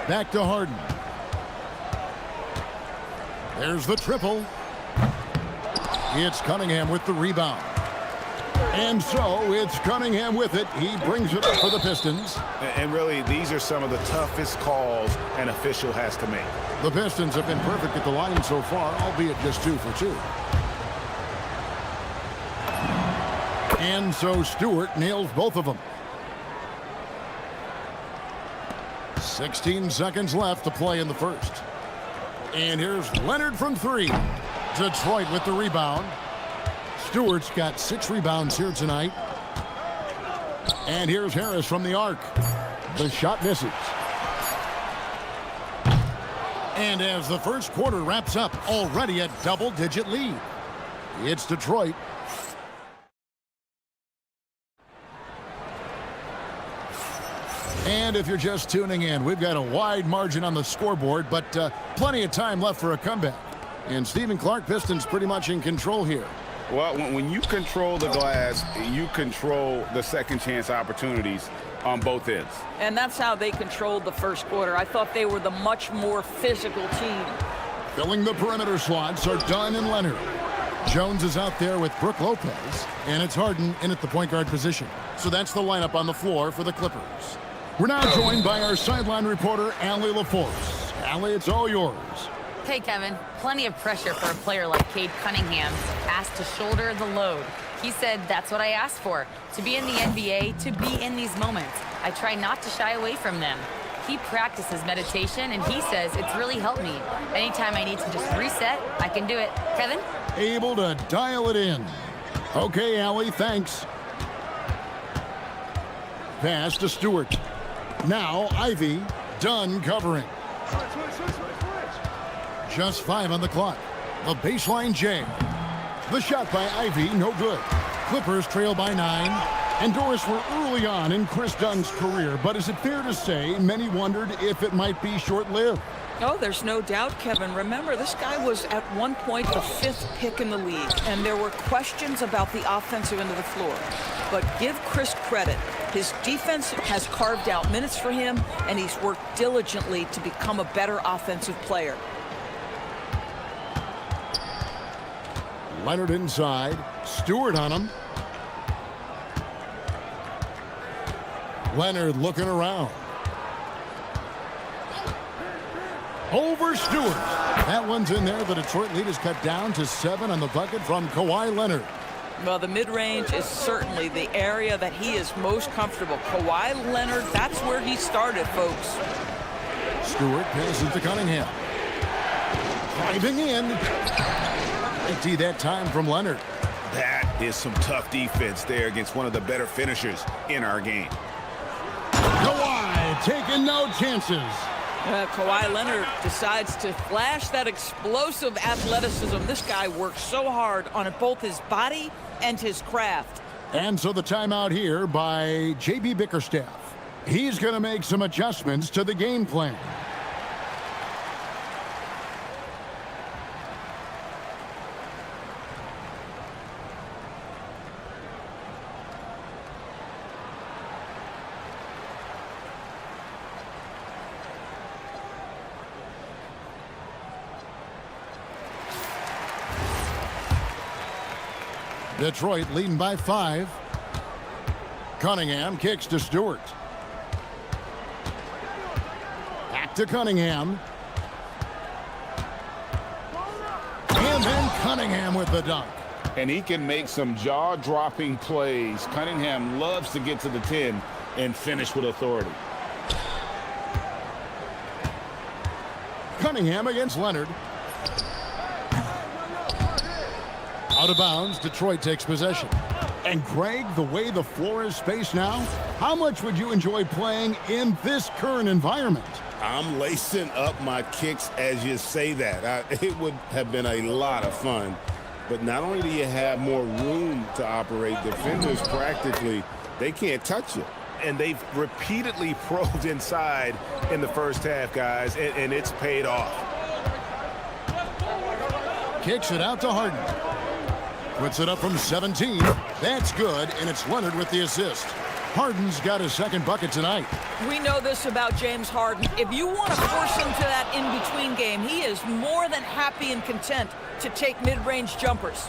Back to Harden. There's the triple. It's Cunningham with the rebound. And so it's Cunningham with it. He brings it up for the Pistons. And really, these are some of the toughest calls an official has to make. The Pistons have been perfect at the line so far, albeit just 2 for 2. And so Stewart nails both of them. 16 seconds left to play in the first. And here's Leonard from 3. Detroit with the rebound. Stewart's got 6 rebounds here tonight. And here's Harris from the arc. The shot misses. And as the first quarter wraps up, already a double-digit lead. It's Detroit. And if you're just tuning in, we've got a wide margin on the scoreboard, but plenty of time left for a comeback. And Stephen Clark, Pistons pretty much in control here. Well, when you control the glass, you control the second chance opportunities on both ends. And that's how they controlled the first quarter. I thought they were the much more physical team. Filling the perimeter slots are Dunn and Leonard. Jones is out there with Brook Lopez, and it's Harden in at the point guard position. So that's the lineup on the floor for the Clippers. We're now joined by our sideline reporter, Allie LaForce. Allie, it's all yours. Hey, Kevin. Plenty of pressure for a player like Cade Cunningham, asked to shoulder the load. He said, that's what I asked for, to be in the NBA, to be in these moments. I try not to shy away from them. He practices meditation, and he says it's really helped me. Anytime I need to just reset, I can do it. Kevin? Able to dial it in. Okay, Allie, thanks. Pass to Stewart. Now, Ivy, Dunn covering. Just 5 on the clock. The baseline J. The shot by Ivy, no good. Clippers trail by 9. And Doris, we're early on in Chris Dunn's career, but is it fair to say many wondered if it might be short-lived? Oh, there's no doubt, Kevin. Remember, this guy was at one point the 5th pick in the league, and there were questions about the offensive end of the floor. But give Chris credit. His defense has carved out minutes for him, and he's worked diligently to become a better offensive player. Leonard inside. Stewart on him. Leonard looking around. Over Stewart. That one's in there. The Detroit lead is cut down to 7 on the bucket from Kawhi Leonard. Well, the mid-range is certainly the area that he is most comfortable. Kawhi Leonard, that's where he started, folks. Stewart passes to Cunningham. Driving in. Empty that time from Leonard. That is some tough defense there against one of the better finishers in our game. Kawhi taking no chances. Kawhi Leonard decides to flash that explosive athleticism. This guy works so hard on both his body and his craft. And so the timeout here by J.B. Bickerstaff. He's going to make some adjustments to the game plan. Detroit leading by 5. Cunningham kicks to Stewart. Back to Cunningham. And then Cunningham with the dunk. And he can make some jaw-dropping plays. Cunningham loves to get to the 10 and finish with authority. Cunningham against Leonard. Out of bounds, Detroit takes possession. And Greg, the way the floor is spaced now, how much would you enjoy playing in this current environment? I'm lacing up my kicks as you say that. It would have been a lot of fun. But not only do you have more room to operate, defenders practically, they can't touch you. And they've repeatedly probed inside in the first half, guys, and it's paid off. Kicks it out to Harden. Puts it up from 17. That's good, and it's Leonard with the assist. Harden's got his second bucket tonight. We know this about James Harden. If you want to force him to that in-between game, he is more than happy and content to take mid-range jumpers.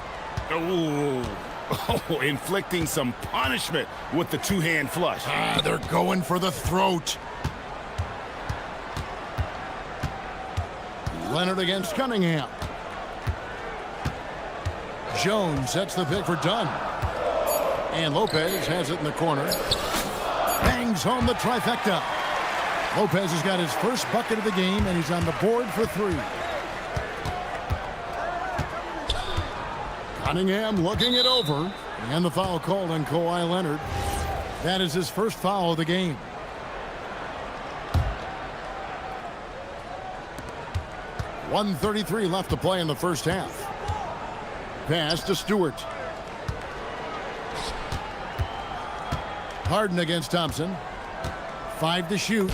Oh, inflicting some punishment with the two-hand flush. They're going for the throat. Leonard against Cunningham. Jones sets the pick for Dunn. And Lopez has it in the corner. Bangs home the trifecta. Lopez has got his first bucket of the game, and he's on the board for 3. Cunningham looking it over. And the foul called on Kawhi Leonard. That is his first foul of the game. .133 left to play in the first half. Pass to Stewart. Harden against Thompson. 5 to shoot.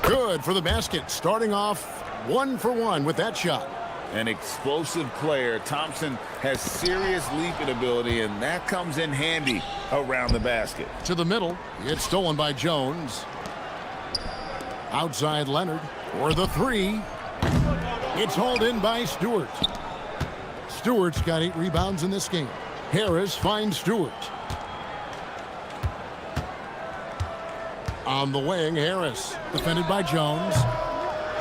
Good for the basket. Starting off 1 for 1 with that shot. An explosive player. Thompson has serious leaping ability, and that comes in handy around the basket. To the middle. It's stolen by Jones. Outside Leonard for the 3. It's hauled in by Stewart. Stewart's got 8 rebounds in this game. Harris finds Stewart. On the wing, Harris. Defended by Jones.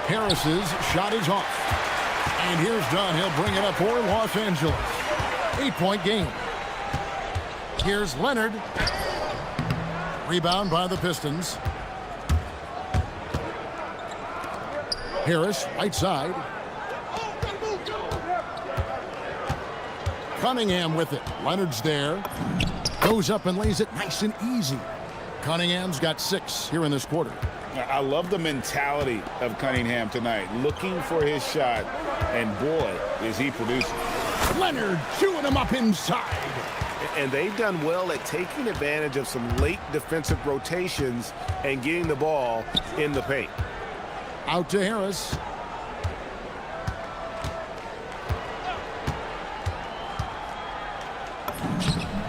Harris's shot is off. And here's Dunn. He'll bring it up for Los Angeles. 8-point game. Here's Leonard. Rebound by the Pistons. Harris, right side. Cunningham with it. Leonard's there. Goes up and lays it nice and easy. Cunningham's got 6 here in this quarter. I love the mentality of Cunningham tonight, looking for his shot, and boy, is he producing. Leonard chewing him up inside. And they've done well at taking advantage of some late defensive rotations and getting the ball in the paint. Out to Harris.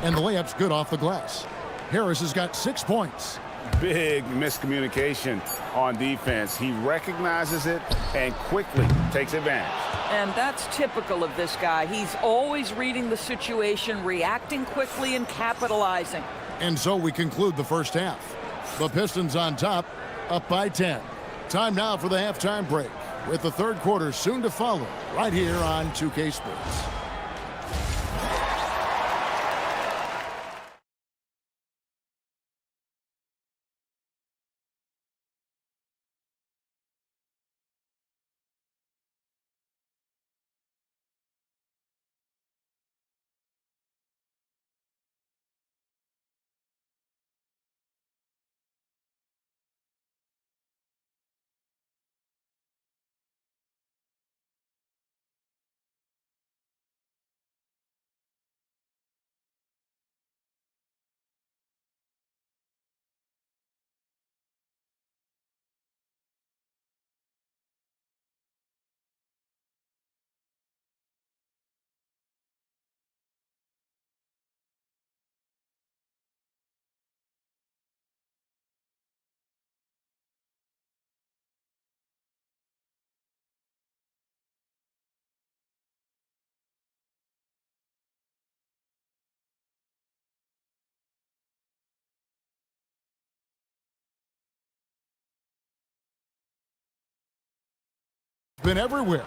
And the layup's good off the glass. Harris has got 6 points. Big miscommunication on defense. He recognizes it and quickly takes advantage. And that's typical of this guy. He's always reading the situation, reacting quickly, and capitalizing. And so we conclude the first half. The Pistons on top, up by 10. Time now for the halftime break, with the third quarter soon to follow, right here on 2K Sports. Been everywhere.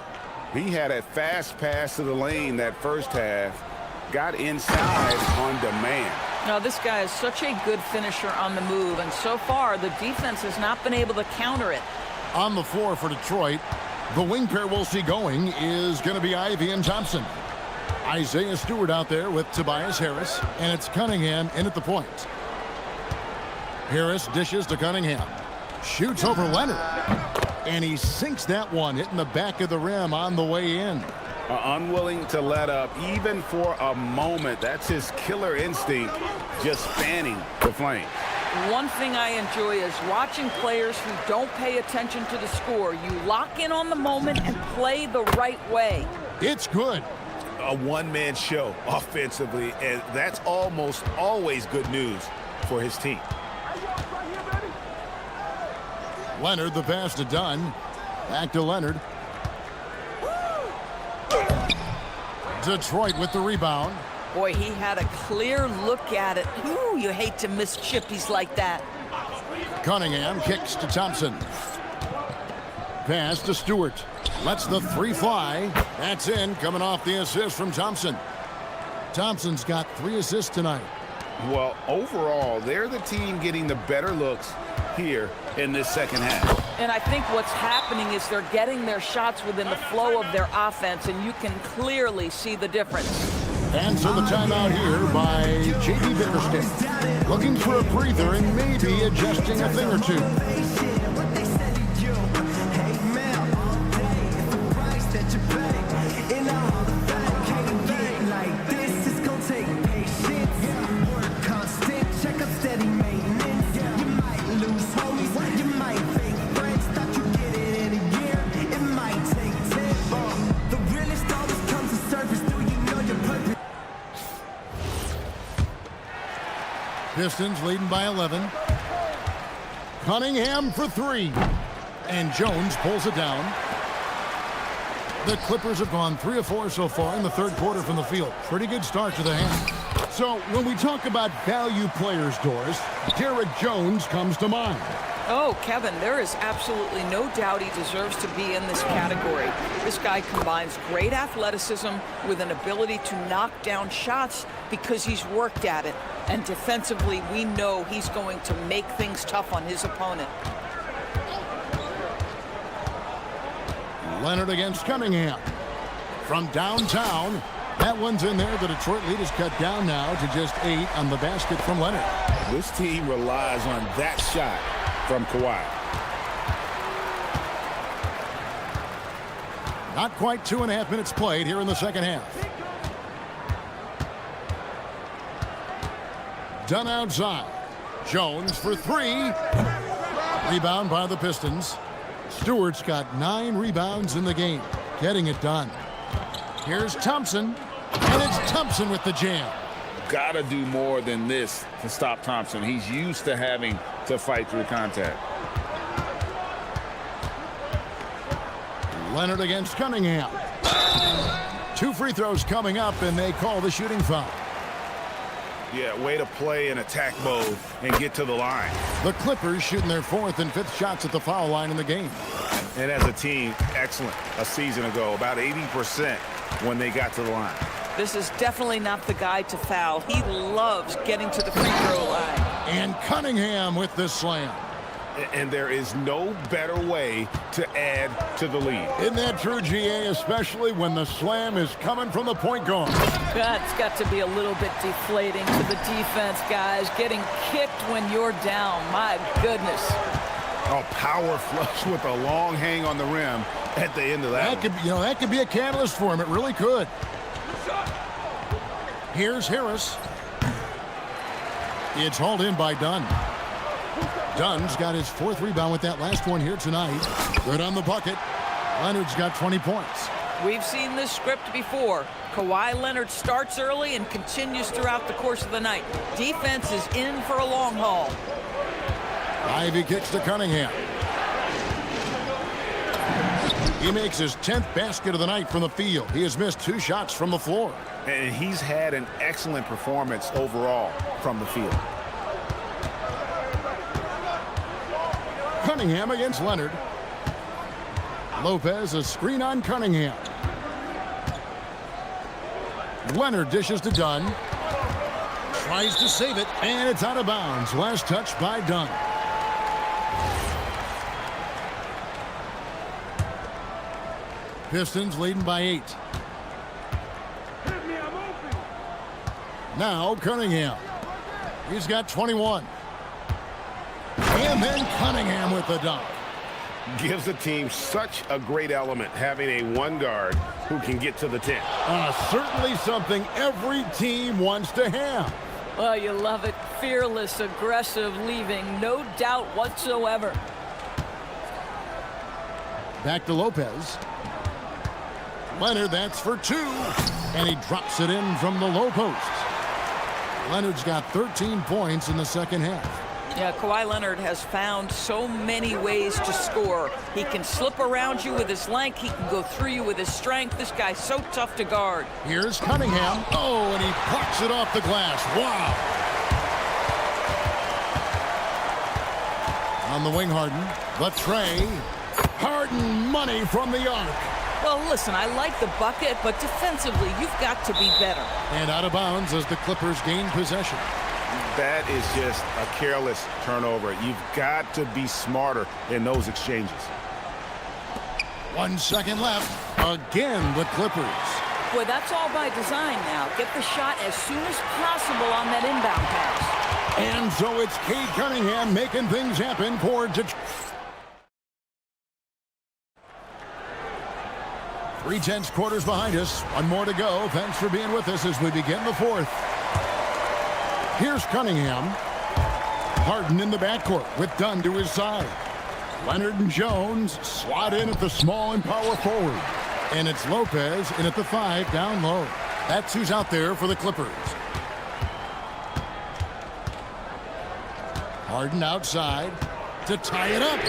He had a fast pass to the lane that first half, got inside on demand. Now, this guy is such a good finisher on the move, and so far the defense has not been able to counter it. On the floor for Detroit, the wing pair we'll see going is going to be Ivy and Thompson. Isaiah Stewart out there with Tobias Harris, and it's Cunningham in at the point. Harris dishes to Cunningham. Shoots over Leonard. And he sinks that one, hitting the back of the rim on the way in. Unwilling to let up, even for a moment. That's his killer instinct, just fanning the flame. One thing I enjoy is watching players who don't pay attention to the score. You lock in on the moment and play the right way. It's good. A one-man show offensively, and that's almost always good news for his team. Leonard, the pass to Dunn. Back to Leonard. Detroit with the rebound. Boy, he had a clear look at it. Ooh, you hate to miss chippies like that. Cunningham kicks to Thompson. Pass to Stewart. Lets the three fly. That's in, coming off the assist from Thompson. Thompson's got 3 assists tonight. Well, overall, they're the team getting the better looks here in this second half. And I think what's happening is they're getting their shots within the flow of their offense, and you can clearly see the difference. And so the timeout here by J.D. Bickerstaff. Looking for a breather and maybe adjusting a thing or two. Pistons leading by 11. Cunningham for 3. And Jones pulls it down. The Clippers have gone 3 of 4 so far in the third quarter from the field. Pretty good start to the half. So when we talk about value players, Doris, Derek Jones comes to mind. Oh, Kevin, there is absolutely no doubt he deserves to be in this category. This guy combines great athleticism with an ability to knock down shots because he's worked at it. And defensively, we know he's going to make things tough on his opponent. Leonard against Cunningham. From downtown, that one's in there. The Detroit lead is cut down now to just 8 on the basket from Leonard. This team relies on that shot from Kawhi. Not quite 2.5 minutes played here in the second half. Dunn outside. Jones for 3. Rebound by the Pistons. Stewart's got 9 rebounds in the game. Getting it done. Here's Thompson. And it's Thompson with the jam. Gotta do more than this to stop Thompson. He's used to having to fight through contact. Leonard against Cunningham. 2 free throws coming up, and they call the shooting foul. Yeah, way to play in attack mode and get to the line. The Clippers shooting their 4th and 5th shots at the foul line in the game. And as a team, excellent a season ago, about 80% when they got to the line. This is definitely not the guy to foul. He loves getting to the free throw line. And Cunningham with the slam. And there is no better way to add to the lead. Isn't that true, GA, especially when the slam is coming from the point guard? That's got to be a little bit deflating to the defense, guys. Getting kicked when you're down. My goodness. A power flush with a long hang on the rim at the end of that. That could be a catalyst for him. It really could. Here's Harris. It's hauled in by Dunn. Dunn's got his 4th rebound with that last one here tonight. Good on the bucket. Leonard's got 20 points. We've seen this script before. Kawhi Leonard starts early and continues throughout the course of the night. Defense is in for a long haul. Ivy kicks to Cunningham. He makes his 10th basket of the night from the field. He has missed 2 shots from the floor. And he's had an excellent performance overall from the field. Cunningham against Leonard. Lopez, a screen on Cunningham. Leonard dishes to Dunn. Tries to save it, and it's out of bounds. Last touch by Dunn. Pistons leading by 8. Now Cunningham. He's got 21. And then Cunningham with the dunk. Gives the team such a great element having a one guard who can get to the 10. Certainly something every team wants to have. Well, you love it. Fearless, aggressive, leaving no doubt whatsoever. Back to Lopez. Leonard, that's for two. And he drops it in from the low post. Leonard's got 13 points in the second half. Yeah, Kawhi Leonard has found so many ways to score. He can slip around you with his length. He can go through you with his strength. This guy's so tough to guard. Here's Cunningham. Oh, and he plucks it off the glass. Wow. On the wing, Harden. The tray. Harden money from the arc. Well, listen, I like the bucket, but defensively, you've got to be better. And out of bounds as the Clippers gain possession. That is just a careless turnover. You've got to be smarter in those exchanges. 1 second left. Again, the Clippers. Boy, that's all by design now. Get the shot as soon as possible on that inbound pass. And so it's Cade Cunningham making things happen for Detroit. 3/10 quarters behind us. One more to go. Thanks for being with us as we begin the fourth. Here's Cunningham. Harden in the backcourt with Dunn to his side. Leonard and Jones slot in at the small and power forward. And it's Lopez in at the 5 down low. That's who's out there for the Clippers. Harden outside to tie it up.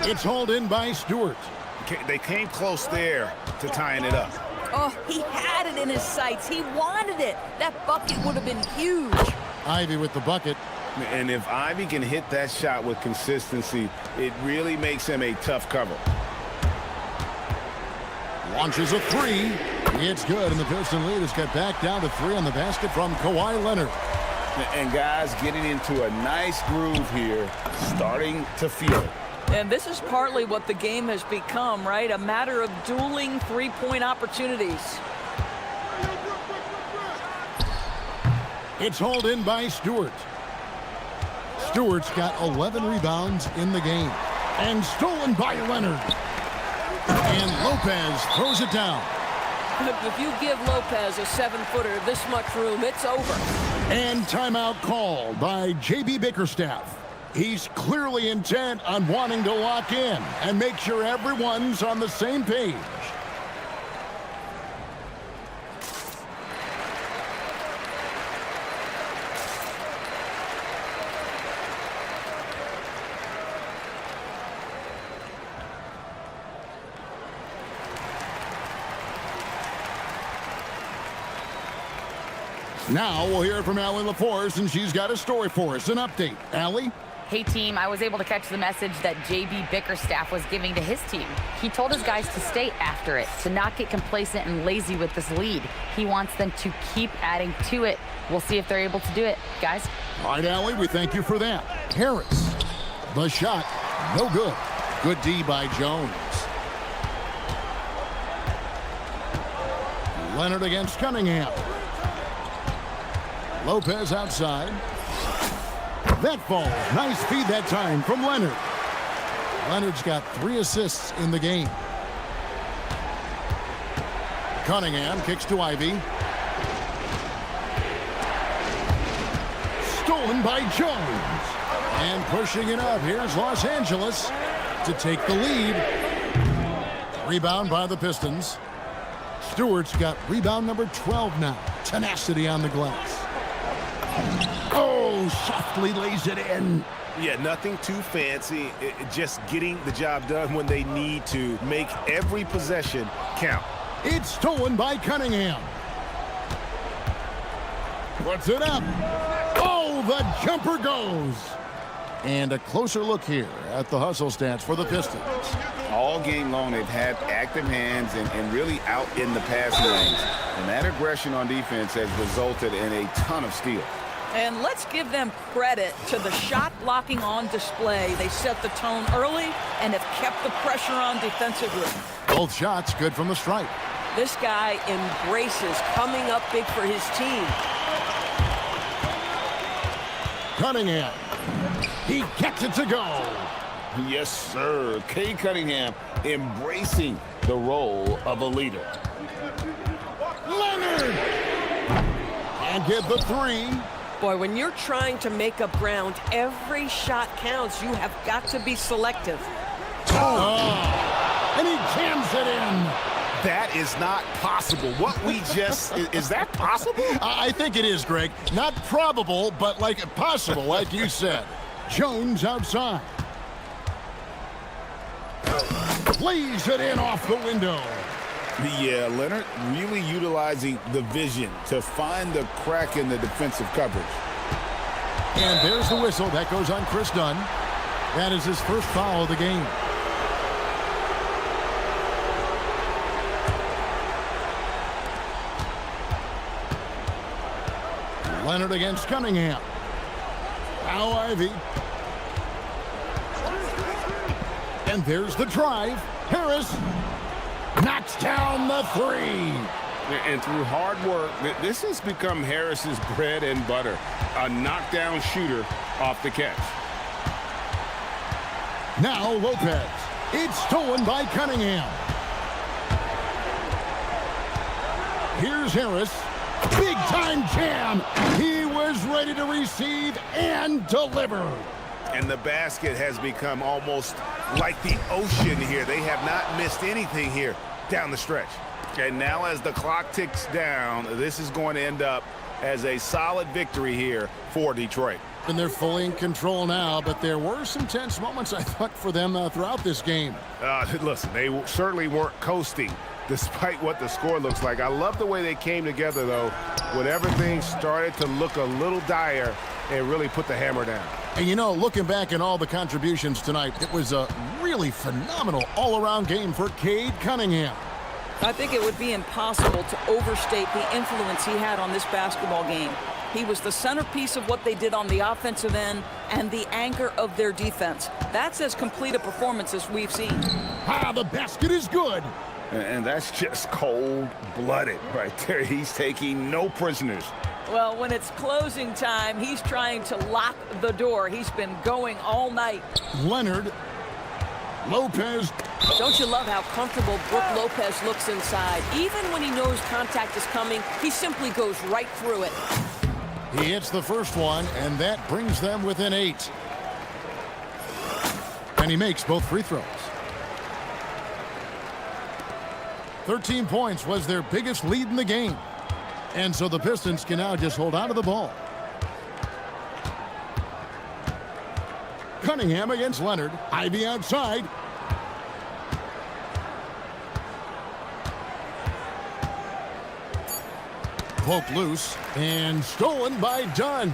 It's hauled in by Stewart. They came close there to tying it up. Oh, he had it in his sights. He wanted it. That bucket would have been huge. Ivy with the bucket. And if Ivy can hit that shot with consistency, it really makes him a tough cover. Launches a three. It's good, and the Piston lead has got back down to 3 on the basket from Kawhi Leonard. And guys getting into a nice groove here, starting to feel it. And this is partly what the game has become, right? A matter of dueling three-point opportunities. It's hauled in by Stewart. Stewart's got 11 rebounds in the game. And stolen by Leonard. And Lopez throws it down. If you give Lopez a 7-footer this much room, it's over. And timeout called by J.B. Bickerstaff. He's clearly intent on wanting to lock in and make sure everyone's on the same page. Now we'll hear from Allie LaForce, and she's got a story for us, an update. Allie? Hey team, I was able to catch the message that JB Bickerstaff was giving to his team. He told his guys to stay after it, to not get complacent and lazy with this lead. He wants them to keep adding to it. We'll see if they're able to do it, guys. All right, Allie, we thank you for that. Harris, the shot, no good. Good D by Jones. Leonard against Cunningham. Lopez outside. That falls. Nice feed that time from Leonard. Leonard's got 3 assists in the game. Cunningham kicks to Ivy. Stolen by Jones. And pushing it up. Here's Los Angeles to take the lead. Rebound by the Pistons. Stewart's got rebound number 12 now. Tenacity on the glass. Oh, softly lays it in. Yeah, nothing too fancy. Just getting the job done when they need to. Make every possession count. It's stolen by Cunningham. Puts it up. Oh, the jumper goes. And a closer look here at the hustle stats for the Pistons. All game long, they've had active hands and really out in the passing lanes. And that aggression on defense has resulted in a ton of steals. And let's give them credit to the shot blocking on display. They set the tone early and have kept the pressure on defensively. Both shots good from the stripe. This guy embraces coming up big for his team. Cunningham. He gets it to go. Yes, sir. Kay Cunningham embracing the role of a leader. Leonard! And get the three. Boy, when you're trying to make up ground, every shot counts. You have got to be selective. Oh. And he jams it in. That is not possible. What we just, is that possible? I think it is, Greg. Not probable, but like possible, like you said. Jones outside. Plays it in off the window. Yeah, Leonard really utilizing the vision to find the crack in the defensive coverage. And there's the whistle. That goes on Chris Dunn. That is his first foul of the game. Leonard against Cunningham. Now Ivy. And there's the drive. Harris knocks down the three. And through hard work, this has become Harris's bread and butter. A knockdown shooter off the catch. Now Lopez. It's stolen by Cunningham. Here's Harris. Big time jam. He was ready to receive and deliver. And the basket has become almost like the ocean here. They have not missed anything here down the stretch. And now as the clock ticks down, this is going to end up as a solid victory here for Detroit. And they're fully in control now, but there were some tense moments, I thought, for them throughout this game. Listen, they certainly weren't coasting despite what the score looks like. I love the way they came together, though, when everything started to look a little dire and really put the hammer down. And, you know, looking back at all the contributions tonight, it was a really phenomenal all-around game for Cade Cunningham. I think it would be impossible to overstate the influence he had on this basketball game. He was the centerpiece of what they did on the offensive end and the anchor of their defense. That's as complete a performance as we've seen. The basket is good. And that's just cold-blooded right there. He's taking no prisoners. Well, when it's closing time, he's trying to lock the door. He's been going all night. Leonard. Lopez. Don't you love how comfortable Brook Lopez looks inside? Even when he knows contact is coming, he simply goes right through it. He hits the first one, and that brings them within 8. And he makes both free throws. 13 points was their biggest lead in the game. And so the Pistons can now just hold on to the ball. Cunningham against Leonard. Ivy outside. Poked loose and stolen by Dunn.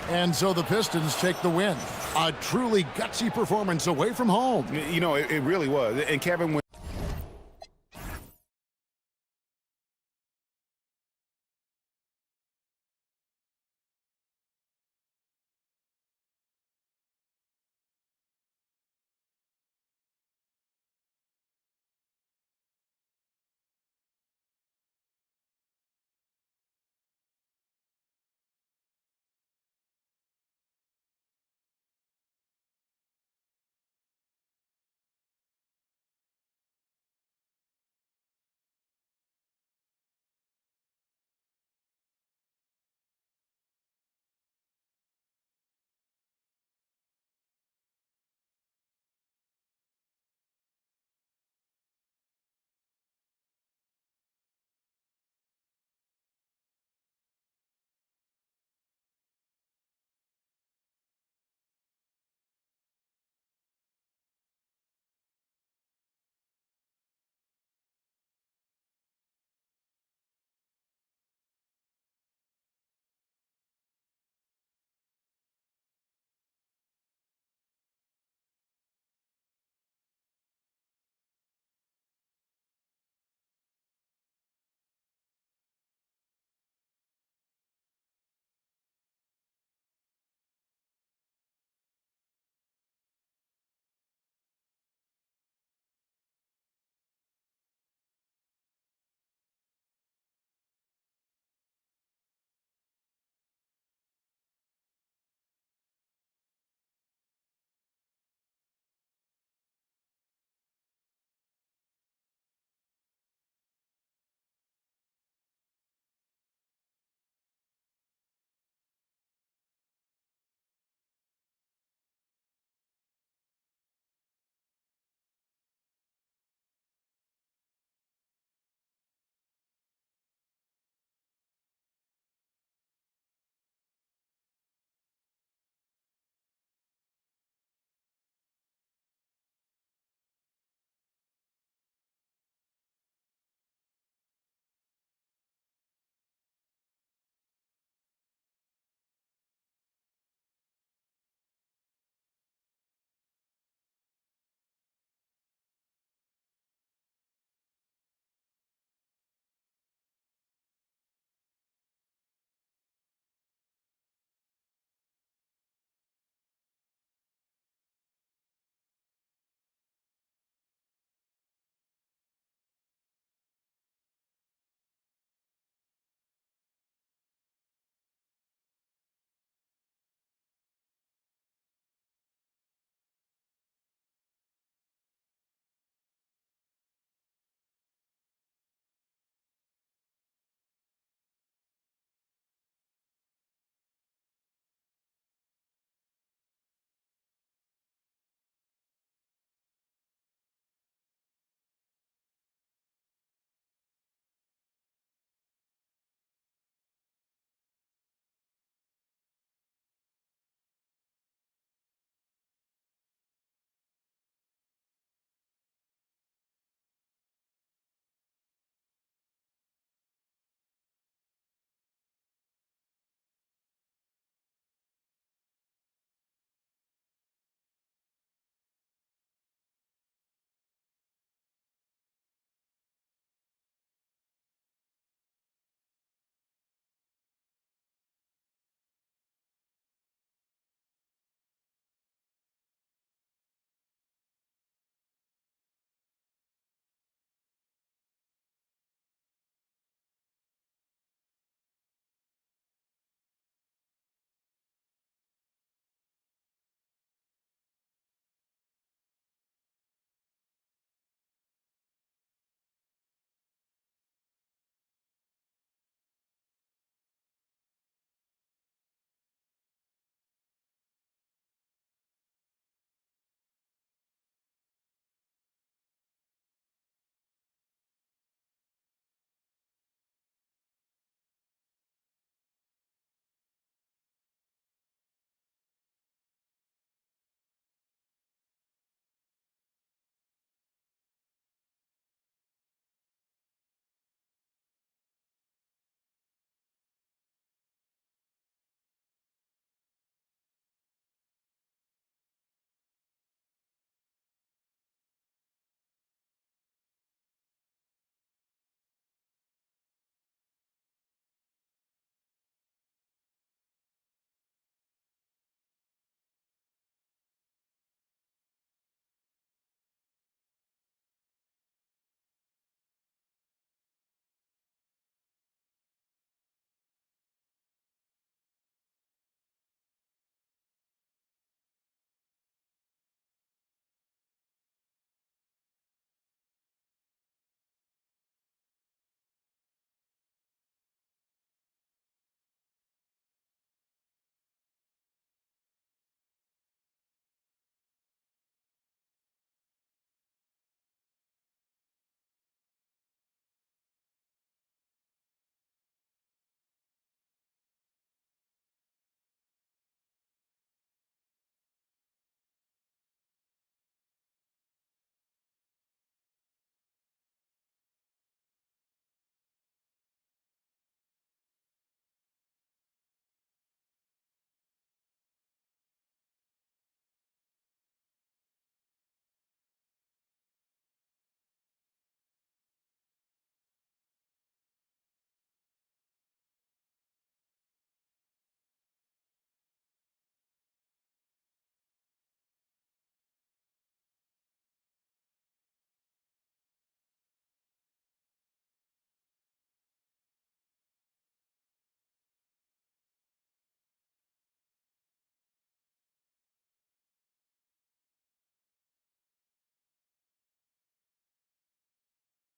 And so the Pistons take the win. A truly gutsy performance away from home. You know, it really was. And Kevin,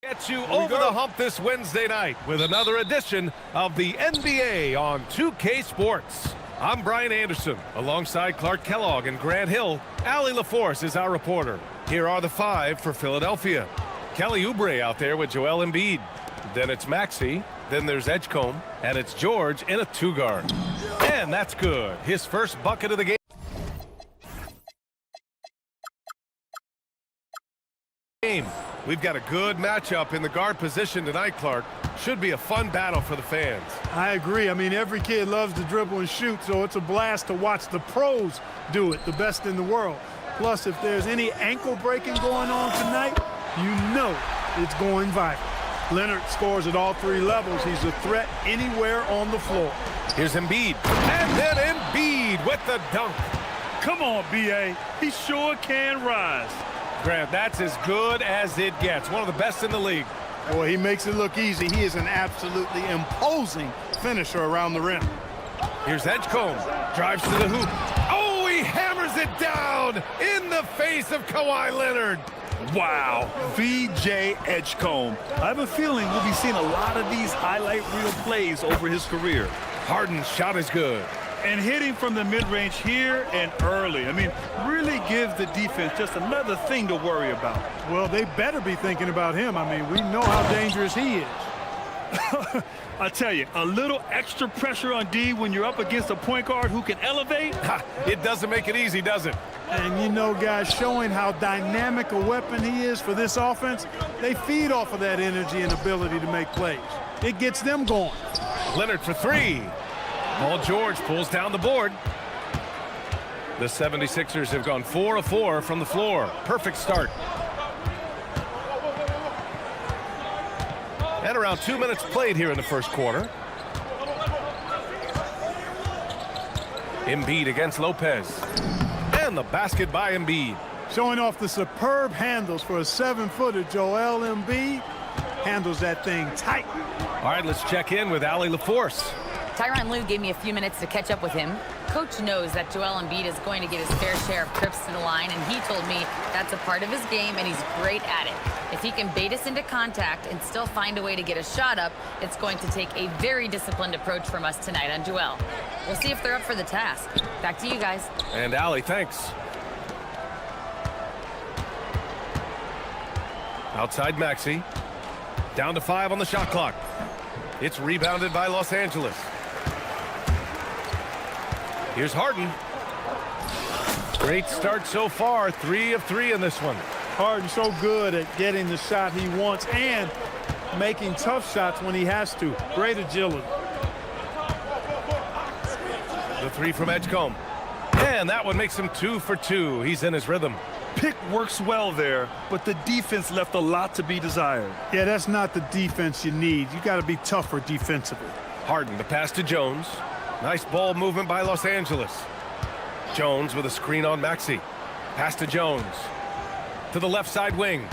Get you over the hump this Wednesday night with another edition of the NBA on 2K Sports. I'm Brian Anderson, alongside Clark Kellogg and Grant Hill. Allie LaForce is our reporter. Here are the five for Philadelphia. Kelly Oubre out there with Joel Embiid. Then it's Maxey. Then there's Edgecombe. And it's George in a two-guard. And that's good. His first bucket of the game. We've got a good matchup in the guard position tonight, Clark. Should be a fun battle for the fans. I agree. I mean, every kid loves to dribble and shoot, so it's a blast to watch the pros do it, the best in the world. Plus, if there's any ankle breaking going on tonight, you know it's going viral. Leonard scores at all three levels. He's a threat anywhere on the floor. Here's Embiid. And then Embiid with the dunk. Come on, B.A. He sure can rise. Grant, that's as good as it gets. One of the best in the league. Boy, he makes it look easy. He is an absolutely imposing finisher around the rim. Here's Edgecombe. Drives to the hoop. Oh, he hammers it down in the face of Kawhi Leonard. Wow, V.J. Edgecombe. I have a feeling we'll be seeing a lot of these highlight reel plays over his career. Harden's shot is good. And hitting from the mid-range here and early. I mean, really give the defense just another thing to worry about. Well, they better be thinking about him. I mean, we know how dangerous he is. I tell you, a little extra pressure on D when you're up against a point guard who can elevate. It doesn't make it easy, does it? And you know, guys, showing how dynamic a weapon he is for this offense, they feed off of that energy and ability to make plays. It gets them going. Leonard for three. Paul George pulls down the board. The 76ers have gone 4 of 4 from the floor. Perfect start. And around 2 minutes played here in the first quarter. Embiid against Lopez. And the basket by Embiid. Showing off the superb handles for a 7-footer. Joel Embiid handles that thing tight. All right, let's check in with Allie LaForce. Tyronn Lue gave me a few minutes to catch up with him. Coach knows that Joel Embiid is going to get his fair share of trips to the line, and he told me that's a part of his game, and he's great at it. If he can bait us into contact and still find a way to get a shot up, it's going to take a very disciplined approach from us tonight on Joel. We'll see if they're up for the task. Back to you guys. And Allie, thanks. Outside Maxey. Down to 5 on the shot clock. It's rebounded by Los Angeles. Here's Harden. Great start so far. 3 of 3 in this one. Harden so good at getting the shot he wants and making tough shots when he has to. Great agility. The 3 from Edgecombe. And that one makes him 2 for 2. He's in his rhythm. Pick works well there, but the defense left a lot to be desired. Yeah, that's not the defense you need. You got to be tougher defensively. Harden, the pass to Jones. Nice ball movement by Los Angeles. Jones with a screen on Maxey. Pass to Jones. To the left side wing.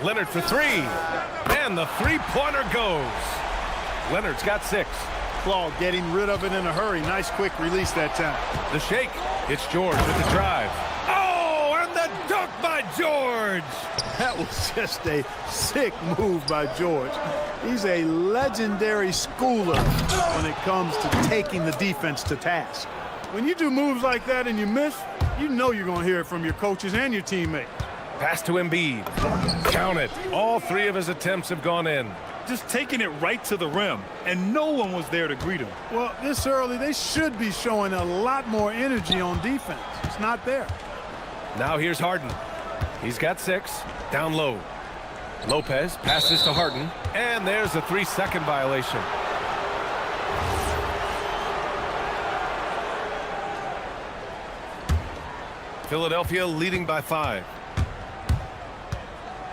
Leonard for 3. And the three-pointer goes. Leonard's got 6. Claw getting rid of it in a hurry. Nice quick release that time. The shake. It's George with the drive. Oh, and the dunk by George. That was just a sick move by George. He's a legendary schooler when it comes to taking the defense to task. When you do moves like that and you miss, you know you're going to hear it from your coaches and your teammates. Pass to Embiid. Count it. All 3 of his attempts have gone in. Just taking it right to the rim, and no one was there to greet him. Well, this early, they should be showing a lot more energy on defense. It's not there. Now here's Harden. He's got 6. Down low. Lopez passes to Harden, and there's a 3-second violation. Philadelphia leading by 5.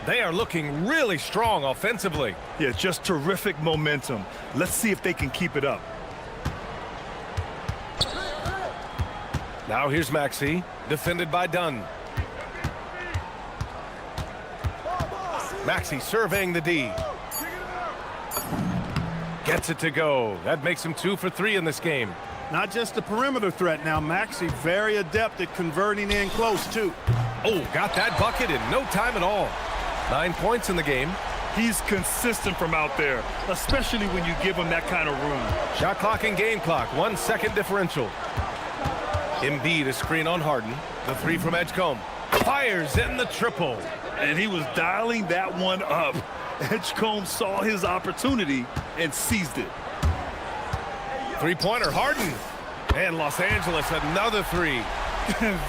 They are looking really strong offensively. Yeah, just terrific momentum. Let's see if they can keep it up. Now here's Maxey, defended by Dunn. Maxey surveying the D. Gets it to go. That makes him 2 for 3 in this game. Not just a perimeter threat now. Maxey very adept at converting in close, too. Oh, got that bucket in no time at all. 9 points in the game. He's consistent from out there, especially when you give him that kind of room. Shot clock and game clock, 1 second differential. Embiid is screen on Harden. The three from Edgecombe. Fires in the triple. And he was dialing that one up. Edgecombe saw his opportunity and seized it. Three-pointer, Harden. And Los Angeles, another three.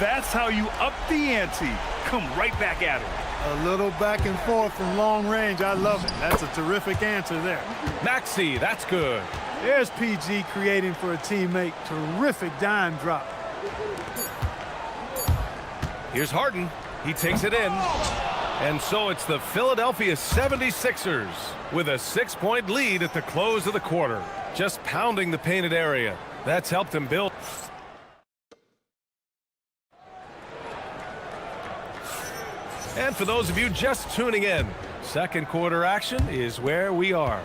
That's how you up the ante. Come right back at it. A little back and forth from long range. I love it. That's a terrific answer there. Maxey, that's good. There's PG creating for a teammate. Terrific dime drop. Here's Harden. He takes it in. And so it's the Philadelphia 76ers with a 6-point lead at the close of the quarter. Just pounding the painted area. That's helped him build. And for those of you just tuning in, second quarter action is where we are.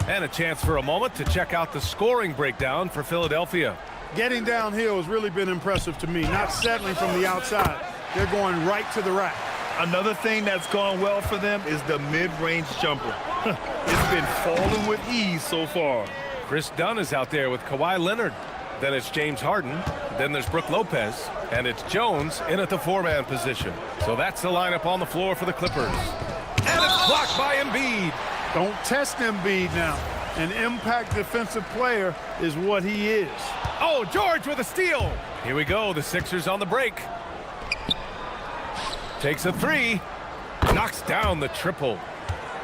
And a chance for a moment to check out the scoring breakdown for Philadelphia. Getting downhill has really been impressive to me, not settling from the outside. They're going right to the rack. Another thing that's gone well for them is the mid-range jumper. It's been falling with ease so far. Chris Dunn is out there with Kawhi Leonard. Then it's James Harden. Then there's Brook Lopez. And it's Jones in at the four-man position. So that's the lineup on the floor for the Clippers. And it's blocked by Embiid. Don't test Embiid now. An impact defensive player is what he is. Oh, George with a steal. Here we go. The Sixers on the break. Takes a three. Knocks down the triple.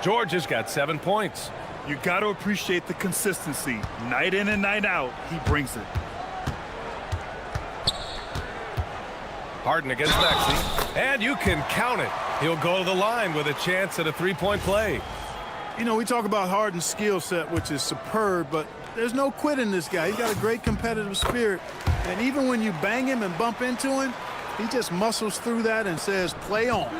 George has got 7 points. You got to appreciate the consistency. Night in and night out, he brings it. Harden against Maxey. And you can count it. He'll go to the line with a chance at a three-point play. You know, we talk about Harden's skill set, which is superb, but there's no quit in this guy. He's got a great competitive spirit. And even when you bang him and bump into him, he just muscles through that and says, play on.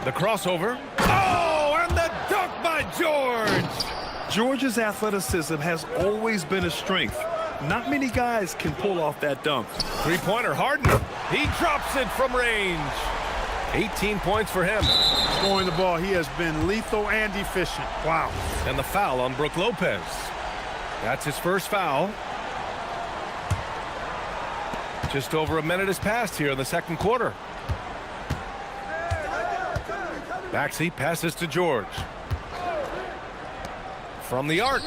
The crossover. Oh, and the dunk by George. George's athleticism has always been a strength. Not many guys can pull off that dunk. Three-pointer, Harden. He drops it from range. 18 points for him. Scoring the ball, he has been lethal and efficient. Wow. And the foul on Brook Lopez. That's his first foul. Just over a minute has passed here in the second quarter. Maxey passes to George. From the arc.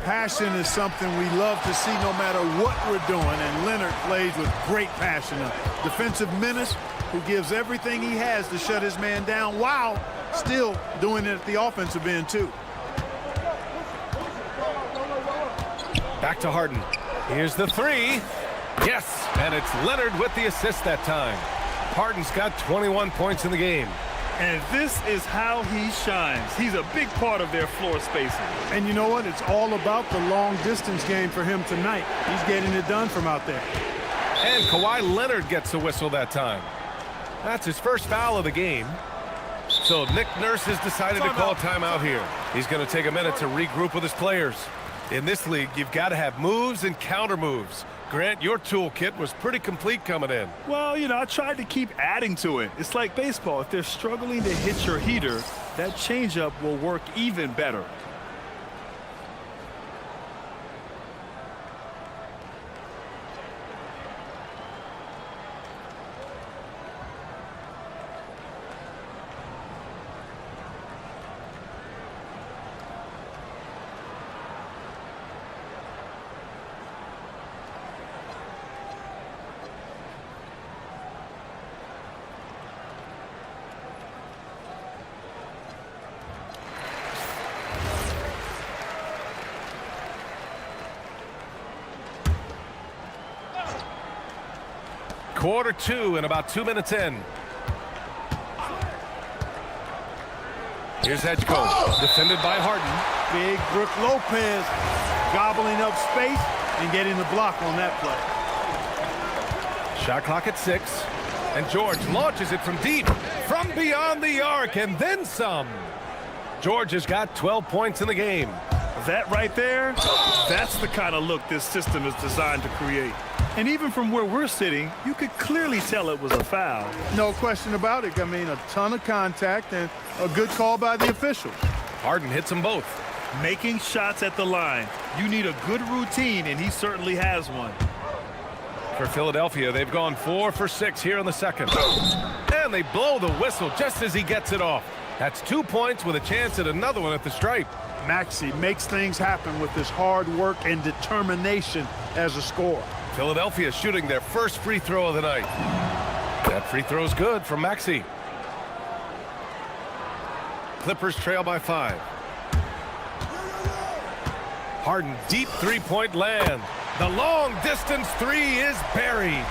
Passion is something we love to see no matter what we're doing, and Leonard plays with great passion. A defensive menace who gives everything he has to shut his man down while still doing it at the offensive end too. Back to Harden. Here's the three. Yes, and it's Leonard with the assist that time. Harden's got 21 points in the game. And this is how he shines. He's a big part of their floor spacing. And you know what? It's all about the long distance game for him tonight. He's getting it done from out there. And Kawhi Leonard gets a whistle that time. That's his first foul of the game. So Nick Nurse has decided to call timeout here. He's going to take a minute to regroup with his players. In this league, you've got to have moves and counter moves. Grant, your toolkit was pretty complete coming in. Well, you know, I tried to keep adding to it. It's like baseball. If they're struggling to hit your heater, that changeup will work even better. Quarter two and about 2 minutes in. Here's Edgecombe, defended by Harden. Big Brook Lopez gobbling up space and getting the block on that play. Shot clock at 6. And George launches it from deep, from beyond the arc, and then some. George has got 12 points in the game. That right there, that's the kind of look this system is designed to create. And even from where we're sitting, you could clearly tell it was a foul. No question about it. I mean, a ton of contact and a good call by the officials. Harden hits them both. Making shots at the line. You need a good routine, and he certainly has one. For Philadelphia, they've gone 4 for 6 here in the second. And they blow the whistle just as he gets it off. That's 2 points with a chance at another one at the stripe. Maxey makes things happen with his hard work and determination as a scorer. Philadelphia shooting their first free throw of the night. That free throw's good from Maxey. Clippers trail by 5. Harden deep three-point land. The long-distance three is buried.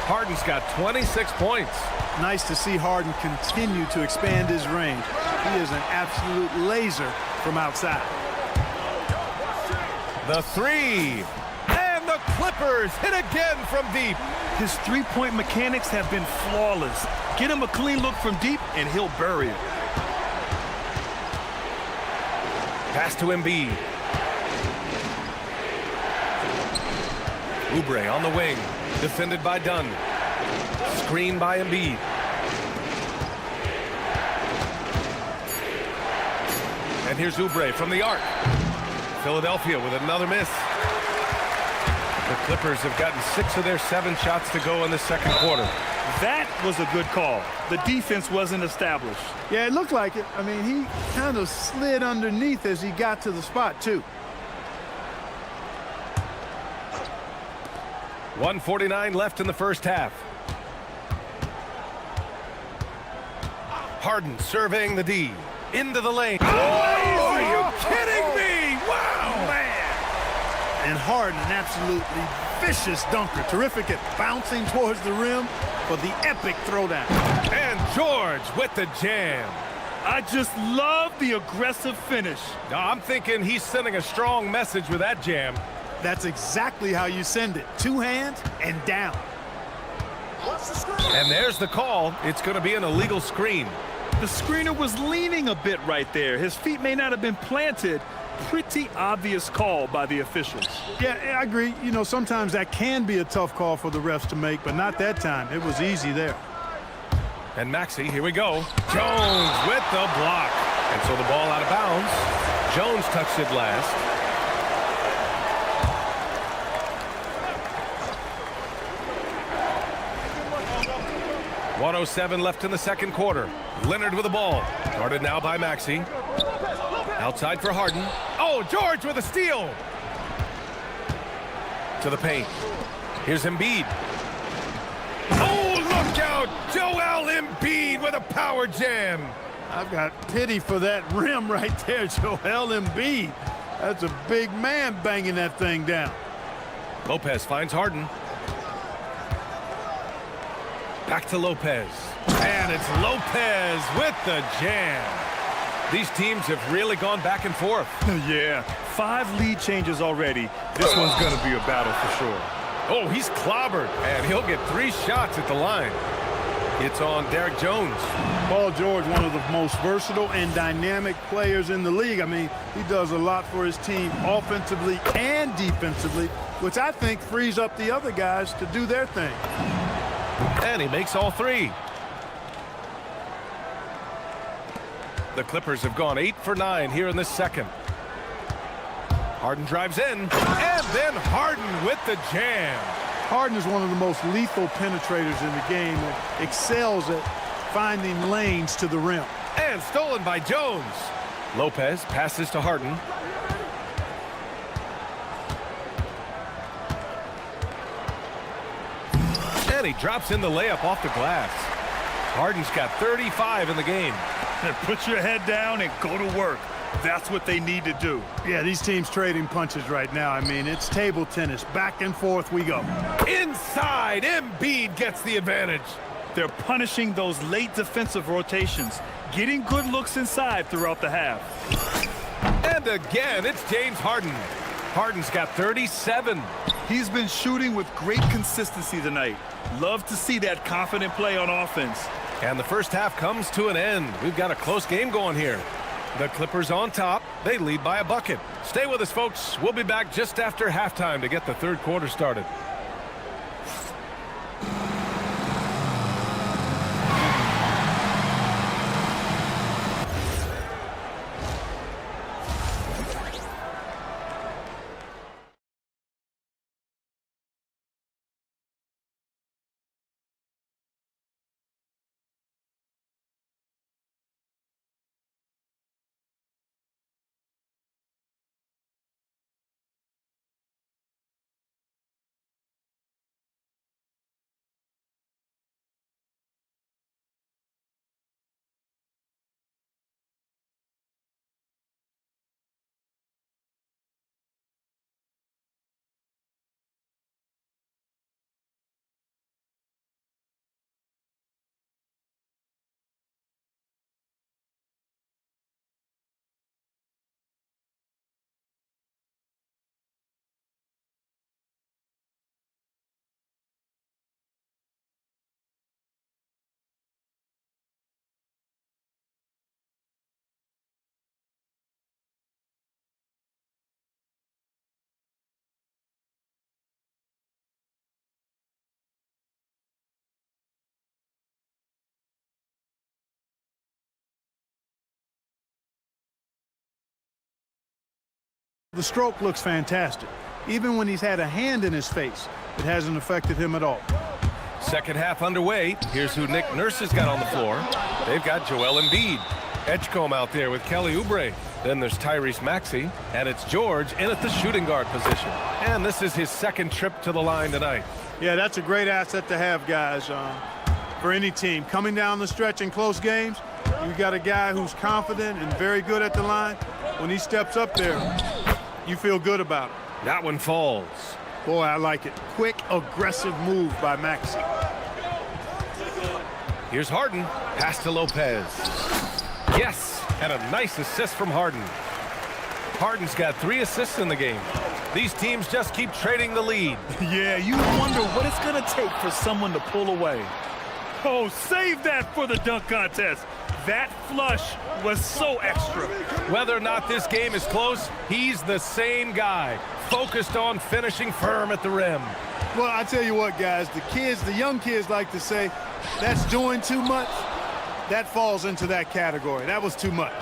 Harden's got 26 points. Nice to see Harden continue to expand his range. He is an absolute laser from outside. The three. And the Clippers hit again from deep. His three-point mechanics have been flawless. Get him a clean look from deep, and he'll bury it. Pass to Embiid. Oubre on the wing. Defended by Dunn. Screen by Embiid. And here's Oubre from the arc. Philadelphia with another miss. The Clippers have gotten 6 of their 7 shots to go in the second quarter. That was a good call. The defense wasn't established. Yeah, it looked like it. I mean, he kind of slid underneath as he got to the spot, too. 1:49 left in the first half. Harden surveying the D. Into the lane. Oh, are you kidding me? Wow, man. And Harden, an absolutely vicious dunker. Terrific at bouncing towards the rim for the epic throwdown. And George with the jam. I just love the aggressive finish. Now, I'm thinking he's sending a strong message with that jam. That's exactly how you send it. 2 hands and down. And there's the call. It's going to be an illegal screen. The screener was leaning a bit right there. His feet may not have been planted. Pretty obvious call by the officials. Yeah, I agree. You know, sometimes that can be a tough call for the refs to make, but not that time. It was easy there. And Maxey, here we go. Jones with the block. And so the ball out of bounds. Jones touched it last. .107 left in the second quarter. Leonard with the ball. Guarded now by Maxey. Outside for Harden. Oh, George with a steal. To the paint. Here's Embiid. Oh, look out! Joel Embiid with a power jam. I've got pity for that rim right there, Joel Embiid. That's a big man banging that thing down. Lopez finds Harden. Back to Lopez. And it's Lopez with the jam. These teams have really gone back and forth. Yeah, 5 lead changes already. This one's going to be a battle for sure. Oh, he's clobbered, and he'll get 3 shots at the line. It's on Derek Jones. Paul George, one of the most versatile and dynamic players in the league. I mean, he does a lot for his team offensively and defensively, which I think frees up the other guys to do their thing. And he makes all 3. The Clippers have gone 8 for 9 here in the second. Harden drives in, and then Harden with the jam. Harden is one of the most lethal penetrators in the game and excels at finding lanes to the rim. And stolen by Jones. Lopez passes to Harden. And he drops in the layup off the glass. Harden's got 35 in the game. Put your head down and go to work. That's what they need to do. Yeah, these teams trading punches right now. I mean, it's table tennis. Back and forth we go. Inside, Embiid gets the advantage. They're punishing those late defensive rotations, getting good looks inside throughout the half. And again, it's James Harden. Harden's got 37. He's been shooting with great consistency tonight. Love to see that confident play on offense. And the first half comes to an end. We've got a close game going here. The Clippers on top. They lead by a bucket. Stay with us, folks. We'll be back just after halftime to get the third quarter started. The stroke looks fantastic. Even when he's had a hand in his face, it hasn't affected him at all. Second half underway. Here's who Nick Nurse has got on the floor. They've got Joel Embiid. Edgecombe out there with Kelly Oubre. Then there's Tyrese Maxey. And it's George in at the shooting guard position. And this is his second trip to the line tonight. Yeah, that's a great asset to have, guys, for any team. Coming down the stretch in close games, you got a guy who's confident and very good at the line. When he steps up there, you feel good about it. That one falls. Boy, I like it. Quick, aggressive move by Maxey. Here's Harden. Pass to Lopez. Yes, and a nice assist from Harden. Harden's got 3 assists in the game. These teams just keep trading the lead. Yeah, you wonder what it's going to take for someone to pull away. Oh, save that for the dunk contest. That flush was so extra. Whether or not this game is close, he's the same guy, focused on finishing firm at the rim. Well, I tell you what, guys, the young kids like to say, that's doing too much. That falls into that category. That was too much.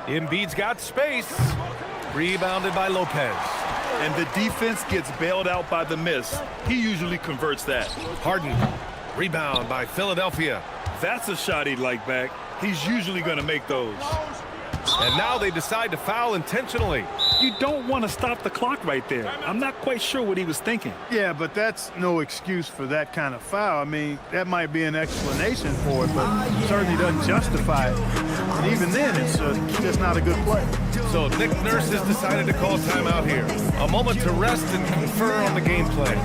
Embiid's got space. Rebounded by Lopez. And the defense gets bailed out by the miss. He usually converts that. Harden. Rebound by Philadelphia. That's a shot he'd like back. He's usually going to make those. And now they decide to foul intentionally. You don't want to stop the clock right there. I'm not quite sure what he was thinking. Yeah, but that's no excuse for that kind of foul. I mean, that might be an explanation for it, but certainly doesn't justify it. And even then, it's just not a good play. So Nick Nurse has decided to call timeout here. A moment to rest and confer on the game plan.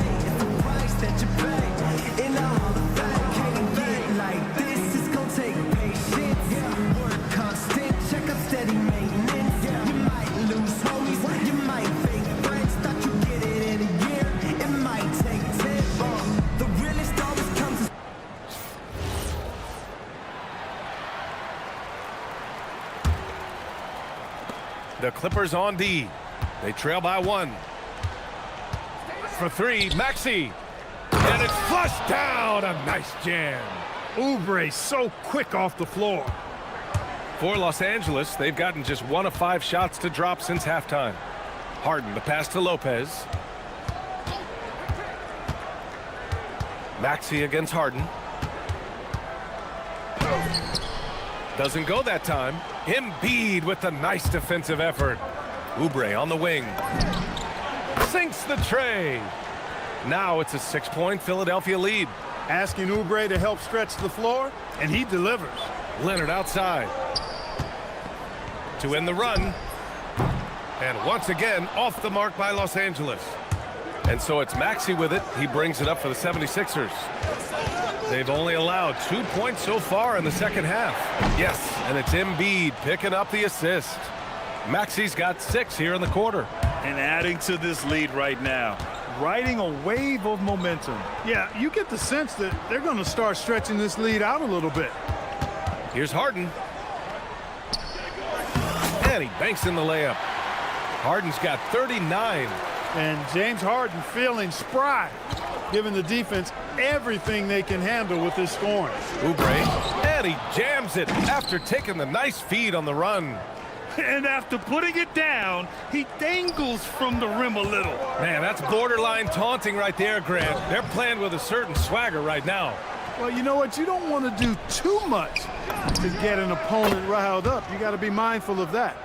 The Clippers on D. They trail by 1. For 3, Maxey. And it's flushed down. A nice jam. Oubre so quick off the floor. For Los Angeles, they've gotten just 1 of 5 shots to drop since halftime. Harden, the pass to Lopez. Maxey against Harden. Doesn't go that time. Embiid with the nice defensive effort. Oubre on the wing. Sinks the tray. Now it's a 6-point Philadelphia lead. Asking Oubre to help stretch the floor, and he delivers. Leonard outside. To end the run. And once again, off the mark by Los Angeles. And so it's Maxey with it. He brings it up for the 76ers. They've only allowed 2 points so far in the second half. Yes, and it's Embiid picking up the assist. Maxey's got 6 here in the quarter. And adding to this lead right now, riding a wave of momentum. Yeah, you get the sense that they're going to start stretching this lead out a little bit. Here's Harden. And he banks in the layup. Harden's got 39. And James Harden feeling spry, giving the defense everything they can handle with his scoring. Oubre, and he jams it after taking the nice feed on the run. And after putting it down, he dangles from the rim a little. Man, that's borderline taunting right there, Grant. They're playing with a certain swagger right now. Well, you know what? You don't want to do too much to get an opponent riled up. You got to be mindful of that.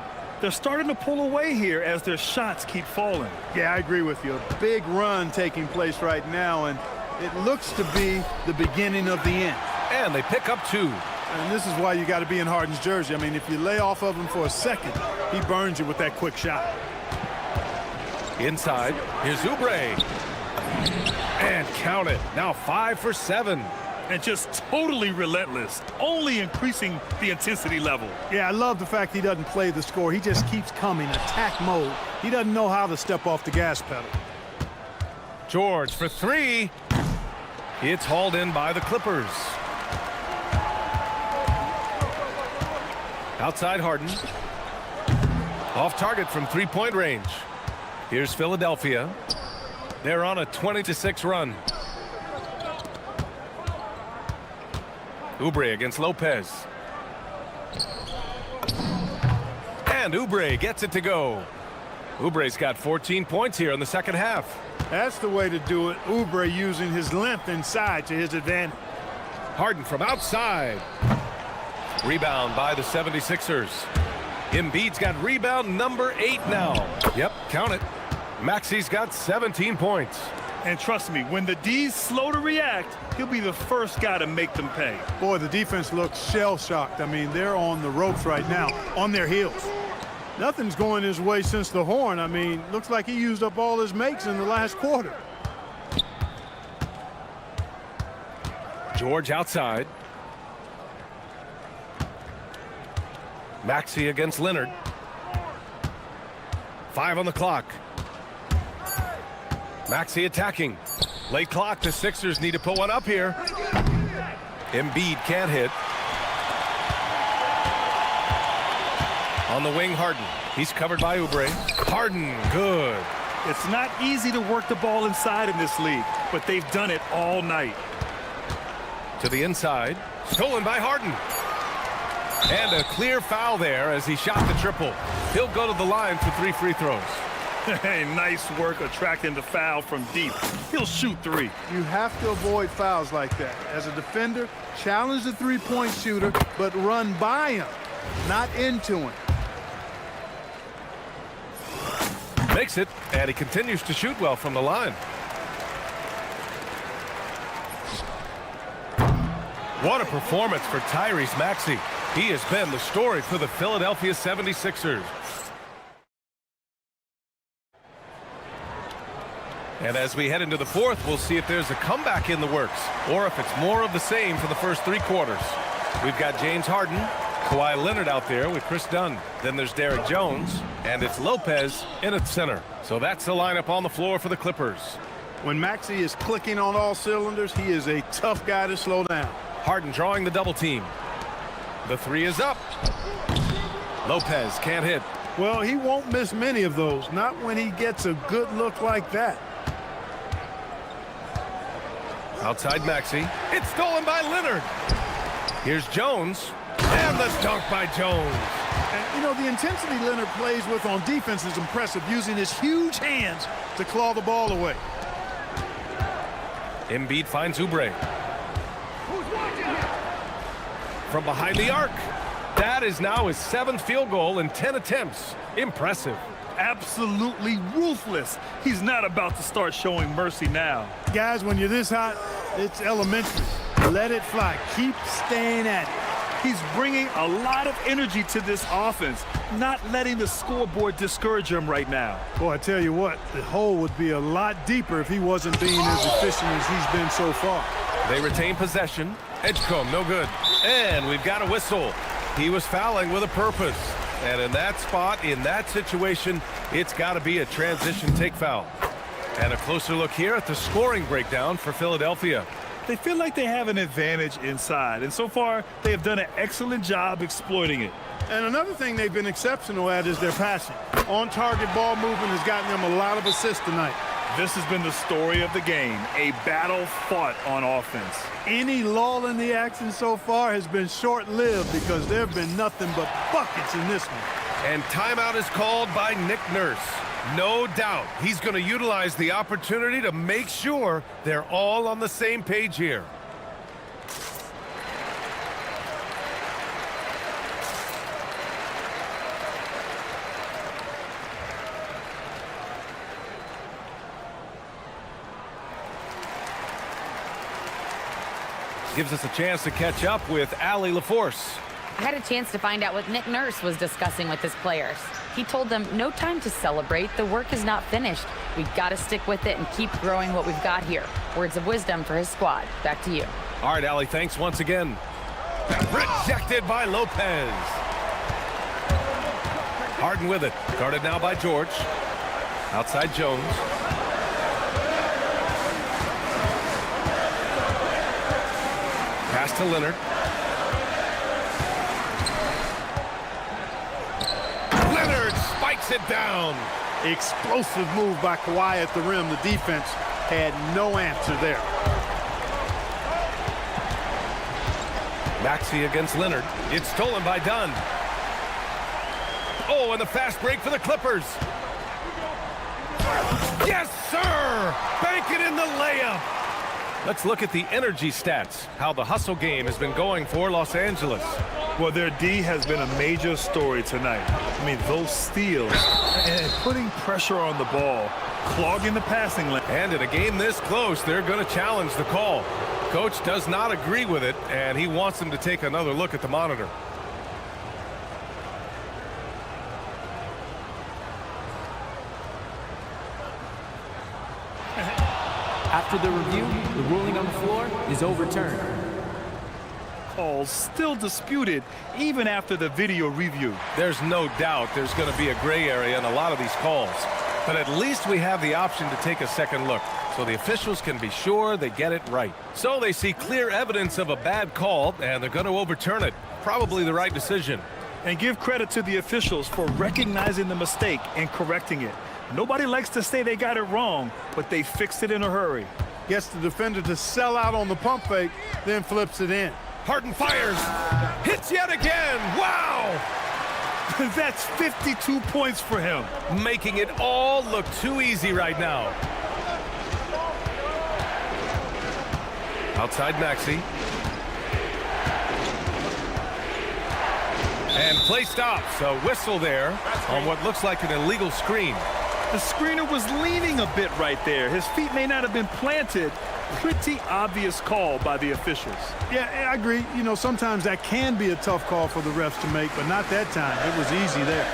They're starting to pull away here as their shots keep falling. Yeah, I agree with you. A big run taking place right now, and it looks to be the beginning of the end. And they pick up 2. And this is why you got to be in Harden's jersey. I mean, if you lay off of him for a second, he burns you with that quick shot. Inside, here's Oubre. And count it. Now 5 for 7. And just totally relentless, only increasing the intensity level. Yeah, I love the fact he doesn't play the score. He just keeps coming, attack mode. He doesn't know how to step off the gas pedal. George for 3. It's hauled in by the Clippers. Outside Harden. Off target from 3-point range. Here's Philadelphia. They're on a 20-6 run. Oubre against Lopez. And Oubre gets it to go. Oubre's got 14 points here in the second half. That's the way to do it. Oubre using his length inside to his advantage. Harden from outside. Rebound by the 76ers. Embiid's got rebound number 8 now. Yep, count it. Maxi's got 17 points. And trust me, when the D's slow to react, he'll be the first guy to make them pay. Boy, the defense looks shell-shocked. I mean, they're on the ropes right now, on their heels. Nothing's going his way since the horn. I mean, looks like he used up all his makes in the last quarter. George outside. Maxey against Leonard. 5 on the clock. Maxey attacking. Late clock. The Sixers need to put one up here. Embiid can't hit. On the wing, Harden. He's covered by Oubre. Harden, good. It's not easy to work the ball inside in this league, but they've done it all night. To the inside. Stolen by Harden. And a clear foul there as he shot the triple. He'll go to the line for 3 free throws. Hey, nice work attracting the foul from deep. He'll shoot 3. You have to avoid fouls like that. As a defender, challenge the three-point shooter, but run by him, not into him. Makes it, and he continues to shoot well from the line. What a performance for Tyrese Maxey. He has been the story for the Philadelphia 76ers. And as we head into the fourth, we'll see if there's a comeback in the works or if it's more of the same for the first 3 quarters. We've got James Harden, Kawhi Leonard out there with Chris Dunn. Then there's Derek Jones, and it's Lopez in at center. So that's the lineup on the floor for the Clippers. When Maxey is clicking on all cylinders, he is a tough guy to slow down. Harden drawing the double team. The 3 is up. Lopez can't hit. Well, he won't miss many of those, not when he gets a good look like that. Outside Maxey. It's stolen by Leonard. Here's Jones. And the dunk by Jones. And, you know, the intensity Leonard plays with on defense is impressive, using his huge hands to claw the ball away. Embiid finds Oubre. From behind the arc. That is now his 7th field goal in 10 attempts. Impressive. Absolutely ruthless. He's not about to start showing mercy now. Guys, when you're this hot, it's elementary. Let it fly. Keep staying at it. He's bringing a lot of energy to this offense, not letting the scoreboard discourage him right now. Boy, I tell you what, the hole would be a lot deeper if he wasn't being as efficient as he's been so far. They retain possession. Edgecombe, no good. And we've got a whistle. He was fouling with a purpose. And in that spot, in that situation, it's got to be a transition take foul. And a closer look here at the scoring breakdown for Philadelphia. They feel like they have an advantage inside, and so far they have done an excellent job exploiting it. And another thing they've been exceptional at is their passing. On-target ball movement has gotten them a lot of assists tonight. This has been the story of the game, a battle fought on offense. Any lull in the action so far has been short-lived because there have been nothing but buckets in this one. And timeout is called by Nick Nurse. No doubt he's going to utilize the opportunity to make sure they're all on the same page here. Gives us a chance to catch up with Allie LaForce. I had a chance to find out what Nick Nurse was discussing with his players. He told them, no time to celebrate. The work is not finished. We've got to stick with it and keep growing what we've got here. Words of wisdom for his squad. Back to you. All right, Allie, thanks once again. Rejected by Lopez. Harden with it. Guarded now by George. Outside Jones. Pass to Leonard. Leonard spikes it down. Explosive move by Kawhi at the rim. The defense had no answer there. Maxey against Leonard. It's stolen by Dunn. Oh, and the fast break for the Clippers. Yes, sir! Bank it in the layup. Let's look at the energy stats, how the hustle game has been going for Los Angeles. Well, their D has been a major story tonight. I mean, those steals and putting pressure on the ball, clogging the passing lane. And in a game this close, they're going to challenge the call. Coach does not agree with it, and he wants them to take another look at the monitor. After the review, the ruling on the floor is overturned. Calls still disputed even after the video review. There's no doubt there's going to be a gray area in a lot of these calls. But at least we have the option to take a second look, so the officials can be sure they get it right. So they see clear evidence of a bad call, and they're going to overturn it. Probably the right decision. And give credit to the officials for recognizing the mistake and correcting it. Nobody likes to say they got it wrong, but they fixed it in a hurry. Gets the defender to sell out on the pump fake, then flips it in. Harden fires. Hits yet again. Wow! That's 52 points for him. Making it all look too easy right now. Outside Maxey. And play stops. A whistle there on what looks like an illegal screen. The screener was leaning a bit right there. His feet may not have been planted. Pretty obvious call by the officials. Yeah, I agree. You know, sometimes that can be a tough call for the refs to make, but not that time. It was easy there.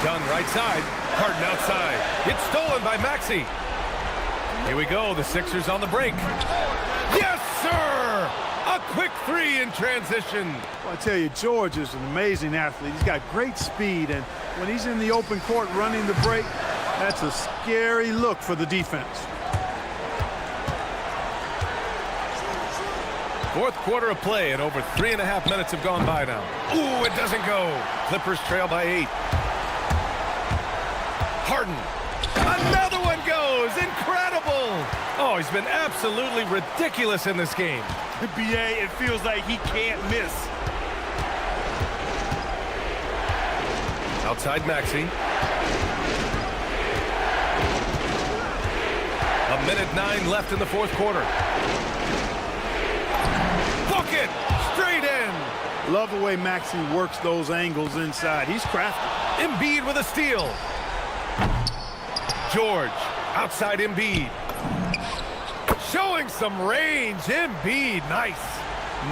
Done right side. Harden outside. It's stolen by Maxey. Here we go. The Sixers on the break. Yes, sir! A quick three in transition. Well, I tell you, George is an amazing athlete. He's got great speed, and when he's in the open court running the break, that's a scary look for the defense. Fourth quarter of play, and over 3.5 minutes have gone by now. Ooh, it doesn't go. Clippers trail by 8. Harden. Another one goes. Incredible. Oh, he's been absolutely ridiculous in this game. BA, it feels like he can't miss. Outside Maxey. 1:09 left in the fourth quarter. Book it! Straight in! Love the way Maxey works those angles inside. He's crafty. Embiid with a steal. George, outside Embiid. Showing some range. Embiid, nice.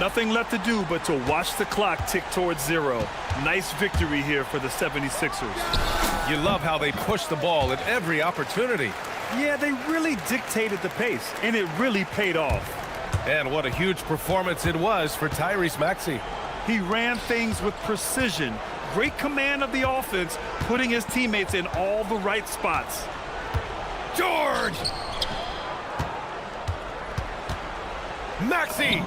Nothing left to do but to watch the clock tick towards 0. Nice victory here for the 76ers. You love how they push the ball at every opportunity. Yeah, they really dictated the pace, and it really paid off. And what a huge performance it was for Tyrese Maxey. He ran things with precision. Great command of the offense, putting his teammates in all the right spots. George! Maxey!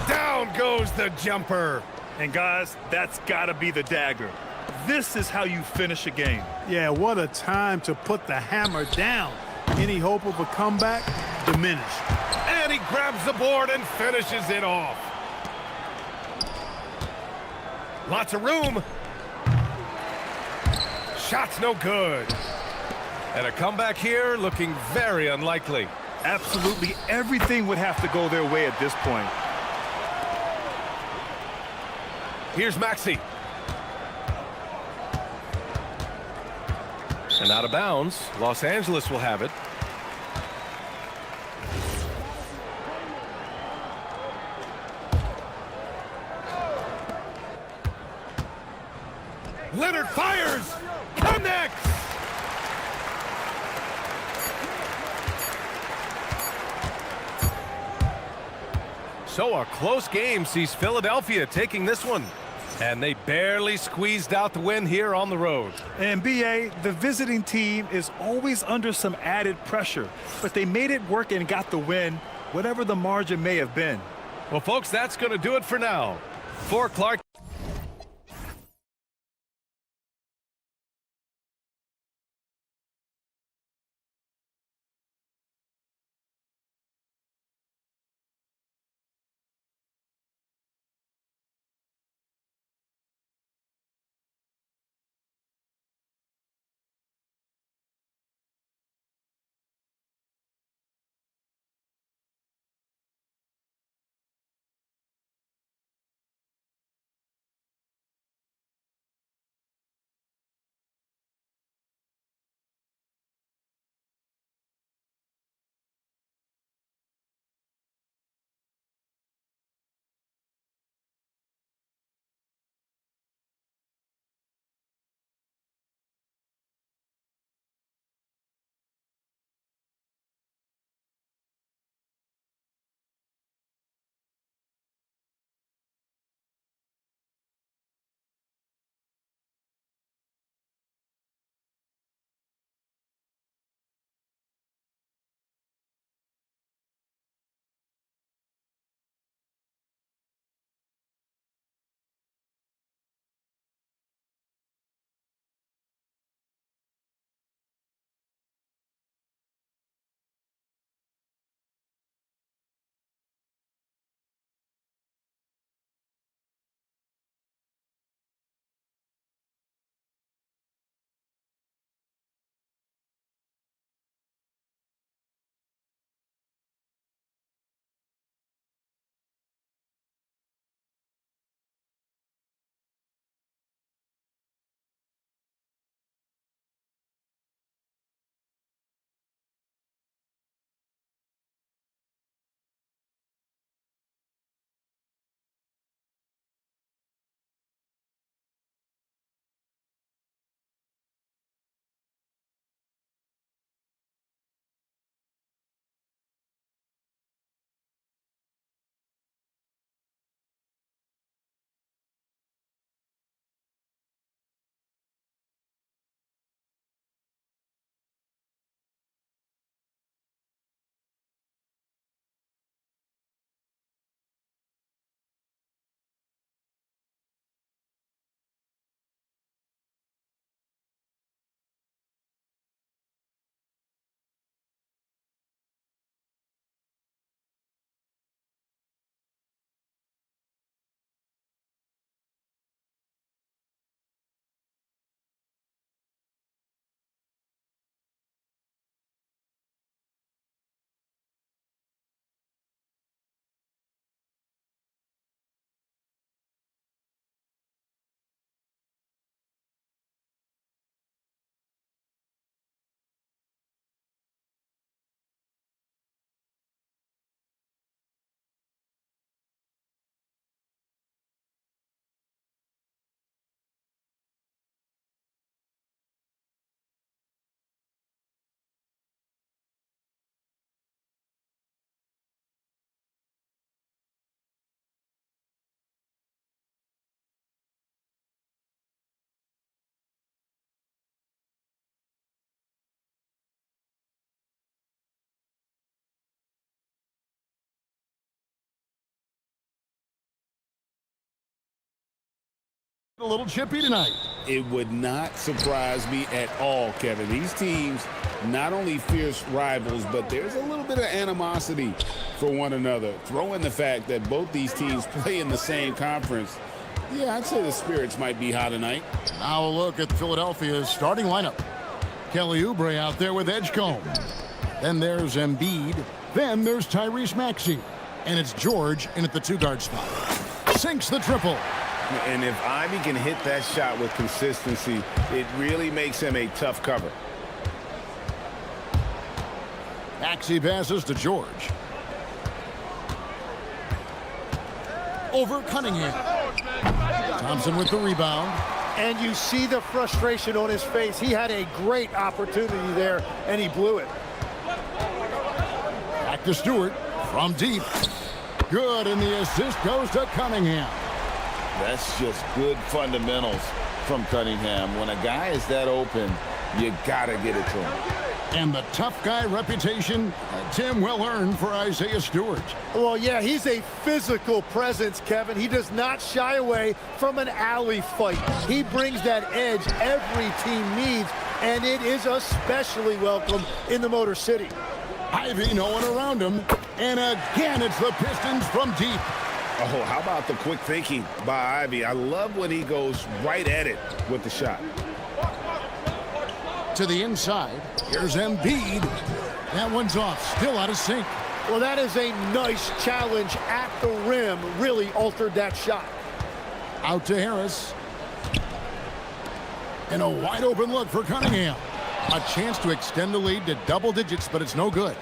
Down goes the jumper. And guys, that's gotta be the dagger. This is how you finish a game. Yeah, what a time to put the hammer down. Any hope of a comeback diminished. And he grabs the board and finishes it off. Lots of room. Shot's no good. And a comeback here looking very unlikely. Absolutely everything would have to go their way at this point. Here's Maxey. And out of bounds. Los Angeles will have it. Leonard fires. Connects. So a close game sees Philadelphia taking this one. And they barely squeezed out the win here on the road. And BA, the visiting team is always under some added pressure, but they made it work and got the win, whatever the margin may have been. Well, folks, that's going to do it for now. For Clark. A little chippy tonight. It would not surprise me at all, Kevin. These teams, not only fierce rivals, but there's a little bit of animosity for one another. Throw in the fact that both these teams play in the same conference. Yeah, I'd say the spirits might be high tonight. Now a look at Philadelphia's starting lineup. Kelly Oubre out there with Edgecombe. Then there's Embiid. Then there's Tyrese Maxey. And it's George in at the two-guard spot. Sinks the triple. And if Ivy can hit that shot with consistency, it really makes him a tough cover. Maxey passes to George. Over Cunningham. Thompson with the rebound. And you see the frustration on his face. He had a great opportunity there, and he blew it. Back to Stewart from deep. Good, and the assist goes to Cunningham. That's just good fundamentals from Cunningham. When a guy is that open, you gotta get it to him. And the tough guy reputation, Tim, well earned for Isaiah Stewart. Well, yeah, he's a physical presence, Kevin. He does not shy away from an alley fight. He brings that edge every team needs, and it is especially welcome in the Motor City. Ivy, no one around him. And again, it's the Pistons from deep. Oh, how about the quick thinking by Ivy? I love when he goes right at it with the shot. To the inside, here's Embiid. That one's off, still out of sync. Well, that is a nice challenge at the rim. Really altered that shot. Out to Harris. And a wide open look for Cunningham. A chance to extend the lead to double digits, but it's no good.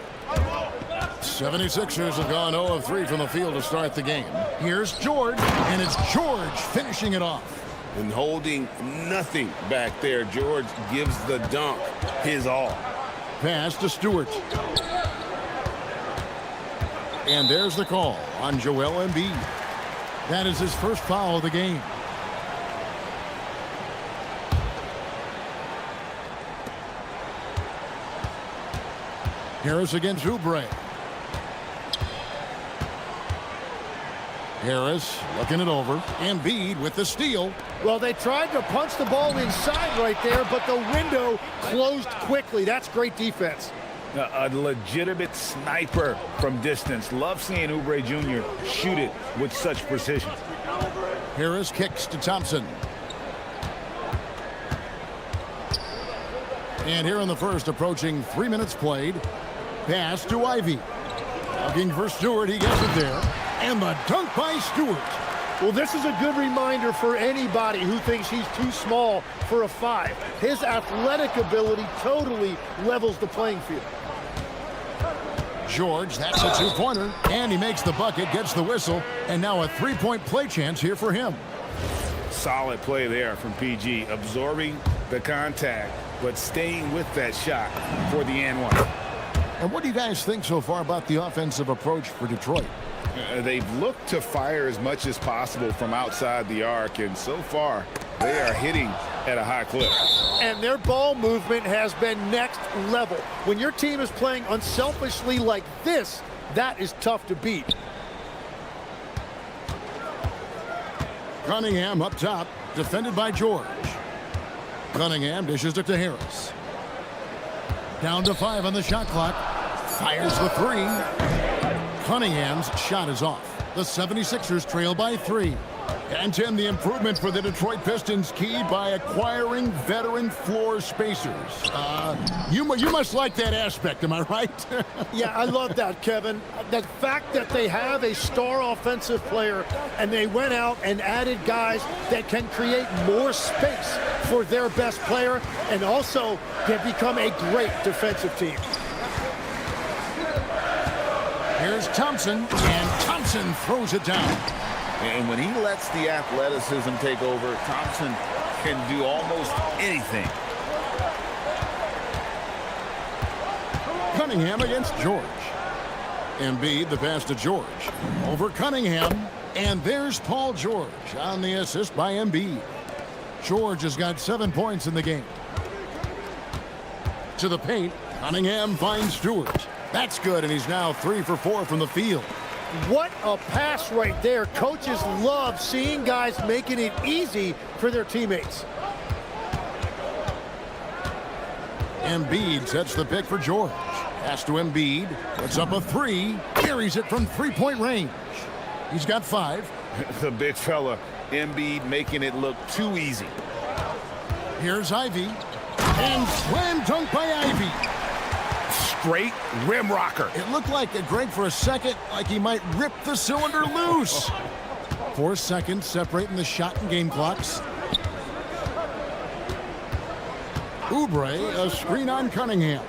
76ers have gone 0 of 3 from the field to start the game. Here's George, and it's George finishing it off. And holding nothing back there, George gives the dunk his all. Pass to Stewart. And there's the call on Joel Embiid. That is his first foul of the game. Harris against Oubre. Harris looking it over. Embiid with the steal. Well, they tried to punch the ball inside right there, but the window closed quickly. That's great defense. A legitimate sniper from distance. Love seeing Oubre Jr. shoot it with such precision. Harris kicks to Thompson. And here in the first, approaching 3 minutes played. Pass to Ivy. Looking for Stewart. He gets it there. And the dunk by Stewart. Well, this is a good reminder for anybody who thinks he's too small for a 5. His athletic ability totally levels the playing field. George, that's a two-pointer. And he makes the bucket, gets the whistle, and now a three-point play chance here for him. Solid play there from PG, absorbing the contact, but staying with that shot for the and one. And what do you guys think so far about the offensive approach for Detroit? They've looked to fire as much as possible from outside the arc, and so far they are hitting at a high clip. And their ball movement has been next level. When your team is playing unselfishly like this, that is tough to beat. Cunningham up top, defended by George. Cunningham dishes it to Harris. Down to 5 on the shot clock. Fires the 3. Cunningham's shot is off. The 76ers trail by 3. And Tim, the improvement for the Detroit Pistons keyed by acquiring veteran floor spacers. You must like that aspect, am I right? Yeah, I love that, Kevin. The fact that they have a star offensive player and they went out and added guys that can create more space for their best player and also can become a great defensive team. Here's Thompson, and Thompson throws it down. And when he lets the athleticism take over, Thompson can do almost anything. Cunningham against George. Embiid, the pass to George. Over Cunningham, and there's Paul George on the assist by Embiid. George has got 7 points in the game. To the paint, Cunningham finds Stewart. That's good, and he's now 3 for 4 from the field. What a pass right there. Coaches love seeing guys making it easy for their teammates. Embiid sets the pick for George. Pass to Embiid. Puts up a three. Carries it from three-point range. He's got 5. The big fella, Embiid, making it look too easy. Here's Ivy. And slam dunk by Ivy. Straight rim rocker. It looked like it, Greg, for a second, like he might rip the cylinder loose. 4 seconds separating the shot and game clocks. Oubre, a screen on Cunningham.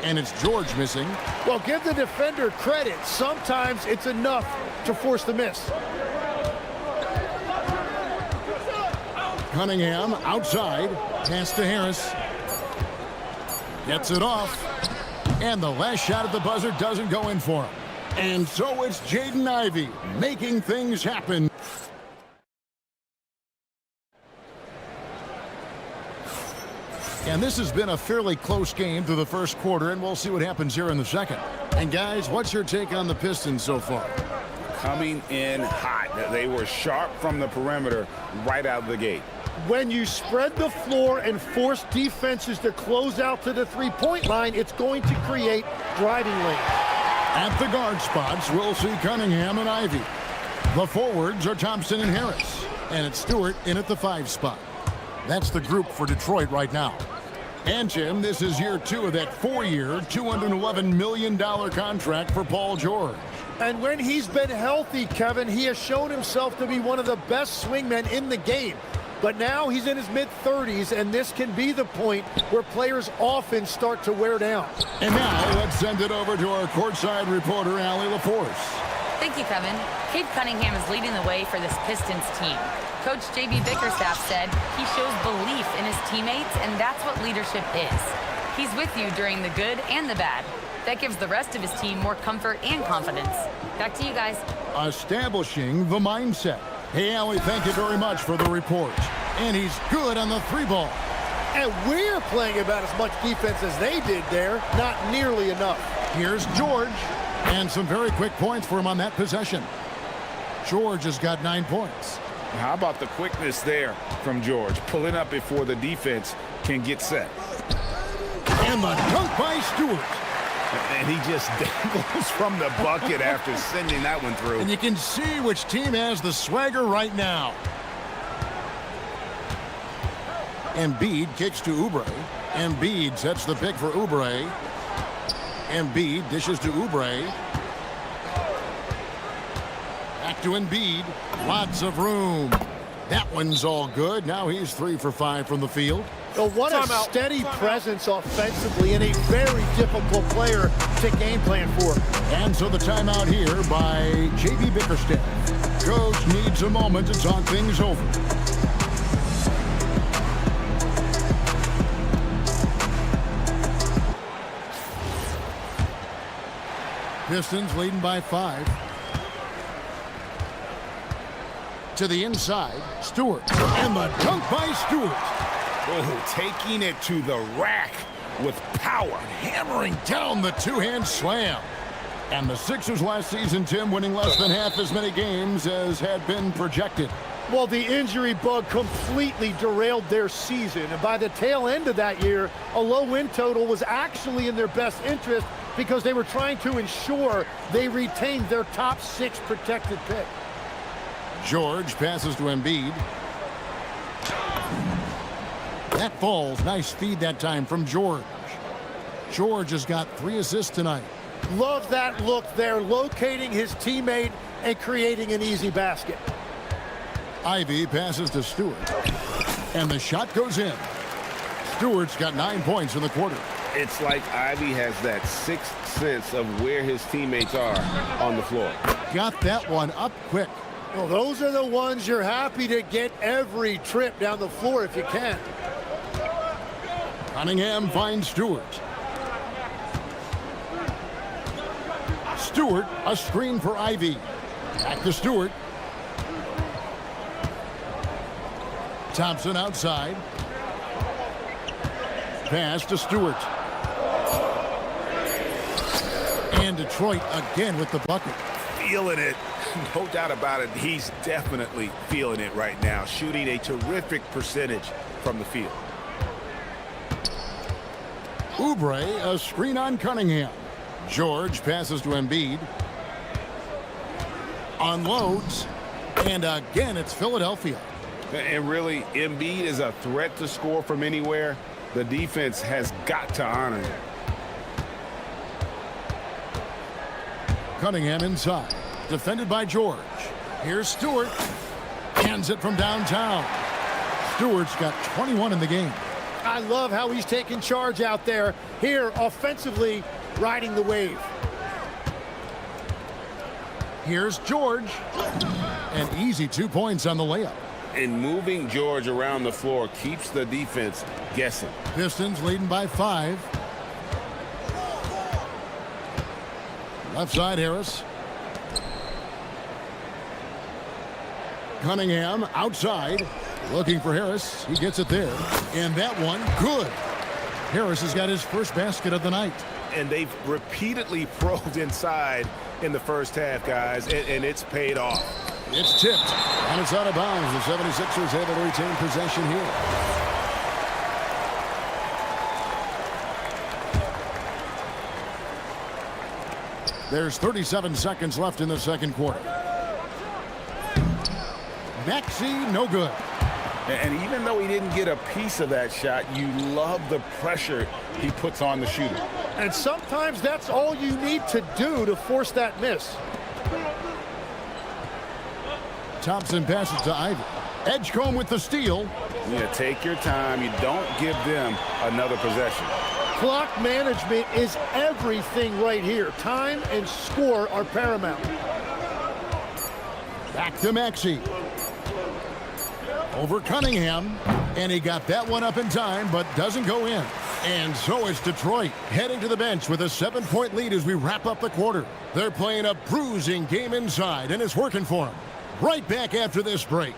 And it's George missing. Well, give the defender credit. Sometimes it's enough to force the miss. Cunningham outside. Pass to Harris. Gets it off. And the last shot at the buzzer doesn't go in for him. And so it's Jaden Ivey making things happen. And this has been a fairly close game through the first quarter, and we'll see what happens here in the second. And guys, what's your take on the Pistons so far? Coming in hot. They were sharp from the perimeter right out of the gate. When you spread the floor and force defenses to close out to the three-point line, it's going to create driving lanes. At the guard spots, we'll see Cunningham and Ivy. The forwards are Thompson and Harris. And it's Stewart in at the 5 spot. That's the group for Detroit right now. And, Jim, this is year 2 of that 4-year, $211 million contract for Paul George. And when he's been healthy, Kevin, he has shown himself to be one of the best swingmen in the game. But now he's in his mid-30s, and this can be the point where players often start to wear down. And now let's send it over to our courtside reporter, Allie LaForce. Thank you, Kevin. Cade Cunningham is leading the way for this Pistons team. Coach J.B. Bickerstaff said he shows belief in his teammates, and that's what leadership is. He's with you during the good and the bad. That gives the rest of his team more comfort and confidence. Back to you guys. Establishing the mindset. Hey, Allie, thank you very much for the report. And he's good on the 3-ball. And we're playing about as much defense as they did there. Not nearly enough. Here's George. And some very quick points for him on that possession. George has got 9 points. How about the quickness there from George, pulling up before the defense can get set. And the dunk by Stewart. And he just dangles from the bucket after sending that one through. And you can see which team has the swagger right now. Embiid kicks to Oubre. Embiid sets the pick for Oubre. Embiid dishes to Oubre. Back to Embiid. Lots of room. That one's all good. Now he's 3 for 5 from the field. Oh, what a steady presence offensively and a very difficult player to game plan for. And so the timeout here by J.B. Bickerstaff. Coach needs a moment to talk things over. Pistons leading by 5. To the inside, Stewart. And the dunk by Stewart. Oh, taking it to the rack with power. Hammering down the two-hand slam. And the Sixers last season, Tim, winning less than half as many games as had been projected. Well, the injury bug completely derailed their season. And by the tail end of that year, a low win total was actually in their best interest because they were trying to ensure they retained their top 6 protected pick. George passes to Embiid. That falls. Nice feed that time from George. George has got 3 assists tonight. Love that look there, locating his teammate and creating an easy basket. Ivy passes to Stewart. And the shot goes in. Stewart's got 9 points in the quarter. It's like Ivy has that 6th sense of where his teammates are on the floor. Got that one up quick. Well, those are the ones you're happy to get every trip down the floor if you can. Cunningham finds Stewart. Stewart, a screen for Ivy. Back to Stewart. Thompson outside. Pass to Stewart. And Detroit again with the bucket. Feeling it. No doubt about it. He's definitely feeling it right now. Shooting a terrific percentage from the field. Oubre, a screen on Cunningham. George passes to Embiid. Unloads. And again, it's Philadelphia. And really, Embiid is a threat to score from anywhere. The defense has got to honor him. Cunningham inside. Defended by George. Here's Stewart. Hands it from downtown. Stewart's got 21 in the game. I love how he's taking charge out there. Here, offensively, riding the wave. Here's George. An easy 2 points on the layup. And moving George around the floor keeps the defense guessing. Pistons leading by 5. Left side, Harris. Cunningham outside. Looking for Harris. He gets it there. And that one, good. Harris has got his first basket of the night. And they've repeatedly probed inside in the first half, guys, and it's paid off. It's tipped, and it's out of bounds. The 76ers able to retain possession here. There's 37 seconds left in the second quarter. Maxey, no good. And even though he didn't get a piece of that shot, you love the pressure he puts on the shooter. And sometimes that's all you need to do to force that miss. Thompson passes to Ivy. Edgecombe with the steal. Yeah, take your time. You don't give them another possession. Clock management is everything right here. Time and score are paramount. Back to Maxey. Over Cunningham. And he got that one up in time, but doesn't go in. And so it's Detroit heading to the bench with a 7-point lead as we wrap up the quarter. They're playing a bruising game inside, and it's working for them. Right back after this break.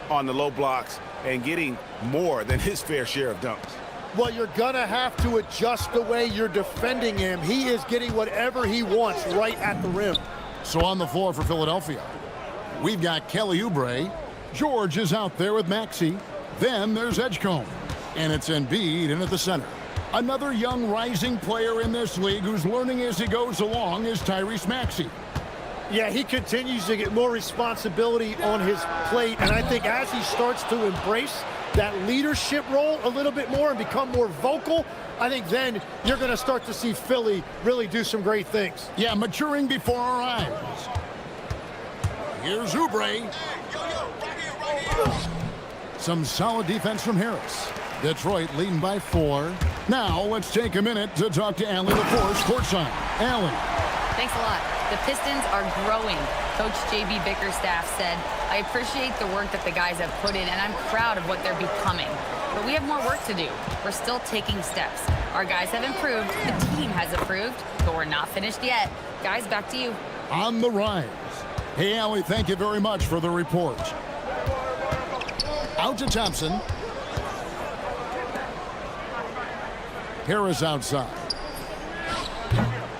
On the low blocks and getting more than his fair share of dunks. Well, you're going to have to adjust the way you're defending him. He is getting whatever he wants right at the rim. So on the floor for Philadelphia, we've got Kelly Oubre. George is out there with Maxey. Then there's Edgecombe. And it's Embiid in at the center. Another young rising player in this league who's learning as he goes along is Tyrese Maxey. Yeah, he continues to get more responsibility on his plate, and I think as he starts to embrace that leadership role a little bit more and become more vocal, I think then you're going to start to see Philly really do some great things. Yeah, maturing before our eyes. Here's Oubre. Some solid defense from Harris. Detroit leading by 4. Now let's take a minute to talk to Allie LaForce courtside. Allie. Thanks a lot. The Pistons are growing. Coach J.B. Bickerstaff said, I appreciate the work that the guys have put in, and I'm proud of what they're becoming. But we have more work to do. We're still taking steps. Our guys have improved. The team has improved, but we're not finished yet. Guys, back to you. On the rise. Hey, Allie, thank you very much for the report. Out to Thompson. Harris outside.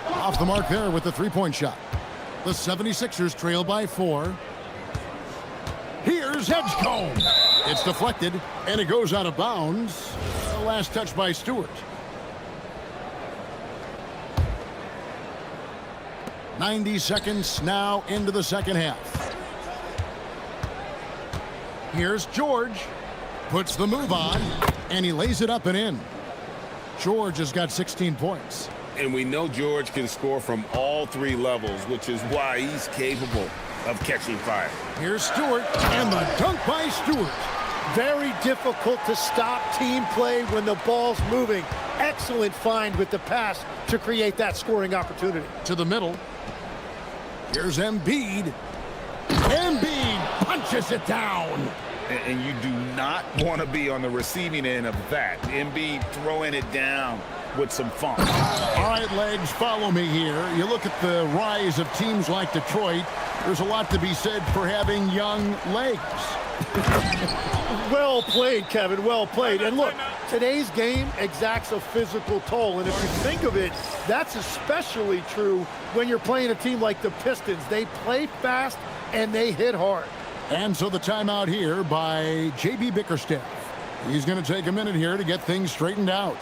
Off the mark there with the three-point shot. The 76ers trail by 4. Here's Edgecombe. It's deflected, and it goes out of bounds. The last touch by Stewart. 90 seconds now into the second half. Here's George. Puts the move on, and he lays it up and in. George has got 16 points. And we know George can score from all 3 levels, which is why he's capable of catching fire. Here's Stewart, and the dunk by Stewart. Very difficult to stop team play when the ball's moving. Excellent find with the pass to create that scoring opportunity. To the middle. Here's Embiid. Embiid punches it down. And you do not want to be on the receiving end of that. Embiid throwing it down with some funk. All right, Legs, follow me here. You look at the rise of teams like Detroit. There's a lot to be said for having young legs. Well played, Kevin. Well played. And look, today's game exacts a physical toll. And if you think of it, that's especially true when you're playing a team like the Pistons. They play fast and they hit hard. And so the timeout here by J.B. Bickerstaff. He's going to take a minute here to get things straightened out.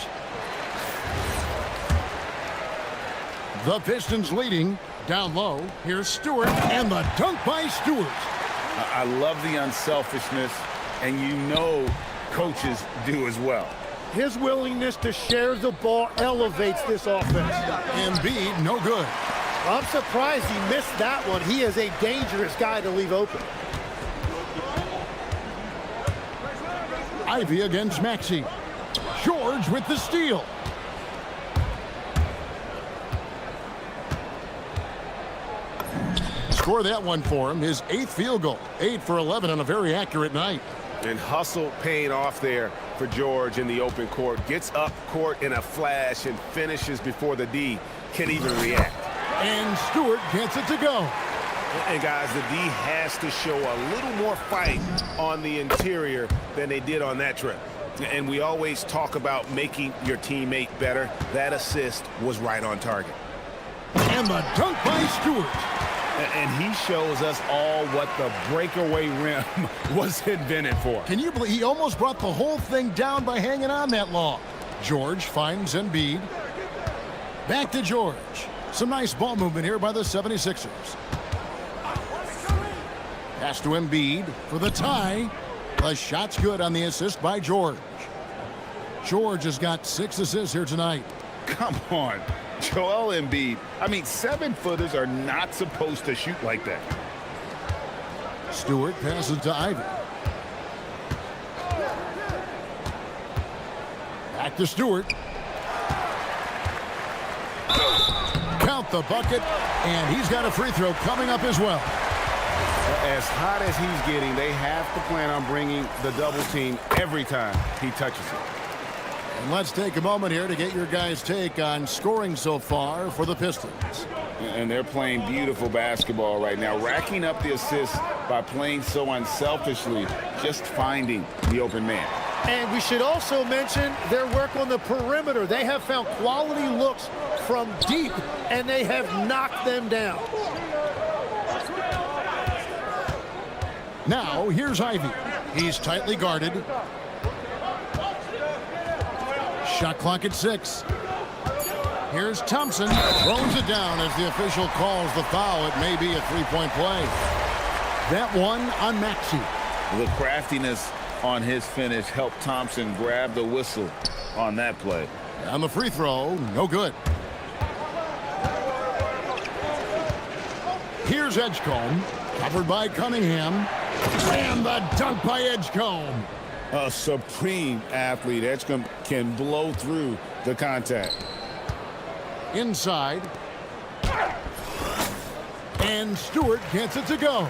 The Pistons leading. Down low. Here's Stewart, and the dunk by Stewart. I love the unselfishness, and you know coaches do as well. His willingness to share the ball elevates this offense. Embiid, no good. I'm surprised he missed that one. He is a dangerous guy to leave open. Ivy against Maxey. George with the steal. Score that one for him. His 8th field goal. 8 for 11 on a very accurate night. And hustle paying off there for George in the open court. Gets up court in a flash and finishes before the D can even react. And Stewart gets it to go. And guys, the D has to show a little more fight on the interior than they did on that trip. And we always talk about making your teammate better. That assist was right on target. And the dunk by Stewart. And he shows us all what the breakaway rim was invented for. Can you believe he almost brought the whole thing down by hanging on that long? George finds Embiid. Back to George. Some nice ball movement here by the 76ers. Pass to Embiid for the tie. The shot's good on the assist by George. George has got 6 assists here tonight. Come on. Joel Embiid. I mean, 7-footers are not supposed to shoot like that. Stewart passes to Ivy. Back to Stewart. Count the bucket, and he's got a free throw coming up as well. As hot as he's getting, they have to plan on bringing the double team every time he touches it. And let's take a moment here to get your guys' take on scoring so far for the Pistons. And they're playing beautiful basketball right now, racking up the assists by playing so unselfishly, just finding the open man. And we should also mention their work on the perimeter. They have found quality looks from deep, and they have knocked them down. Now, here's Ivy. He's tightly guarded. Shot clock at 6. Here's Thompson. Throws it down as the official calls the foul. It may be a three-point play. That one on Maxey. The craftiness on his finish helped Thompson grab the whistle on that play. On the free throw, no good. Here's Edgecombe, covered by Cunningham. And the dunk by Edgecombe. A supreme athlete. Edgecombe can blow through the contact. Inside. And Stewart gets it to go.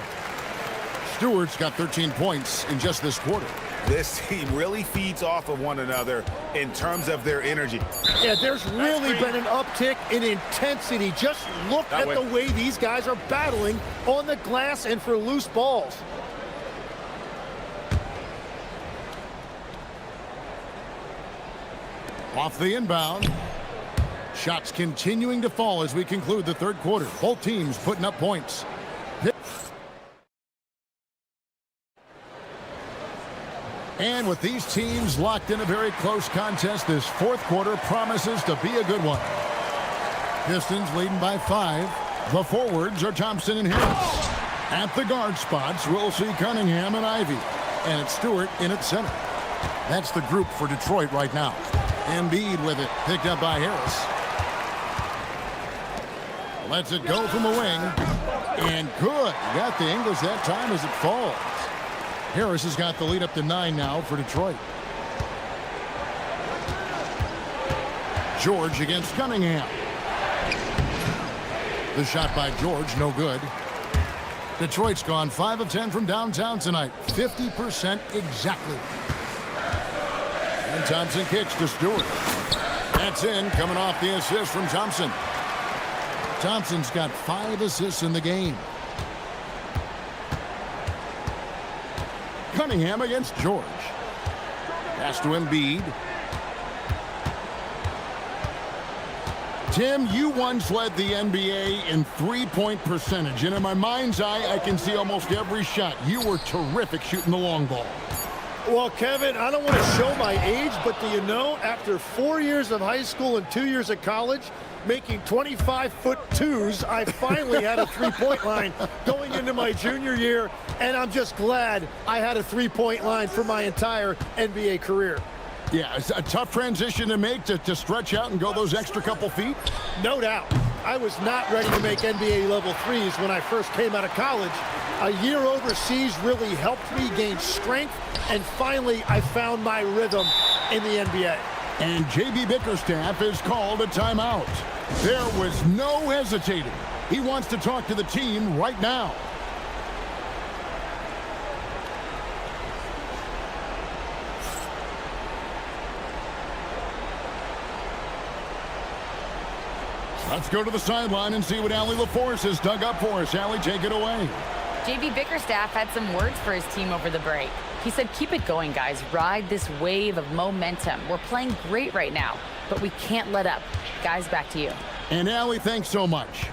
Stewart's got 13 points in just this quarter. This team really feeds off of one another in terms of their energy. Yeah, there's really been an uptick in intensity. Just look at the way these guys are battling on the glass and for loose balls. Off the inbound. Shots continuing to fall as we conclude the third quarter. Both teams putting up points. And with these teams locked in a very close contest, this fourth quarter promises to be a good one. Pistons leading by 5. The forwards are Thompson and Harris. At the guard spots, we'll see Cunningham and Ivy. And it's Stewart in at center. That's the group for Detroit right now. Embiid with it, picked up by Harris. Lets it go from the wing. And good. Got the English that time as it falls. Harris has got the lead up to 9 now for Detroit. George against Cunningham. The shot by George, no good. Detroit's gone 5 of 10 from downtown tonight. 50% exactly. And Thompson kicks to Stewart. That's in, coming off the assist from Thompson. Thompson's got 5 assists in the game. Cunningham against George. Pass to Embiid. Tim, you once led the NBA in three-point percentage, and in my mind's eye, I can see almost every shot. You were terrific shooting the long ball. Well, Kevin, I don't want to show my age, but do you know, after 4 years of high school and 2 years of college, making 25-foot-2s, I finally had a three-point line going into my junior year, and I'm just glad I had a three-point line for my entire NBA career. Yeah, it's a tough transition to make to stretch out and go those extra couple feet. No doubt. I was not ready to make NBA level threes when I first came out of college. A year overseas really helped me gain strength, and finally I found my rhythm in the NBA. And J.B. Bickerstaff has called a timeout. There was no hesitating. He wants to talk to the team right now. Let's go to the sideline and see what Allie LaForce has dug up for us. Allie, take it away. J.B. Bickerstaff had some words for his team over the break. He said, keep it going, guys. Ride this wave of momentum. We're playing great right now, but we can't let up. Guys, back to you. And Allie, thanks so much.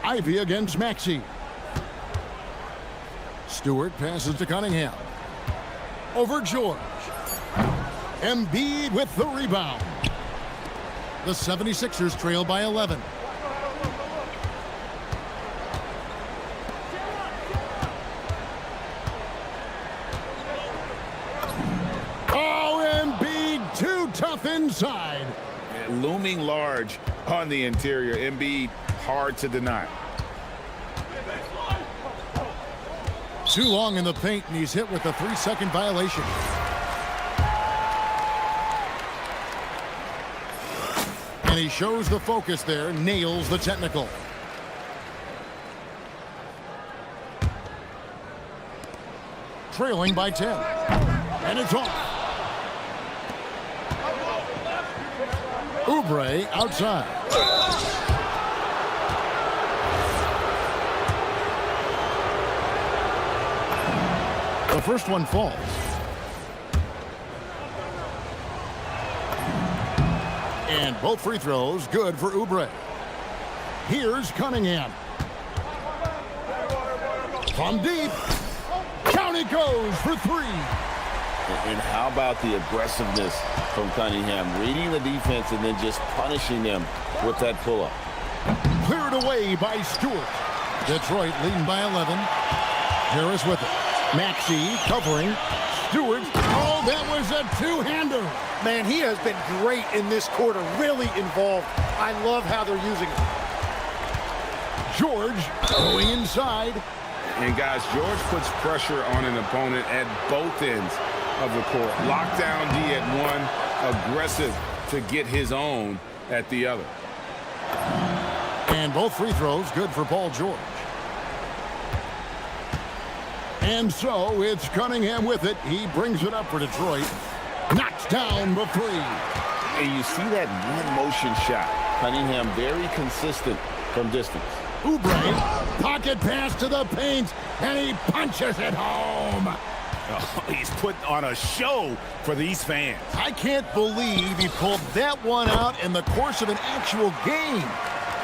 Ivy against Maxey. Stewart passes to Cunningham. Over George. Embiid with the rebound. The 76ers trail by 11. Oh, Embiid too tough inside. And looming large on the interior. Embiid hard to deny. Too long in the paint, and he's hit with a 3-second violation. And he shows the focus there, nails the technical. Trailing by 10. And it's off. Oubre outside. The first one falls. And both free throws good for Oubre. Here's Cunningham. From deep. Down it goes for 3. And how about the aggressiveness from Cunningham, reading the defense and then just punishing them with that pull-up. Cleared away by Stewart. Detroit leading by 11. Harris with it. Maxey covering. Stewart. Oh, that was a two-hander. Man, he has been great in this quarter, really involved. I love how they're using him. George going inside. And guys, George puts pressure on an opponent at both ends of the court. Lockdown D at one, aggressive to get his own at the other. And both free throws good for Paul George. And so it's Cunningham with it. He brings it up for Detroit. Knocks down the 3. And you see that one-motion shot. Cunningham very consistent from distance. Oubre, pocket pass to the paint, and he punches it home. Oh, he's putting on a show for these fans. I can't believe he pulled that one out in the course of an actual game.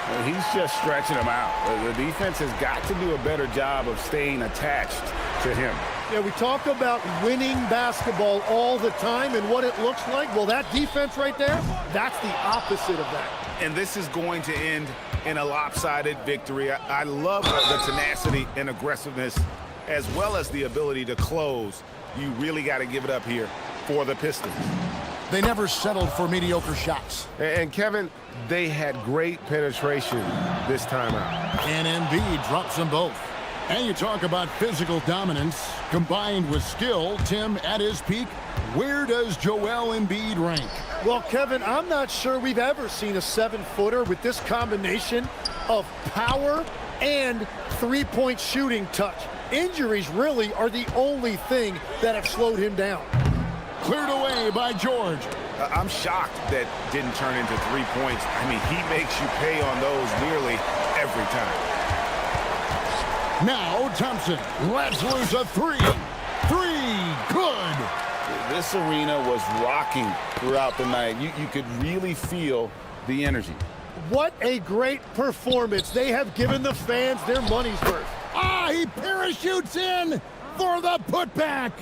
Well, he's just stretching them out. The defense has got to do a better job of staying attached to him. Yeah, we talk about winning basketball all the time and what it looks like. Well, that defense right there, that's the opposite of that. And this is going to end in a lopsided victory. I love the tenacity and aggressiveness, as well as the ability to close. You really got to give it up here for the Pistons. They never settled for mediocre shots. And Kevin, they had great penetration this time out. And Embiid drops them both. And you talk about physical dominance combined with skill. Tim, at his peak, where does Joel Embiid rank? Well, Kevin, I'm not sure we've ever seen a 7-footer with this combination of power and three-point shooting touch. Injuries really are the only thing that have slowed him down. Cleared away by George. I'm shocked that didn't turn into 3 points. I mean, he makes you pay on those nearly every time. Now Thompson lets loose a three. Good. This arena was rocking throughout the night. You could really feel the energy. What a great performance. They have given the fans their money's worth. Ah, he parachutes in for the putback.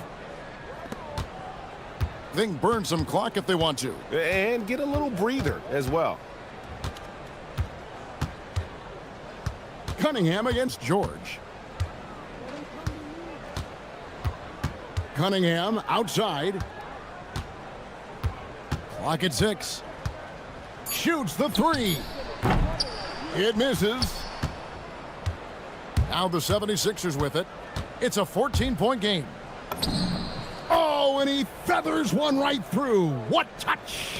They can burn some clock if they want to. And get a little breather as well. Cunningham against George. Cunningham outside. Clock at 6. Shoots the three. It misses. Now the 76ers with it. It's a 14-point game. Oh, and he feathers one right through. What touch!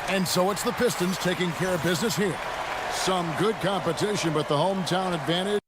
And so it's the Pistons taking care of business here. Some good competition, but the hometown advantage.